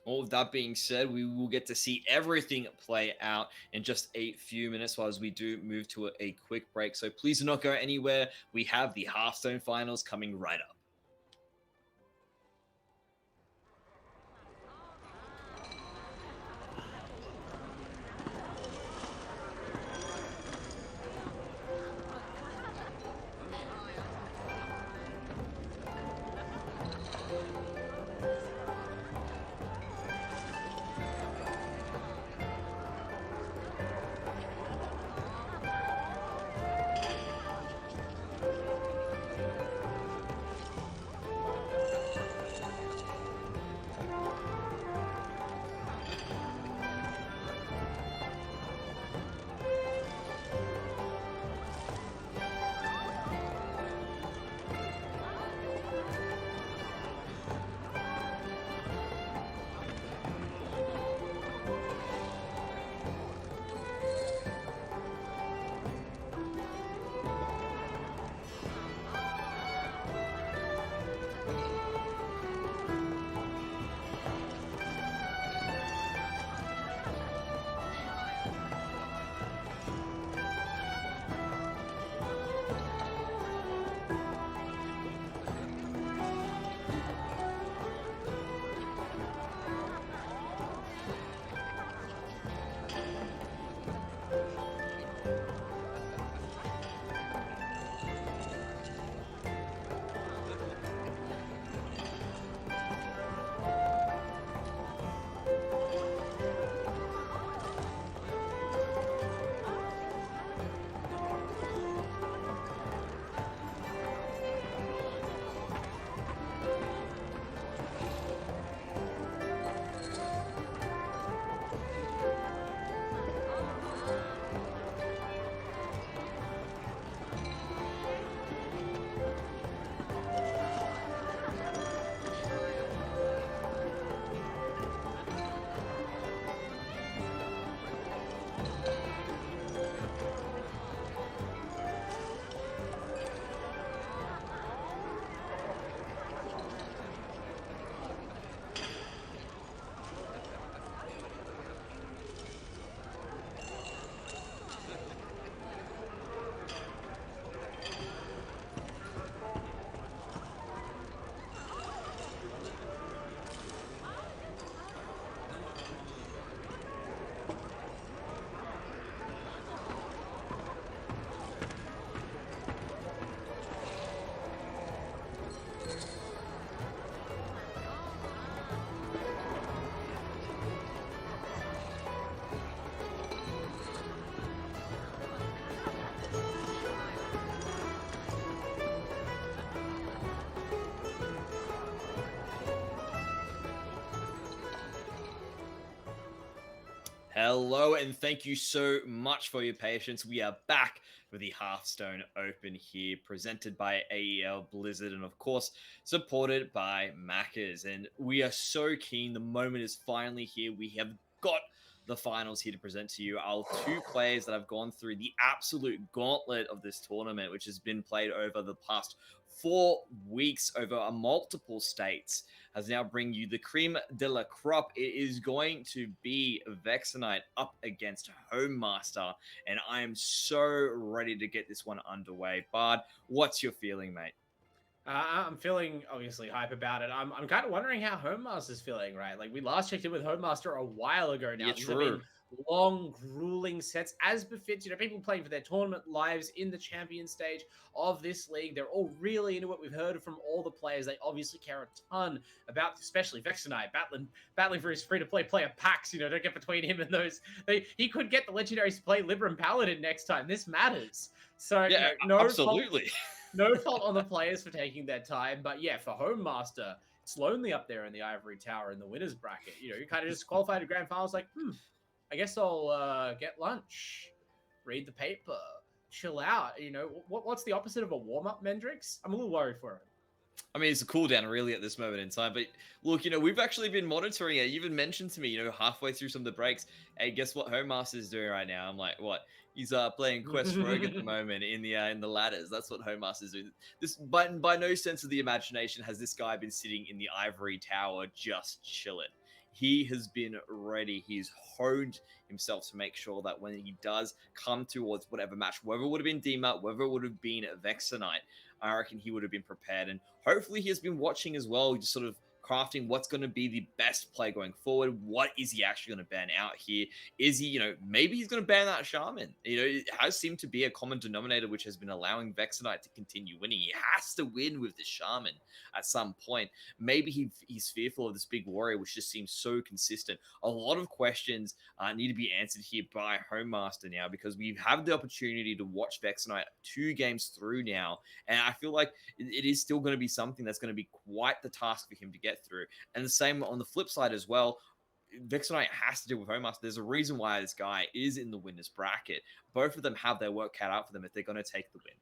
All of that being said, we will get to see everything play out in just a few minutes as we do move to a quick break. So please do not go anywhere. We have the Hearthstone finals coming right up. Hello, and thank you so much for your patience. We are back with the Hearthstone Open here, presented by AEL Blizzard, and of course, supported by Maccas. And we are so keen. The moment is finally here. We have got the finals here to present to you. Our two players that have gone through the absolute gauntlet of this tournament, which has been played over the past 4 weeks over multiple states, has now bring you the cream de la crop. It is going to be Vexenite up against Homemaster, and I am so ready to get this one underway. Bard, what's your feeling, mate? I'm feeling obviously hype about it. I'm kind of wondering how Homemaster's feeling, right? Like we last checked in with Homemaster a while ago now. Yeah, These have true. been long, grueling sets, as befits, people playing for their tournament lives in the champion stage of this league. They're all really into it. We've heard from all the players. They obviously care a ton about, especially Vexenite, battling for his free-to-play player packs. Don't get between him and those. He could get the legendaries to play Libram Paladin next time. This matters. So, Yeah, no absolutely. no fault on the players for taking their time, but yeah, for Homemaster, it's lonely up there in the Ivory Tower in the winners bracket. You kind of just qualified to grand finals, like, I guess I'll get lunch, read the paper, chill out. What's the opposite of a warm up, Mendrix? I'm a little worried for him. I mean, it's a cooldown really at this moment in time. But look, we've actually been monitoring it. You even mentioned to me, halfway through some of the breaks, hey, guess what Homemaster's doing right now? I'm like, what? He's playing Quest Rogue at the moment in the ladders. That's what Homemaster's doing. This, by no sense of the imagination, has this guy been sitting in the Ivory Tower just chilling. He has been ready. He's honed himself to make sure that when he does come towards whatever match, whether it would have been Dima, whether it would have been Vexenite, I reckon he would have been prepared. And hopefully he has been watching as well, just sort of crafting what's going to be the best play going forward. What is he actually going to ban out here? Is he, maybe he's going to ban that Shaman. It has seemed to be a common denominator which has been allowing Vexenite to continue winning. He has to win with the Shaman at some point. Maybe he's fearful of this big warrior, which just seems so consistent. A lot of questions need to be answered here by Homemaster now, because we have the opportunity to watch Vexenite 2 games through now, and I feel like it is still going to be something that's going to be quite the task for him to get through. And the same on the flip side as well. Vexenite has to deal with Homemaster. There's a reason why this guy is in the winners bracket. Both of them have their work cut out for them if they're going to take the win.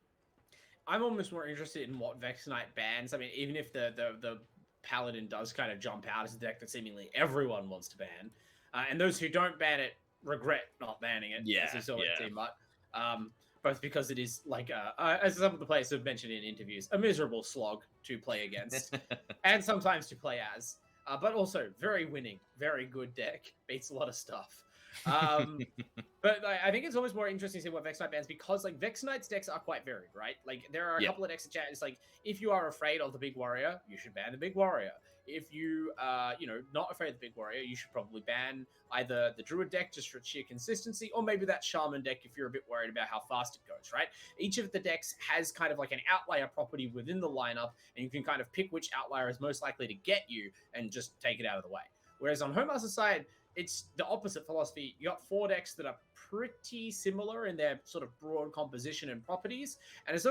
I'm almost more interested in what Vexenite bans. I mean, even if the Paladin does kind of jump out as a deck that seemingly everyone wants to ban, and those who don't ban it regret not banning it. Yeah, as we saw with Team both because it is like, as some of the players have mentioned in interviews, a miserable slog to play against, and sometimes to play as, but also very winning, very good deck, beats a lot of stuff. But I think it's always more interesting to see what Vexenite bans, because like Vexenite's decks are quite varied, right? Like there are a couple of decks that chat. It's like, if you are afraid of the big warrior, you should ban the big warrior. If you not afraid of the big warrior, you should probably ban either the druid deck just for sheer consistency, or maybe that shaman deck if you're a bit worried about how fast it goes, right? Each of the decks has kind of like an outlier property within the lineup, and you can kind of pick which outlier is most likely to get you and just take it out of the way. Whereas on Homemaster's side, it's the opposite philosophy. You got 4 decks that are pretty similar in their sort of broad composition and properties, and it's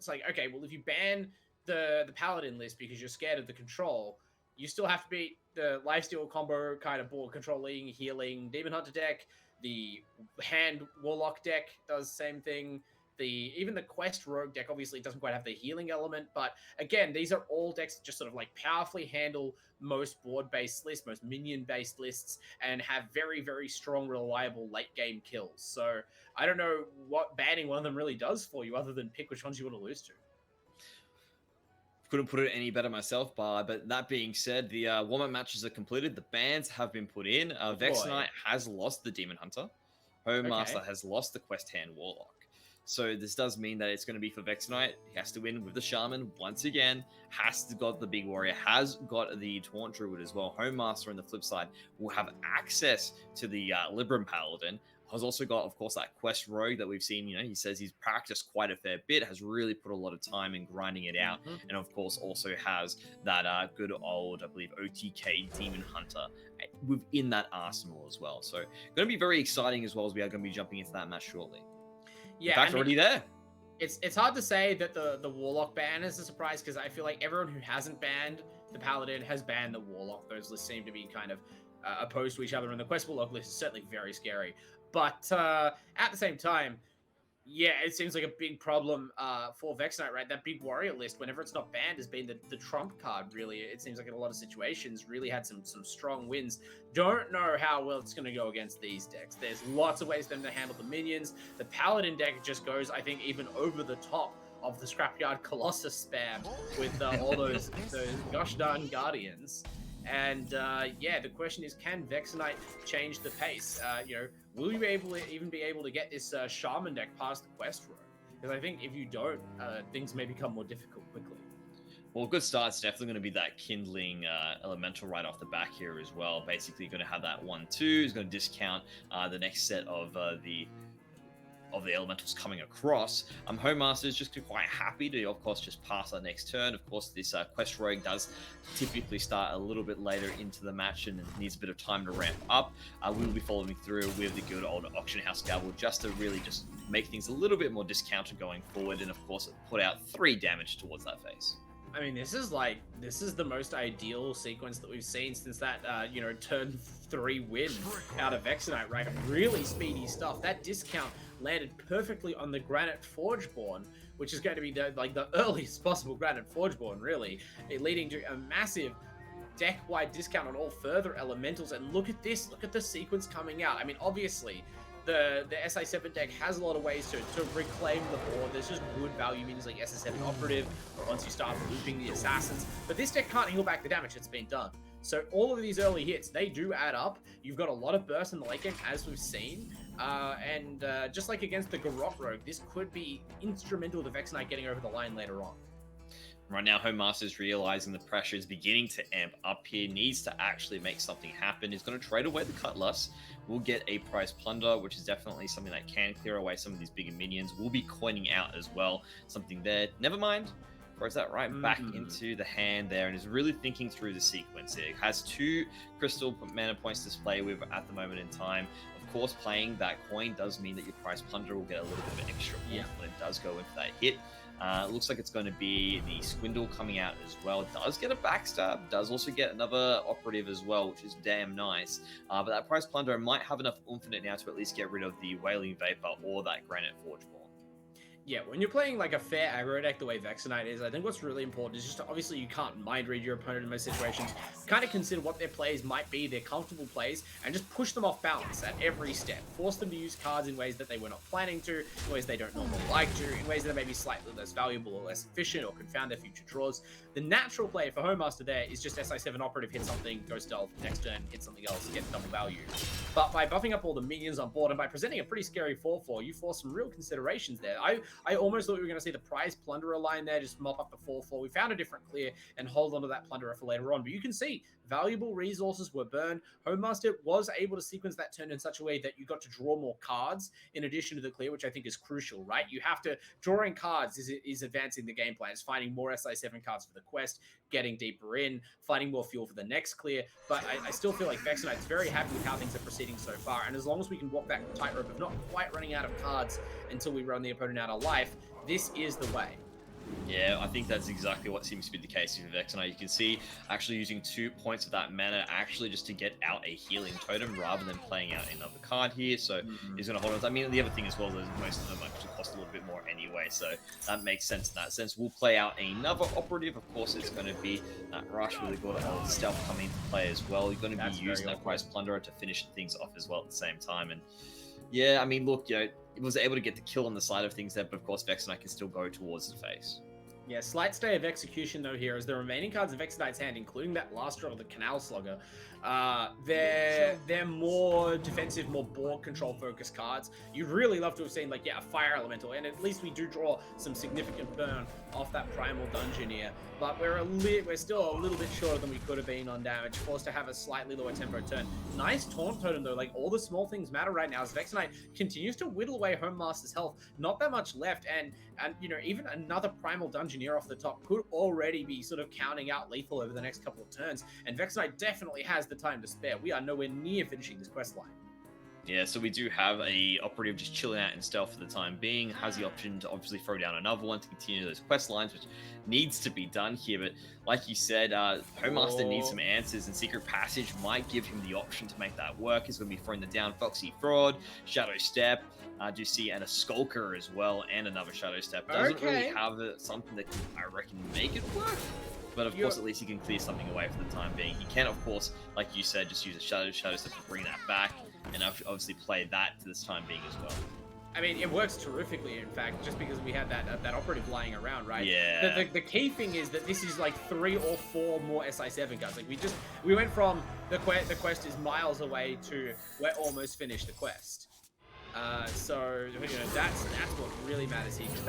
like, okay, well, if you ban the Paladin list because you're scared of the control, you still have to beat the lifesteal combo kind of board controlling, healing Demon Hunter deck. The hand Warlock deck does the same thing. Even the Quest Rogue deck obviously doesn't quite have the healing element, but again, these are all decks that just sort of like powerfully handle most board-based lists, most minion-based lists, and have very, very strong, reliable late-game kills. So I don't know what banning one of them really does for you, other than pick which ones you want to lose to. Couldn't put it any better myself, but that being said, the warm-up matches are completed. The bans have been put in. Vexenite has lost the Demon Hunter. Homemaster has lost the Quest Hand Warlock. So this does mean that it's going to be for Vexenite. He has to win with the Shaman once again. Has to got the Big Warrior. Has got the Taunt Druid as well. Homemaster on the flip side will have access to the Libram Paladin. Has also got, of course, that Quest Rogue that we've seen. He says he's practiced quite a fair bit, has really put a lot of time in grinding it out. And, of course, also has that good old, I believe, OTK Demon Hunter within that arsenal as well. So going to be very exciting, as well as we are going to be jumping into that match shortly. Yeah, in fact, already there. It's hard to say that the Warlock ban is a surprise, because I feel like everyone who hasn't banned the Paladin has banned the Warlock. Those lists seem to be kind of opposed to each other, and the questable log list is certainly very scary. But at the same time, yeah, it seems like a big problem for Vexnite, right? That big warrior list, whenever it's not banned, has been the trump card, really. It seems like in a lot of situations, really had some strong wins. Don't know how well it's going to go against these decks. There's lots of ways for them to handle the minions. The Paladin deck just goes, I think, even over the top of the Scrapyard Colossus spam with all those gosh darn Guardians. And yeah, the question is, can Vexnite change the pace? Will you even be able to get this Shaman deck past the quest row? Because I think if you don't, things may become more difficult quickly. Well, a good start's definitely going to be that Kindling Elemental right off the back here as well. Basically, going to have that 1/2. Is going to discount the next set of the elementals coming across. Home Master is just quite happy to, of course, just pass our next turn. Of course, this quest rogue does typically start a little bit later into the match and needs a bit of time to ramp up. We'll be following through with the good old Auction House Gavel just to really just make things a little bit more discounted going forward, and of course, put out 3 damage towards that face. I mean, this is the most ideal sequence that we've seen since that turn 3 win out of Vexnite, right? Really speedy stuff. That discount landed perfectly on the Granite Forgeborn, which is going to be the earliest possible Granite Forgeborn, really, leading to a massive deck-wide discount on all further elementals. And look at this, look at the sequence coming out. I mean, obviously, the SI7 deck has a lot of ways to reclaim the board. There's just good value minions like SI7 Operative, or once you start looping the Assassins. But this deck can't heal back the damage that's been done. So all of these early hits, they do add up. You've got a lot of burst in the late game, as we've seen. And just like against the Garrote Rogue, this could be instrumental to Vexnite getting over the line later on. Right now, Home Master's realizing the pressure is beginning to amp up here, needs to actually make something happen. He's going to trade away the Cutlass. We'll get a Prize Plunder, which is definitely something that can clear away some of these bigger minions. We'll be coining out as well. Something there. Never mind. Throws that right back into the hand there and is really thinking through the sequence here. Has 2 crystal mana points to play with at the moment in time. Of course, playing that coin does mean that your Prize Plunder will get a little bit of an extra boost when it does go into that hit. Looks like it's going to be the Squindle coming out as well. Does get a backstab, does also get another Operative as well, which is damn nice. But that Prize Plunder might have enough oomph in it now to at least get rid of the Wailing Vapor or that Granite Forgeborn. Yeah, when you're playing like a fair aggro deck the way Vexnite is, I think what's really important is just obviously you can't mind read your opponent in most situations. Kind of consider what their plays might be, their comfortable plays, and just push them off balance at every step. Force them to use cards in ways that they were not planning to, in ways they don't normally like to, in ways that are maybe slightly less valuable or less efficient or confound their future draws. The natural play for Home Master there is just SI7 Operative, hit something, go stealth, next turn, hit something else, get double value. But by buffing up all the minions on board and by presenting a pretty scary 4/4, you force some real considerations there. I almost thought we were going to see the Prize Plunderer line there, just mop up the 4/4. We found a different clear and hold on to that Plunderer for later on. But you can see valuable resources were burned. Home Master was able to sequence that turn in such a way that you got to draw more cards in addition to the clear, which I think is crucial, right? You have to, drawing cards is advancing the game plan. It's finding more SI7 cards for the quest, getting deeper in, finding more fuel for the next clear. But I still feel like Vexnite's very happy with how things are proceeding so far. And as long as we can walk that tightrope of not quite running out of cards until we run the opponent out of life, this is the way. Yeah, I think that's exactly what seems to be the case with Vexnite. You can see actually using 2 points of that mana actually just to get out a healing totem rather than playing out another card here. So he's going to hold on. I mean, the other thing as well is most of them actually cost a little bit more anyway. So that makes sense in that sense. We'll play out another Operative. Of course, it's going to be that Rush with a good old Stealth coming into play as well. You're going to be using that Prize Plunderer to finish things off as well at the same time. And yeah, I mean, look, it was able to get the kill on the side of things there, but of course, Vexnite can still go towards the face. Yeah, slight stay of execution though here, as the remaining cards of Vexnite's hand, including that last drop of the Canal Slugger, they're more defensive, more board control focused cards. You'd really love to have seen a Fire Elemental, and at least we do draw some significant burn off that Primal Dungeoneer. But we're still a little bit shorter than we could have been on damage, forced to have a slightly lower tempo turn. Nice Taunt Totem though, all the small things matter right now as Vexnite continues to whittle away Home Master's health. Not that much left, and even another Primal Dungeoneer off the top could already be sort of counting out lethal over the next couple of turns, and Vexnite definitely has the time to spare. We are nowhere near finishing this quest line. Yeah, so we do have a operative just chilling out in stealth for the time being. Has the option to obviously throw down another one to continue those quest lines, which needs to be done here. But like you said, Homemaster needs some answers, and Secret Passage might give him the option to make that work. He's going to be throwing them down Foxy Fraud, Shadow Step, do you see, and a Skulker as well, and another Shadow Step. Doesn't really have something that can, I reckon, make it work. But of course, at least he can clear something away for the time being. He can, of course, like you said, just use a Shadow Step to bring that back, and obviously play that for this time being as well. I mean, it works terrifically, in fact, just because we had that operative lying around, right? Yeah. The key thing is that this is like 3 or 4 more SI7 guns. Like we went from the quest is miles away to we're almost finished the quest. So you know that's what really matters here, because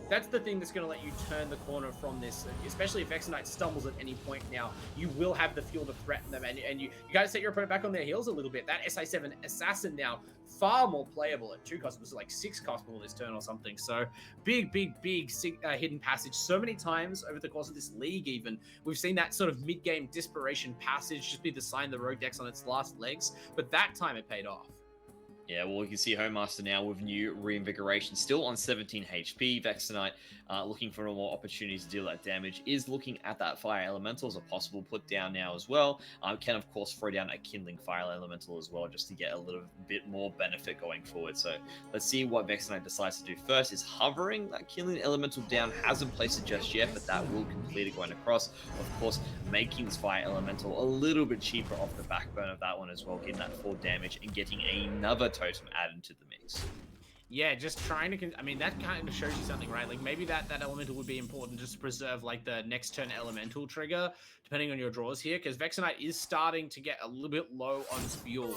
that's the thing that's going to let you turn the corner from this, especially if Exonite stumbles at any point now. You will have the fuel to threaten them, and you got to set your opponent back on their heels a little bit. That SI7 Assassin now, far more playable at 2 cost. It was like 6 cost more this turn or something. So big hidden passage. So many times over the course of this league even, we've seen that sort of mid-game desperation passage just be the sign the rogue deck's on its last legs. But that time it paid off. Yeah, well, you can see Homemaster now with new Reinvigoration, still on 17 HP. Vexenite looking for more opportunities to deal that damage, is looking at that Fire Elemental as a possible put down now as well. Can, of course, throw down a Kindling Fire Elemental as well, just to get a little bit more benefit going forward. So let's see what Vexenite decides to do first. Is hovering that Kindling Elemental down, hasn't placed it just yet, but that will complete it going across. Of course, making this Fire Elemental a little bit cheaper off the backbone of that one as well, getting that 4 damage and getting another totem added to the mix. Yeah, just trying to... I mean, that kind of shows you something, right? Like, maybe that elemental would be important just to preserve, like, the next turn elemental trigger, depending on your draws here, because Vexenite is starting to get a little bit low on fuel,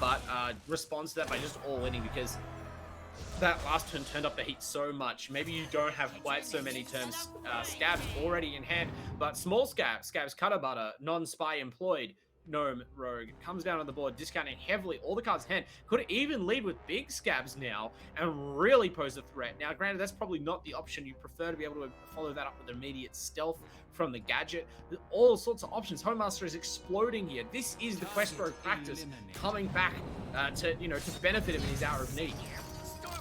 but responds to that by just all-inning, because that last turn turned up the heat so much. Maybe you don't have quite so many turns scabs already in hand, but small scabs, cutter butter, non-spy employed, gnome rogue comes down on the board, discounting heavily all the cards in hand. Could even lead with big scabs now and really pose a threat. Now, granted, that's probably not the option. You prefer to be able to follow that up with immediate stealth from the gadget. There's all sorts of options. Homemaster is exploding here. This is the quest rogue practice coming back to benefit him in his hour of need.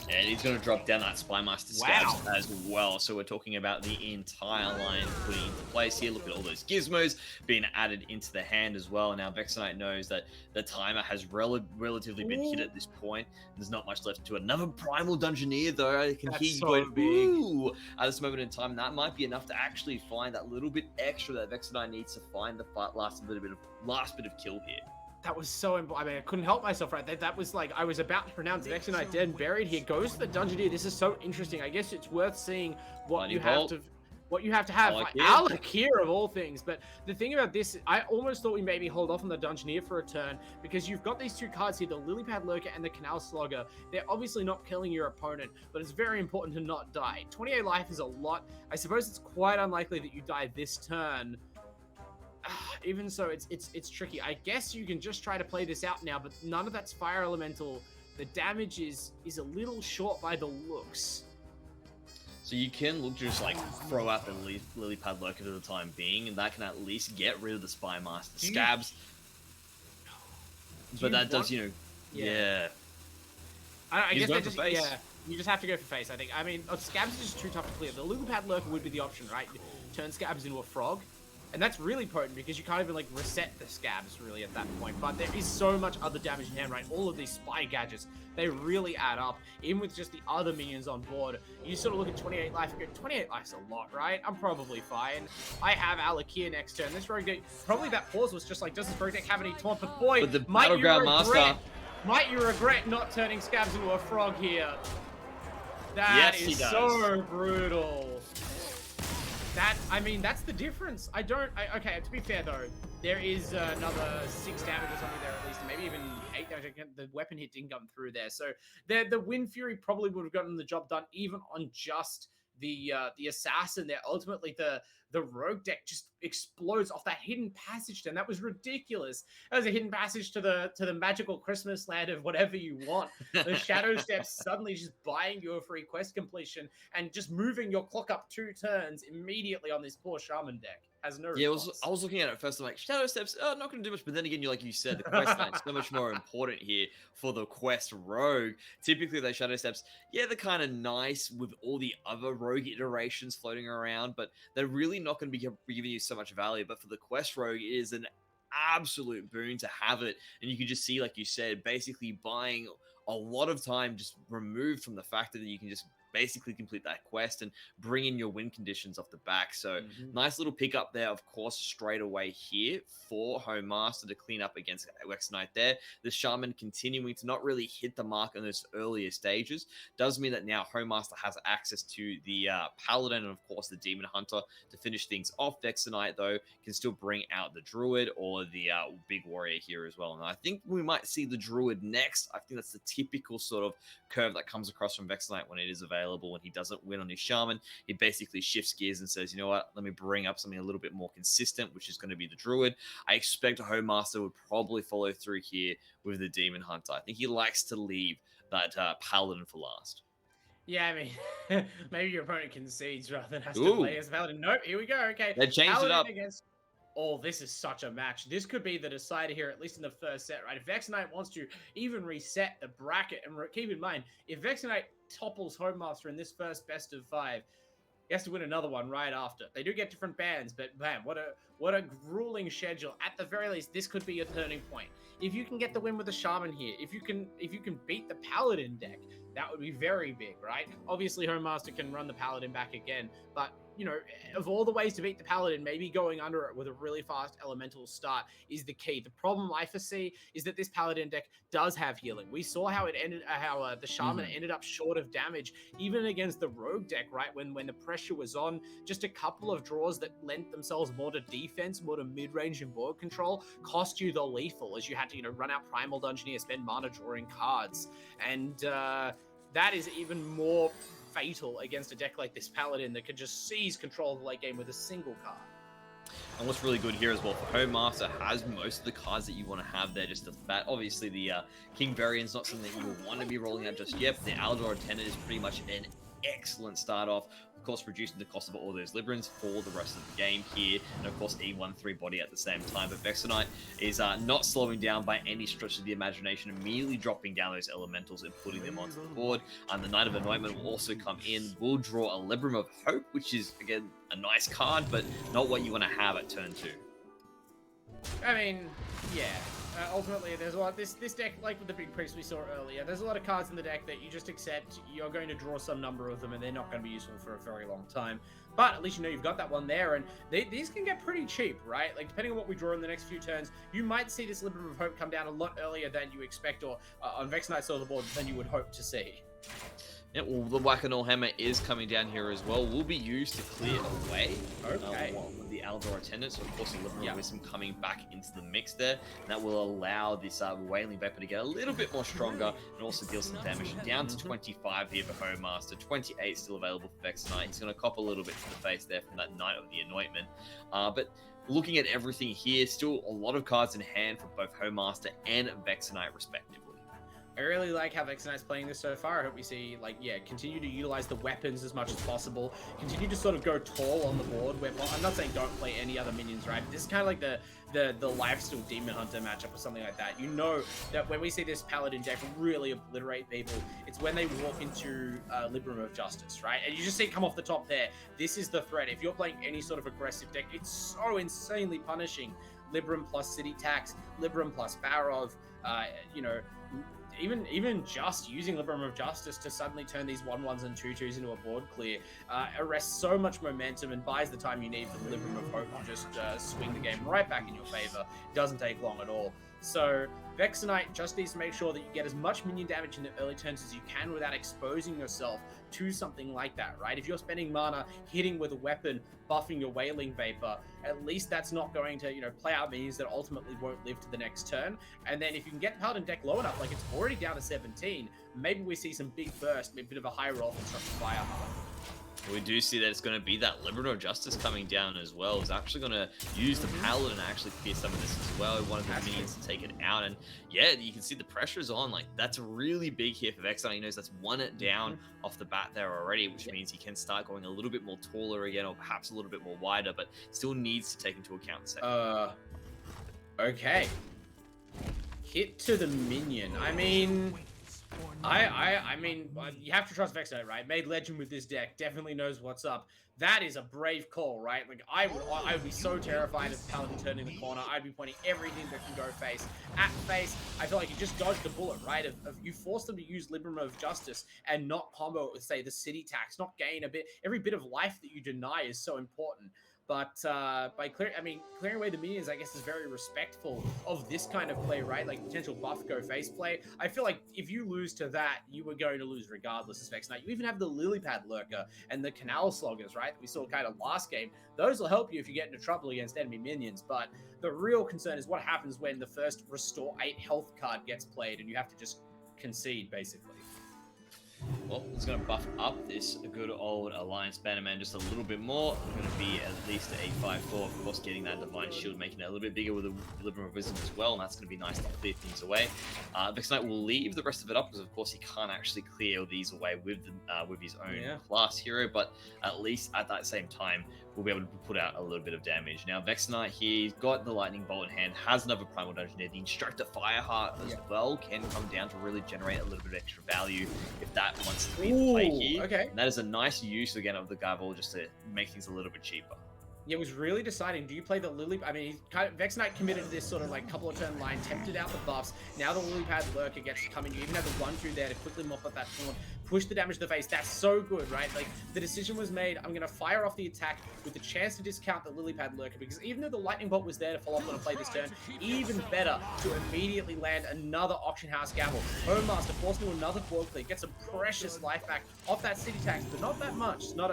And he's going to drop down that Spymaster Scabs as well. So we're talking about the entire line putting into place here. Look at all those gizmos being added into the hand as well. And now Vexenite knows that the timer has relatively been hit at this point. There's not much left to it. Another Primal Dungeoneer, though. I can hear you going, ooh, at this moment in time. That might be enough to actually find that little bit extra that Vexenite needs to find the last bit of kill here. That was so I mean, I couldn't help myself, right? That was like, I was about to pronounce Vexenite dead and buried. Here goes the Dungeoneer. This is so interesting. I guess it's worth seeing what you have to have. Alakir of all things. But the thing about this, I almost thought we maybe hold off on the Dungeoneer for a turn, because you've got these 2 cards here, the Lilypad Lurker and the Canal Slogger. They're obviously not killing your opponent, but it's very important to not die. 28 life is a lot. I suppose it's quite unlikely that you die this turn. Even so, it's tricky. I guess you can just try to play this out now, but none of that's Fire Elemental. The damage is a little short by the looks. So you can look to just like throw out the Lilypad Lurker for the time being, and that can at least get rid of the Spymaster Scabs. But that does, yeah. I guess that just, you just have to go for face, I think. I mean, Scabs is just too tough to clear. The Lilypad Lurker would be the option, right? Turn Scabs into a frog. And that's really potent, because you can't even like reset the scabs really at that point. But there is so much other damage in hand, right? All of these spy gadgets, they really add up. Even with just the other minions on board, you sort of look at 28 life and go, 28 life's a lot, right? I'm probably fine. I have Alakir next turn. This rogue deck, probably that pause was just like, does this rogue deck have any taunt? But boy, but the Battleground Master, might you regret not turning scabs into a frog here? That is so brutal. I mean, that's the difference. Okay, to be fair though, there is another 6 damage or something there at least, maybe even 8 damage. The weapon hit didn't come through there. So the Wind Fury probably would have gotten the job done even on just the assassin there. Ultimately, the rogue deck just explodes off that hidden passage then. That was ridiculous. That was a hidden passage to the magical Christmas land of whatever you want. The Shadow Steps suddenly just buying you a free quest completion and just moving your clock up 2 turns immediately on this poor Shaman deck. has no Yeah, response. I was looking at it first. I'm like, Shadow Steps, not going to do much. But then again, like you said, the quest line's so much more important here for the quest rogue. Typically, those Shadow Steps, yeah, they're kind of nice with all the other rogue iterations floating around, but they're really not going to be giving you so much value. But for the quest rogue, it is an absolute boon to have it. And you can just see, like you said, basically buying a lot of time just removed from the fact that you can just basically complete that quest and bring in your win conditions off the back. So nice little pickup there, of course, straight away here for Home Master to clean up against Wax Knight there. The Shaman continuing to not really hit the mark in those earlier stages does mean that now Home Master has access to the Paladin and, of course, the Demon Hunter to finish things off. Vexenite, though, can still bring out the Druid or the Big Warrior here as well. And I think we might see the Druid next. I think that's the typical sort of curve that comes across from Vexenite when it is available. When he doesn't win on his Shaman, he basically shifts gears and says, you know what, let me bring up something a little bit more consistent, which is going to be the Druid. I expect Home Master would probably follow through here with the Demon Hunter. I think he likes to leave that Paladin for last. Yeah, I mean, maybe your opponent concedes rather than has to play as Paladin. Nope, here we go. Okay, they changed Paladin it up. Against... Oh, this is such a match. This could be the decider here, at least in the first set, right? If Vexenite wants to even reset the bracket, and keep in mind, if Vexenite topples Home Master in this first best of 5, he has to win another one right after. They do get different bans, but man, what a grueling schedule. At the very least, this could be a turning point. If you can get the win with the Shaman here, if you can beat the Paladin deck, that would be very big, right? Obviously, Home Master can run the Paladin back again, but you know, of all the ways to beat the Paladin, maybe going under it with a really fast elemental start is the key. The problem I foresee is that this Paladin deck does have healing. We saw how it ended, how the Shaman ended up short of damage, even against the Rogue deck, right? When the pressure was on, just a couple of draws that lent themselves more to defense, more to mid-range and board control, cost you the lethal, as you had to, you know, run out Primal Dungeoneer, spend mana drawing cards. And that is even more fatal against a deck like this Paladin that could just seize control of the late game with a single card. And what's really good here as well, for Home Master has most of the cards that you want to have there just off the bat. Obviously, the King Variant's not something that you will want to be rolling out just yet. The Aldor Attendant is pretty much an excellent start off. Of course, reducing the cost of all those Librans for the rest of the game here. And of course, E1-3 body at the same time. But Vexenite is not slowing down by any stretch of the imagination, immediately dropping down those elementals and putting them onto the board. And the Knight of Anointment will also come in. Will draw a Libram of Hope, which is, again, a nice card, but not what you want to have at turn 2. I mean, yeah. Ultimately, there's a lot. This deck, like with the Big Priest we saw earlier, there's a lot of cards in the deck that you just accept. You're going to draw some number of them, and they're not going to be useful for a very long time. But at least you know you've got that one there, and these can get pretty cheap, right? Like, depending on what we draw in the next few turns, you might see this Libram of Hope come down a lot earlier than you expect, or on Vexenite's side of the board than you would hope to see. Yeah, well, the Whack-A-Null Hammer is coming down here as well. Will be used to clear away the Aldor Attendant. So, of course, a Libram of Wisdom coming back into the mix there. And that will allow this Wailing Vapor to get a little bit more stronger and also deal some damage. Down to 25 here for Home Master. 28 still available for Vexenite. He's going to cop a little bit to the face there from that Knight of the Anointment. But looking at everything here, still a lot of cards in hand for both Home Master and Vexenite, respectively. I really like how Vexenite's playing this so far. I hope we see, like, yeah, continue to utilize the weapons as much as possible. Continue to sort of go tall on the board. Well, I'm not saying don't play any other minions, right? This is kind of like the Lifesteal Demon Hunter matchup or something like that. You know that when we see this Paladin deck really obliterate people, it's when they walk into Libram of Justice, right? And you just see it come off the top there. This is the threat. If you're playing any sort of aggressive deck, it's so insanely punishing. Libram plus City Tax, Libram plus Barov, you know, even just using Libram of Justice to suddenly turn these 1/1s and 2/2s into a board clear arrests so much momentum and buys the time you need for the Libram of Hope to just swing the game right back in your favor. It doesn't take long at all. So Vexenite just needs to make sure that you get as much minion damage in the early turns as you can without exposing yourself to something like that, right? If you're spending mana, hitting with a weapon, buffing your Wailing Vapor, at least that's not going to, you know, play out minions that ultimately won't live to the next turn. And then if you can get Paladin deck low enough, like it's already down to 17, maybe we see some big burst, a bit of a high roll from Structure Fire. We do see that it's going to be that Liberal of Justice coming down as well. Is actually going to use the Paladin and actually clear some of this as well. One of the minions to take it out. And yeah, you can see the pressure's on. Like, that's really big here for Vexar. He knows that's one down off the bat there already, which means he can start going a little bit more taller again, or perhaps a little bit more wider, but still needs to take into account the second. Okay. Hit to the minion. I mean... I mean, you have to trust Vexo, right? Made legend with this deck, definitely knows what's up. That is a brave call, right? Like, I would be so terrified of Paladin turning the corner. I'd be pointing everything that can go face at face. I feel like you just dodged the bullet, right? Of you force them to use Libram of Justice and not combo it with, say, the city tax, not gain a bit. Every bit of life that you deny is so important. But by clearing away the minions, I guess, is very respectful of this kind of play, right? Like potential buff go face play. I feel like if you lose to that, you were going to lose regardless as Vex Knight. You even have the Lily Pad Lurker and the Canal Sloggers, right? We saw kind of last game. Those will help you if you get into trouble against enemy minions. But the real concern is what happens when the first Restore 8 health card gets played and you have to just concede, basically. Well, it's going to buff up this good old Alliance Bannerman just a little bit more. It's going to be at least a 5-4. Of course, getting that Divine Shield, making it a little bit bigger with a Libram of Wisdom as well, and that's going to be nice to clear things away. Vex Knight will leave the rest of it up, because of course he can't actually clear these away with his own class hero, but at least at that same time, we'll be able to put out a little bit of damage. Now, Vex Knight he's got the Lightning Bolt in hand, has another Primal Dungeon there. The Instructor Fireheart as well can come down to really generate a little bit of extra value if that wants to be the play here. Okay. And that is a nice use, again, of the Gabble just to make things a little bit cheaper. Yeah, it was really deciding. Do you play the Lily? I mean, Vex Knight committed to this sort of like couple of turn line, tempted out the buffs. Now the Lily Pad Lurker gets to come in. You even have the 1-2 there to quickly mop up that taunt, push the damage to the face. That's so good, right? Like, the decision was made. I'm going to fire off the attack with the chance to discount the Lily Pad Lurker, because even though the Lightning Bolt was there to follow up on a play this turn, even better to immediately land another Auction House Gabble. Home Master forced into another forward play, gets some precious life back off that city tax, but not that much. It's not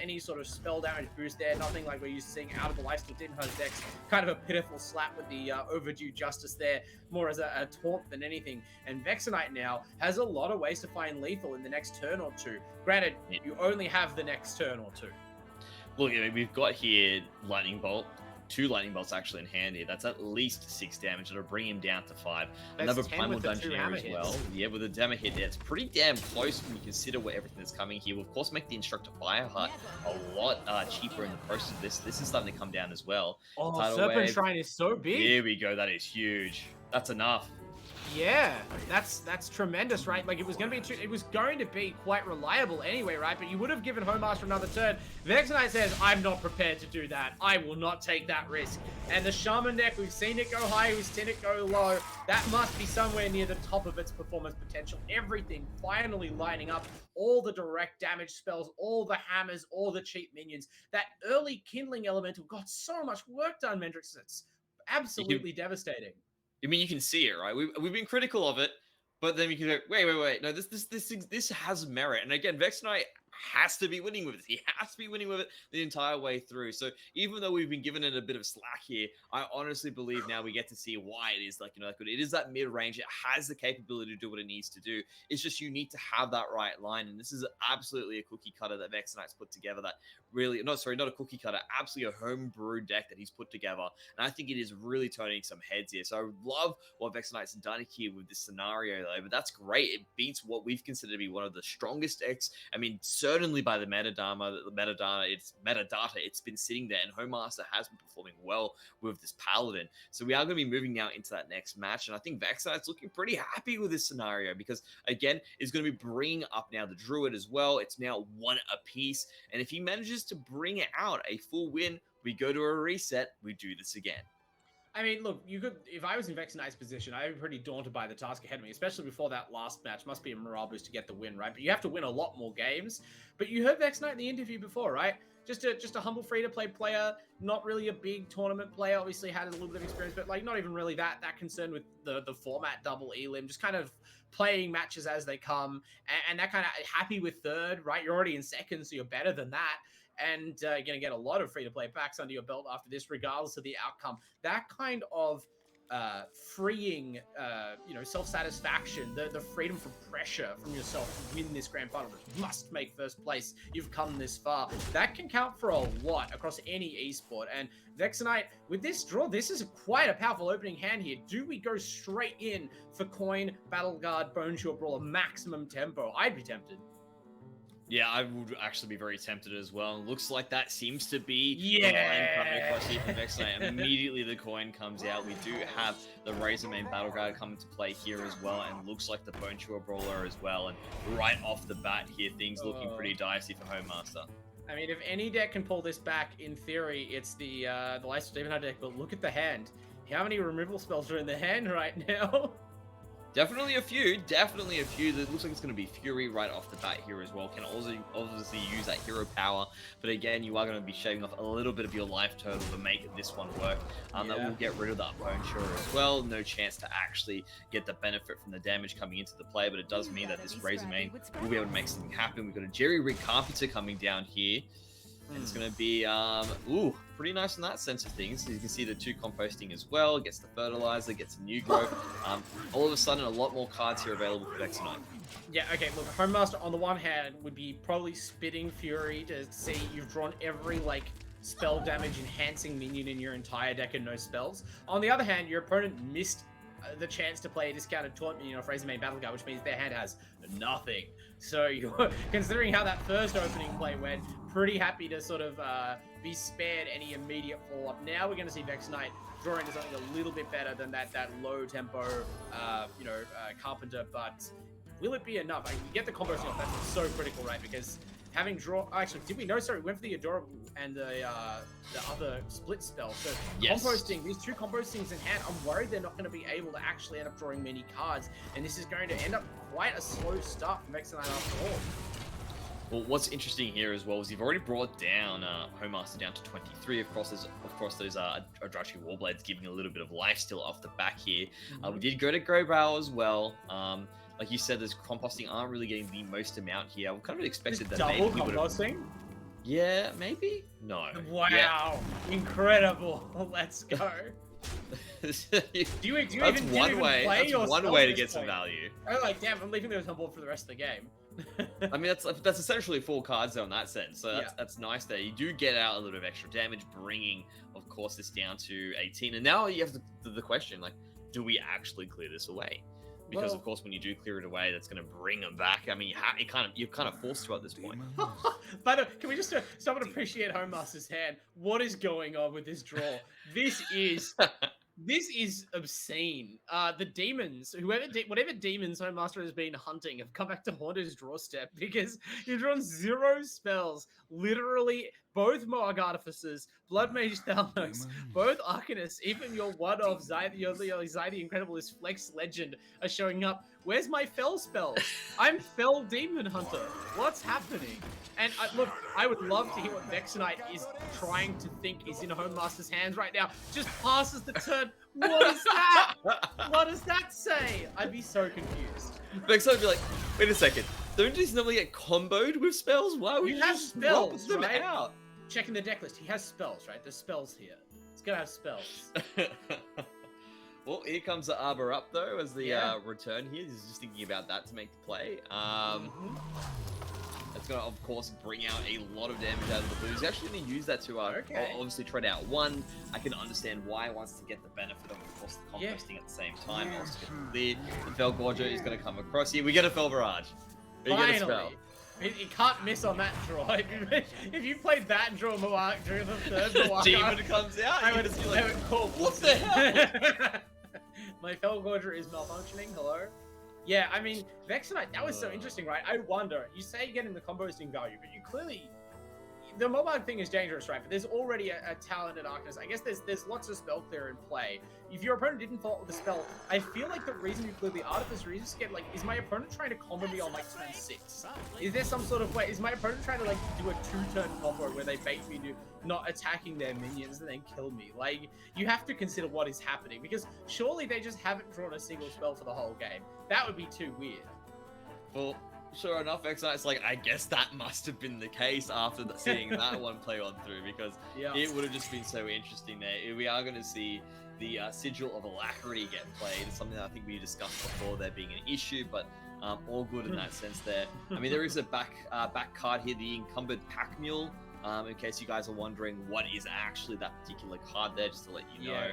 any sort of spell damage boost there, nothing like we're used to seeing out of the lifesteal in her decks. Kind of a pitiful slap with the overdue justice there, more as a taunt than anything. And Vexenite now has a lot of ways to find lethal in the next turn or two. Granted, you only have the next turn or two. Look, I mean, we've got here Lightning Bolt. 2 Lightning Bolts actually in hand here. That's at least 6 damage. That'll bring him down to 5. That's another 10 Primal with the 2 Dungeoneer as well. hits. Yeah, with a Demo hit there. It's pretty damn close when you consider what everything that's coming here. We'll, of course, make the Instructor Fireheart a lot cheaper in the process of this. This is starting to come down as well. Oh, Tidal Serpent Wave. Shrine is so big. Here we go. That is huge. That's enough. Yeah, that's tremendous, right? Like, it was going to be quite reliable anyway, right? But you would have given Home Master another turn. Vexenite says, I'm not prepared to do that. I will not take that risk. And the Shaman deck, we've seen it go high, we've seen it go low. That must be somewhere near the top of its performance potential. Everything finally lining up. All the direct damage spells, all the hammers, all the cheap minions. That early Kindling Elemental got so much work done, Mendrix. It's absolutely devastating. I mean, you can see it, right? We've been critical of it, but then we can go, wait. No, this has merit. And again, Vex Knight has to be winning with it. He has to be winning with it the entire way through. So even though we've been given it a bit of slack here, I honestly believe now we get to see why it is that good. It is that mid-range. It has the capability to do what it needs to do. It's just you need to have that right line. And this is absolutely a cookie cutter that Vex Knight's put together that really, not a cookie cutter, absolutely a homebrew deck that he's put together. And I think it is really turning some heads here. So I love what Vex Knight's done here with this scenario though, but that's great. It beats what we've considered to be one of the strongest decks. I mean, certainly by the metadata, it's been sitting there, and Home Master has been performing well with this Paladin. So we are going to be moving now into that next match, and I think Vexite's looking pretty happy with this scenario because, again, is going to be bringing up now the Druid as well. It's now 1 apiece, and if he manages to bring out a full win, we go to a reset, we do this again. I mean, look, you could, if I was in Vex Knight's position, I'd be pretty daunted by the task ahead of me, especially before that last match. Must be a morale boost to get the win, right? But you have to win a lot more games. But you heard Vex Knight in the interview before, right? Just a humble free-to-play player, not really a big tournament player, obviously had a little bit of experience, but like not even really that concerned with the format double elim, just kind of playing matches as they come, and that kind of happy with third, right? You're already in second, so you're better than that. And you're going to get a lot of free-to-play packs under your belt after this, regardless of the outcome. That kind of freeing, self-satisfaction, the freedom from pressure from yourself to win this grand final. You must make first place. You've come this far. That can count for a lot across any esport. And Vexenite, with this draw, this is quite a powerful opening hand here. Do we go straight in for Coin, Battle Guard, Bone Shield Brawler, maximum tempo? I'd be tempted. Yeah, I would actually be very tempted as well. Looks like that seems to be Yeah. the line coming across here from Vexenite. Immediately the coin comes out. We do have the Razor Main Battle Guard come into play here as well, and looks like the Bone Shield Brawler as well. And right off the bat here, things looking pretty dicey for Home Master. I mean, if any deck can pull this back, in theory, it's the Lifesteal Demon Hunter deck. But look at the hand. How many removal spells are in the hand right now? Definitely a few. Definitely a few. It looks like it's going to be Fury right off the bat here as well. Can also obviously use that hero power. But again, you are going to be shaving off a little bit of your life total to make this one work. That will get rid of that Bone Shield as well. No chance to actually get the benefit from the damage coming into the play. But it does mean that this Razor Main will be able to make something happen. We've got a Jerry Rig Carpenter coming down here. And it's going to be, pretty nice in that sense of things. You can see the 2 composting as well. Gets the fertilizer, gets a new growth. All of a sudden, a lot more cards here available for Vexenite. Yeah, okay, look, Home Master on the one hand would be probably spitting Fury to see you've drawn every, spell damage enhancing minion in your entire deck and no spells. On the other hand, your opponent missed the chance to play a discounted taunt minion off Razor Main Battle Guard, which means their hand has nothing. So you're considering how that first opening play went, pretty happy to sort of be spared any immediate follow-up. Now we're going to see Vexenite draw into something a little bit better than that low tempo, Carpenter, but will it be enough? You get the combo off, that's so critical, right? Because having draw, actually, did we know? Sorry, we went for the Adorable and the other split spell. So yes. Composting, these 2 compostings in hand, I'm worried they're not going to be able to actually end up drawing many cards, and this is going to end up quite a slow start for Vexenite after all. Well, what's interesting here as well is you've already brought down Home Master down to 23. Of course, those Adrachi Warblades giving a little bit of life still off the back here. We did go to Growbow as well. Like you said, those composting aren't really getting the most amount here. I kind of expected that double maybe composting. Yeah, maybe. No. Wow, yeah. Incredible! Let's go. That's one way to get some value. Oh, damn! I'm leaving those on board for the rest of the game. I mean, that's essentially 4 cards though in that sense. So that's nice there. You do get out a little bit of extra damage, bringing, of course, this down to 18. And now you have the question, do we actually clear this away? Because of course, when you do clear it away, that's going to bring them back. I mean, you're kind of forced to at this point. By the way, can we just stop and appreciate Home Master's hand? What is going on with this draw? This is obscene. The demons, whatever demons Home Master has been hunting, have come back to haunt his draw step because you've drawn 0 spells. Literally, both Moag Artificers, Blood Mage Thalnos, both Arcanists, even your one-off your Zai the Incrediblest Flex Legend are showing up. Where's my Fell spells? I'm Fell Demon Hunter. What's happening? And look, I would love to hear what Vexenite is trying to think is in Home Master's hands right now. Just passes the turn. What is that? What does that say? I'd be so confused. Vexenite would be like, wait a second. Don't these normally get comboed with spells? Why would you just drop them right? out? Checking the deck list. He has spells, right? There's spells here. He's gonna have spells. Well, here comes the Arbor up though as the return here. He's just thinking about that to make the play. That's going to, of course, bring out a lot of damage out of the blue. He's actually going to use that to obviously trade out 1. I can understand why he wants to get the benefit of course, the composting at the same time. Also get the lead. The Fell Gorger is going to come across here. We get a Fell Barrage. We get a spell. It can't miss on that draw. If you played that and drew a Moag during the third Moag, Demon comes out. I would call what the hell? My Fell Gorger is malfunctioning. Hello? Yeah, I mean, Vexenite, that was so interesting, right? I wonder, you say you're getting the composting value, but you clearly... The Moag thing is dangerous, right? But there's already a talented Arcanist. I guess there's lots of spell clear in play. If your opponent didn't follow up with a spell, I feel like the reason you clear the Artificer is just get, is my opponent trying to combo me on, turn 6? Is there some sort of way... Is my opponent trying to, do a 2-turn combo where they bait me to not attacking their minions and then kill me? You have to consider what is happening, because surely they just haven't drawn a single spell for the whole game. That would be too weird. Well, sure enough, X-Knight's like, I guess that must have been the case after seeing that one play on through, because it would have just been so interesting there. We are going to see the Sigil of Alacrity get played. It's something that I think we discussed before there being an issue, but all good in that sense there. I mean, there is a back card here, the Encumbered Pack Mule, in case you guys are wondering what is actually that particular card there, just to let you know.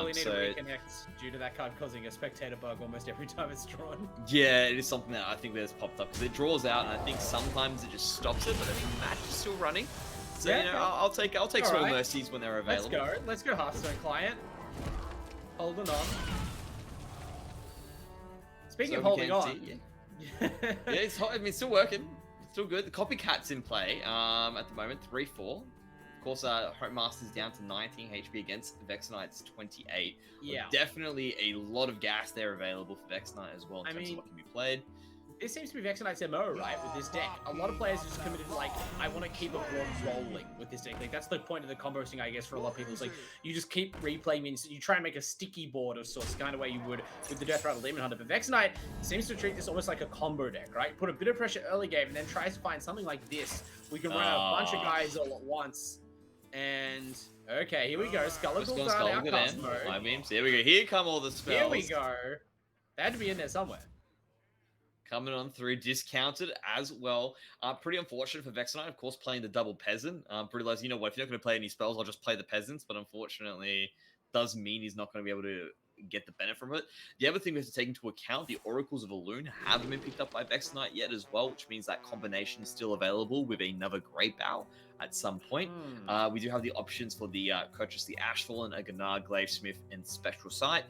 We need to reconnect due to that card causing a spectator bug almost every time it's drawn. Yeah, it is something that I think that's popped up, because it draws out, and I think sometimes it just stops it, but I think the match is still running. So, you know, I'll take small mercies when they're available. Let's go Hearthstone client. Holding on. Speaking of holding on. It's hot. I mean, it's still working. It's still good. The Copycat's in play at the moment, 3-4. Of course, Master's down to 19 HP against Vex Knight's 28. Yeah. Definitely a lot of gas there available for Vex Knight as well in terms of what can be played. This seems to be Vex Knight's MO, right, with this deck. A lot of players are just committed to, like, I want to keep a board rolling with this deck. Like, that's the point of the combo thing, I guess, for a lot of people. It's like, you just keep replaying means you try and make a sticky board of sorts, kind of way you would with the Death Rattle Demon Hunter. But Vex Knight seems to treat this almost like a combo deck, right? Put a bit of pressure early game and then tries to find something like this. We can run a bunch of guys all at once. And, okay, here we go. Skulligle's on outcast mode. I mean, here we go. Here come all the spells. Here we go. They had to be in there somewhere. Coming on through, discounted as well. Pretty unfortunate for Vex Knight, of course, playing the double peasant. Realized, you know what, if you're not going to play any spells, I'll just play the peasants. But unfortunately, does mean he's not going to be able to get the benefit from it. The other thing we have to take into account, the Oracles of Elune haven't been picked up by Vex Knight yet as well, which means that combination is still available with another Great Bow at some point. We do have the options for the purchase the Ashfallen, a Gunnar, Glavesmith, and Spectral Sight.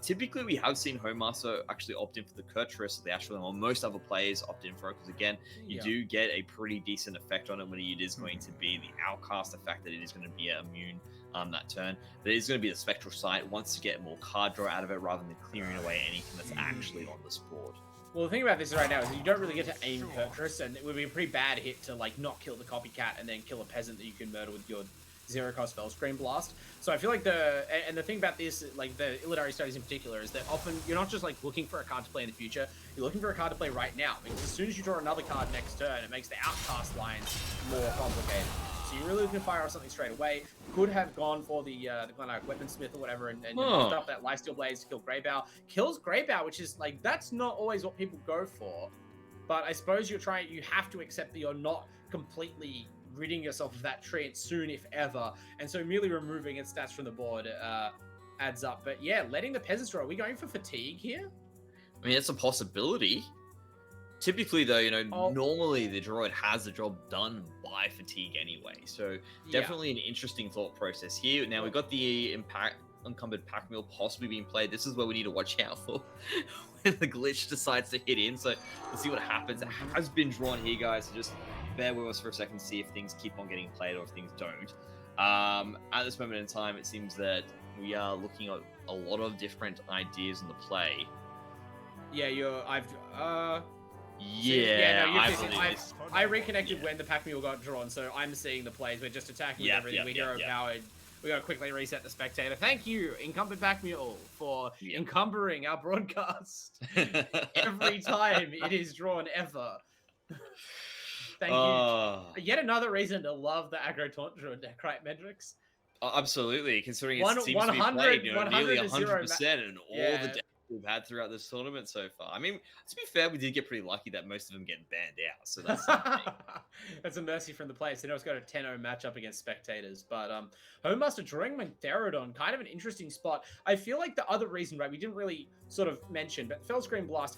Typically, we have seen Homemaster actually opt in for the Kurtrus or the Ashfallen, while most other players opt in for it, because again, you do get a pretty decent effect on it when it is going to be the Outcast, the fact that it is going to be immune that turn. But it is going to be the Spectral Sight, wants to get more card draw out of it rather than clearing away anything that's actually on this board. Well, the thing about this right now is that you don't really get to aim Kurtrus, and it would be a pretty bad hit to, like, not kill the Copycat and then kill a Peasant that you can murder with your zero-cost Spellscreen Blast. So I feel like the thing about this, like, the Illidari studies in particular, is that often you're not just, like, looking for a card to play in the future, you're looking for a card to play right now, because as soon as you draw another card next turn, it makes the Outcast lines more complicated. So you're really looking to fire off something straight away. Could have gone for the Glenark Weaponsmith or whatever, and picked up that Lifesteal Blaze to kill Greybow. Kills Greybow, which is, like, that's not always what people go for. But I suppose you have to accept that you're not completely ridding yourself of that trait soon, if ever. And so merely removing its stats from the board adds up. But yeah, letting the Peasants draw. Are we going for Fatigue here? I mean, it's a possibility. Typically, though, you know, normally the droid has the job done by Fatigue anyway. So definitely an interesting thought process here. Now, we've got the Encumbered Pack Mule possibly being played. This is where we need to watch out for when the glitch decides to hit in. So let's see what happens. It has been drawn here, guys. So just bear with us for a second to see if things keep on getting played or if things don't. At this moment in time, it seems that we are looking at a lot of different ideas in the play. Yeah, I reconnected when the Pack Mule got drawn, so I'm seeing the plays. We're just attacking with everything. We're hero-powered. We gotta quickly reset the spectator. Thank you, Encumbered Pack Mule, for encumbering our broadcast every time it is drawn ever. Thank you. Yet another reason to love the aggro taunt drawn deck, right, Mendrix? Absolutely, considering it seems to be played, you know, nearly 100% in all the decks we've had throughout this tournament so far. I mean, to be fair, we did get pretty lucky that most of them get banned out, so that's something. That's a mercy from the players. They know it's got a 10-0 matchup against spectators, but Homemaster drawing Magtherodon, kind of an interesting spot. I feel like the other reason, right, we didn't really sort of mention, but Fellscreen Blast,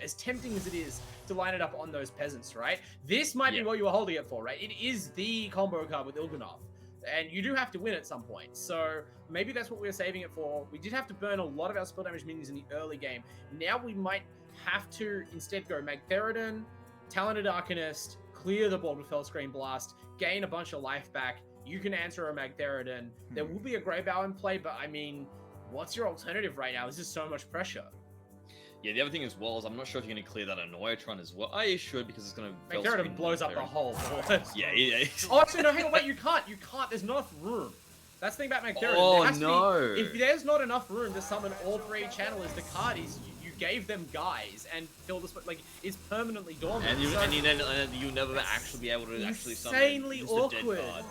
as tempting as it is to line it up on those Peasants, right? This might be what you were holding it for, right? It is the combo card with Il'gynoth. And you do have to win at some point. So maybe that's what we were saving it for. We did have to burn a lot of our spell damage minions in the early game. Now we might have to instead go Magtherodon, Talented Arcanist, clear the board with Fellscreen Blast, gain a bunch of life back. You can answer a Magtherodon. There will be a Greybow in play, but I mean, what's your alternative right now? This is so much pressure. Yeah, the other thing as well is I'm not sure if you're going to clear that Annoyatron as well. I should, because it's going to... Magtherodon blows up the whole board. Yeah. Oh, actually, no, hang on, wait, you can't. There's not enough room. That's the thing about Magtherodon. Oh, no. If there's not enough room to summon all three channelers, the card is... You gave them guys and fill this like is permanently dormant. And you'll never That's actually be able to actually summon insanely just a dead awkward. card.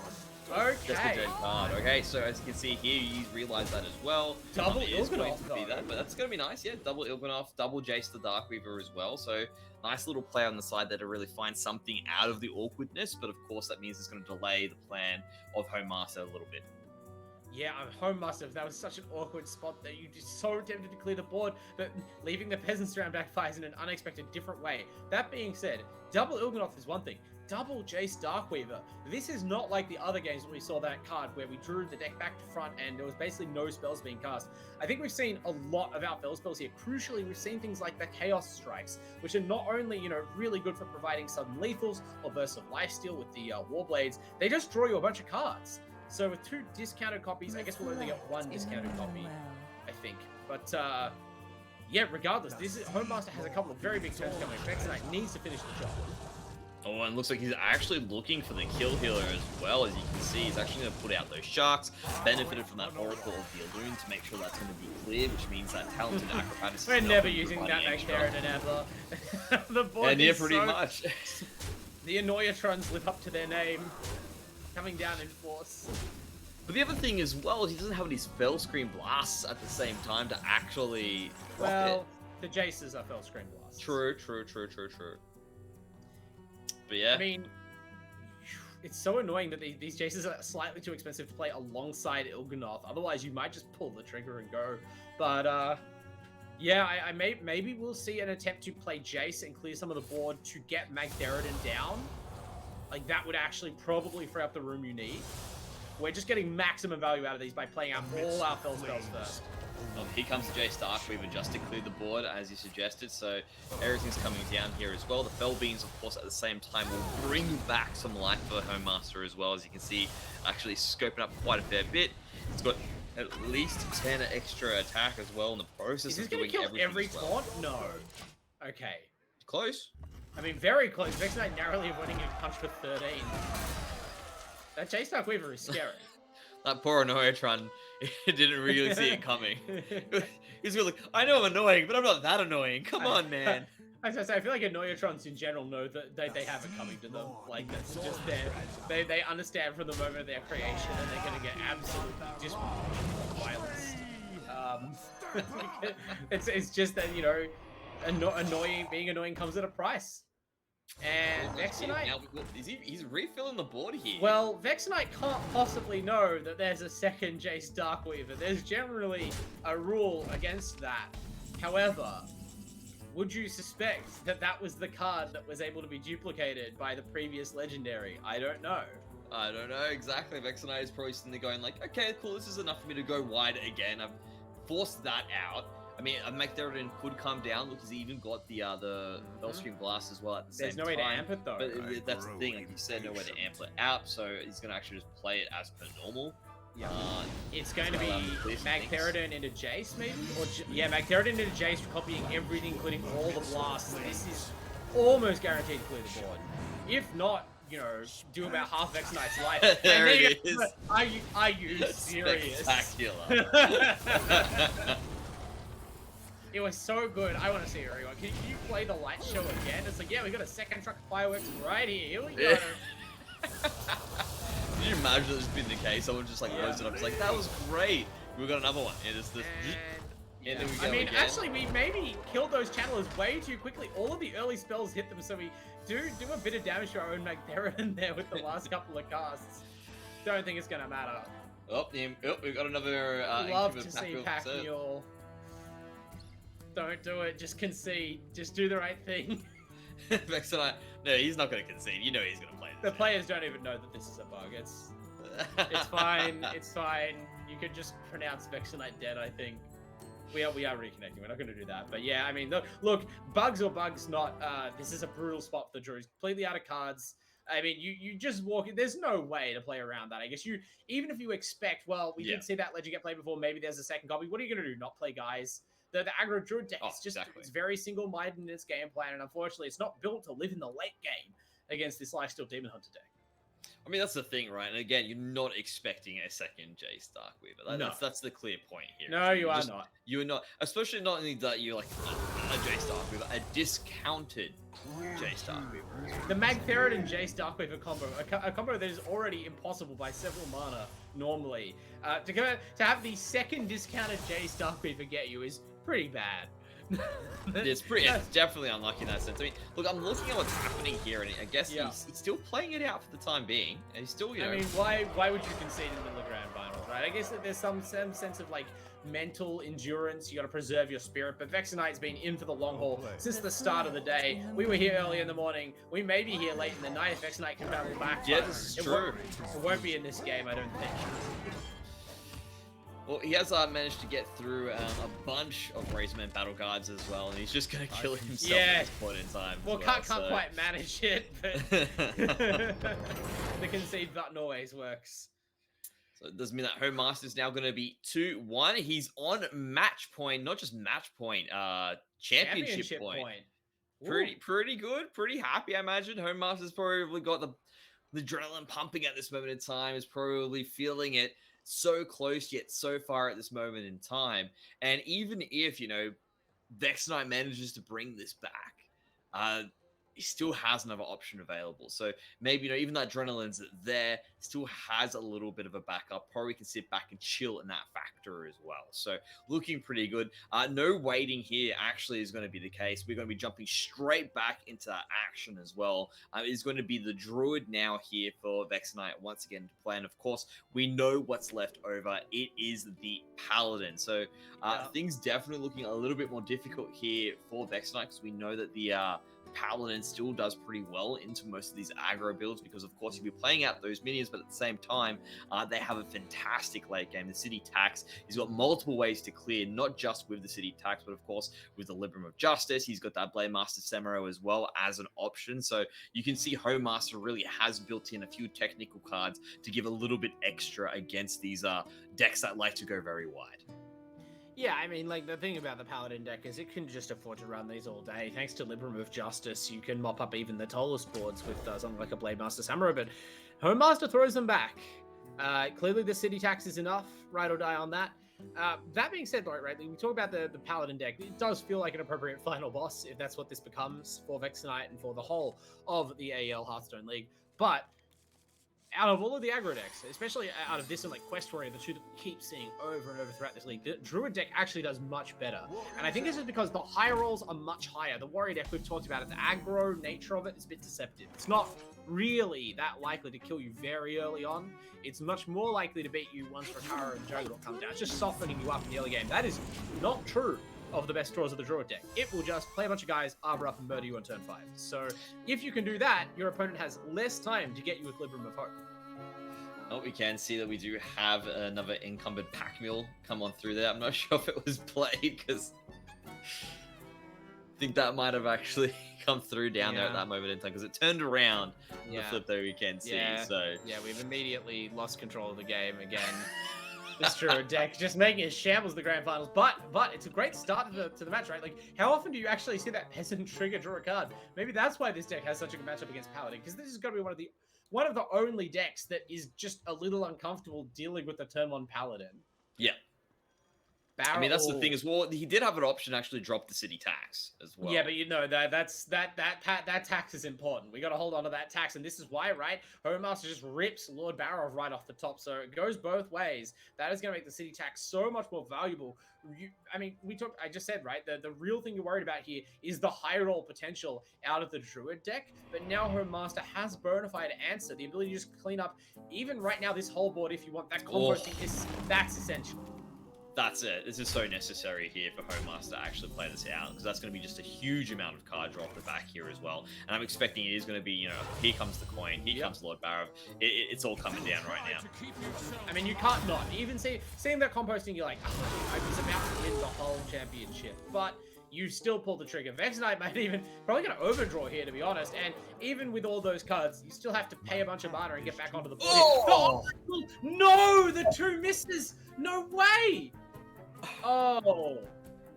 Just a Okay. dead card. Okay, so as you can see here, he's realized that as well. Double It is going Il'gynoth, to be though. that, but that's going to be nice. Yeah, double Il'gynoth, double Jace the Darkweaver as well. So nice little play on the side there to really find something out of the awkwardness. But of course, that means it's going to delay the plan of Home Master a little bit. Yeah, Home Master, that was such an awkward spot that you just so tempted to clear the board, but leaving the Peasants around backfires in an unexpected different way. That being said, double Il'gynoth is one thing. Double Jace Darkweaver. This is not like the other games where we saw that card where we drew the deck back to front and there was basically no spells being cast. I think we've seen a lot of our fail spells here. Crucially, we've seen things like the Chaos Strikes, which are not only, really good for providing sudden lethals or bursts of lifesteal with the Warblades, they just draw you a bunch of cards. So with 2 discounted copies, I guess we'll only get 1 discounted copy, I think. But yeah, regardless, Home Master has a couple of very big turns coming. Vexenite needs to finish the job. Oh, and looks like he's actually looking for the kill healer as well. As you can see, he's actually going to put out those sharks. Benefited from that Oracle of the Illusion to make sure that's going to be clear, which means that talented acrobatus. We're never using that Magtheridon ever. The board yeah, is pretty so... much. The Annoyatrons live up to their name. Coming down in force. But the other thing as well is he doesn't have any spell screen blasts at the same time to actually Well, the Jaces are fell screen blasts. True. But yeah. I mean, it's so annoying that these Jaces are slightly too expensive to play alongside Il'gynoth. Otherwise, you might just pull the trigger and go. But yeah, maybe we'll see an attempt to play Jace and clear some of the board to get Magtheridon down. Like, that would actually probably free up the room you need. We're just getting maximum value out of these by playing out all our fell spells first. Well, here comes the Jace Darkweaver just to clear the board, as you suggested, so everything's coming down here as well. The Fell Beams, of course, at the same time will bring back some life for Home Master as well, as you can see, actually scoping up quite a fair bit. It's got at least 10 extra attack as well in the process Is this of going doing to kill everything every as well. taunt? No. Okay. Close. I mean, very close. Vexenite narrowly avoiding getting punched for 13. That Jace Darkweaver is scary. That poor Annoyatron didn't really see it coming. He's really like, I know I'm annoying, but I'm not that annoying. Come on, man. As I say, I feel like Annoyatrons in general know that they have it coming to them. Like, that's just they understand from the moment of their creation and they're going to get absolutely just violence. It's just that, being annoying comes at a price. And Vexenite... Now, he's refilling the board here. Well, Vexenite can't possibly know that there's a second Jace Darkweaver. There's generally a rule against that. However, would you suspect that that was the card that was able to be duplicated by the previous legendary? I don't know. I don't know exactly. Vexenite is probably sitting there going like, okay, cool, this is enough for me to go wide again. I've forced that out. I mean, a Magtheridon could come down. Look, he's even got the Fellscream Blast as well at the same time. There's no way to amp it though. But that's the thing, like you said, no way to amp it out, so he's going to actually just play it as per normal. Yeah. It's going to be Magtheridon into Jace, maybe? Or yeah, Magtheridon into Jace for copying everything, including all the blasts. This is almost guaranteed to clear the board. If not, do about half Vexenite's life. There it is. Are you serious? Spectacular. It was so good. I want to see it rewind. Can you play the light show again? It's like, yeah, we got a second truck of fireworks right here. Here we go. Can you imagine this being the case? Someone just like loads it up. It's like, that was great. We got another one. It is this. And then we go again. Actually, we maybe killed those channelers way too quickly. All of the early spells hit them, so we do a bit of damage to our own Magtheridon there with the last couple of casts. Don't think it's gonna matter. Oh, we've got another. Love to see Pack Mule. Don't do it. Just concede. Just do the right thing. Vexenite. No, he's not going to concede. You know he's going to play this. The players don't even know that this is a bug. It's fine. It's fine. You could just pronounce Vexenite dead, I think. We are reconnecting. We're not going to do that. But yeah, I mean, look, bugs or bugs not. This is a brutal spot for the Drews. Completely out of cards. I mean, you just walk in. There's no way to play around that. I guess even if you expect, well, we did see that legend get played before. Maybe there's a second copy. What are you going to do? Not play guys? The aggro druid deck is just it's very single-minded in its game plan, and unfortunately, it's not built to live in the late game against this Lifesteal Demon Hunter deck. I mean, that's the thing, right? And again, you're not expecting a second Jace Darkweaver. No. That's the clear point here. No, you are not. You're not, especially not only that you're like a Jace Darkweaver, a discounted Jace Darkweaver. The Mag Ferret and Jace Darkweaver combo, a combo that is already impossible by several mana normally. To have the second discounted Jace Darkweaver get you is pretty bad. It's definitely unlucky in that sense. I mean, look, I'm looking at what's happening here, and I guess he's still playing it out for the time being. And he's still, you know. I mean, why would you concede in the middle of grand finals, right? I guess that there's some sense of like mental endurance. You got to preserve your spirit. But Vexenite's been in for the long haul since the start of the day. We were here early in the morning. We may be here late in the night if Vexenite can battle back. Yeah, this is true. It won't be in this game, I don't think. Well, he has managed to get through a bunch of Razorman Battle Guards as well, and he's just going to kill himself at this point in time. Well, can't quite manage it, but the concede button always works. So it does mean that Home Master is now going to be 2-1. He's on match point, not just match point, championship point. Pretty good, pretty happy, I imagine. Home Master's probably got the adrenaline pumping at this moment in time, is probably feeling it. So close yet so far at this moment in time. And even if, you know, Vexenite manages to bring this back, he still has another option available. So maybe, you know, even that adrenaline's there, still has a little bit of a backup. Probably can sit back and chill in that factor as well. So looking pretty good. No waiting here actually is going to be the case. We're going to be jumping straight back into that action as well. It's going to be the Druid now here for Vexenite once again to play. And of course, we know what's left over. It is the Paladin. So things definitely looking a little bit more difficult here for Vexenite because we know that the Paladin still does pretty well into most of these aggro builds because, of course, you'll be playing out those minions, but at the same time, they have a fantastic late game. The City Tax, he's got multiple ways to clear, not just with the City Tax, but, of course, with the Libram of Justice. He's got that Blade Master Semiro as well as an option. So you can see Home Master really has built in a few technical cards to give a little bit extra against these decks that like to go very wide. Yeah, I mean, like, the thing about the Paladin deck is it can just afford to run these all day. Thanks to Libram of Justice, you can mop up even the tallest boards with something like a Blade Master Samurai, but Home Master throws them back. Clearly, the City Tax is enough, ride or die on that. That being said, right, we talk about the Paladin deck. It does feel like an appropriate final boss, if that's what this becomes for Vexenite and for the whole of the AEL Hearthstone League. But out of all of the aggro decks, especially out of this and like Quest Warrior, the two that we keep seeing over and over throughout this league, the Druid deck actually does much better. And I think this is because the high rolls are much higher. The Warrior deck we've talked about it, the aggro nature of it is a bit deceptive. It's not really that likely to kill you very early on. It's much more likely to beat you once Rakara and Juggernaut come down. It's just softening you up in the early game. That is not true of the best draws of the Druid deck. It will just play a bunch of guys, arbor up, and murder you on turn 5. So if you can do that, your opponent has less time to get you with Libram of Hope. Oh, we can see that we do have another encumbered pack mule come on through there. I'm not sure if it was played because I think that might have actually come through down there at that moment in time because it turned around on the flip that we can see. So yeah, we've immediately lost control of the game again. This Druid deck just making it shambles the grand finals, but it's a great start to the match, right? Like, how often do you actually see that peasant trigger draw a card? Maybe that's why this deck has such a good matchup against Paladin, because this is going to be one of the only decks that is just a little uncomfortable dealing with the turn 1 Paladin. Yeah. I mean, that's the thing as well. He did have an option to actually drop the City Tax as well. Yeah, but you know that tax is important. We got to hold on to that tax, and this is why, right? Home Master just rips Lord Barrow right off the top, so it goes both ways. That is going to make the City Tax so much more valuable. I just said, right? The real thing you're worried about here is the high roll potential out of the Druid deck, but now Home Master has Bonafide answer, the ability to just clean up even right now this whole board if you want that composting. That's essential. That's it. This is so necessary here for Home Master to actually play this out because that's going to be just a huge amount of card draw off the back here as well. And I'm expecting it is going to be, you know, here comes the coin, here comes Lord Barrow. It's all coming down right now. I mean, you can't not. Even seeing that composting, you're like, oh, I was about to win the whole championship. But you still pull the trigger. Vexenite might even probably going to overdraw here, to be honest. And even with all those cards, you still have to pay a bunch of mana and get back onto the board. Oh! No! The 2 misses! No way! Oh,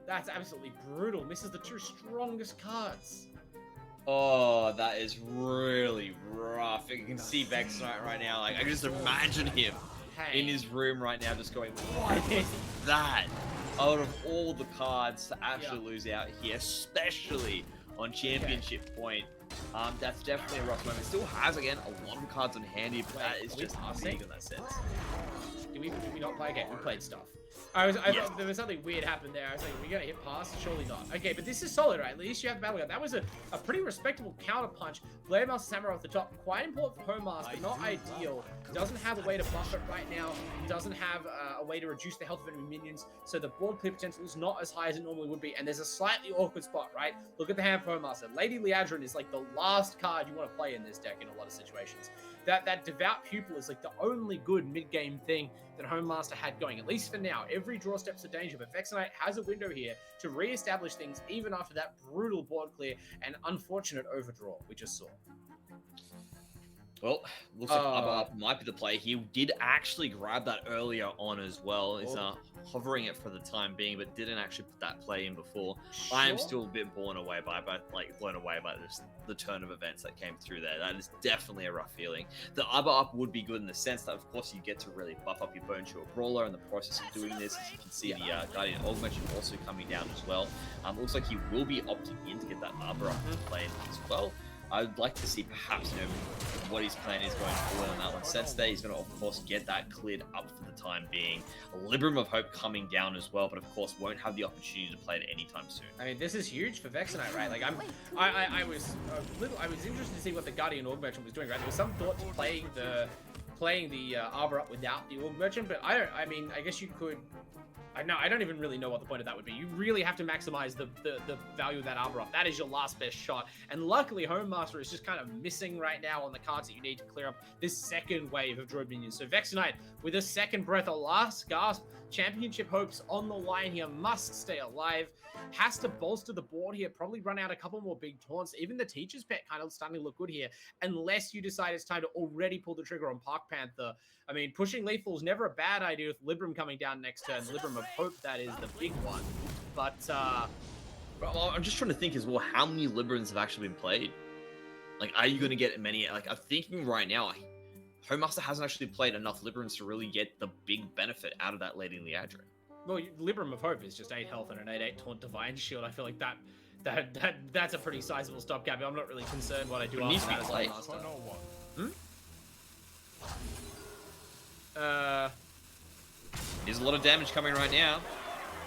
that's absolutely brutal. Misses the 2 strongest cards. Oh, that is really rough. You can see Vex Knight right now. Like, I can just imagine him in his room right now just going, what is that? Out of all the cards to actually lose out here, especially on championship point, that's definitely a rough moment. Still has, again, a lot of cards on hand here, but that is just big in that sense. Did we not play? Okay, we played stuff. I thought there was something weird happened there. I was like, we gonna hit pass? Surely not. Okay, but this is solid, right? At least you have Battle Gun. That was a pretty respectable counter punch. Blade Master Samurai off the top. Quite important for Home Master, not ideal. Doesn't have a way to buff it right now. Doesn't have a way to reduce the health of enemy minions. So the board clear potential is not as high as it normally would be. And there's a slightly awkward spot, right? Look at the hand for Home Master. Lady Liadrin is like the last card you want to play in this deck in a lot of situations. That Devout Pupil is like the only good mid-game thing that Home Master had going, at least for now. Every draw step's a danger, but Vex Knight has a window here to re-establish things even after that brutal board clear and unfortunate overdraw we just saw. Well, looks like Abba might be the play. He did actually grab that earlier on as well. He's hovering it for the time being, but didn't actually put that play in before. Sure. I am still a bit blown away by just the turn of events that came through there. That is definitely a rough feeling. The Abba up would be good in the sense that, of course, you get to really buff up your Bone Shield Brawler in the process of doing this. As you can see, the Guardian Augmentation also coming down as well. Looks like he will be opting in to get that Abba up to play as well. I'd like to see perhaps, what his plan is going forward on that one. Since there, he's going to, of course, get that cleared up for the time being. A Libram of Hope coming down as well, but of course won't have the opportunity to play it anytime soon. I mean, this is huge for Vexenite, right? Like, I was interested to see what the Guardian Org Merchant was doing, right? There was some thought to playing the Arbor up without the Org Merchant, but I guess you could. I don't even really know what the point of that would be. You really have to maximize the value of that Arbor up. That is your last best shot. And luckily, Home Master is just kind of missing right now on the cards that you need to clear up this second wave of Droid minions. So Vexenite, with a second breath, a last gasp, championship hopes on the line here, must stay alive. Has to bolster the board here, probably run out a couple more big taunts. Even the Teacher's Pet kind of starting to look good here, unless you decide it's time to already pull the trigger on Park Panther. I mean, pushing Lethal is never a bad idea with Libram coming down next turn. Libram of Hope, that is the big one. But, well, I'm just trying to think as well, how many Librams have actually been played? Like, are you going to get many? Like, I'm thinking right now, Home Master hasn't actually played enough Librams to really get the big benefit out of that Lady Liadrin. Well, Libram of Hope is just 8 health and an 8/8 taunt Divine Shield. I feel like that's a pretty sizable stopgap. I'm not really concerned what I do after that as Home Master. There's a lot of damage coming right now.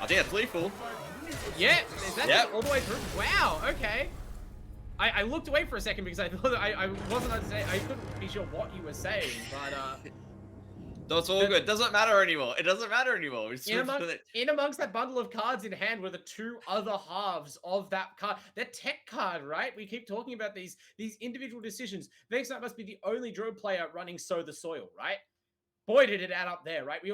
I think that's lethal. Yeah, is that all the way through? Wow, okay. I looked away for a second because I thought I wasn't understanding. I couldn't be sure what you were saying, but no, it's all good. It doesn't matter anymore. It doesn't matter anymore. In amongst that bundle of cards in hand were the two other halves of that card. That tech card, right? We keep talking about these individual decisions. Vexenite must be the only Droid player running Sow the Soil, right? Boy, did it add up there, right? We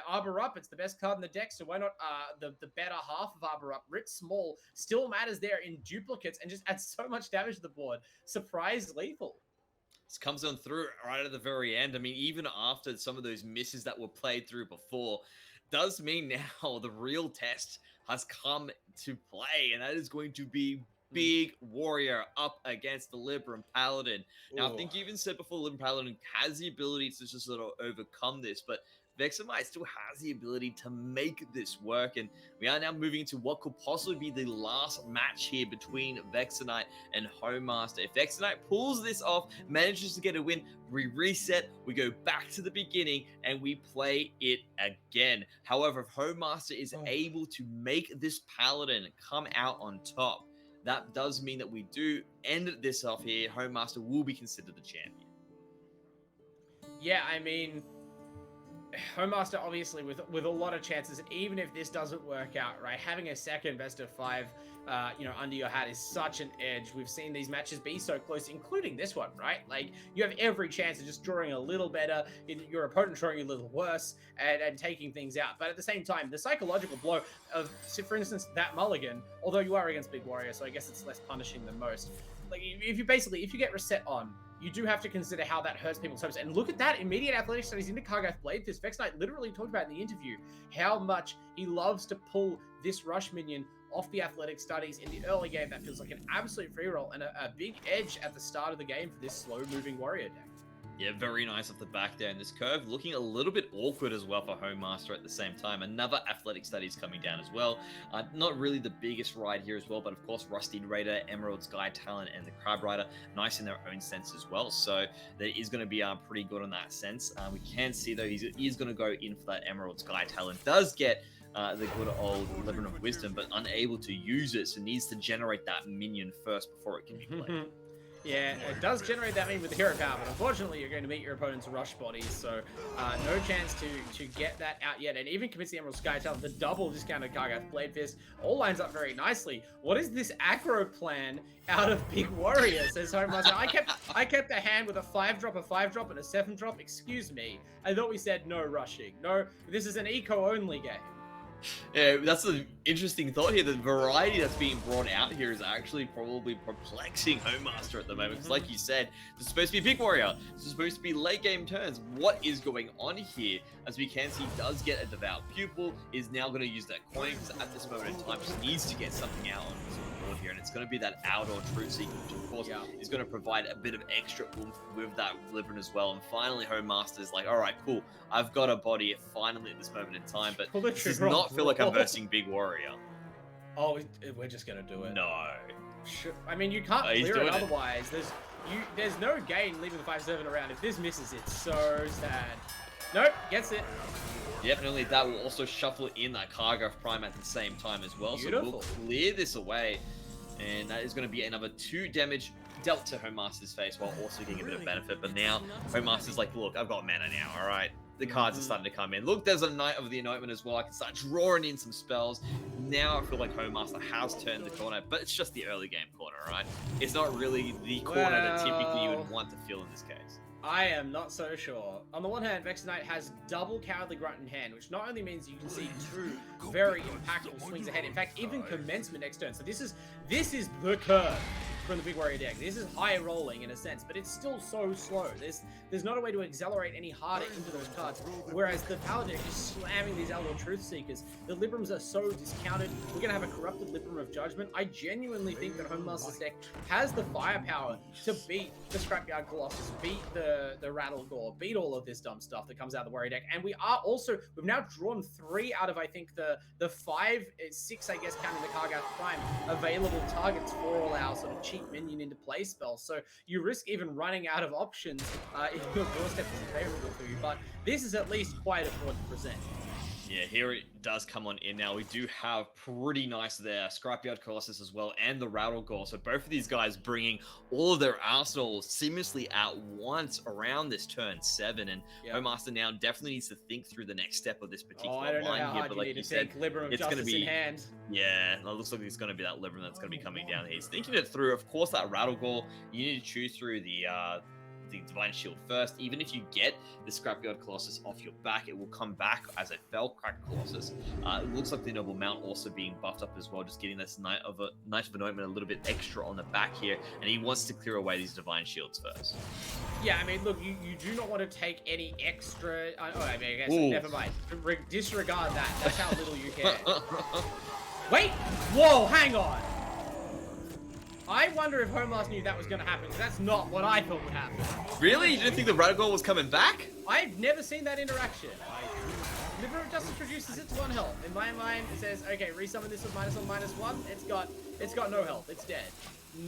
Arbor Up, it's the best card in the deck, so why not the better half of Arbor Up? Writ Small still matters there in duplicates and just adds so much damage to the board. Surprise lethal. This comes on through right at the very end. I mean, even after some of those misses that were played through before, does mean now the real test has come to play, and that is going to be big warrior up against the Libram Paladin. Now, I think you even said before, Libram Paladin has the ability to just sort of overcome this, but Vexenite still has the ability to make this work, and we are now moving into what could possibly be the last match here between Vexenite and Home Master. If Vexenite pulls this off, manages to get a win, we reset, we go back to the beginning, and we play it again. However, if Home Master is able to make this Paladin come out on top, that does mean that we do end this off here. Home Master will be considered the champion. Yeah, I mean, Home Master obviously with a lot of chances, and even if this doesn't work out, right, having a second best of 5 under your hat is such an edge. We've seen these matches be so close, including this one, right? Like, you have every chance of just drawing a little better, your opponent drawing a little worse, and taking things out. But at the same time, the psychological blow of, for instance, that mulligan, although you are against Big Warrior, so I guess it's less punishing than most. Like, if you get reset on, you do have to consider how that hurts people's hopes. And look at that, immediate athletic studies into Kargath Blade Fist. Vexenite literally talked about in the interview how much he loves to pull this rush minion off the athletic studies in the early game. That feels like an absolute free roll and a big edge at the start of the game for this slow-moving warrior deck. Yeah, very nice off the back there. And this curve looking a little bit awkward as well for Homemaster at the same time. Another athletic studies coming down as well. Not really the biggest ride here as well, but of course, Rusty Raider, Emerald Sky Talon, and the Crab Rider, nice in their own sense as well. So there is going to be pretty good on that sense. We can see though, he is going to go in for that Emerald Sky Talon. Does get the good old Living of Wisdom, but unable to use it, so needs to generate that minion first before it can be played. Yeah, it does generate that minion with the hero power, but unfortunately you're going to meet your opponent's rush bodies, so no chance to get that out yet. And even commits the Emerald Sky Talon, the double discounted Kargath Blade Fist, all lines up very nicely. What is this aggro plan out of Big Warrior, says Homemaster. I kept a hand with a 5-drop, a 5-drop, and a 7-drop. Excuse me. I thought we said no rushing. No, this is an eco-only game. Yeah, that's an interesting thought here. The variety that's being brought out here is actually probably perplexing Homemaster at the moment. Because like you said, this is supposed to be Big Warrior. This is supposed to be late game turns. What is going on here? As we can see, does get a Devout Pupil, is now going to use that coin, because at this moment in time, just needs to get something out on his board here. And it's going to be that outdoor Truth Seeker, which of course is going to provide a bit of extra oomph with that Libran as well. And finally, Homemaster is like, all right, cool. I've got a body finally at this moment in time, but this does not feel like I'm versing Big Warrior. Oh, we're just gonna do it. No. I mean, you can't He's clear doing it it. otherwise. There's no gain leaving the 5-7 around. If this misses, it's so sad. Nope, gets it. Yep, and only that will also shuffle in that Kargath Prime at the same time as well. Beautiful. So we'll clear this away, and that is going to be another 2 damage dealt to Homemaster's face while also getting a bit of benefit. But now Homemaster's like, look, I've got mana now, all right? The cards are starting to come in. Look, there's a Knight of the Anointment as well. I can start drawing in some spells. Now I feel like Homemaster has turned the corner, but it's just the early game corner, right? It's not really the corner that typically you would want to feel in this case. I am not so sure. On the one hand, Vex Knight has double Cowardly Grunt in hand, which not only means you can see 2 very impactful swings ahead. In fact, even commencement next turn. So this is the curve from the Big Warrior deck. This is high rolling in a sense, but it's still so slow. There's not a way to accelerate any harder into those cards. Whereas the Paladin is just slamming these Outlaw Truth Seekers. The Librams are so discounted. We're gonna have a corrupted Libram of Judgment. I genuinely think that Homemaster's deck has the firepower to beat the Scrapyard Colossus, beat the Rattle Gore, beat all of this dumb stuff that comes out of the Warrior deck. And we've now drawn 3 out of, I think, the 5, 6, I guess, counting the Kargath Prime, available targets for all our sort of cheap minion into play spells. So you risk even running out of options if your doorstep isn't favorable for you. But this is at least quite a 40%. Yeah, here it does come on in now. We do have pretty nice there, Scrapyard Colossus as well, and the Rattle Gore. So both of these guys bringing all of their arsenal seamlessly at once around this turn 7. And Homemaster now definitely needs to think through the next step of this particular line here. But like you said, it's going to be, in hand. Yeah, it looks like it's going to be that Libram that's going to be coming down here. He's thinking it through. Of course, that Rattle Gore, you need to choose through the Divine Shield first. Even if you get the Scrapyard Colossus off your back, it will come back as a Fellcrack Colossus. It looks like the Noble Mount also being buffed up as well, just getting this Knight of Anointment a little bit extra on the back here, and he wants to clear away these Divine Shields first. Yeah, I mean, look, you do not want to take any extra... I guess, never mind. Disregard that. That's how little you care. Wait! Whoa, hang on! I wonder if Homemaster knew that was going to happen, because that's not what I thought would happen. Really? You didn't think the Rattle Gore was coming back? I've never seen that interaction. Liver of Justice reduces it to 1 health. In my mind, it says, okay, resummon this with -1/-1. It's got no health. It's dead.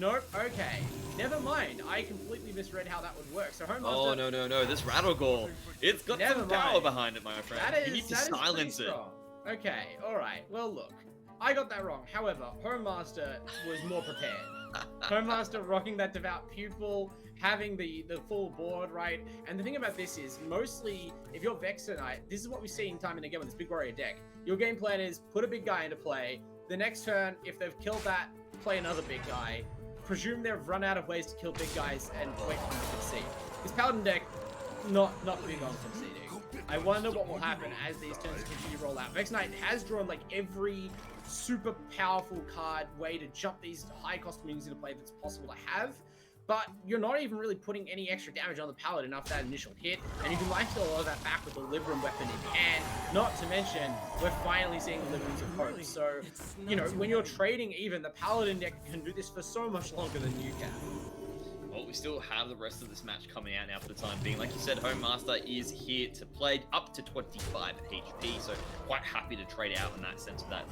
Nope. Okay. Never mind. I completely misread how that would work. So Homemaster... Oh, no. This Rattle Gore, it's got some power behind it, my friend. You need to silence it. Okay. All right. Well, look. I got that wrong. However, Homemaster was more prepared. Homemaster rocking that Devout Pupil, having the full board, right? And the thing about this is, mostly, if you're Vex tonight, this is what we see time and again with this Big Warrior deck. Your game plan is put a big guy into play. The next turn, if they've killed that, play another big guy. Presume they've run out of ways to kill big guys and wait for them to concede. This Paladin deck, not big on conceding. I wonder what will happen as these turns continue to roll out. Vex Knight has drawn like every super powerful card way to jump these high cost minions into play that's possible to have. but you're not even really putting any extra damage on the Paladin after that initial hit, and you can lifesteal all of that back with the Libram weapon in hand. Not to mention, we're finally seeing the Librams of Hope. So, you know, when you're trading even, the Paladin deck can do this for so much longer than you can. Well, we still have the rest of this match coming out now for the time being. Like you said, Home Master is here to play up to 25 HP, so quite happy to trade out in that sense of that.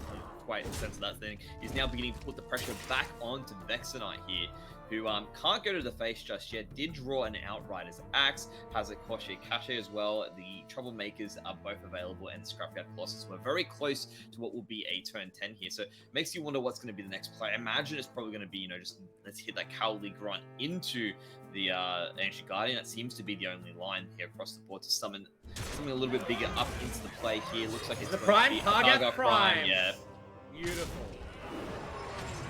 Quite in the sense of that thing. He's now beginning to put the pressure back onto Vexenite here, who can't go to the face just yet. Did draw an Outrider's Axe, has a Koshe Kashe as well. The Troublemakers are both available, and Scrapyard Colossus. We're very close to what will be a turn 10 here, so it makes you wonder what's going to be the next play. I imagine it's probably going to be, you know, just let's hit that Cowardly Grunt into the Ancient Guardian. That seems to be the only line here across the board to summon something a little bit bigger up into the play here. Looks like it's the Prime Target Prime. Yeah. Beautiful.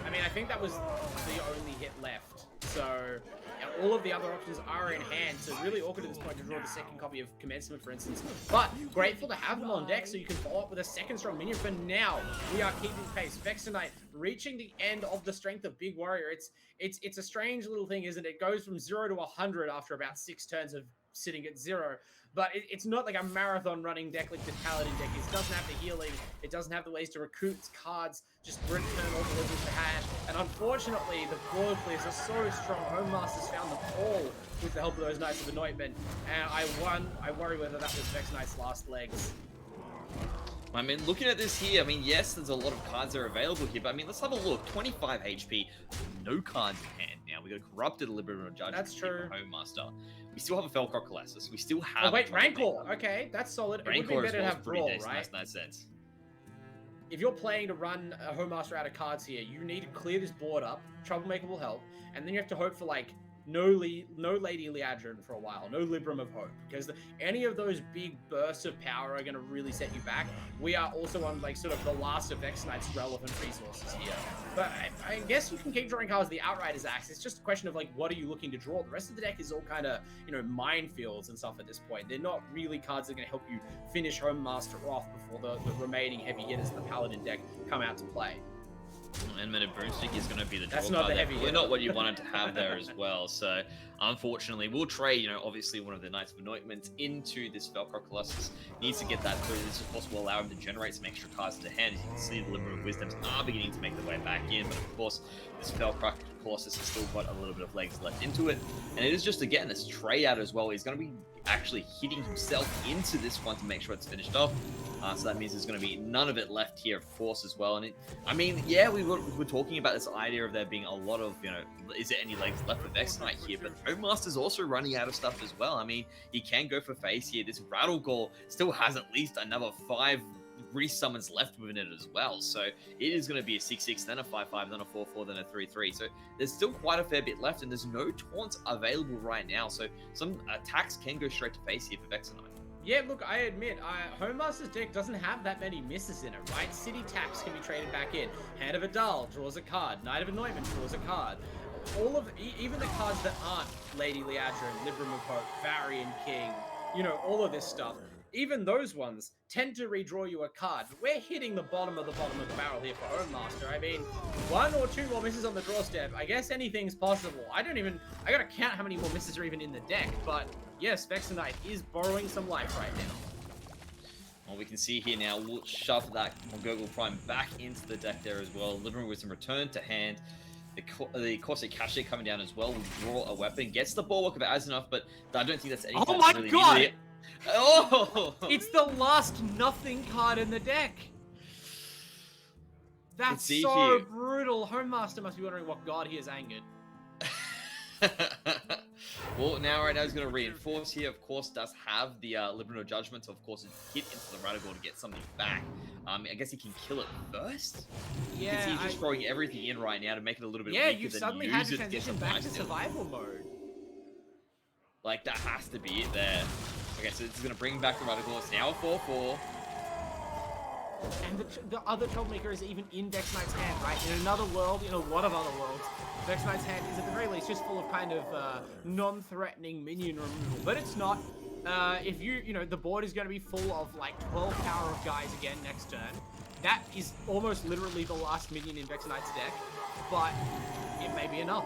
I mean, I think that was the only hit left. So, all of the other options are in hand. So, really awkward at this point to draw the second copy of Commencement, for instance. But grateful to have them on deck so you can follow up with a second strong minion. For now, we are keeping pace. Vexenite reaching the end of the strength of Big Warrior. It's a strange little thing, isn't it? It goes from 0 to 100 after about 6 turns of sitting at 0. But it's not like a marathon running deck like the Paladin deck is. It doesn't have the healing. It doesn't have the ways to recruit its cards. Just return all the levels to hash. And unfortunately, the board players are so strong. Home Masters found them all with the help of those Knights of Anointment. And I worry whether that was Vexenite's last legs. I mean, looking at this here, I mean, yes, there's a lot of cards that are available here, but I mean, let's have a look. 25 HP, no cards in hand now. We got a Corrupted Liberator Judgment. That's true. Home Master. We still have a Felcroc Colossus. We still have. Oh wait, Rancor. Okay, that's solid. Rancor it would be better to have pretty Brawl, decent, right? in that sense. If you're playing to run a Home Master out of cards here, you need to clear this board up. Troublemaker will help, and then you have to hope for like no Lady Liadrin for a while, no Libram of Hope, because any of those big bursts of power are going to really set you back. We are also on like sort of the last of Vexenite's relevant resources here. But I guess you can keep drawing cards with the Outrider's Axe. It's just a question of like, what are you looking to draw? The rest of the deck is all kind of, you know, minefields and stuff at this point. They're not really cards that are going to help you finish Home Master off before the remaining heavy hitters in the Paladin deck come out to play. And Meta Broomstick is going to be the draw That's not card the there. heavy Probably hitter. not what you wanted to have there as well. So, unfortunately, we'll trade, you know, obviously one of the Knights of Anointment into this Felcroc Colossus. Needs to get that through. This, of course, will allow him to generate some extra cards to the hand. As you can see, the Liberator of Wisdoms are beginning to make their way back in. But, of course, this Felcroc Colossus has still got a little bit of legs left into it. And it is just, again, this trade out as well. He's going to be actually hitting himself into this one to make sure it's finished off. So that means there's going to be none of it left here, of course, as well. And I mean, yeah, we were talking about this idea of there being a lot of, you know, is there any legs left for Vexenite here? But Home Master's also running out of stuff as well. I mean, he can go for face here. This Rattle Gore still has at least another 5 resummons left within it as well. So it is going to be a 6-6, then a 5-5, then a 4-4, then a 3-3. So there's still quite a fair bit left, and there's no taunts available right now. So some attacks can go straight to face here for Vexenite. Yeah, look, I admit, Home Master's deck doesn't have that many misses in it, right? City Tax can be traded back in. Hand of Adal draws a card. Knight of Anointment draws a card. All of, even the cards that aren't Lady Liadrin, Libram of Hope, Varian King, you know, all of this stuff, even those ones tend to redraw you a card. We're hitting the bottom of the barrel here for Home Master. I mean, 1 or 2 more misses on the draw step. I guess anything's possible. I gotta count how many more misses are even in the deck, but yes, Vexenite is borrowing some life right now. Well, we can see here now, we'll shove that Gurgle Prime back into the deck there as well. Liberator Wisdom returned to hand. The Corsair Kashe coming down as well will draw a weapon. Gets the Bulwark of Azzinoth, but I don't think that's anything. Oh my really god! needed. Oh! It's the last nothing card in the deck. That's so here. brutal. Home Master must be wondering what god he has angered. Well, right now he's going to reinforce here. Of course, does have the Liberator Judgment, so of course, hit into the Radagor to get something back. I guess he can kill it first. Yeah, You can see he's just throwing everything in right now to make it a little bit yeah, weaker you've than suddenly use had to it get transition some back nice to deal. survival mode. Like, that has to be it there. Okay, so this is going to bring back the Radagor. It's now a 4-4. And the other Troublemaker is even in Vexenite's hand, right? In another world, in a lot of other worlds, Vexenite's hand is at the very least just full of kind of non-threatening minion removal. But it's not. If you know, the board is going to be full of like 12 power of guys again next turn. That is almost literally the last minion in Vexenite's deck, but it may be enough.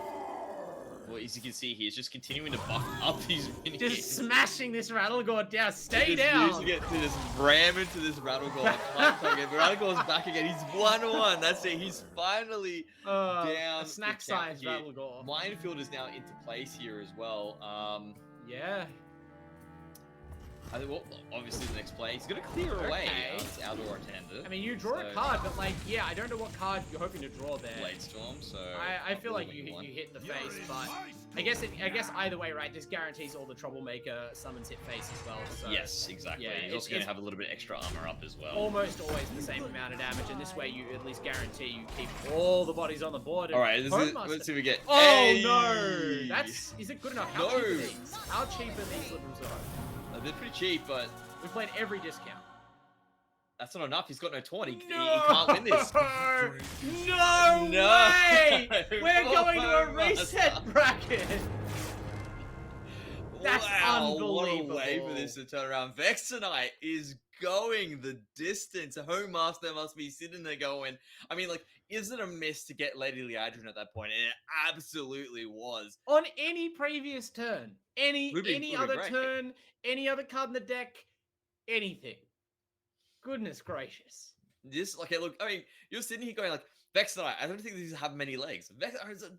Well, as you can see, he's just continuing to buff up these minions. Just smashing this Rattlegore down. Stay Just down. using it to just ram into this Rattlegore. Rattlegore's back again. He's 1-1. That's it. He's finally down. A snack the count size here. Rattlegore. Minefield is now into place here as well. Yeah. I think, well, obviously the next play, he's going to clear away Okay. this outdoor attender. I mean, you draw a So- card, but like, yeah, I don't know what card you're hoping to draw there. Blade Storm, so I feel like you one. hit in the face, but I guess either way, right? This guarantees all the troublemaker summons hit face as well. So Yes, exactly. Yeah, He's also going to have a little bit extra armor up as well. almost always the same amount of damage, and this way you at least guarantee you keep all the bodies on the board. And All right, Homemaster- let's see what we get. Oh Hey! no! Is it good enough? How cheap are No. these? How cheap are these liberals at home? They're pretty cheap, but We played every discount. that's not enough. He's got no taunt. He can't win this. No No. way! We're going to a Homemaster. reset bracket. That's wow, what a unbelievable. way for this to turn around. Vexenite is going the distance. Homemaster must be sitting there going, I mean, like, is it a miss to get Lady Liadrin at that point? And it absolutely was. On any previous turn, any Would've been other great. turn, any other card in the deck, anything. Goodness gracious. This, like, look, I mean, you're sitting here going, like, Vexenite, I don't think these have many legs. I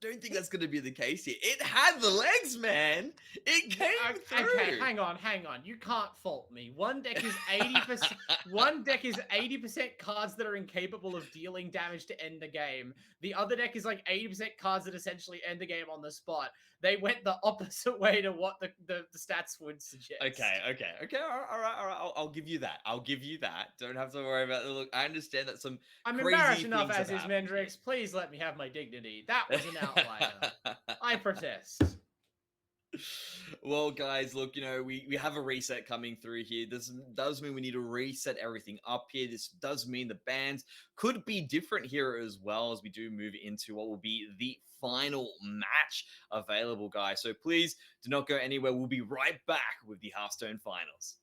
don't think that's going to be the case here. It had the legs, man. It came through. Okay, hang on. You can't fault me. One deck is 80%. One deck is 80% cards that are incapable of dealing damage to end the game. The other deck is like 80% cards that essentially end the game on the spot. They went the opposite way to what the stats would suggest. Okay. All right. I'll give you that. Don't have to worry about it. Look, I understand that some I'm crazy embarrassed enough things as have is happened Mendrix. Please let me have my dignity. That was an outlier. I protest. Well, guys, look, we have a reset coming through here. This does mean we need to reset everything up here. This does mean the bans could be different here as well as we do move into what will be the final match available, guys. So please do not go anywhere. We'll be right back with the Hearthstone finals.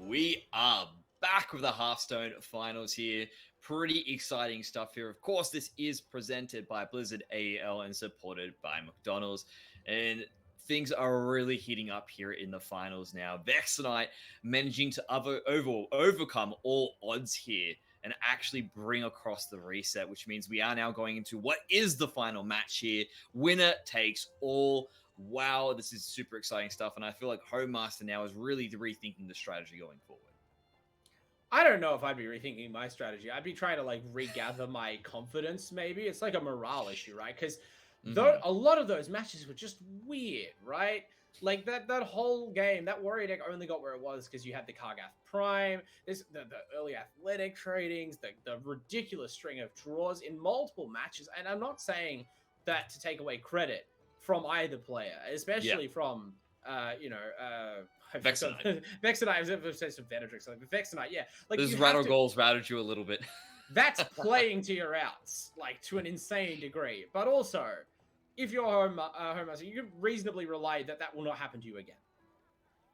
we are back with the Hearthstone finals here. Pretty exciting stuff here. Of course, this is presented by Blizzard AEL and supported by McDonald's. And things are really heating up here in the finals now. Vexenite managing to overcome all odds here and actually bring across the reset, which means we are now going into what is the final match here. Winner takes all. Wow, this is super exciting stuff. And I feel like Home Master now is really rethinking the strategy going forward. I don't know if I'd be rethinking my strategy. I'd be trying to like regather my confidence. Maybe it's like a morale issue, right? Because a lot of those matches were just weird, right? Like that whole game, that Warrior deck only got where it was because you had the Kargath Prime, the early athletic tradings, the ridiculous string of draws in multiple matches. And I'm not saying that to take away credit from either player, especially from Vexenite. Vexenite. I was going to say some Mendrix, like Vexenite. Yeah, like those rattle goals routed you a little bit. That's playing to your outs, like to an insane degree. But also, if you're home master, you can reasonably rely that will not happen to you again.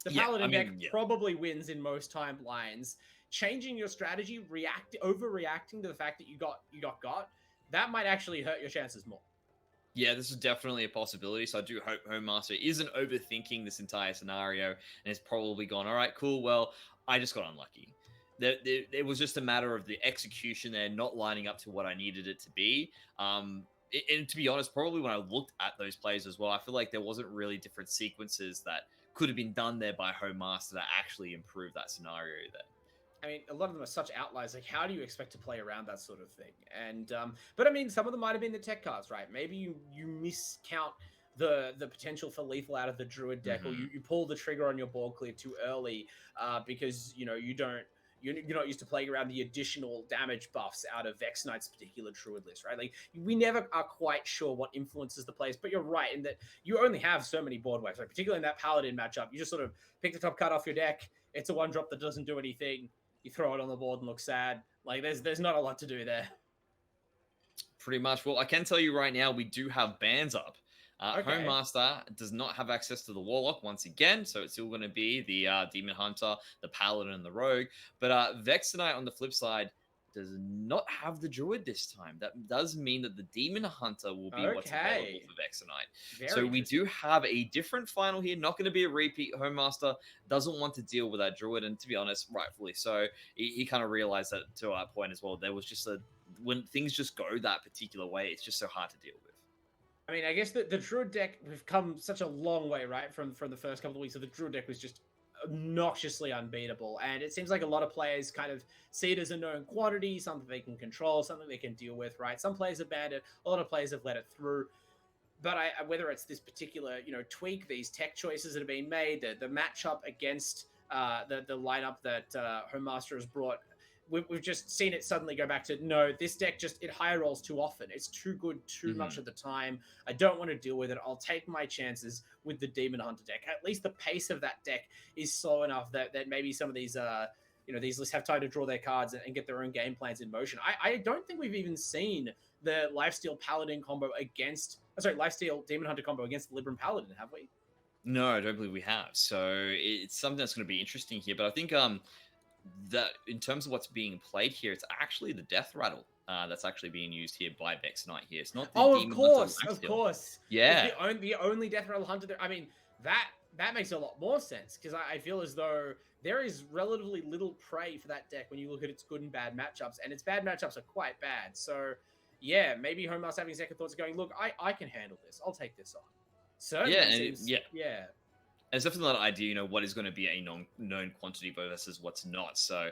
The Paladin deck probably wins in most timelines. Changing your strategy, overreacting to the fact that you got, that might actually hurt your chances more. Yeah, this is definitely a possibility. So I do hope Home Master isn't overthinking this entire scenario and has probably gone, all right, cool. Well, I just got unlucky. It was just a matter of the execution there not lining up to what I needed it to be. And to be honest, probably when I looked at those plays as well, I feel like there wasn't really different sequences that could have been done there by Home Master to actually improve that scenario there. I mean, a lot of them are such outliers. Like, how do you expect to play around that sort of thing? And but I mean, some of them might have been the tech cards, right? Maybe you miscount the potential for lethal out of the Druid deck, or you pull the trigger on your board clear too early because you're not used to playing around the additional damage buffs out of Vexenite's particular Druid list, right? Like, we never are quite sure what influences the plays, but you're right in that you only have so many board waves, right? Particularly in that Paladin matchup, you just sort of pick the top card off your deck. It's a 1-drop that doesn't do anything. You throw it on the board and look sad. Like, there's not a lot to do there. Pretty much. Well, I can tell you right now, we do have bans up. Okay. Home Master does not have access to the Warlock once again, so it's still going to be the Demon Hunter, the Paladin, and the Rogue. But Vexenite, on the flip side, does not have the Druid this time. That does mean that the Demon Hunter will be what's available for Vexenite. So we do have a different final here. Not going to be a repeat. Home Master doesn't want to deal with that Druid, and to be honest, rightfully so. He kind of realized that to our point as well. There was just when things just go that particular way, it's just so hard to deal with. I mean, I guess the Druid deck, we've come such a long way, right, from the first couple of weeks. So the Druid deck was just obnoxiously unbeatable, and it seems like a lot of players kind of see it as a known quantity, something they can control, something they can deal with, right? Some players have banned it, a lot of players have let it through. But whether it's this particular tweak, these tech choices that have been made, the matchup against the lineup that Home Master has brought, we've just seen it suddenly go back to, no, this deck it high rolls too often. It's too good too much of the time. I don't want to deal with it. I'll take my chances with the Demon Hunter deck. At least the pace of that deck is slow enough that maybe some of these these lists have time to draw their cards and get their own game plans in motion. I don't think we've even seen the Lifesteal Paladin combo Lifesteal Demon Hunter combo against the Libram Paladin, have we? No, I don't believe we have. So it's something that's going to be interesting here. But I think that in terms of what's being played here, it's actually the Death Rattle that's actually being used here by Vexenite here. It's not the Demon Hunter of course. Yeah. It's the only Death Rattle Hunter there. I mean, that makes a lot more sense, because I feel as though there is relatively little prey for that deck when you look at its good and bad matchups, and its bad matchups are quite bad. So, yeah, maybe Home Master having second thoughts going, look, I can handle this. I'll take this on. Certainly yeah. And it's definitely not idea, what is going to be a known quantity versus what's not. So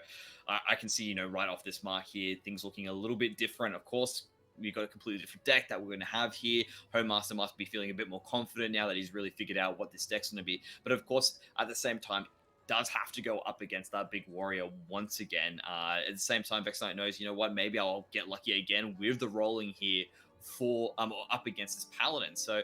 I can see, right off this mark here, things looking a little bit different. Of course, we've got a completely different deck that we're going to have here. Home Master must be feeling a bit more confident now that he's really figured out what this deck's going to be. But of course, at the same time, does have to go up against that big warrior once again. At the same time, Vexenite knows, maybe I'll get lucky again with the rolling here for up against this Paladin. So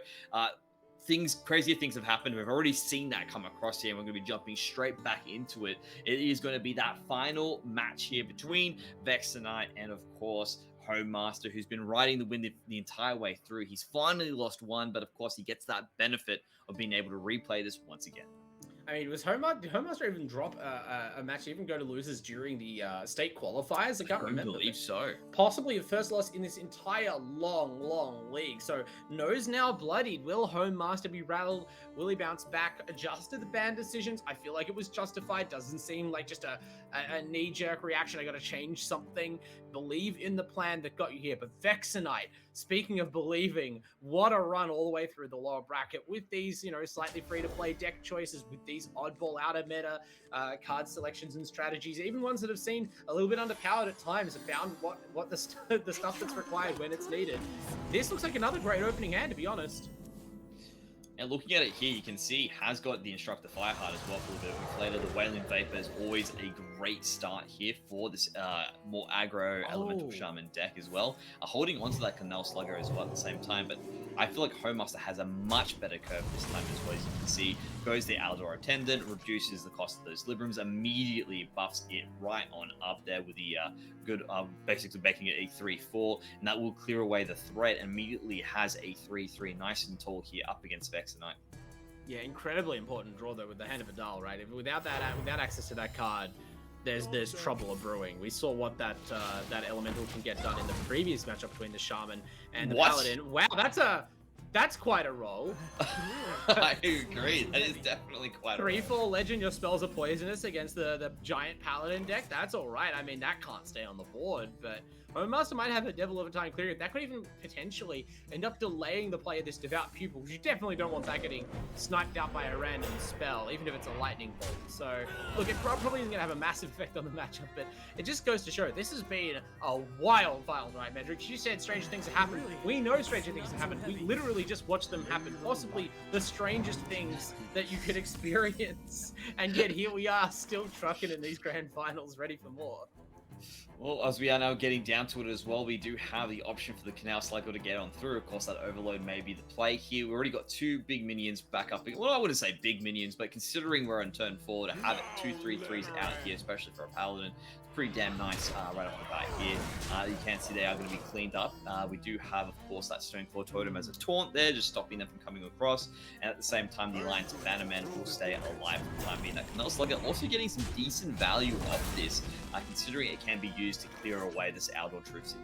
crazier things have happened. We've already seen that come across here, and we're going to be jumping straight back into it. It is going to be that final match here between Vexenite and, of course, Home Master, who's been riding the wind the entire way through. He's finally lost one, but of course he gets that benefit of being able to replay this once again. I mean, did Homemaster even drop a match, even go to losers during the state qualifiers? I can't remember. I believe so. Possibly the first loss in this entire long league. So, nose now bloodied. Will Homemaster be rattled? Will he bounce back? Adjust to the ban decisions? I feel like it was justified. Doesn't seem like just a knee-jerk reaction. I got to change something. Believe in the plan that got you here. But Vexenite, speaking of believing, what a run all the way through the lower bracket with these, slightly free-to-play deck choices, with these oddball out-of-meta card selections and strategies, even ones that have seen a little bit underpowered at times, have found what the stuff that's required when it's needed. This looks like another great opening hand, to be honest. And looking at it here, you can see has got the Instructor Fireheart as well for a bit of a later. The Wailing Vapor is always a great start here for this more aggro Elemental Shaman deck as well. Holding onto that Canal Slugger as well at the same time, but I feel like Homemaster has a much better curve this time as well. As you can see, goes the Aldor Attendant, reduces the cost of those Librams, immediately buffs it right on up there with the good, basically making it a 3-4, and that will clear away the threat. Immediately has a 3-3 nice and tall here up against Vexenite. Yeah, incredibly important draw though with the Hand of Adal, right? Without access to that card, there's trouble brewing. We saw what that elemental can get done in the previous matchup between the Shaman and the Paladin. Wow, that's quite a roll. I agree. That is definitely quite a roll. 3/4 legend, your spells are poisonous against the giant Paladin deck. That's all right. I mean, that can't stay on the board, but Homemaster might have a devil of a time clearing it. That could even potentially end up delaying the play of this Devout Pupil, because you definitely don't want that getting sniped out by a random spell, even if it's a lightning bolt. So, look, it probably isn't going to have a massive effect on the matchup, but it just goes to show this has been a wild night, Mendrix. You said stranger things have happened. We know stranger things have happened. We literally just watched them happen. Possibly the strangest things that you could experience. And yet here we are, still trucking in these grand finals, ready for more. Well, as we are now getting down to it as well, we do have the option for the Canal Slugger to get on through. Of course, that Overload may be the play here. We've already got two big minions back up. Well, I wouldn't say big minions, but considering we're on turn 4, to have 2 3/3s out here, especially for a Paladin, pretty damn nice right off the bat here. You can see they are going to be cleaned up. We do have, of course, that Stoneclaw Totem as a taunt there, just stopping them from coming across. And at the same time, the Alliance Bannerman will stay alive for the time being. That Canal Slugger also getting some decent value off this, considering it can be used to clear away this Outdoor Truth Seeker.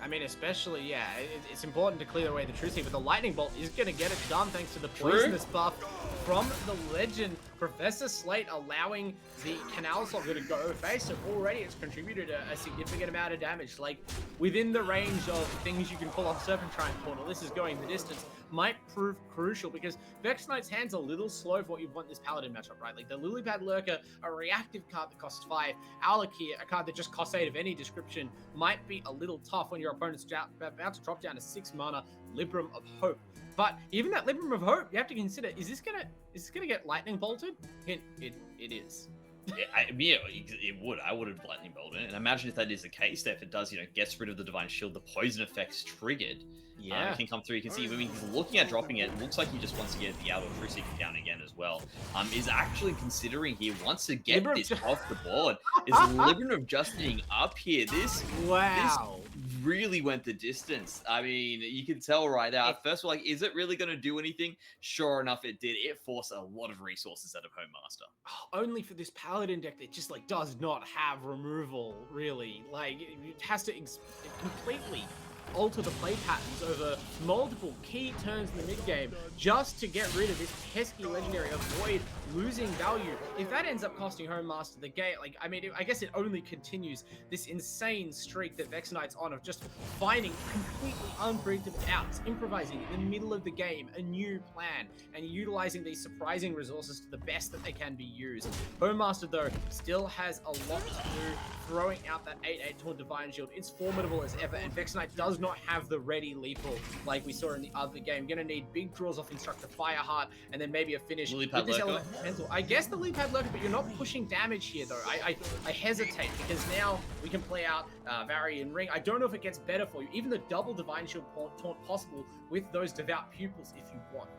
I mean, especially, yeah, it's important to clear away the Truth Seeker, but the Lightning Bolt is going to get it done thanks to the poisonous buff from the Legend. Professor Slate allowing the Canal Slugger to go face, so already it's contributed a significant amount of damage. Like, within the range of things you can pull off Serpentine Portal, this is going the distance, might prove crucial, because Vexenite's hand's a little slow for what you want in this Paladin matchup, right? Like, the Lilypad Lurker, a reactive card that costs 5, Alakir, a card that just costs 8 of any description, might be a little tough when your opponent's about to drop down to 6 mana, Libram of Hope. But even that Libram of Hope, you have to consider, is this gonna get lightning bolted? Hint, it is. Yeah, it would. I would have lightning bolted it. And imagine if that is the case, that if it does, gets rid of the Divine Shield, the poison effect's triggered. Yeah. It can come through. You can see, I mean, he's looking at dropping it. It looks like he just wants to get the Outdoor True Seeker down again as well. Is actually considering he wants to get this off the board. Is Libram of Justin up here? This really went the distance. I mean, you can tell right out. First of all, like, is it really going to do anything? Sure enough, it did. It forced a lot of resources out of Homemaster. Only for this Paladin deck that just, like, does not have removal, really. Like, it has to completely alter the play patterns over multiple key turns in the mid game just to get rid of this pesky legendary, avoid losing value. If that ends up costing Homemaster the game, like, I mean, I guess it only continues this insane streak that Vexenite's on of just finding completely unpredictable outs, improvising in the middle of the game a new plan, and utilizing these surprising resources to the best that they can be used. Homemaster, though, still has a lot to do, throwing out that 8/8 Taunt Divine Shield. It's formidable as ever, and Vexenite does not have the ready lethal like we saw in the other game. Gonna need big draws off Instructor Fireheart, and then maybe a finish with this Elemental. I guess the Lilypad Lurker, but you're not pushing damage here, though. I hesitate, because now we can play out Varian Ring. I don't know if it gets better for you. Even the double Divine Shield taunt possible with those Devout Pupils if you want.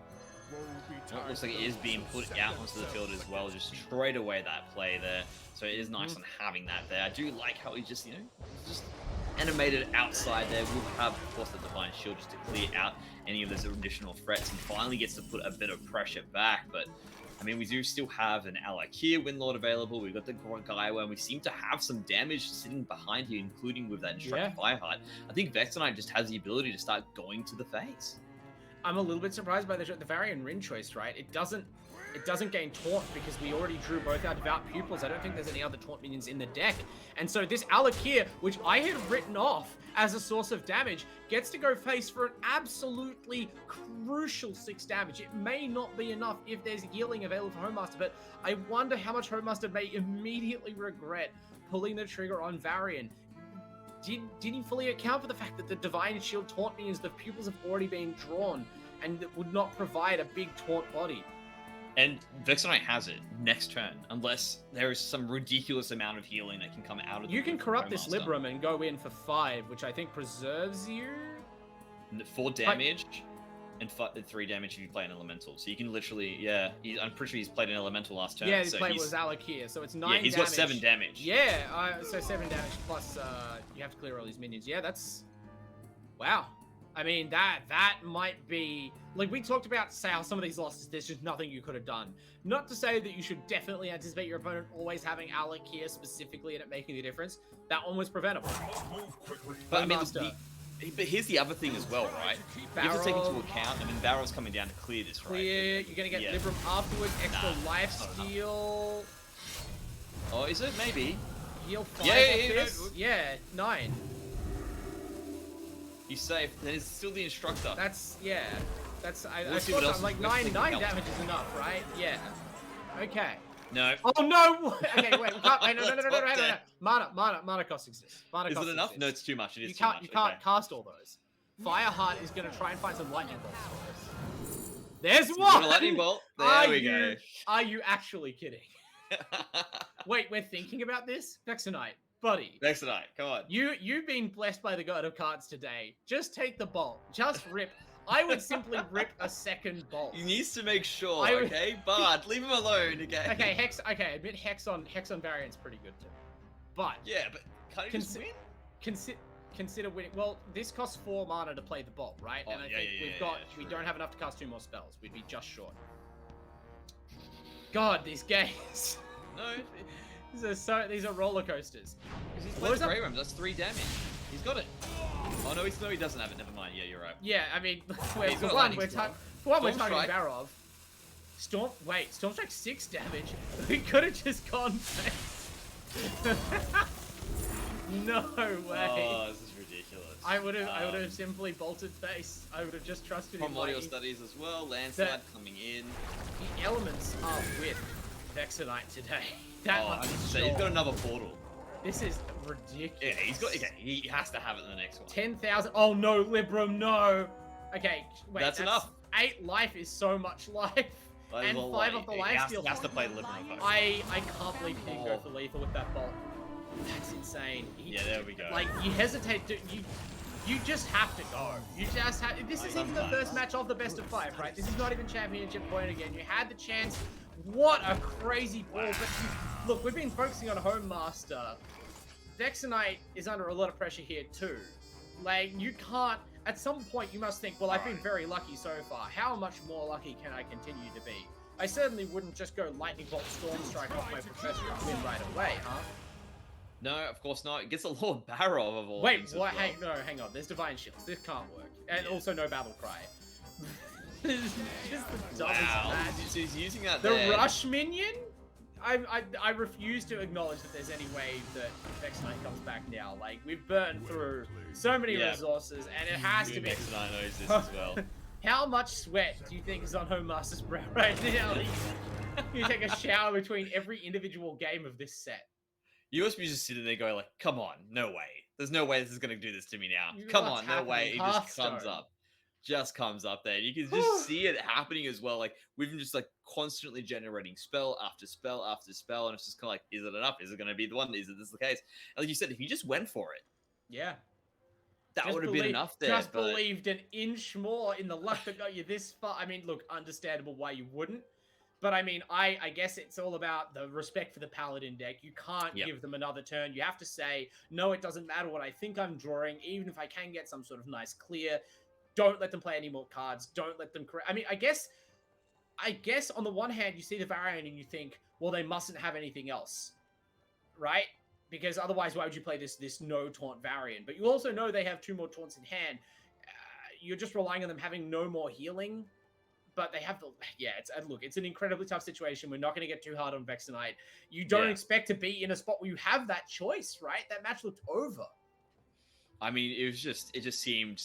It looks like it is being put out onto the field as well, just straight away that play there. So it is nice on having that there. I do like how he just, just animated outside there. We'll have, of course, the Divine Shield just to clear out any of those additional threats, and finally gets to put a bit of pressure back. But I mean, we do still have an Alakir Windlord available. We've got the Gaiwa, and we seem to have some damage sitting behind here, including with that Instructed Fireheart. I think Vexenite just has the ability to start going to the face. I'm a little bit surprised by the Varian Rin choice, right? It doesn't gain taunt because we already drew both our Devout Pupils. I don't think there's any other taunt minions in the deck. And so this Alakir, which I had written off as a source of damage, gets to go face for an absolutely crucial 6 damage. It may not be enough if there's healing available for Homemaster, but I wonder how much Homemaster may immediately regret pulling the trigger on Varian. Did he fully account for the fact that the Divine Shield taunt minions, the pupils have already been drawn, and it would not provide a big taunt body? And Vexenite has it next turn, unless there is some ridiculous amount of healing that can come out of the You can corrupt this Master. Libram and go in for 5, which I think preserves you. 4 damage and 3 damage if you play an elemental. So you can literally, I'm pretty sure he's played an elemental last turn. Yeah, his so play was Alakir, so it's 9 damage. Yeah, he's got 7 damage. Yeah, so 7 damage plus you have to clear all these minions. Yeah, that's... Wow. I mean, that might be... Like, we talked about, say, how some of these losses, there's just nothing you could have done. Not to say that you should definitely anticipate your opponent always having Alakir specifically and it making the difference. That one was preventable. But I mean, but here's the other thing as well, right? You have to take into account, I mean, Barrel's coming down to clear this, right? Clear, you're going to get Libram afterwards, extra lifesteal. Oh, is it? Maybe. Heal 5 Yeah, 9. He's safe. Then it's still the Instructor. That's, I We'll see thought what else like is 9 else. damage is enough, right? Yeah. Okay. No. Oh no! Okay, wait, we can't, no. What the- Mana cost exists. Mana Is cost it enough? exists. No, it's too much. It is You too can't, much. you can't Okay. cast all those. Fireheart is gonna try and find some lightning bolts for us. There's Got one! a lightning bolt. There Are we you, Are you actually kidding? Wait, we're thinking about this? Vexenite, buddy. Vexenite, come on. You've been blessed by the god of cards today. Just take the bolt. Just rip. I would simply rip a second bolt. He needs to make sure, I would- okay? But leave him alone, okay? Okay, Hex. Okay, admit Hex on variant's pretty good too. But Yeah, but can't he just win? consider winning. Well, this costs 4 mana to play the bolt, right? Oh, And I yeah, think yeah, we true. don't have enough to cast 2 more spells. We'd be just short. God, these games. No, These are roller coasters. because he's What played was the that? Grey Realm. That's 3 damage. He's got it. Oh no, he doesn't have it. Never mind. Yeah, you're right. Yeah, I mean, He's for got a one, lightning we're strike. targeting Storm strike. Barov. Storm Strike 6 damage. We could have just gone face. No way. Oh, this is ridiculous. I would have simply bolted face. I would have just trusted in Primordial my... Studies as well. Landslide coming in. The elements are with Vexenite today. That Oh, much is 100%. sure. He's got another portal. This is ridiculous. Yeah, he's got. Okay, he has to have it in the next one. 10,000. Oh no, Libram, no. Okay, wait. That's enough. 8 life is so much life. That is And a 5 lot. of the He life has, steal. he has to play Liberal first. I can't believe he didn't go Oh. for lethal with that bolt. That's insane. Yeah, there we go. Like, you hesitate to... You just have to go. You just have... This is even the Sometimes. first match of the best of 5, right? This is not even championship point again. You had the chance. What a crazy ball. But look, we've been focusing on Homemaster. Vexenite is under a lot of pressure here too. Like, you can't... At some point, you must think, well, I've been very lucky so far. How much more lucky can I continue to be? I certainly wouldn't just go Lightning Bolt Storm Strike off my Professor and win right away, huh? No, of course not. It gets a Lord Barrow of all Wait, things as what? well. Hang on. There's Divine Shields. This can't work. And Yeah. also no Battle Cry. This is just the dumbest Wow. match. So he's using that The there. Rush Minion? I refuse to acknowledge that there's any way that Vexenite comes back now. Like, we've burned through so many Yeah. resources, and it has to Even be... Vexenite knows this as well. How much sweat do you think is on Homemaster's brow right now? You take a shower between every individual game of this set. You must be just sitting there going like, come on, no way. There's no way this is going to do this to me now. You know Come what's on, no way. It happening, just comes Hearthstone. up. Just comes up there. You can just see it happening as well. Like, we've been just like constantly generating spell after spell after spell. And it's just kind of like, is it enough? Is it going to be the one? Is it this the case? And like you said, if you just went for it, Yeah. that Just would have been believe- enough there. Just but believed an inch more in the luck that got you this far. I mean, look, understandable why you wouldn't. But I mean, I guess it's all about the respect for the Paladin deck. You can't Yep. give them another turn. You have to say, no, it doesn't matter what I think I'm drawing, even if I can get some sort of nice clear. Don't let them play any more cards. Don't let them... I mean, I guess I guess on the one hand, you see the variant and you think, well, they mustn't have anything else, right? Because otherwise, why would you play this no taunt variant? But you also know they have 2 more taunts in hand. You're just relying on them having no more healing. But they have the... Yeah, look, it's an incredibly tough situation. We're not going to get too hard on Vexenite. You don't expect to be in a spot where you have that choice, right? That match looked over. I mean, it just seemed...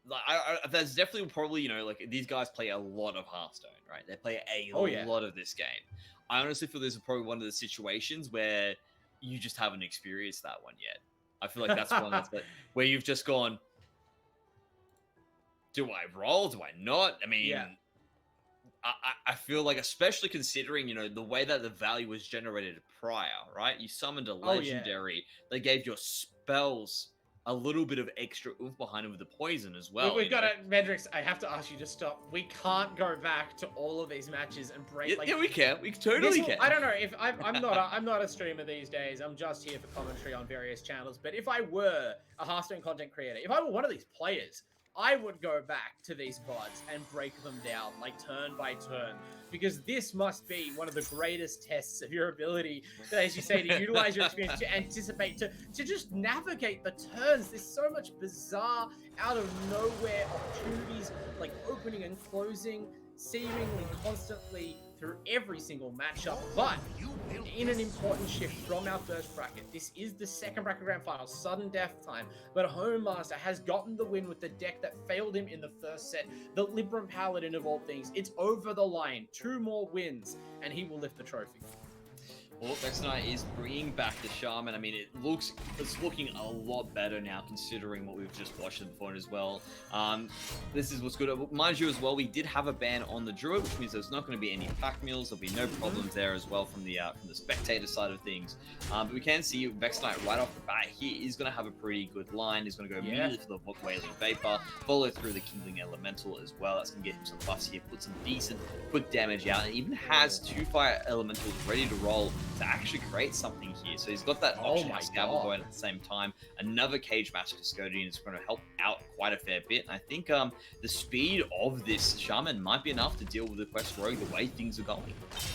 Like, there's definitely probably, like, these guys play a lot of Hearthstone, right? They play a lot of this game. I honestly feel this is probably one of the situations where you just haven't experienced that one yet. I feel like that's one that's where you've just gone, do I roll? Do I not? I mean, I feel like, especially considering, the way that the value was generated prior, right? You summoned a legendary. They gave your spells a little bit of extra oomph behind it with the poison as well. We've got it, Mendrix. I have to ask you to stop. We can't go back to all of these matches and break. Yeah, we can. We totally can. I don't know if I'm not a streamer these days. I'm just here for commentary on various channels. But if I were a Hearthstone content creator, if I were one of these players, I would go back to these VODs and break them down, like turn by turn, because this must be one of the greatest tests of your ability, as you say, to utilize your experience, to anticipate, to just navigate the turns. There's so much bizarre, out of nowhere opportunities, like opening and closing, seemingly constantly through every single matchup. But in an important shift from our first bracket, this is the second bracket grand final, sudden death time, but Homemaster has gotten the win with the deck that failed him in the first set, the Libram Paladin of all things. It's over the line, 2 more wins, and he will lift the trophy. Well, Vexenite is bringing back the Shaman. I mean, it's looking a lot better now, considering what we've just watched before as well. This is what's good. Mind you, as well, we did have a ban on the Druid, which means there's not going to be any pack mills. There'll be no problems there as well from the spectator side of things. But we can see Vexenite right off the bat here is going to have a pretty good line. He's going to go immediately for the Wailing Vapor, follow through the Kindling Elemental as well. That's going to get him some buffs here, put some decent quick damage out, and even has 2 Fire Elementals ready to roll to actually create something here. So he's got that option Gavel going at the same time. Another Cage Master Custodian is going to help out quite a fair bit. And I think the speed of this Shaman might be enough to deal with the Quest Rogue the way things are going.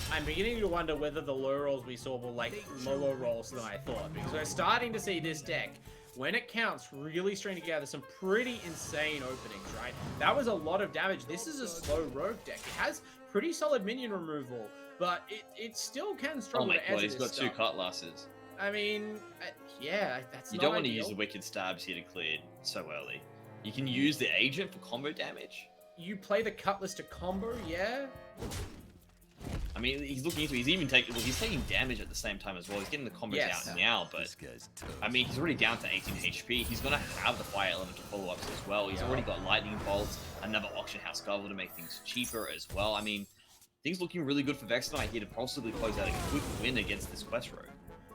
I'm beginning to wonder whether the low rolls we saw were like lower rolls than I thought, because we're starting to see this deck, when it counts, really string together some pretty insane openings, right? That was a lot of damage. This is a slow rogue deck. It has pretty solid minion removal, but it still can struggle to answer he's got 2 Cutlasses. I mean, yeah, that's You not don't want to ideal. use the Wicked Stabs here to clear so early. You can use the Agent for combo damage. You play the Cutlass to combo, yeah? I mean, he's looking into it. He's taking damage at the same time as well. He's getting the combos out now, but I mean, he's already down to 18 HP. He's going to have the Fire Elemental follow-ups as well. He's already got Lightning Bolts, another Auction House Gavel to make things cheaper as well. I mean, things looking really good for Vexenite here to possibly close out a quick win against this Quest Rogue.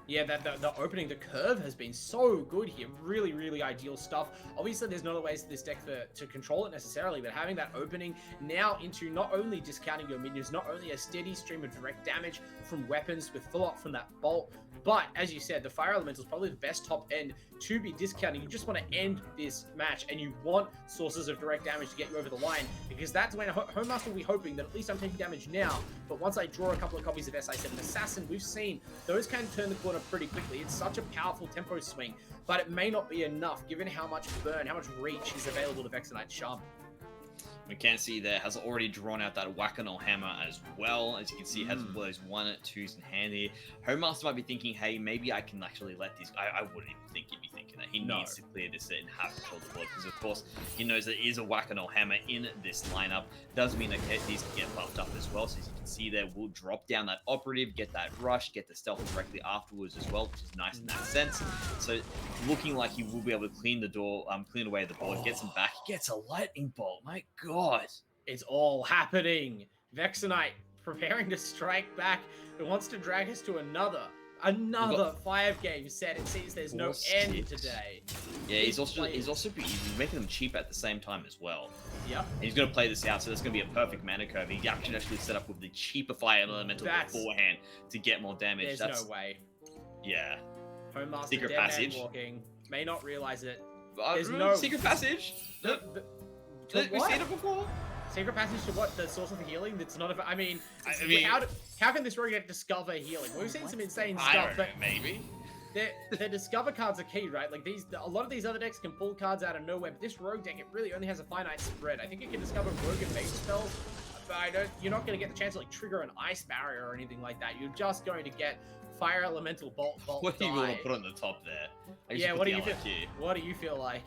Yeah, the opening, the curve has been so good here. Really, really ideal stuff. Obviously, there's no other ways to this deck to control it necessarily, but having that opening now into not only discounting your minions, not only a steady stream of direct damage from weapons with full up from that bolt, but as you said, the Fire Elemental is probably the best top end to be discounting. You just want to end this match, and you want sources of direct damage to get you over the line, because that's when Homemaster will be hoping that at least I'm taking damage now, but once I draw a couple of copies of SI7 Assassin, we've seen those can turn the corner pretty quickly. It's such a powerful tempo swing, but it may not be enough given how much burn, how much reach is available to Vexenite Shaman. We can see there has already drawn out that Whack-A-Null Hammer as well. As you can see, it has all those 1-2s in hand here. Homemaster might be thinking, hey, maybe I can actually let these... I wouldn't even think he'd be thinking that. He needs to clear this set and have control of the board, because of course he knows there is a Whack-A-Null Hammer in this lineup. Does mean that these can get buffed up as well. So as you can see there, we'll drop down that Operative, get that Rush, get the Stealth directly afterwards as well, which is nice in that sense. So looking like he will be able to clean the door, clean away the board, gets him back. He gets a Lightning Bolt. My God. It's all happening. Vexenite preparing to strike back. It wants to drag us to another 5-game set. It seems there's no end today. Yeah, he's also making them cheap at the same time as well. Yep. And he's going to play this out, so that's going to be a perfect mana curve. He actually set up with the cheaper Fire Elemental beforehand to get more damage. There's no way. Yeah. Homemaster Secret Passage. Walking. May not realize it. There's no Secret Passage. We've seen it before. Secret passage to what? The source of healing? That's not a... I mean, I mean, how can this rogue deck discover healing? We've seen some insane I stuff, don't but know, maybe. the discover cards are key, right? Like a lot of these other decks can pull cards out of nowhere, but this rogue deck, it really only has a finite spread. I think it can discover rogue and mage spells, but you're not going to get the chance to like trigger an ice barrier or anything like that. You're just going to get fire elemental bolt. What do you want to put on the top there? Yeah, what do you feel? What do you feel like?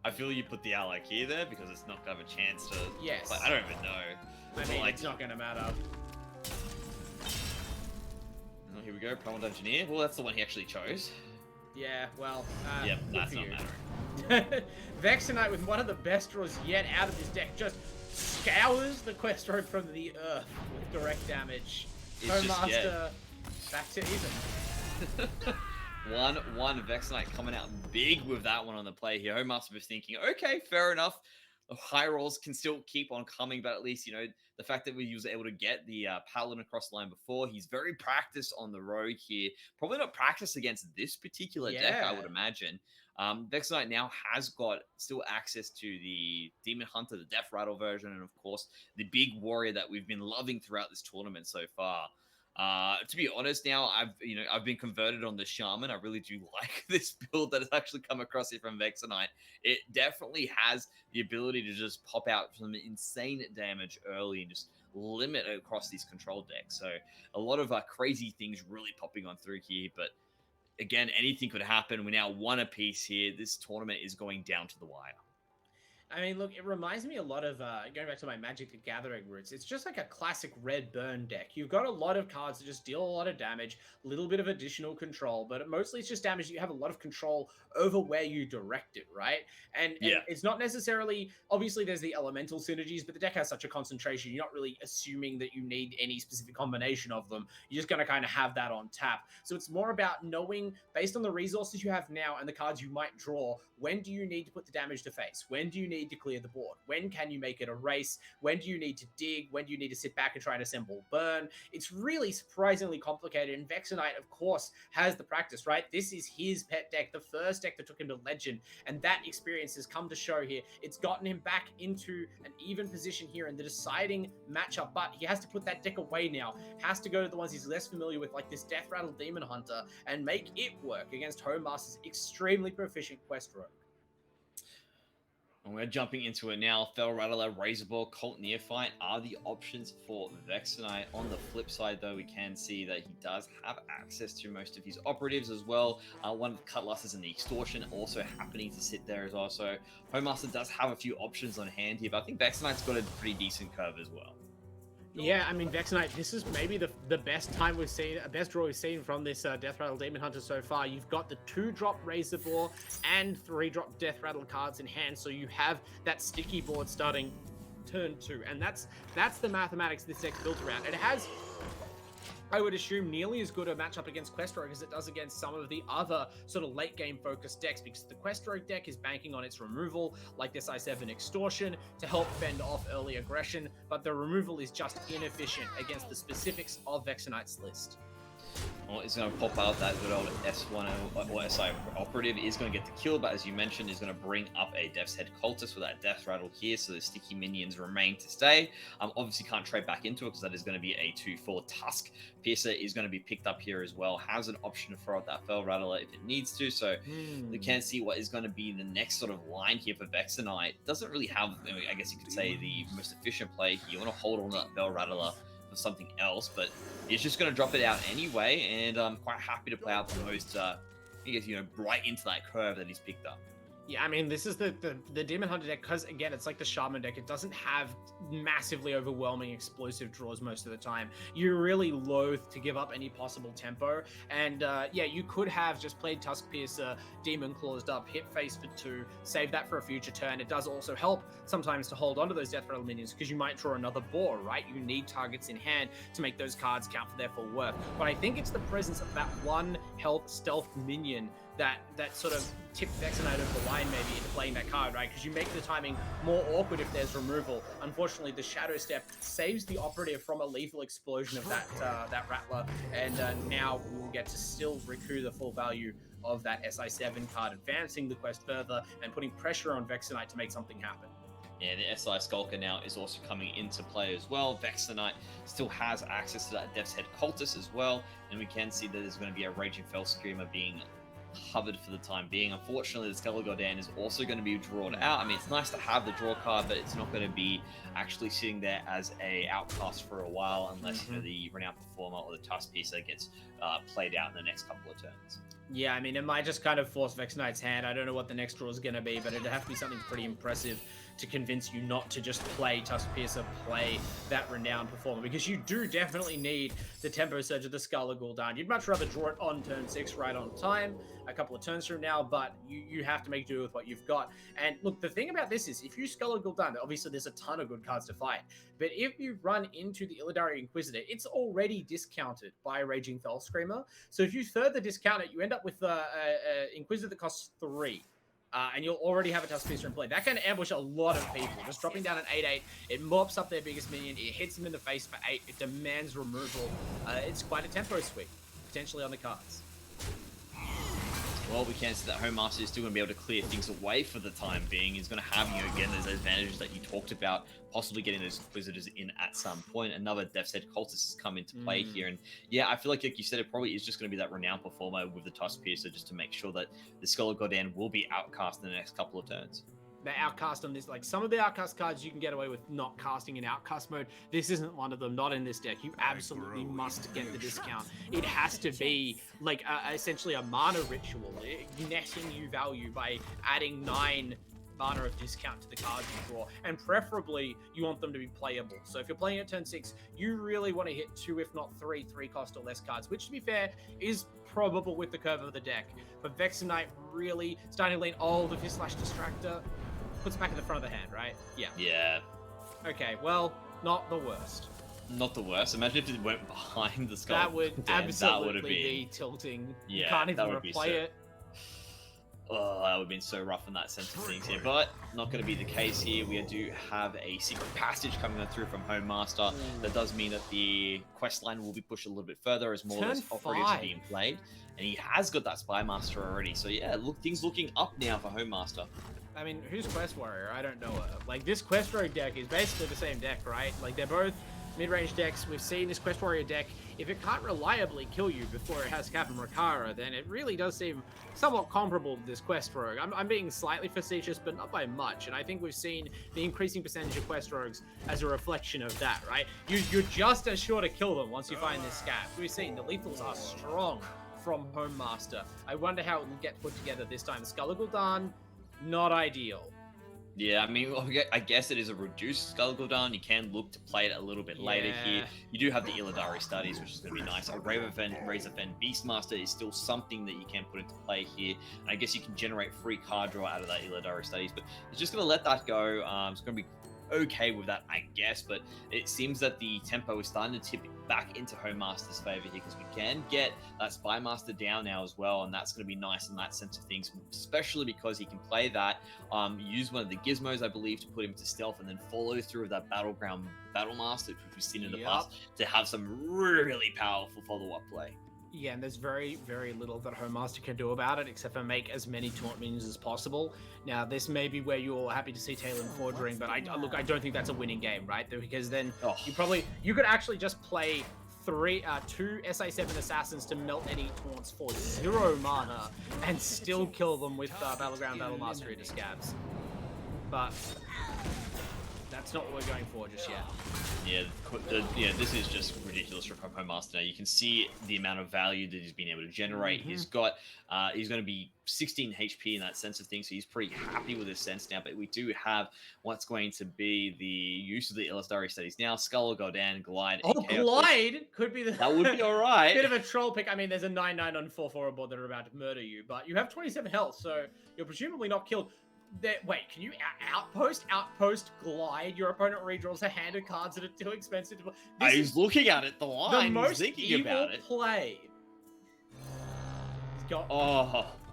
I feel you put the Alec here there because it's not going to have a chance to. Yes. Play. I don't even know. I mean, like, it's not going to matter. Oh, here we go, Primal Engineer. Well, that's the one he actually chose. Yeah, well, Yep, good that's for not you. mattering. Vexenite with one of the best draws yet out of this deck just scours the quest road from the earth with direct damage. It's just, Master back to even. One Vexenite coming out big with that one on the play here. Homemaster was thinking, okay, fair enough. High rolls can still keep on coming, but at least, you know, the fact that we was able to get the Paladin across the line before, he's very practiced on the rogue here. Probably not practiced against this particular deck, I would imagine. Vexenite now has got still access to the Demon Hunter, the Death Rattle version, and of course, the big warrior that we've been loving throughout this tournament so far. To be honest, now I've been converted on the Shaman. I really do like this build that has actually come across here from Vexenite. It definitely has the ability to just pop out some insane damage early and just limit it across these control decks. So a lot of crazy things really popping on through here. But again, anything could happen. We now one apiece here. This tournament is going down to the wire. I mean, look, it reminds me a lot of, going back to my Magic the Gathering roots, it's just like a classic red burn deck. You've got a lot of cards that just deal a lot of damage, a little bit of additional control, but mostly it's just damage that you have a lot of control over where you direct it, right? And it's not necessarily, obviously there's the elemental synergies, but the deck has such a concentration, you're not really assuming that you need any specific combination of them. You're just going to kind of have that on tap. So it's more about knowing, based on the resources you have now and the cards you might draw, when do you need to put the damage to face? When do you need to clear the board? When can you make it a race? When do you need to dig? When do you need to sit back and try and assemble burn? It's really surprisingly complicated, and Vexenite, of course, has the practice, right? This is his pet deck, the first deck that took him to Legend, and that experience has come to show here. It's gotten him back into an even position here in the deciding matchup, but he has to put that deck away now, has to go to the ones he's less familiar with, like this Death Rattle Demon Hunter, and make it work against Homemaster's extremely proficient quest rogue. And we're jumping into it now. Fel Rattler, Razorbaugh, Cult Neophyte are the options for Vexenite. On the flip side, though, we can see that he does have access to most of his operatives as well. One of the Cutlasses and the Extortion also happening to sit there as well. So Homemaster does have a few options on hand here, but I think Vexenite's got a pretty decent curve as well. Yeah, I mean, Vexenite, this is maybe the best time we've seen, best draw we've seen from this Death Rattle Demon Hunter so far. You've got the 2-drop Razorbaugh and 3-drop Death Rattle cards in hand, so you have that sticky board starting turn 2, and that's the mathematics this deck's built around. It has, I would assume, nearly as good a matchup against Quest Rogue as it does against some of the other sort of late game focused decks, because the Quest Rogue deck is banking on its removal, like this I7 Extortion, to help fend off early aggression, but the removal is just inefficient against the specifics of Vexenite's list. Well, it's going to pop out that good old S1 or SI operative is going to get the kill, but as you mentioned, is going to bring up a Death's Head Cultist with that Death Rattle here, so the sticky minions remain to stay. Obviously can't trade back into it because that is going to be a 2/4 Tusk. Piercer is going to be picked up here as well, has an option to throw out that Fel Rattler if it needs to, so we can see what is going to be the next sort of line here for Vexenite. Doesn't really have, I guess you could say, the most efficient play here. You want to hold on to that Fel Rattler for something else, but he's just going to drop it out anyway, and I'm quite happy to play out the most, I guess, right into that curve that he's picked up. Yeah, I mean, this is the Demon Hunter deck, because, again, it's like the Shaman deck. It doesn't have massively overwhelming explosive draws most of the time. You're really loath to give up any possible tempo, and yeah, you could have just played Tusk Piercer, Demon Claused up, hit face for 2, save that for a future turn. It does also help sometimes to hold onto those Death Rattle minions, because you might draw another boar, right? You need targets in hand to make those cards count for their full worth. But I think it's the presence of that 1 health stealth minion that sort of tipped Vexenite over the line maybe into playing that card, right? Because you make the timing more awkward if there's removal. Unfortunately, the Shadow Step saves the operative from a lethal explosion of that Rattler, and now we'll get to still recoup the full value of that SI7 card, advancing the quest further and putting pressure on Vexenite to make something happen. Yeah, the SI Skulker now is also coming into play as well. Vexer Knight still has access to that Death's Head Cultist as well, and we can see that there's going to be a Raging Fell Screamer being covered for the time being. Unfortunately, the Skull Gul'dan is also going to be drawn out. I mean, it's nice to have the draw card, but it's not going to be actually sitting there as a outcast for a while unless you know, the Renowned Performer or the Tusk Piercer gets played out in the next couple of turns. Yeah, I mean, it might just kind of force Vex Knight's hand. I don't know what the next draw is going to be, but it'd have to be something pretty impressive to convince you not to just play Tusk Piercer, play that Renowned Performer, because you do definitely need the Tempo Surge of the Skull Gul'dan. You'd much rather draw it on turn 6 right on time, a couple of turns from now, but you have to make do with what you've got. And look, the thing about this is, if you Skull Gul'dan, obviously there's a ton of good cards to fight, but if you run into the Illidari Inquisitor, it's already discounted by Raging Fell Screamer. So if you further discount it, you end up with a Inquisitor that costs 3. And you'll already have a Tusk Piercer in play. That can ambush a lot of people. Just dropping down an 8/8, it mops up their biggest minion, it hits them in the face for 8, it demands removal. It's quite a tempo sweep, potentially on the cards. Well, we can see that Homemaster is still going to be able to clear things away for the time being. He's going to have, you know, again, those advantages that you talked about, possibly getting those Inquisitors in at some point. Another Death's Head Cultist has come into play here. And yeah, I feel like you said, it probably is just going to be that Renowned Performer with the Tusk Piercer just to make sure that the Skull Gul'dan will be outcast in the next couple of turns. The outcast on this, like some of the outcast cards you can get away with not casting in outcast mode. This isn't one of them, not in this deck. You absolutely must get the discount. It has to be like essentially a mana ritual, netting you value by adding 9 mana of discount to the cards you draw, and preferably you want them to be playable. So if you're playing at turn 6, you really want to hit 2, if not 3 cost or less cards, which to be fair is probable with the curve of the deck. But Vexer Knight really starting to lean, the Fist Slash Distractor puts back at the front of the hand, right? Yeah. Yeah. Okay, well, not the worst. Not the worst. Imagine if it went behind the Skull. That would Gul'dan. absolutely be tilting. Yeah, You can't that even would be replay so- it. Oh, that would have been so rough in that sense of things here, but not going to be the case here. We do have a secret passage coming through from Homemaster. That does mean that the quest line will be pushed a little bit further as more of those operatives are being played. And he has got that Spy Master already. So yeah, look, things looking up now for Homemaster. I mean, who's Quest Warrior? I don't know. Like, this Quest Rogue deck is basically the same deck, right? Like, they're both mid-range decks. We've seen this Quest Warrior deck. If it can't reliably kill you before it has Cap and Rakara, then it really does seem somewhat comparable to this Quest Rogue. I'm being slightly facetious, but not by much. And I think we've seen the increasing percentage of Quest Rogues as a reflection of that, right? You're just as sure to kill them once you find this Scab. We've seen the lethals are strong from Homemaster. I wonder how it will get put together this time. Skull Gul'dan, not ideal. Yeah, I mean, I guess it is a reduced Skull Gul'dan. You can look to play it a little bit later here. You do have the Illidari studies, which is going to be nice. A Razorfen Beastmaster is still something that you can put into play here. And I guess you can generate free card draw out of that Illidari studies, but it's just going to let that go. It's going to be okay with that, I guess, but it seems that the tempo is starting to tip back into Homemaster's favor here because we can get that Spy Master down now as well, and that's going to be nice in that sense of things, especially because he can play that, use one of the gizmos, I believe, to put him to stealth, and then follow through with that Battleground Battle Master, which we've seen in the past, to have some really powerful follow-up play. Yeah, and there's very, very little that Homemaster can do about it, except for make as many taunt minions as possible. Now, this may be where you're happy to see Talon Forgering, but I don't think that's a winning game, right? Because then you could actually just play 2 SA7 Assassins to melt any taunts for 0 mana and still kill them with Battleground Battle Mastery to Scabs. But that's not what we're going for just yet. Yeah, this is just ridiculous from Homemaster now. You can see the amount of value that he's been able to generate. He's got, he's going to be 16 HP in that sense of things, so he's pretty happy with his sense now. But we do have what's going to be the use of the Illidari studies now. Skull, Gul'dan, Glide. Glide could be the... That would be all right. Bit of a troll pick. I mean, there's a 9/9 on 4/4 board that are about to murder you, but you have 27 health, so you're presumably not killed. Wait, can you outpost, glide? Your opponent redraws a hand of cards that are too expensive to play. I was looking at it, the line, the most thinking evil about it. Play. He's got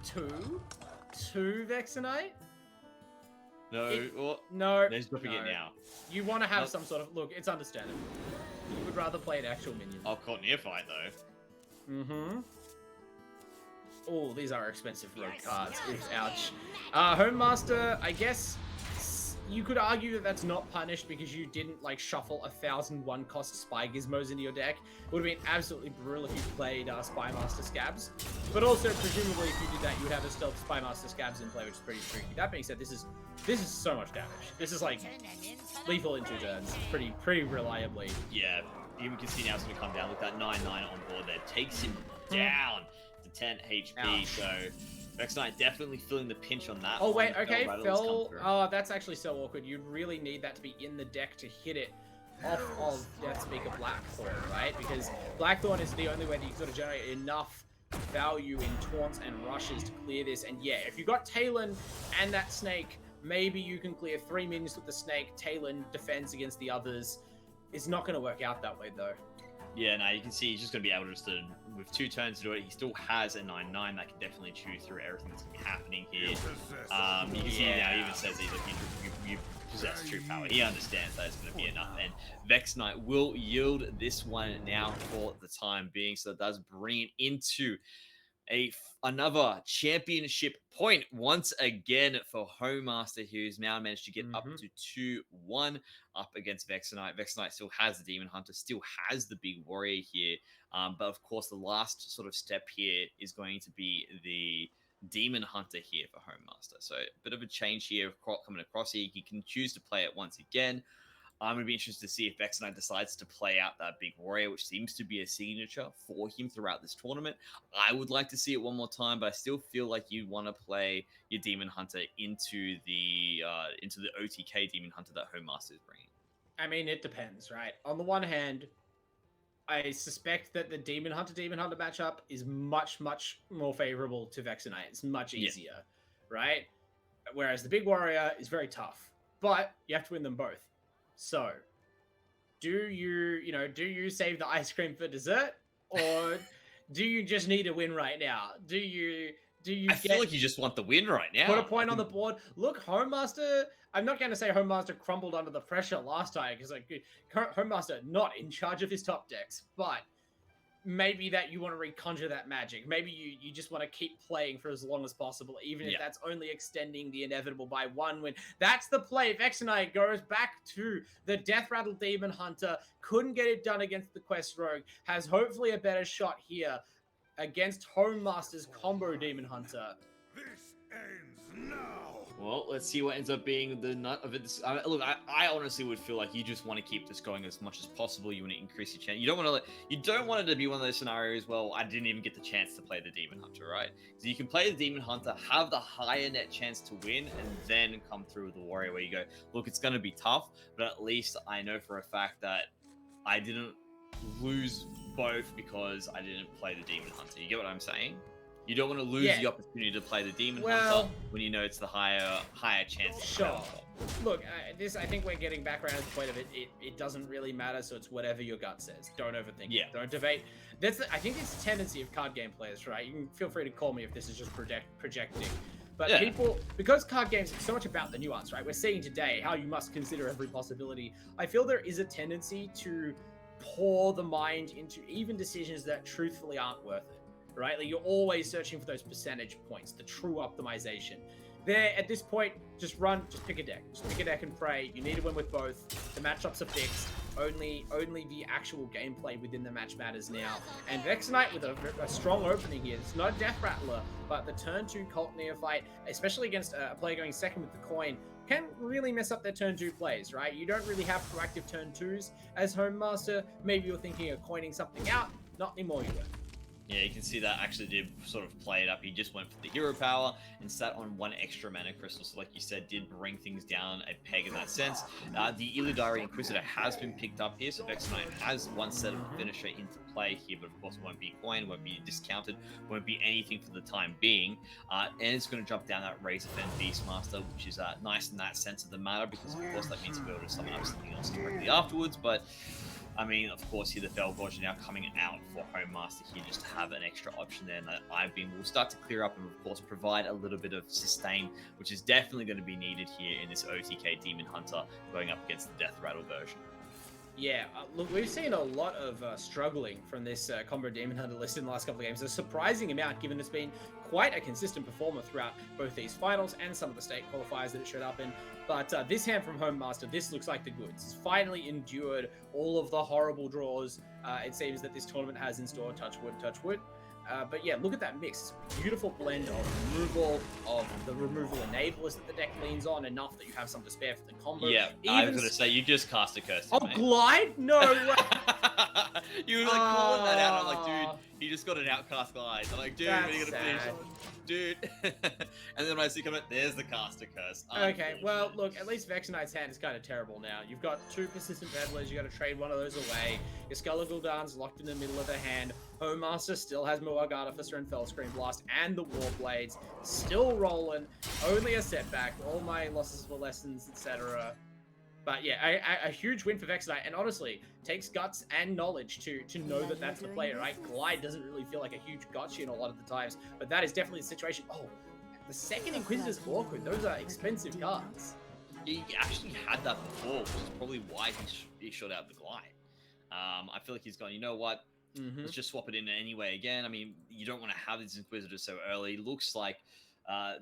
two Vexer Knight? No. He's dropping it now. You want to have some sort of... Look, it's understandable. You would rather play an actual minion. I'll call Neophyte, though. Mm-hmm. Oh, these are expensive rogue cards. Oops, ouch. Homemaster, I guess, you could argue that that's not punished because you didn't like shuffle 1,001 cost spy gizmos into your deck. It would have been absolutely brutal if you played Spymaster Scabs. But also, presumably, if you did that, you would have a stealth Spymaster Scabs in play, which is pretty tricky. That being said, this is so much damage. This is like lethal in 2 turns, pretty reliably. Yeah, you can see now it's going to come down. Look, that 9/9 on board there takes him down to 10 HP. Ouch. So Vex Knight definitely feeling the pinch on that. Oh wait, one. okay, Rattles Phil. come through. Oh, that's actually so awkward. You'd really need that to be in the deck to hit it off of Deathspeaker Blackthorn, right? Because Blackthorn is the only way that you can sort of generate enough value in taunts and rushes to clear this. And yeah, if you got Talon and that snake, maybe you can clear 3 minions with the snake. Talon defends against the others. It's not going to work out that way though. Yeah, no, you can see he's just going to be able to just with 2 turns to do it. He still has a 9/9 that can definitely chew through everything that's going to be happening here. You can see now he even says he's like, you possess true power. He understands that it's going to be enough, and Vex Knight will yield this one now for the time being. So that does bring it into another championship point once again for Homemaster, who's now managed to get up to 2-1 up against Vex Knight. Vex Knight still has the Demon Hunter, still has the big warrior here. But of course, the last sort of step here is going to be the Demon Hunter here for Homemaster. So a bit of a change here coming across here. He can choose to play it once again. I'm going to be interested to see if Vex Knight decides to play out that big warrior, which seems to be a signature for him throughout this tournament. I would like to see it one more time, but I still feel like you want to play your Demon Hunter into the OTK Demon Hunter that Homemaster is bringing. I mean, it depends, right? On the one hand, I suspect that the Demon Hunter matchup is much more favorable to Vex Knight. It's much easier, right? Whereas the big warrior is very tough, but you have to win them both. So, do you save the ice cream for dessert, or do you just need a win right now? Do you I feel like you just want the win right now. Put a point on the board. Look, Homemaster. I'm not going to say Homemaster crumbled under the pressure last time because like Homemaster not in charge of his top decks, but maybe that you want to reconjure that magic. Maybe you just want to keep playing for as long as possible, even if that's only extending the inevitable by 1 win. That's the play. Vex Knight goes back to the Death Rattle Demon Hunter. Couldn't get it done against the Quest Rogue. Has hopefully a better shot here against Homemaster's combo Demon Hunter. This ends now. Well, let's see what ends up being the nut of it. Look, I honestly would feel like you just want to keep this going as much as possible. You want to increase your chance. You don't want it to be one of those scenarios. Well, I didn't even get the chance to play the Demon Hunter, right? So you can play the Demon Hunter, have the higher net chance to win, and then come through with the Warrior, where you go, look, it's going to be tough, but at least I know for a fact that I didn't lose both because I didn't play the Demon Hunter. You get what I'm saying? You don't want to lose the opportunity to play the Demon Hunter when you know it's the higher chance. Sure. Look, I think we're getting back around to the point of it doesn't really matter, so it's whatever your gut says. Don't overthink it. Don't debate. I think it's a tendency of card game players, right? You can feel free to call me if this is just projecting. But people, because card games are so much about the nuance, right? We're seeing today how you must consider every possibility. I feel there is a tendency to pour the mind into even decisions that truthfully aren't worth it. Right? Like you're always searching for those percentage points, the true optimization. There, at this point, just pick a deck. Just pick a deck and pray. You need to win with both. The matchups are fixed. Only the actual gameplay within the match matters now. And Vex Knight with a strong opening here. It's not a Death Rattler, but the turn 2 Cult Neophyte, especially against a player going second with the coin, can really mess up their turn 2 plays, right? You don't really have proactive turn 2s as Homemaster. Maybe you're thinking of coining something out. Not anymore, you don't. Yeah, you can see that actually did sort of play it up. He just went for the hero power and sat on 1 extra mana crystal. So like you said, did bring things down a peg in that sense. The Illidari Inquisitor has been picked up here. So Vex Knight has 1 set of finisher into play here, but of course it won't be coin, won't be discounted, won't be anything for the time being. And it's going to jump down that Razorfen Beastmaster, which is nice in that sense of the matter, because of course that means we'll be able to summon up something else directly afterwards. But I mean, of course, here the Felgorge now coming out for Homemaster here, just to have an extra option there, and that will start to clear up and, of course, provide a little bit of sustain, which is definitely going to be needed here in this OTK Demon Hunter going up against the Death Rattle version. Yeah, look, we've seen a lot of struggling from this Combo Demon Hunter list in the last couple of games. A surprising amount, given it's been quite a consistent performer throughout both these finals and some of the state qualifiers that it showed up in. But this hand from Home Master, this looks like the goods. It's finally endured all of the horrible draws it seems that this tournament has in store. Touch wood, touch wood. But yeah, look at that mix. Beautiful blend of the removal enablers that the deck leans on, enough that you have some to spare for the combo. Yeah, I was going to say, you just cast a curse. Oh, mate. glide? No way. You were like calling that out. I'm like, dude, he just got an outcast glide. I'm like, dude, That's when are you going to finish? sad. Dude. And then when I see comment, there's the caster curse. Okay, well, look, at least Vex Knight's hand is kind of terrible now. You've got 2 persistent peddlers, you got to trade one of those away. Your Skull of Gul'dan's locked in the middle of the hand. Home Master still has Moog Artificer and Fellscream Blast and the Warblades. Still rolling. Only a setback. All my losses were lessons, etc. But yeah, a huge win for Vex Knight, and honestly, takes guts and knowledge to know that that's the play, right? Glide doesn't really feel like a huge gotcha in a lot of the times, but that is definitely the situation. Oh, the second Inquisitor's awkward. Those are expensive cards. He actually had that before, which is probably why he shot out the glide. I feel like he's gone, you know what? Let's just swap it in anyway again. I mean, you don't want to have these Inquisitors so early. Looks like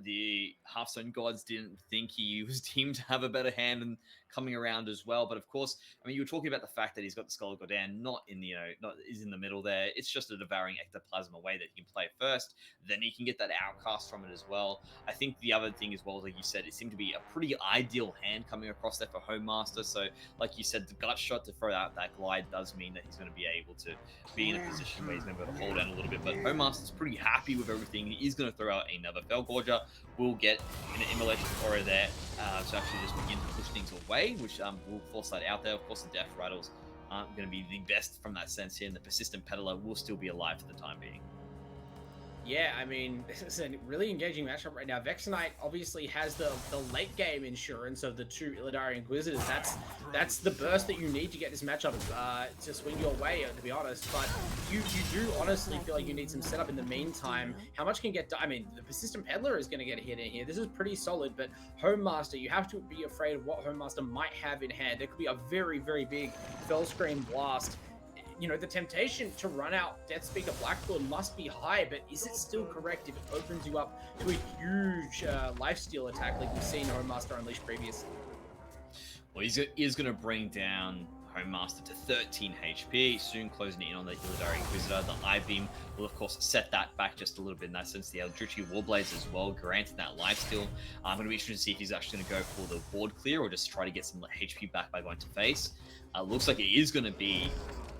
the Hearthstone gods didn't think he was deemed to have a better hand and coming around as well. But of course, I mean, you were talking about the fact that he's got the Skull of Gul'dan not in the, is in the middle there. It's just a devouring ectoplasm away that he can play first. Then he can get that outcast from it as well. I think the other thing as well, like you said, it seemed to be a pretty ideal hand coming across there for Home Master. So like you said, the gut shot to throw out that glide does mean that he's going to be able to be in a position where he's going to be able to hold down a little bit. But Home Master's pretty happy with everything. He is going to throw out another Felgorger. We'll get an Immolation Aura there to actually just begin to push things away, which will force that out there. Of course, the Death Rattles aren't going to be the best from that sense here, and the Persistent Peddler will still be alive for the time being. Yeah, I mean, this is a really engaging matchup right now. Vex Knight obviously has the late game insurance of the 2 Illidari Inquisitors. That's the burst that you need to get this matchup to swing your way, to be honest. But you do honestly feel like you need some setup in the meantime. How much can get done? I mean, the Persistent Peddler is going to get a hit in here. This is pretty solid, but Home Master, you have to be afraid of what Home Master might have in hand. There could be a very, very big Fellscream Blast. You know, the temptation to run out Deathspeaker Blackthorn must be high, but is it still correct if it opens you up to a huge lifesteal attack like we've seen Home Master unleash previously? Well, he is going to bring down Home Master to 13 HP, soon closing in on the Illidari Inquisitor. The I-Beam will, of course, set that back just a little bit in that sense. The Eldritchy Warblades as well, granting that lifesteal. I'm going to be interested to see if he's actually going to go for the board clear or just try to get some HP back by going to face. Looks like it is going to be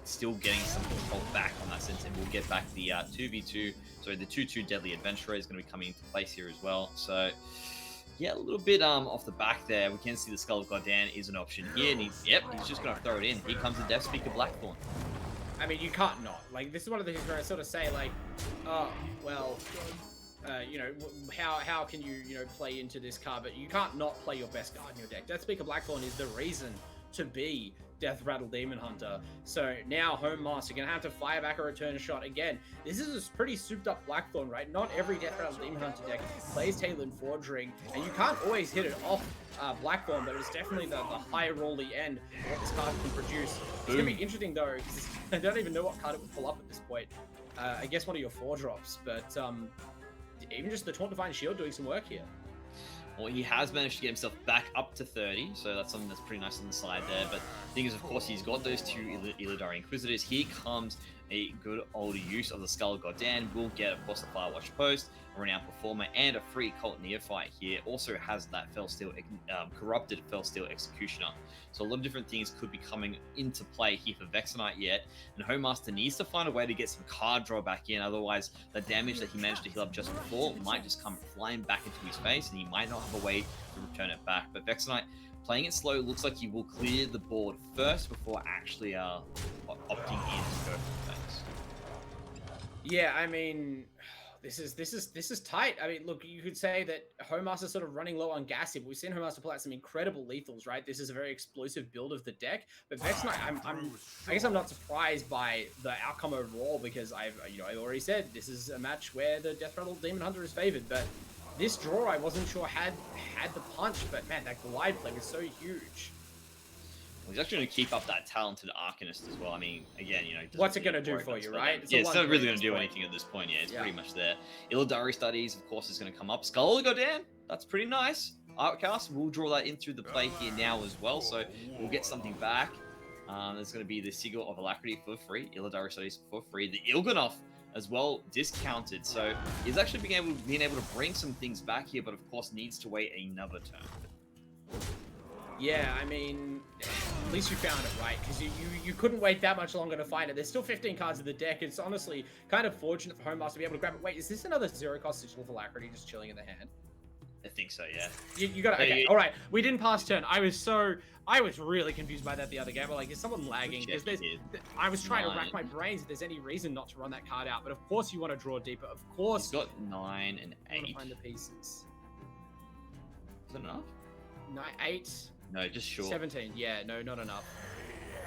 still getting some control back on that sense, and we'll get back the 2v2, sorry, the 2-2 Deadly Adventurer is going to be coming into place here as well. So yeah, a little bit off the back there. We can see the Skull of Gul'dan is an option here, and he's just going to throw it in. Here comes the Deathspeaker Blackthorn. I mean, you can't not. Like, this is one of the things where I sort of say, like, oh, well, you know, how can you, play into this card, but you can't not play your best card in your deck. Deathspeaker Blackthorn is the reason to be Death Rattle Demon Hunter. So now Home Master gonna have to fire back a return shot again. This is a pretty souped up Blackthorn, right? Not every Death Rattle Demon Hunter deck plays Talon Forgery, and you can't always hit it off Blackthorn, but it's definitely the high rolly end of what this card can produce. It's gonna be interesting though, because I don't even know what card it would pull up at this point. I guess one of your 4-drops, but even just the Taunt Divine Shield doing some work here. Well, he has managed to get himself back up to 30, so that's something that's pretty nice on the side there. But the thing is, of course, he's got those 2 Illidari Inquisitors. Here comes a good old use of the Skull of Gul'dan. We'll get, of course, the Firewatch Post, a Renowned Performer, and a free Cult Neophyte here. Also has that corrupted Fellsteel Executioner. So a lot of different things could be coming into play here for Vex Knight yet. And Home Master needs to find a way to get some card draw back in. Otherwise, the damage that he managed to heal up just before might just come flying back into his face, and he might not have a way to return it back. But Vex Knight, playing it slow, looks like he will clear the board first before actually opting in to go for things. Yeah, I mean, this is tight. I mean, look, you could say that Home Master's sort of running low on gas here, but we've seen Home Master pull out some incredible lethals, right? This is a very explosive build of the deck. But Vex Knight, I guess I'm not surprised by the outcome overall, because I already said this is a match where the Death Rattle Demon Hunter is favored. But this draw, I wasn't sure had the punch, but man, that glide play was so huge. He's actually going to keep up that talented Arcanist as well. I mean, again, you know, What's it going to do for you, right? Yeah, it's not really going to do point. anything at this point. Yeah, it's pretty much there. Illidari Studies, of course, is going to come up. Skull Godan, that's pretty nice. Outcast, we'll draw that in through the play here now as well, so we'll get something back. There's going to be the Sigil of Alacrity for free, Illidari Studies for free, the Il'gynoth as well, discounted. So he's actually being able to bring some things back here, but of course needs to wait another turn. Yeah, I mean, at least you found it, right? Because you couldn't wait that much longer to find it. There's still 15 cards in the deck. It's honestly kind of fortunate for Homemaster to be able to grab it. Wait, is this another 0-cost Sigil of Alacrity just chilling in the hand? I think so, yeah. You got it. Okay, all right. We didn't pass turn. I was really confused by that the other game. Like, is someone lagging? Because I was trying to rack my brains if there's any reason not to run that card out. But of course you want to draw deeper. Of course. He's got 9 and 8. I want to find the pieces. Is that enough? 8. No, just short. 17. Yeah, no, not enough.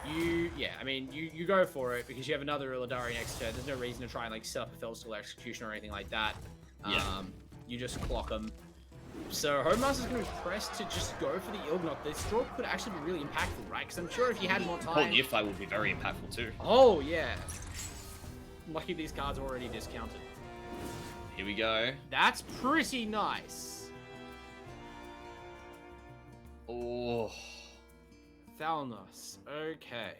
I mean, you go for it because you have another Illidari next turn. There's no reason to try and like set up a Felstall execution or anything like that. You just clock them. So Homemaster's going to be pressed to just go for the Il'gynoth. This draw could actually be really impactful, right? Because I'm sure if you had more time... Whole Neophyte would be very impactful too. Oh, yeah. Lucky these cards are already discounted. Here we go. That's pretty nice. Oh. Thalnos. Okay.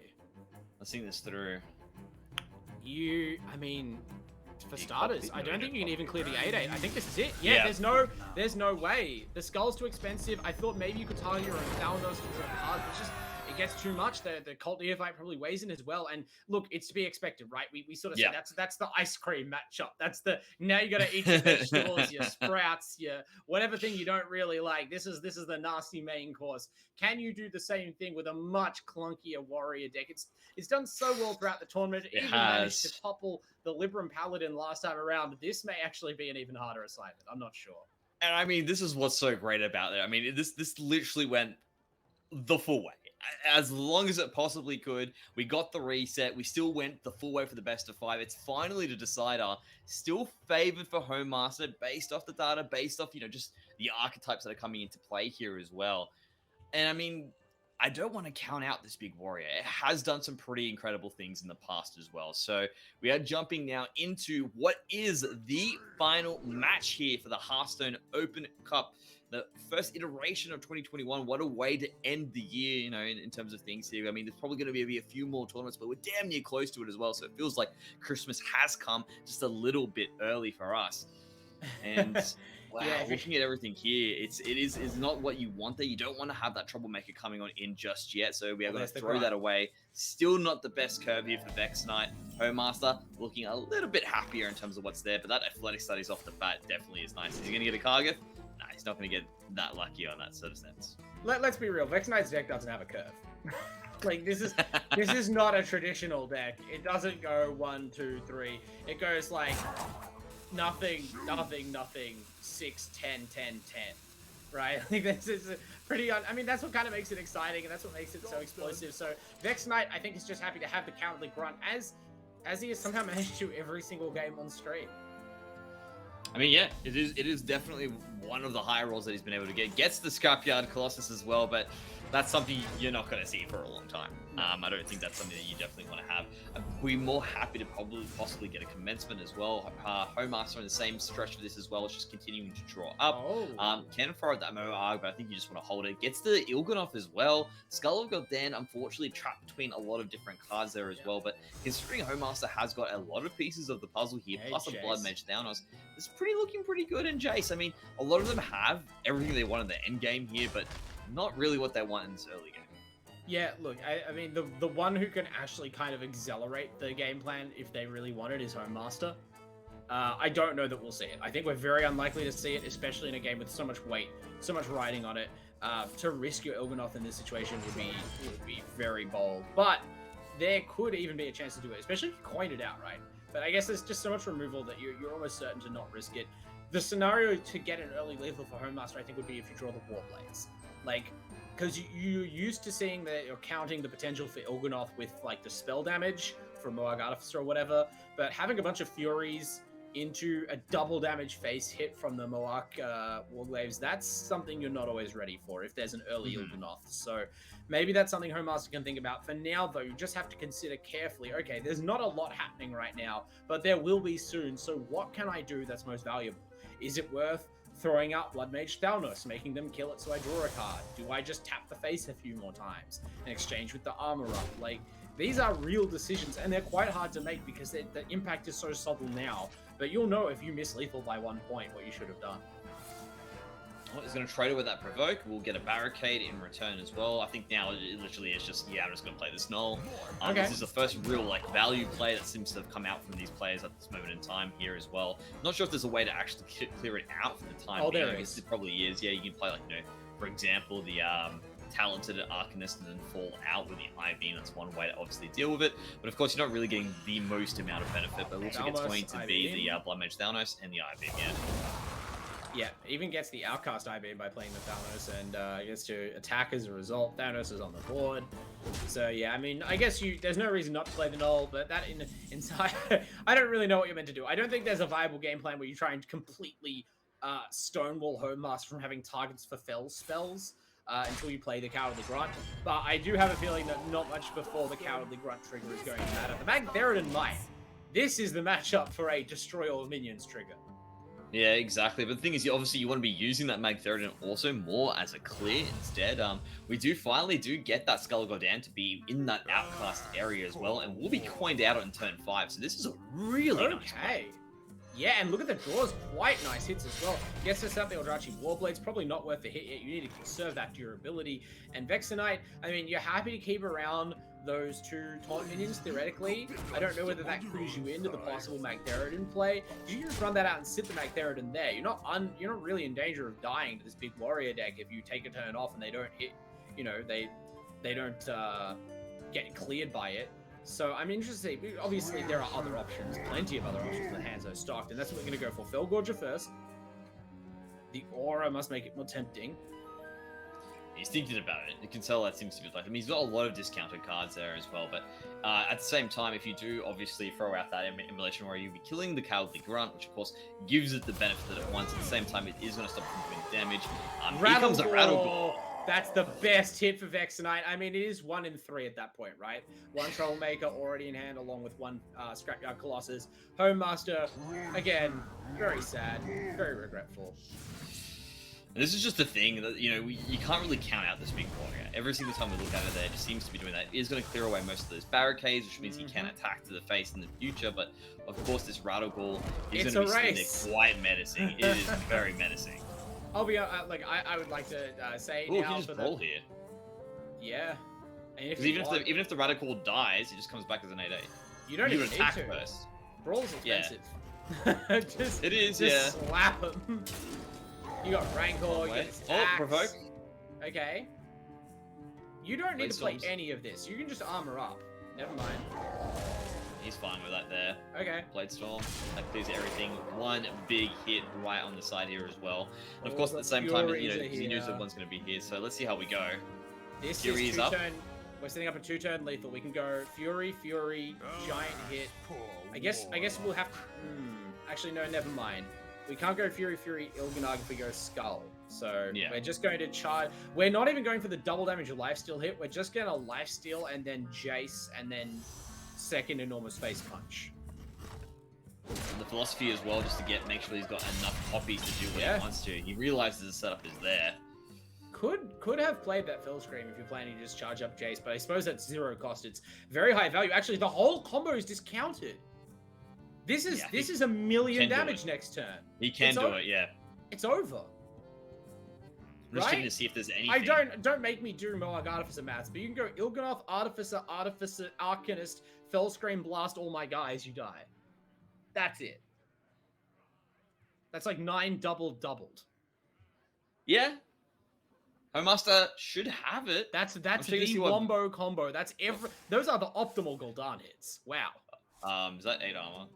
Let's think this through. I mean... For starters, I don't think you can even clear the 8/8. I think this is it. Yeah, there's no way. The Skull's too expensive. I thought maybe you could target your own Thalnos to draw cards, but just it gets too much. The Cult Neophyte probably weighs in as well. And look, it's to be expected, right? We sort of say that's the ice cream matchup. That's the now you got to eat your vegetables, your sprouts, your whatever thing you don't really like. This is the nasty main course. Can you do the same thing with a much clunkier warrior deck? It's done so well throughout the tournament. It even managed to topple the Libram Paladin last time around. This may actually be an even harder assignment. I'm not sure. And I mean, this is what's so great about it. I mean, this literally went the full way. As long as it possibly could. We got the reset. We still went the full way for the best of 5. It's finally the decider. Still favored for Homemaster based off the data, based off, just the archetypes that are coming into play here as well. And I mean, I don't want to count out this big warrior. It has done some pretty incredible things in the past as well. So we are jumping now into what is the final match here for the Hearthstone Open Cup. The first iteration of 2021. What a way to end the year, in terms of things here. I mean, there's probably going to be a few more tournaments, but we're damn near close to it as well. So it feels like Christmas has come just a little bit early for us. And wow, looking at everything here, it is not what you want there. You don't want to have that troublemaker coming on in just yet. So we are going to throw that away. Still not the best curve here for Vex Knight. Homemaster looking a little bit happier in terms of what's there, but that Athletic Studies off the bat definitely is nice. Is he going to get a Kargath? Nah, he's not going to get that lucky on that sort of sense. Let's be real. Vex Knight's deck doesn't have a curve. Like, this is not a traditional deck. It doesn't go 1, 2, 3. It goes like nothing, 6, 10, 10, 10. Right? I think this is pretty I mean, that's what kind of makes it exciting, and that's what makes it so explosive. So Vex Knight, I think, is just happy to have the Cowardly Grunt, as he has somehow managed to every single game on stream. I mean, yeah, it is definitely one of the higher rolls that he's been able to get. Gets the Scrapyard Colossus as well, but that's something you're not going to see for a long time. I don't think that's something that you definitely want to have. I'd be more happy to possibly get a Commencement as well. Homemaster in the same stretch of this as well. It's just continuing to draw up. Can throw that Moarg, but I think you just want to hold it. Gets the Il'gynoth as well. Skull of Gul'dan, unfortunately, trapped between a lot of different cards there as well. But considering Homemaster has got a lot of pieces of the puzzle here, plus a Blood Mage Thalnos, it's looking pretty good in Jace. I mean, a lot of them have everything they want in the end game here, but not really what they want in this early game. Yeah, look, I mean, the one who can actually kind of accelerate the game plan if they really want it is Homemaster. I don't know that we'll see it. I think we're very unlikely to see it, especially in a game with so much weight, so much riding on it. To risk your Il'gynoth in this situation would be very bold. But there could even be a chance to do it, especially if you coin it out, right? But I guess there's just so much removal that you're almost certain to not risk it. The scenario to get an early lethal for Homemaster, I think, would be if you draw the Warblades. Like, because you're used to seeing that you're counting the potential for Il'gynoth with, like, the spell damage from Moarg Artificer or whatever, but having a bunch of Furies into a double damage face hit from the Moak Warglaves, that's something you're not always ready for if there's an early Il'gynoth. So maybe that's something Homemaster can think about. For now, though, you just have to consider carefully, okay, there's not a lot happening right now, but there will be soon. So what can I do that's most valuable? Is it worth throwing out Blood Mage Thalnos, making them kill it so I draw a card? Do I just tap the face a few more times in exchange with the armor up? Like, these are real decisions, and they're quite hard to make because the impact is so subtle now. But you'll know if you miss lethal by 1 point what you should have done. Well, he's going to trade it with that provoke. We'll get a barricade in return as well. I think now it literally is just, yeah, I'm just going to play this null. Okay. This is the first real like value play that seems to have come out from these players at this moment in time here as well. Not sure if there's a way to actually clear it out for the time being. There I guess is. it probably is. Yeah, you can play like, you know, for example, the Talented Arcanist and then fall out with the I-Beam. That's one way to obviously deal with it. But of course, you're not really getting the most amount of benefit. But it looks like it's going to be the Blood Mage Thalnos and the I-Beam, yeah. Yeah, even gets the Outcast I-Beam by playing the Thalnos, and gets to attack as a result. Thalnos is on the board. So yeah, I mean, I guess there's no reason not to play the null, but that inside, I don't really know what you're meant to do. I don't think there's a viable game plan where you try and completely stonewall Homemaster from having targets for fell spells until you play the Cowardly Grunt. But I do have a feeling that not much before the Cowardly Grunt trigger is going to matter. The Magtheridon might. This is the matchup for a Destroy All Minions trigger. Yeah, exactly. But the thing is, you want to be using that Magtheridon also more as a clear instead. We finally get that Skull Gul'dan to be in that outcast area as well, and we'll be coined out on turn 5. So this is a really nice play. Yeah, and look at the draws. Quite nice hits as well. Gets us out the Eldrachi Warblades. Probably not worth the hit yet. You need to conserve that durability. And Vexenite, I mean, you're happy to keep around those 2 taunt minions, theoretically. I don't know whether that clues you into the possible Magtheridon play. You can just run that out and sit the Magtheridon there. You're not really in danger of dying to this big warrior deck if you take a turn off and they don't hit, you know, they don't get cleared by it. So I'm interested. Obviously, there are other options, plenty of other options when Hanzo stocked, and that's what we're going to go for. Felgorger first. The aura must make it more tempting. He's thinking about it. You can tell that seems to be like. I mean, he's got a lot of discounted cards there as well. But at the same time, if you do obviously throw out that emulation where you'll be killing the Cowardly Grunt, which of course gives it the benefit that it wants. At the same time, it is going to stop from doing damage. Here comes a Rattlegore. That's the best hit for Vexenite. I mean, it is 1 in 3 at that point, right? 1 Trollmaker already in hand, along with 1 Scrapyard Colossus. Homemaster, again, very sad, very regretful. And this is just the thing that, you know, you can't really count out this big warrior. Every single time we look at it there, it just seems to be doing that. It is going to clear away most of those barricades, which means he can attack to the face in the future. But, of course, this Rattlegore is going to be sitting there quite menacing. It is very menacing. I'll be like I would like to say now. He just brawl here. Yeah. Because even if the Rattlegore dies, it just comes back as an 8/8. You don't even attack need to. first. Brawl's expensive. It is. Just slap him. You got Rancor. You got provoke. Okay. You don't need to play any of this. You can just armor up. Never mind. He's fine with that there. Okay. Blade Storm. That clears everything. 1 big hit right on the side here as well. And of course, at the same time, you know, he knows that one's going to be here. So let's see how we go. This Fury is up. We're setting up a 2-turn lethal. We can go Fury, giant hit. I guess we'll have to... Actually, no, never mind. We can't go Fury, Il'gynog if we go Skull. So we're just going to charge. We're not even going for the double damage lifesteal hit. We're just going to lifesteal and then Jace and then second enormous face punch. And the philosophy as well, just to make sure he's got enough poppies to do what he wants to. He realizes the setup is there. Could have played that Fell Scream if you're planning to just charge up Jace, but I suppose that's 0 cost. It's very high value. Actually, the whole combo is discounted. This is a 1,000,000 damage next turn. He can do it, yeah. It's over. I'm just checking to see if there's anything. I don't make me do Moag Artificer maths, but you can go Il'gynoth, Artificer, Arcanist, Fell Scream, Blast all my guys, you die. That's it. That's like 9 doubled. Yeah. Homemaster should have it. That's the wombo combo. Those are the optimal Gul'dan hits. Wow. Is that 8 armor?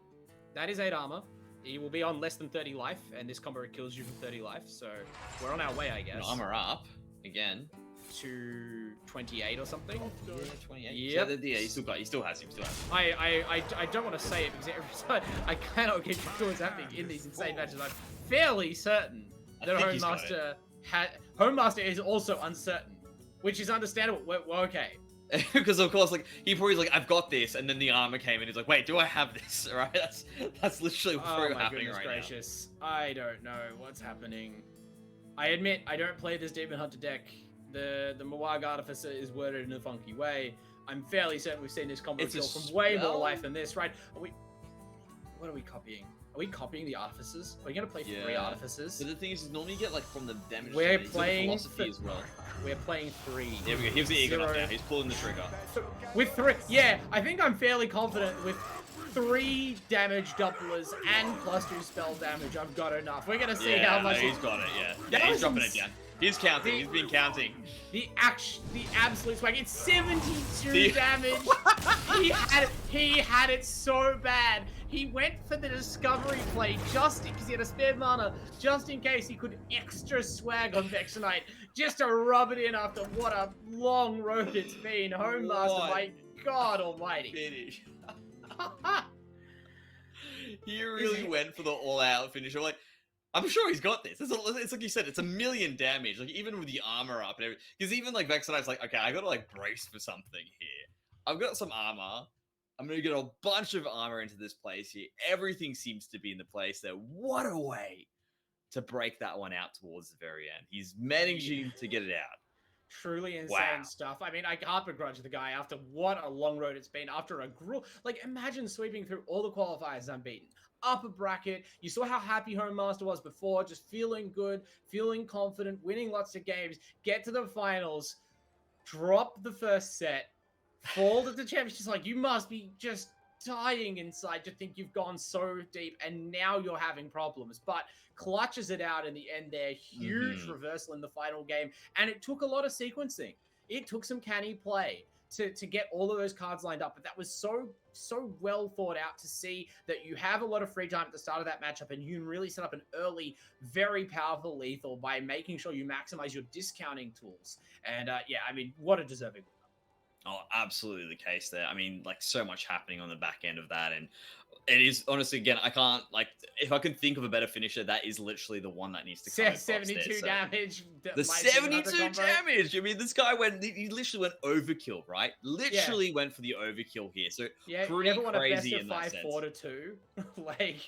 That is 8 armor. He will be on less than 30 life, and this combo kills you for 30 life. So we're on our way, I guess. Armor up again. To 28 or something. Yeah, 28. Yep. So, yeah, he still has him. I don't want to say it because every time I cannot get what's happening in these insane matches. I'm fairly certain that Homemaster is also uncertain, which is understandable. We're okay. Because of course, like he probably was like, I've got this, and then the armor came, and he's like, wait, do I have this? Right? That's literally what's happening right gracious. I don't know what's happening. I admit I don't play this Demon Hunter deck. The Mawag Artificer is worded in a funky way. I'm fairly certain we've seen this combo kill from way more life than this, right? What are we copying? Are we copying the Artificers? Are we going to play 3 Artificers? But the thing is normally you get like from the damage. We're playing philosophy as well. We're playing 3. There we go. Here's the Eagle up now. He's pulling the trigger. With 3, yeah, I think I'm fairly confident with 3 damage doublers and +2 spell damage. I've got enough. We're gonna see how much. He's got it. Yeah, he's dropping it down. He's counting. He's been counting. The absolute swag. It's 72 damage. He had it so bad. He went for the discovery play just because he had a spare mana, just in case he could extra swag on Vexenite, just to rub it in after what a long road it's been. Homemaster, my God Almighty. Finish. He really went for the all-out finish. I'm sure he's got this. It's like you said, it's 1 million damage. Like even with the armor up and everything. Because even like Vexenite's like, okay, I gotta like brace for something here. I've got some armor. I'm gonna get a bunch of armor into this place here. Everything seems to be in the place there. What a way to break that one out towards the very end. He's managing to get it out. Truly insane stuff. I mean, I can't begrudge the guy after what a long road it's been. After a like, imagine sweeping through all the qualifiers unbeaten. Upper bracket. You saw how happy Homemaster was before, just feeling good, feeling confident, winning lots of games. Get to the finals, drop the first set, fall to the championship. Just like, you must be just dying inside to think you've gone so deep and now you're having problems. But clutches it out in the end there. Huge reversal in the final game. And it took a lot of sequencing. It took some canny play to get all of those cards lined up. But that was so well thought out to see that you have a lot of free time at the start of that matchup and you can really set up an early, very powerful lethal by making sure you maximize your discounting tools. And yeah, I mean, what a deserving win. Oh, absolutely the case there. I mean, like so much happening on the back end of that. And it is honestly, again, I can't like, if I could think of a better finisher, that is literally the one that needs to come. 72 damage. The 72 damage. I mean, this guy he literally went overkill, right? Literally went for the overkill here. So yeah, pretty you never want crazy a in best that of 5 sense. 4-2. Like,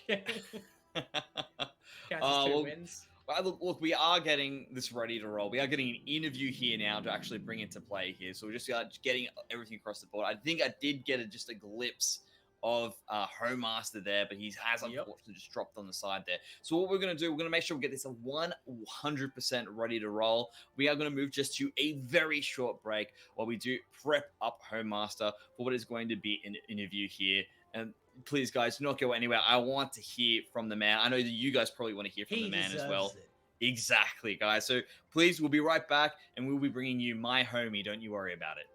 counts as 2 wins. Well, look, we are getting this ready to roll. We are getting an interview here now to actually bring into play here. So we're just getting everything across the board. I think I did get just a glimpse of Homemaster there, but he has unfortunately just dropped on the side there. So what we're going to do, we're going to make sure we get this 100% ready to roll. We are going to move just to a very short break while we do prep up Homemaster for what is going to be an interview here. And please, guys, do not go anywhere. I want to hear from the man. I know that you guys probably want to hear from the man as well. Exactly, guys. So please, we'll be right back, and we'll be bringing you my homie. Don't you worry about it.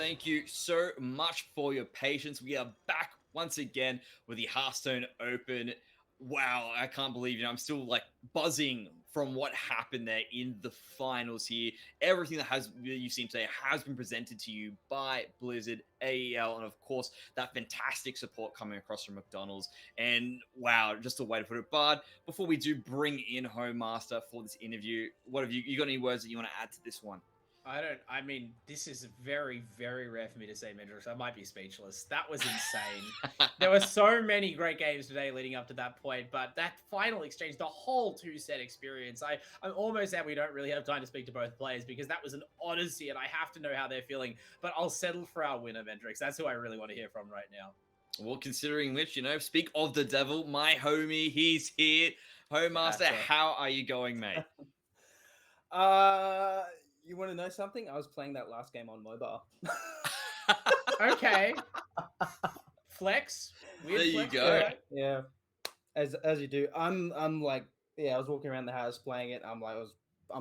thank you so much for your patience. We are back once again with the Hearthstone Open. Wow, I can't believe, I'm still like buzzing from what happened there in the finals here. Everything that you've seen today has been presented to you by Blizzard, AEL, and of course that fantastic support coming across from McDonald's. And wow, just a way to put it. Bard, before we do bring in Home Master for this interview, what have you got any words that you want to add to this one? I mean, this is very, very rare for me to say, Mendrix. I might be speechless. That was insane. There were so many great games today leading up to that point, but that final exchange, the whole two-set experience, I'm almost sad we don't really have time to speak to both players because that was an odyssey and I have to know how they're feeling, but I'll settle for our winner, Mendrix. That's who I really want to hear from right now. Well, considering which, speak of the devil, my homie, he's here. Home Master, how are you going, mate? You want to know something? I was playing that last game on mobile. Okay. Flex. Weird there flex, you go. right? Yeah, as you do. I'm like, I was walking around the house playing it. I'm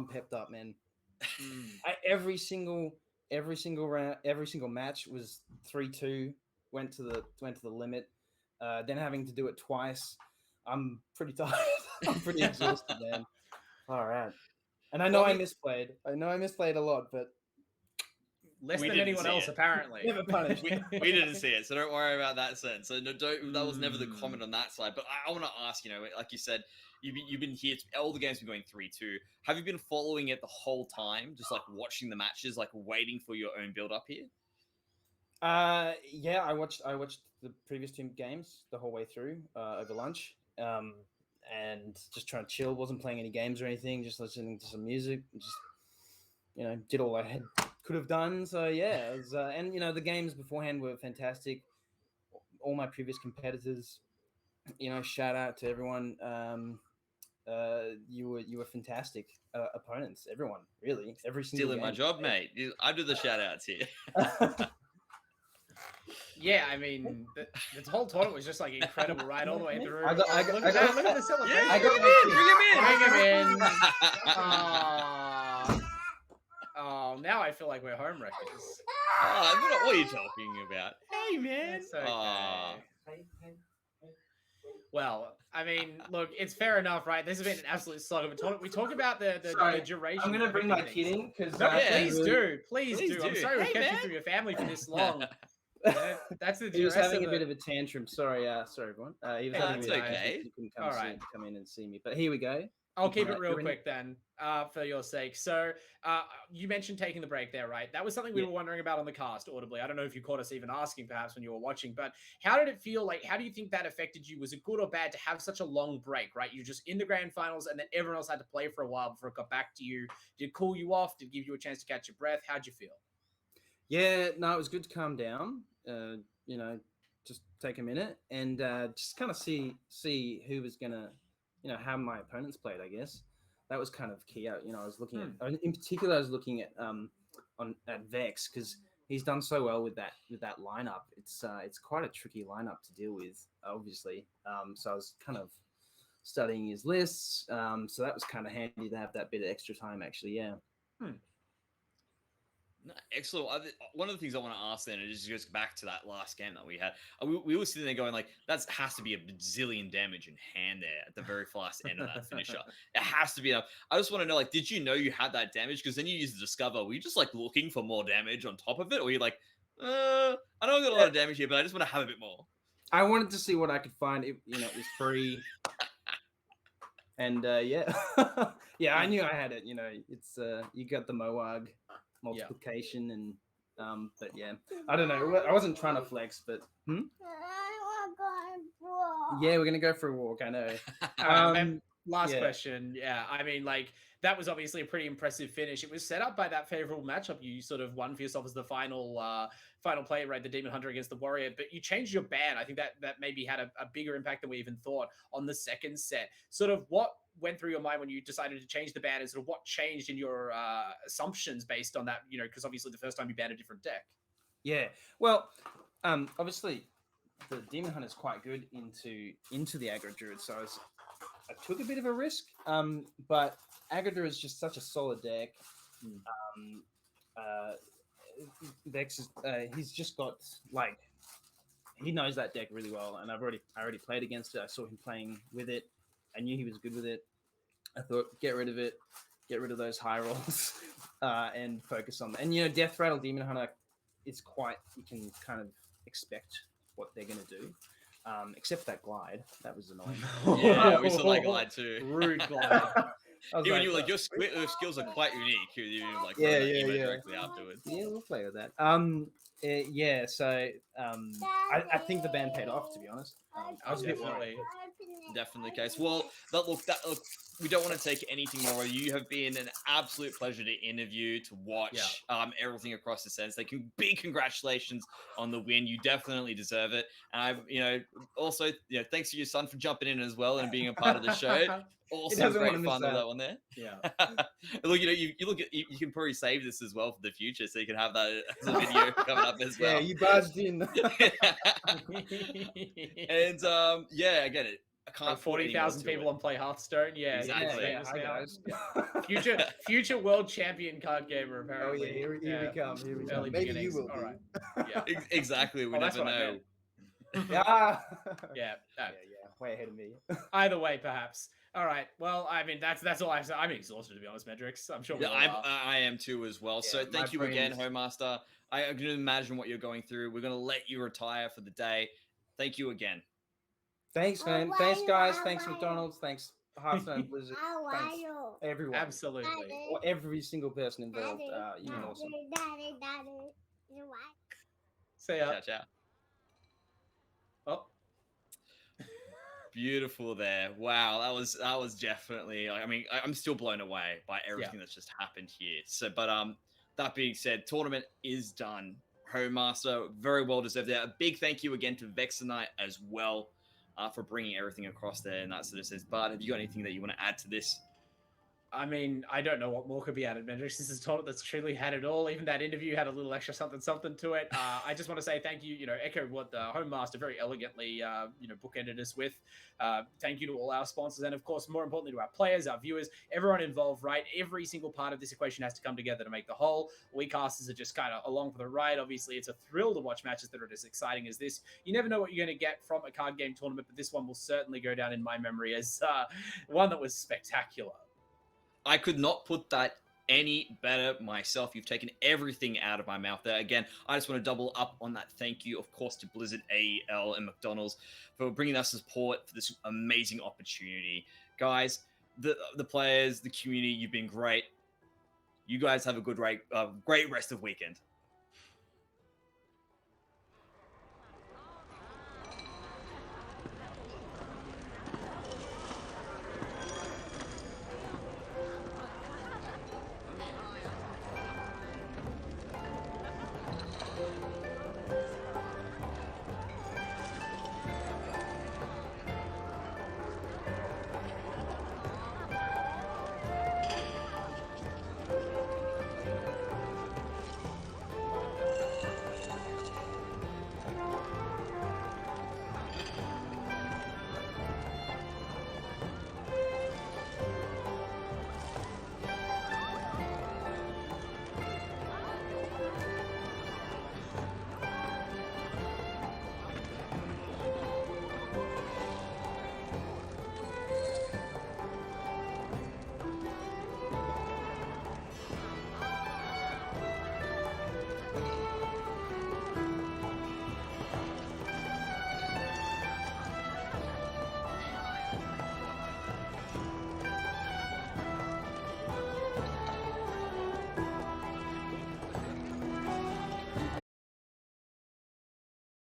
pepped up, man. Every single round, every single match was 3-2. Went to the limit. Then having to do it twice. I'm pretty tired. I'm pretty exhausted, man. All right. And I know I misplayed. I know I misplayed a lot, but less than anyone else, apparently. Never punished. we didn't see it, so don't worry about that sense. So no, that was never the comment on that side. But I want to ask, like you said, you've been here. All the games have been going 3-2. Have you been following it the whole time, just like watching the matches, like waiting for your own build up here? Yeah, I watched the previous two games the whole way through over lunch. And just trying to chill. Wasn't playing any games or anything. Just listening to some music. Just did all I could have done. So yeah, it was, and the games beforehand were fantastic. All my previous competitors, shout out to everyone. You were fantastic opponents. Everyone, really, every single. Stealing my job, mate. I do the shout outs here. Yeah, I mean, the whole tournament was just like incredible, right, all the way through. I got look at the celebration. Yeah, bring him in. Oh, now I feel like we're home wreckers. What are you talking about? Hey, man. It's okay. Well, I mean, look, it's fair enough, right? This has been an absolute slug of a tournament. We talk about the duration. I'm gonna bring my kid in because please do. I'm sorry we kept you from your family for this long. That's the. He was having a bit of a tantrum. Sorry, everyone. He was having that's a bit okay. He couldn't come in and see me. But here we go. I'll keep it real quick then, for your sake. So, you mentioned taking the break there, right? That was something we were wondering about on the cast audibly. I don't know if you caught us even asking, perhaps, when you were watching, but how did it feel? Like, how do you think that affected you? Was it good or bad to have such a long break, right? You're just in the grand finals, and then everyone else had to play for a while before it got back to you. Did it cool you off? Did it give you a chance to catch your breath? How'd you feel? Yeah, no, it was good to calm down. Just take a minute and just kind of see who was gonna, how my opponents played. I guess that was kind of key. I was looking at, in particular, I was looking at at Vex because he's done so well with that lineup. It's quite a tricky lineup to deal with, obviously. So I was kind of studying his lists. So that was kind of handy to have that bit of extra time, actually. Yeah. No, excellent. One of the things I want to ask then, it just goes back to that last game that we had. We were sitting there going like, that has to be a bazillion damage in hand there at the very last end of that finisher. It has to be enough. I just want to know, like, did you know you had that damage? Because then you used the Discover. Were you just like looking for more damage on top of it? Or were you like, I know I got a lot of damage here, but I just want to have a bit more? I wanted to see what I could find. It was free. And yeah, I knew I had it. It's you got the Moag multiplication and but yeah, I don't know. I wasn't trying to flex, but yeah, we're gonna go for a walk. I know. Last question. Yeah, I mean, like, that was obviously a pretty impressive finish. It was set up by that favorable matchup you sort of won for yourself as the final play, right? The Demon Hunter against the Warrior. But you changed your ban. I think that maybe had a bigger impact than we even thought on the second set. Sort of what went through your mind when you decided to change the ban, and sort of what changed in your assumptions based on that? Because obviously the first time you banned a different deck. Yeah. Well, obviously the Demon Hunter is quite good into the Aggro Druid, so I took a bit of a risk. But Aggro Druid is just such a solid deck. Vex is he's just got like he knows that deck really well, and I already played against it. I saw him playing with it. I knew he was good with it. I thought get rid of it, get rid of those high rolls, and focus on. And Death Rattle Demon Hunter, it's quite you can kind of expect what they're gonna do. Except that glide, that was annoying. Yeah, we saw that glide too. Rude glide. Even you like your skills are quite unique. You like Yeah, that yeah, emote yeah. directly afterwards. Yeah, we'll play with that. Yeah. So, I think the ban paid off. To be honest, I was a bit worried. Definitely the case. Well, look, we don't want to take anything more. You have been an absolute pleasure to interview, to watch, everything across the sense. Big congratulations on the win. You definitely deserve it. And also, thanks to your son for jumping in as well and being a part of the show. Also, great fun with that one there. Yeah. Look, you can probably save this as well for the future, so you can have that as a video coming up as well. Yeah, you barged in. And I get it. I can't 40,000 people on play Hearthstone. Yeah, Exactly. yeah, Hi, guys. Future world champion card gamer. Apparently. Oh yeah, here we come. Here we Early come. Maybe you beginnings. will. All be. right. Yeah. Exactly. We that's never what I know. meant. Yeah. Yeah. Way ahead of me. Either way, perhaps. All right. Well, I mean, that's all I have to say. I'm exhausted, to be honest, Mendrix. I'm sure. I am too as well. So thank you again, Homemaster. I can imagine what you're going through. We're going to let you retire for the day. Thank you again. Thanks, man. Thanks, guys. Thanks, McDonald's. Thanks, Hearthstone Blizzard. Thanks, everyone. Absolutely. Or every single person involved. You've been awesome. Say Ciao, ciao. Oh. Beautiful there. Wow, that was definitely. I mean, I'm still blown away by everything that's just happened here. So, but that being said, tournament is done. Homemaster, very well deserved there. A big thank you again to Vexenite as well for bringing everything across there and that sort of sense. But have you got anything that you want to add to this? I mean, I don't know what more could be added, Mendrix. This is a tournament that's truly had it all. Even that interview had a little extra something to it. I just want to say thank you, echo what the Homemaster very elegantly, bookended us with. Thank you to all our sponsors and, of course, more importantly, to our players, our viewers, everyone involved, right? Every single part of this equation has to come together to make the whole. We casters are just kind of along for the ride. Obviously, it's a thrill to watch matches that are as exciting as this. You never know what you're going to get from a card game tournament, but this one will certainly go down in my memory as one that was spectacular. I could not put that any better myself. You've taken everything out of my mouth there. Again, I just want to double up on that thank you, of course, to Blizzard, AEL, and McDonald's for bringing us support for this amazing opportunity. Guys, the players, the community, you've been great. You guys have a great rest of weekend.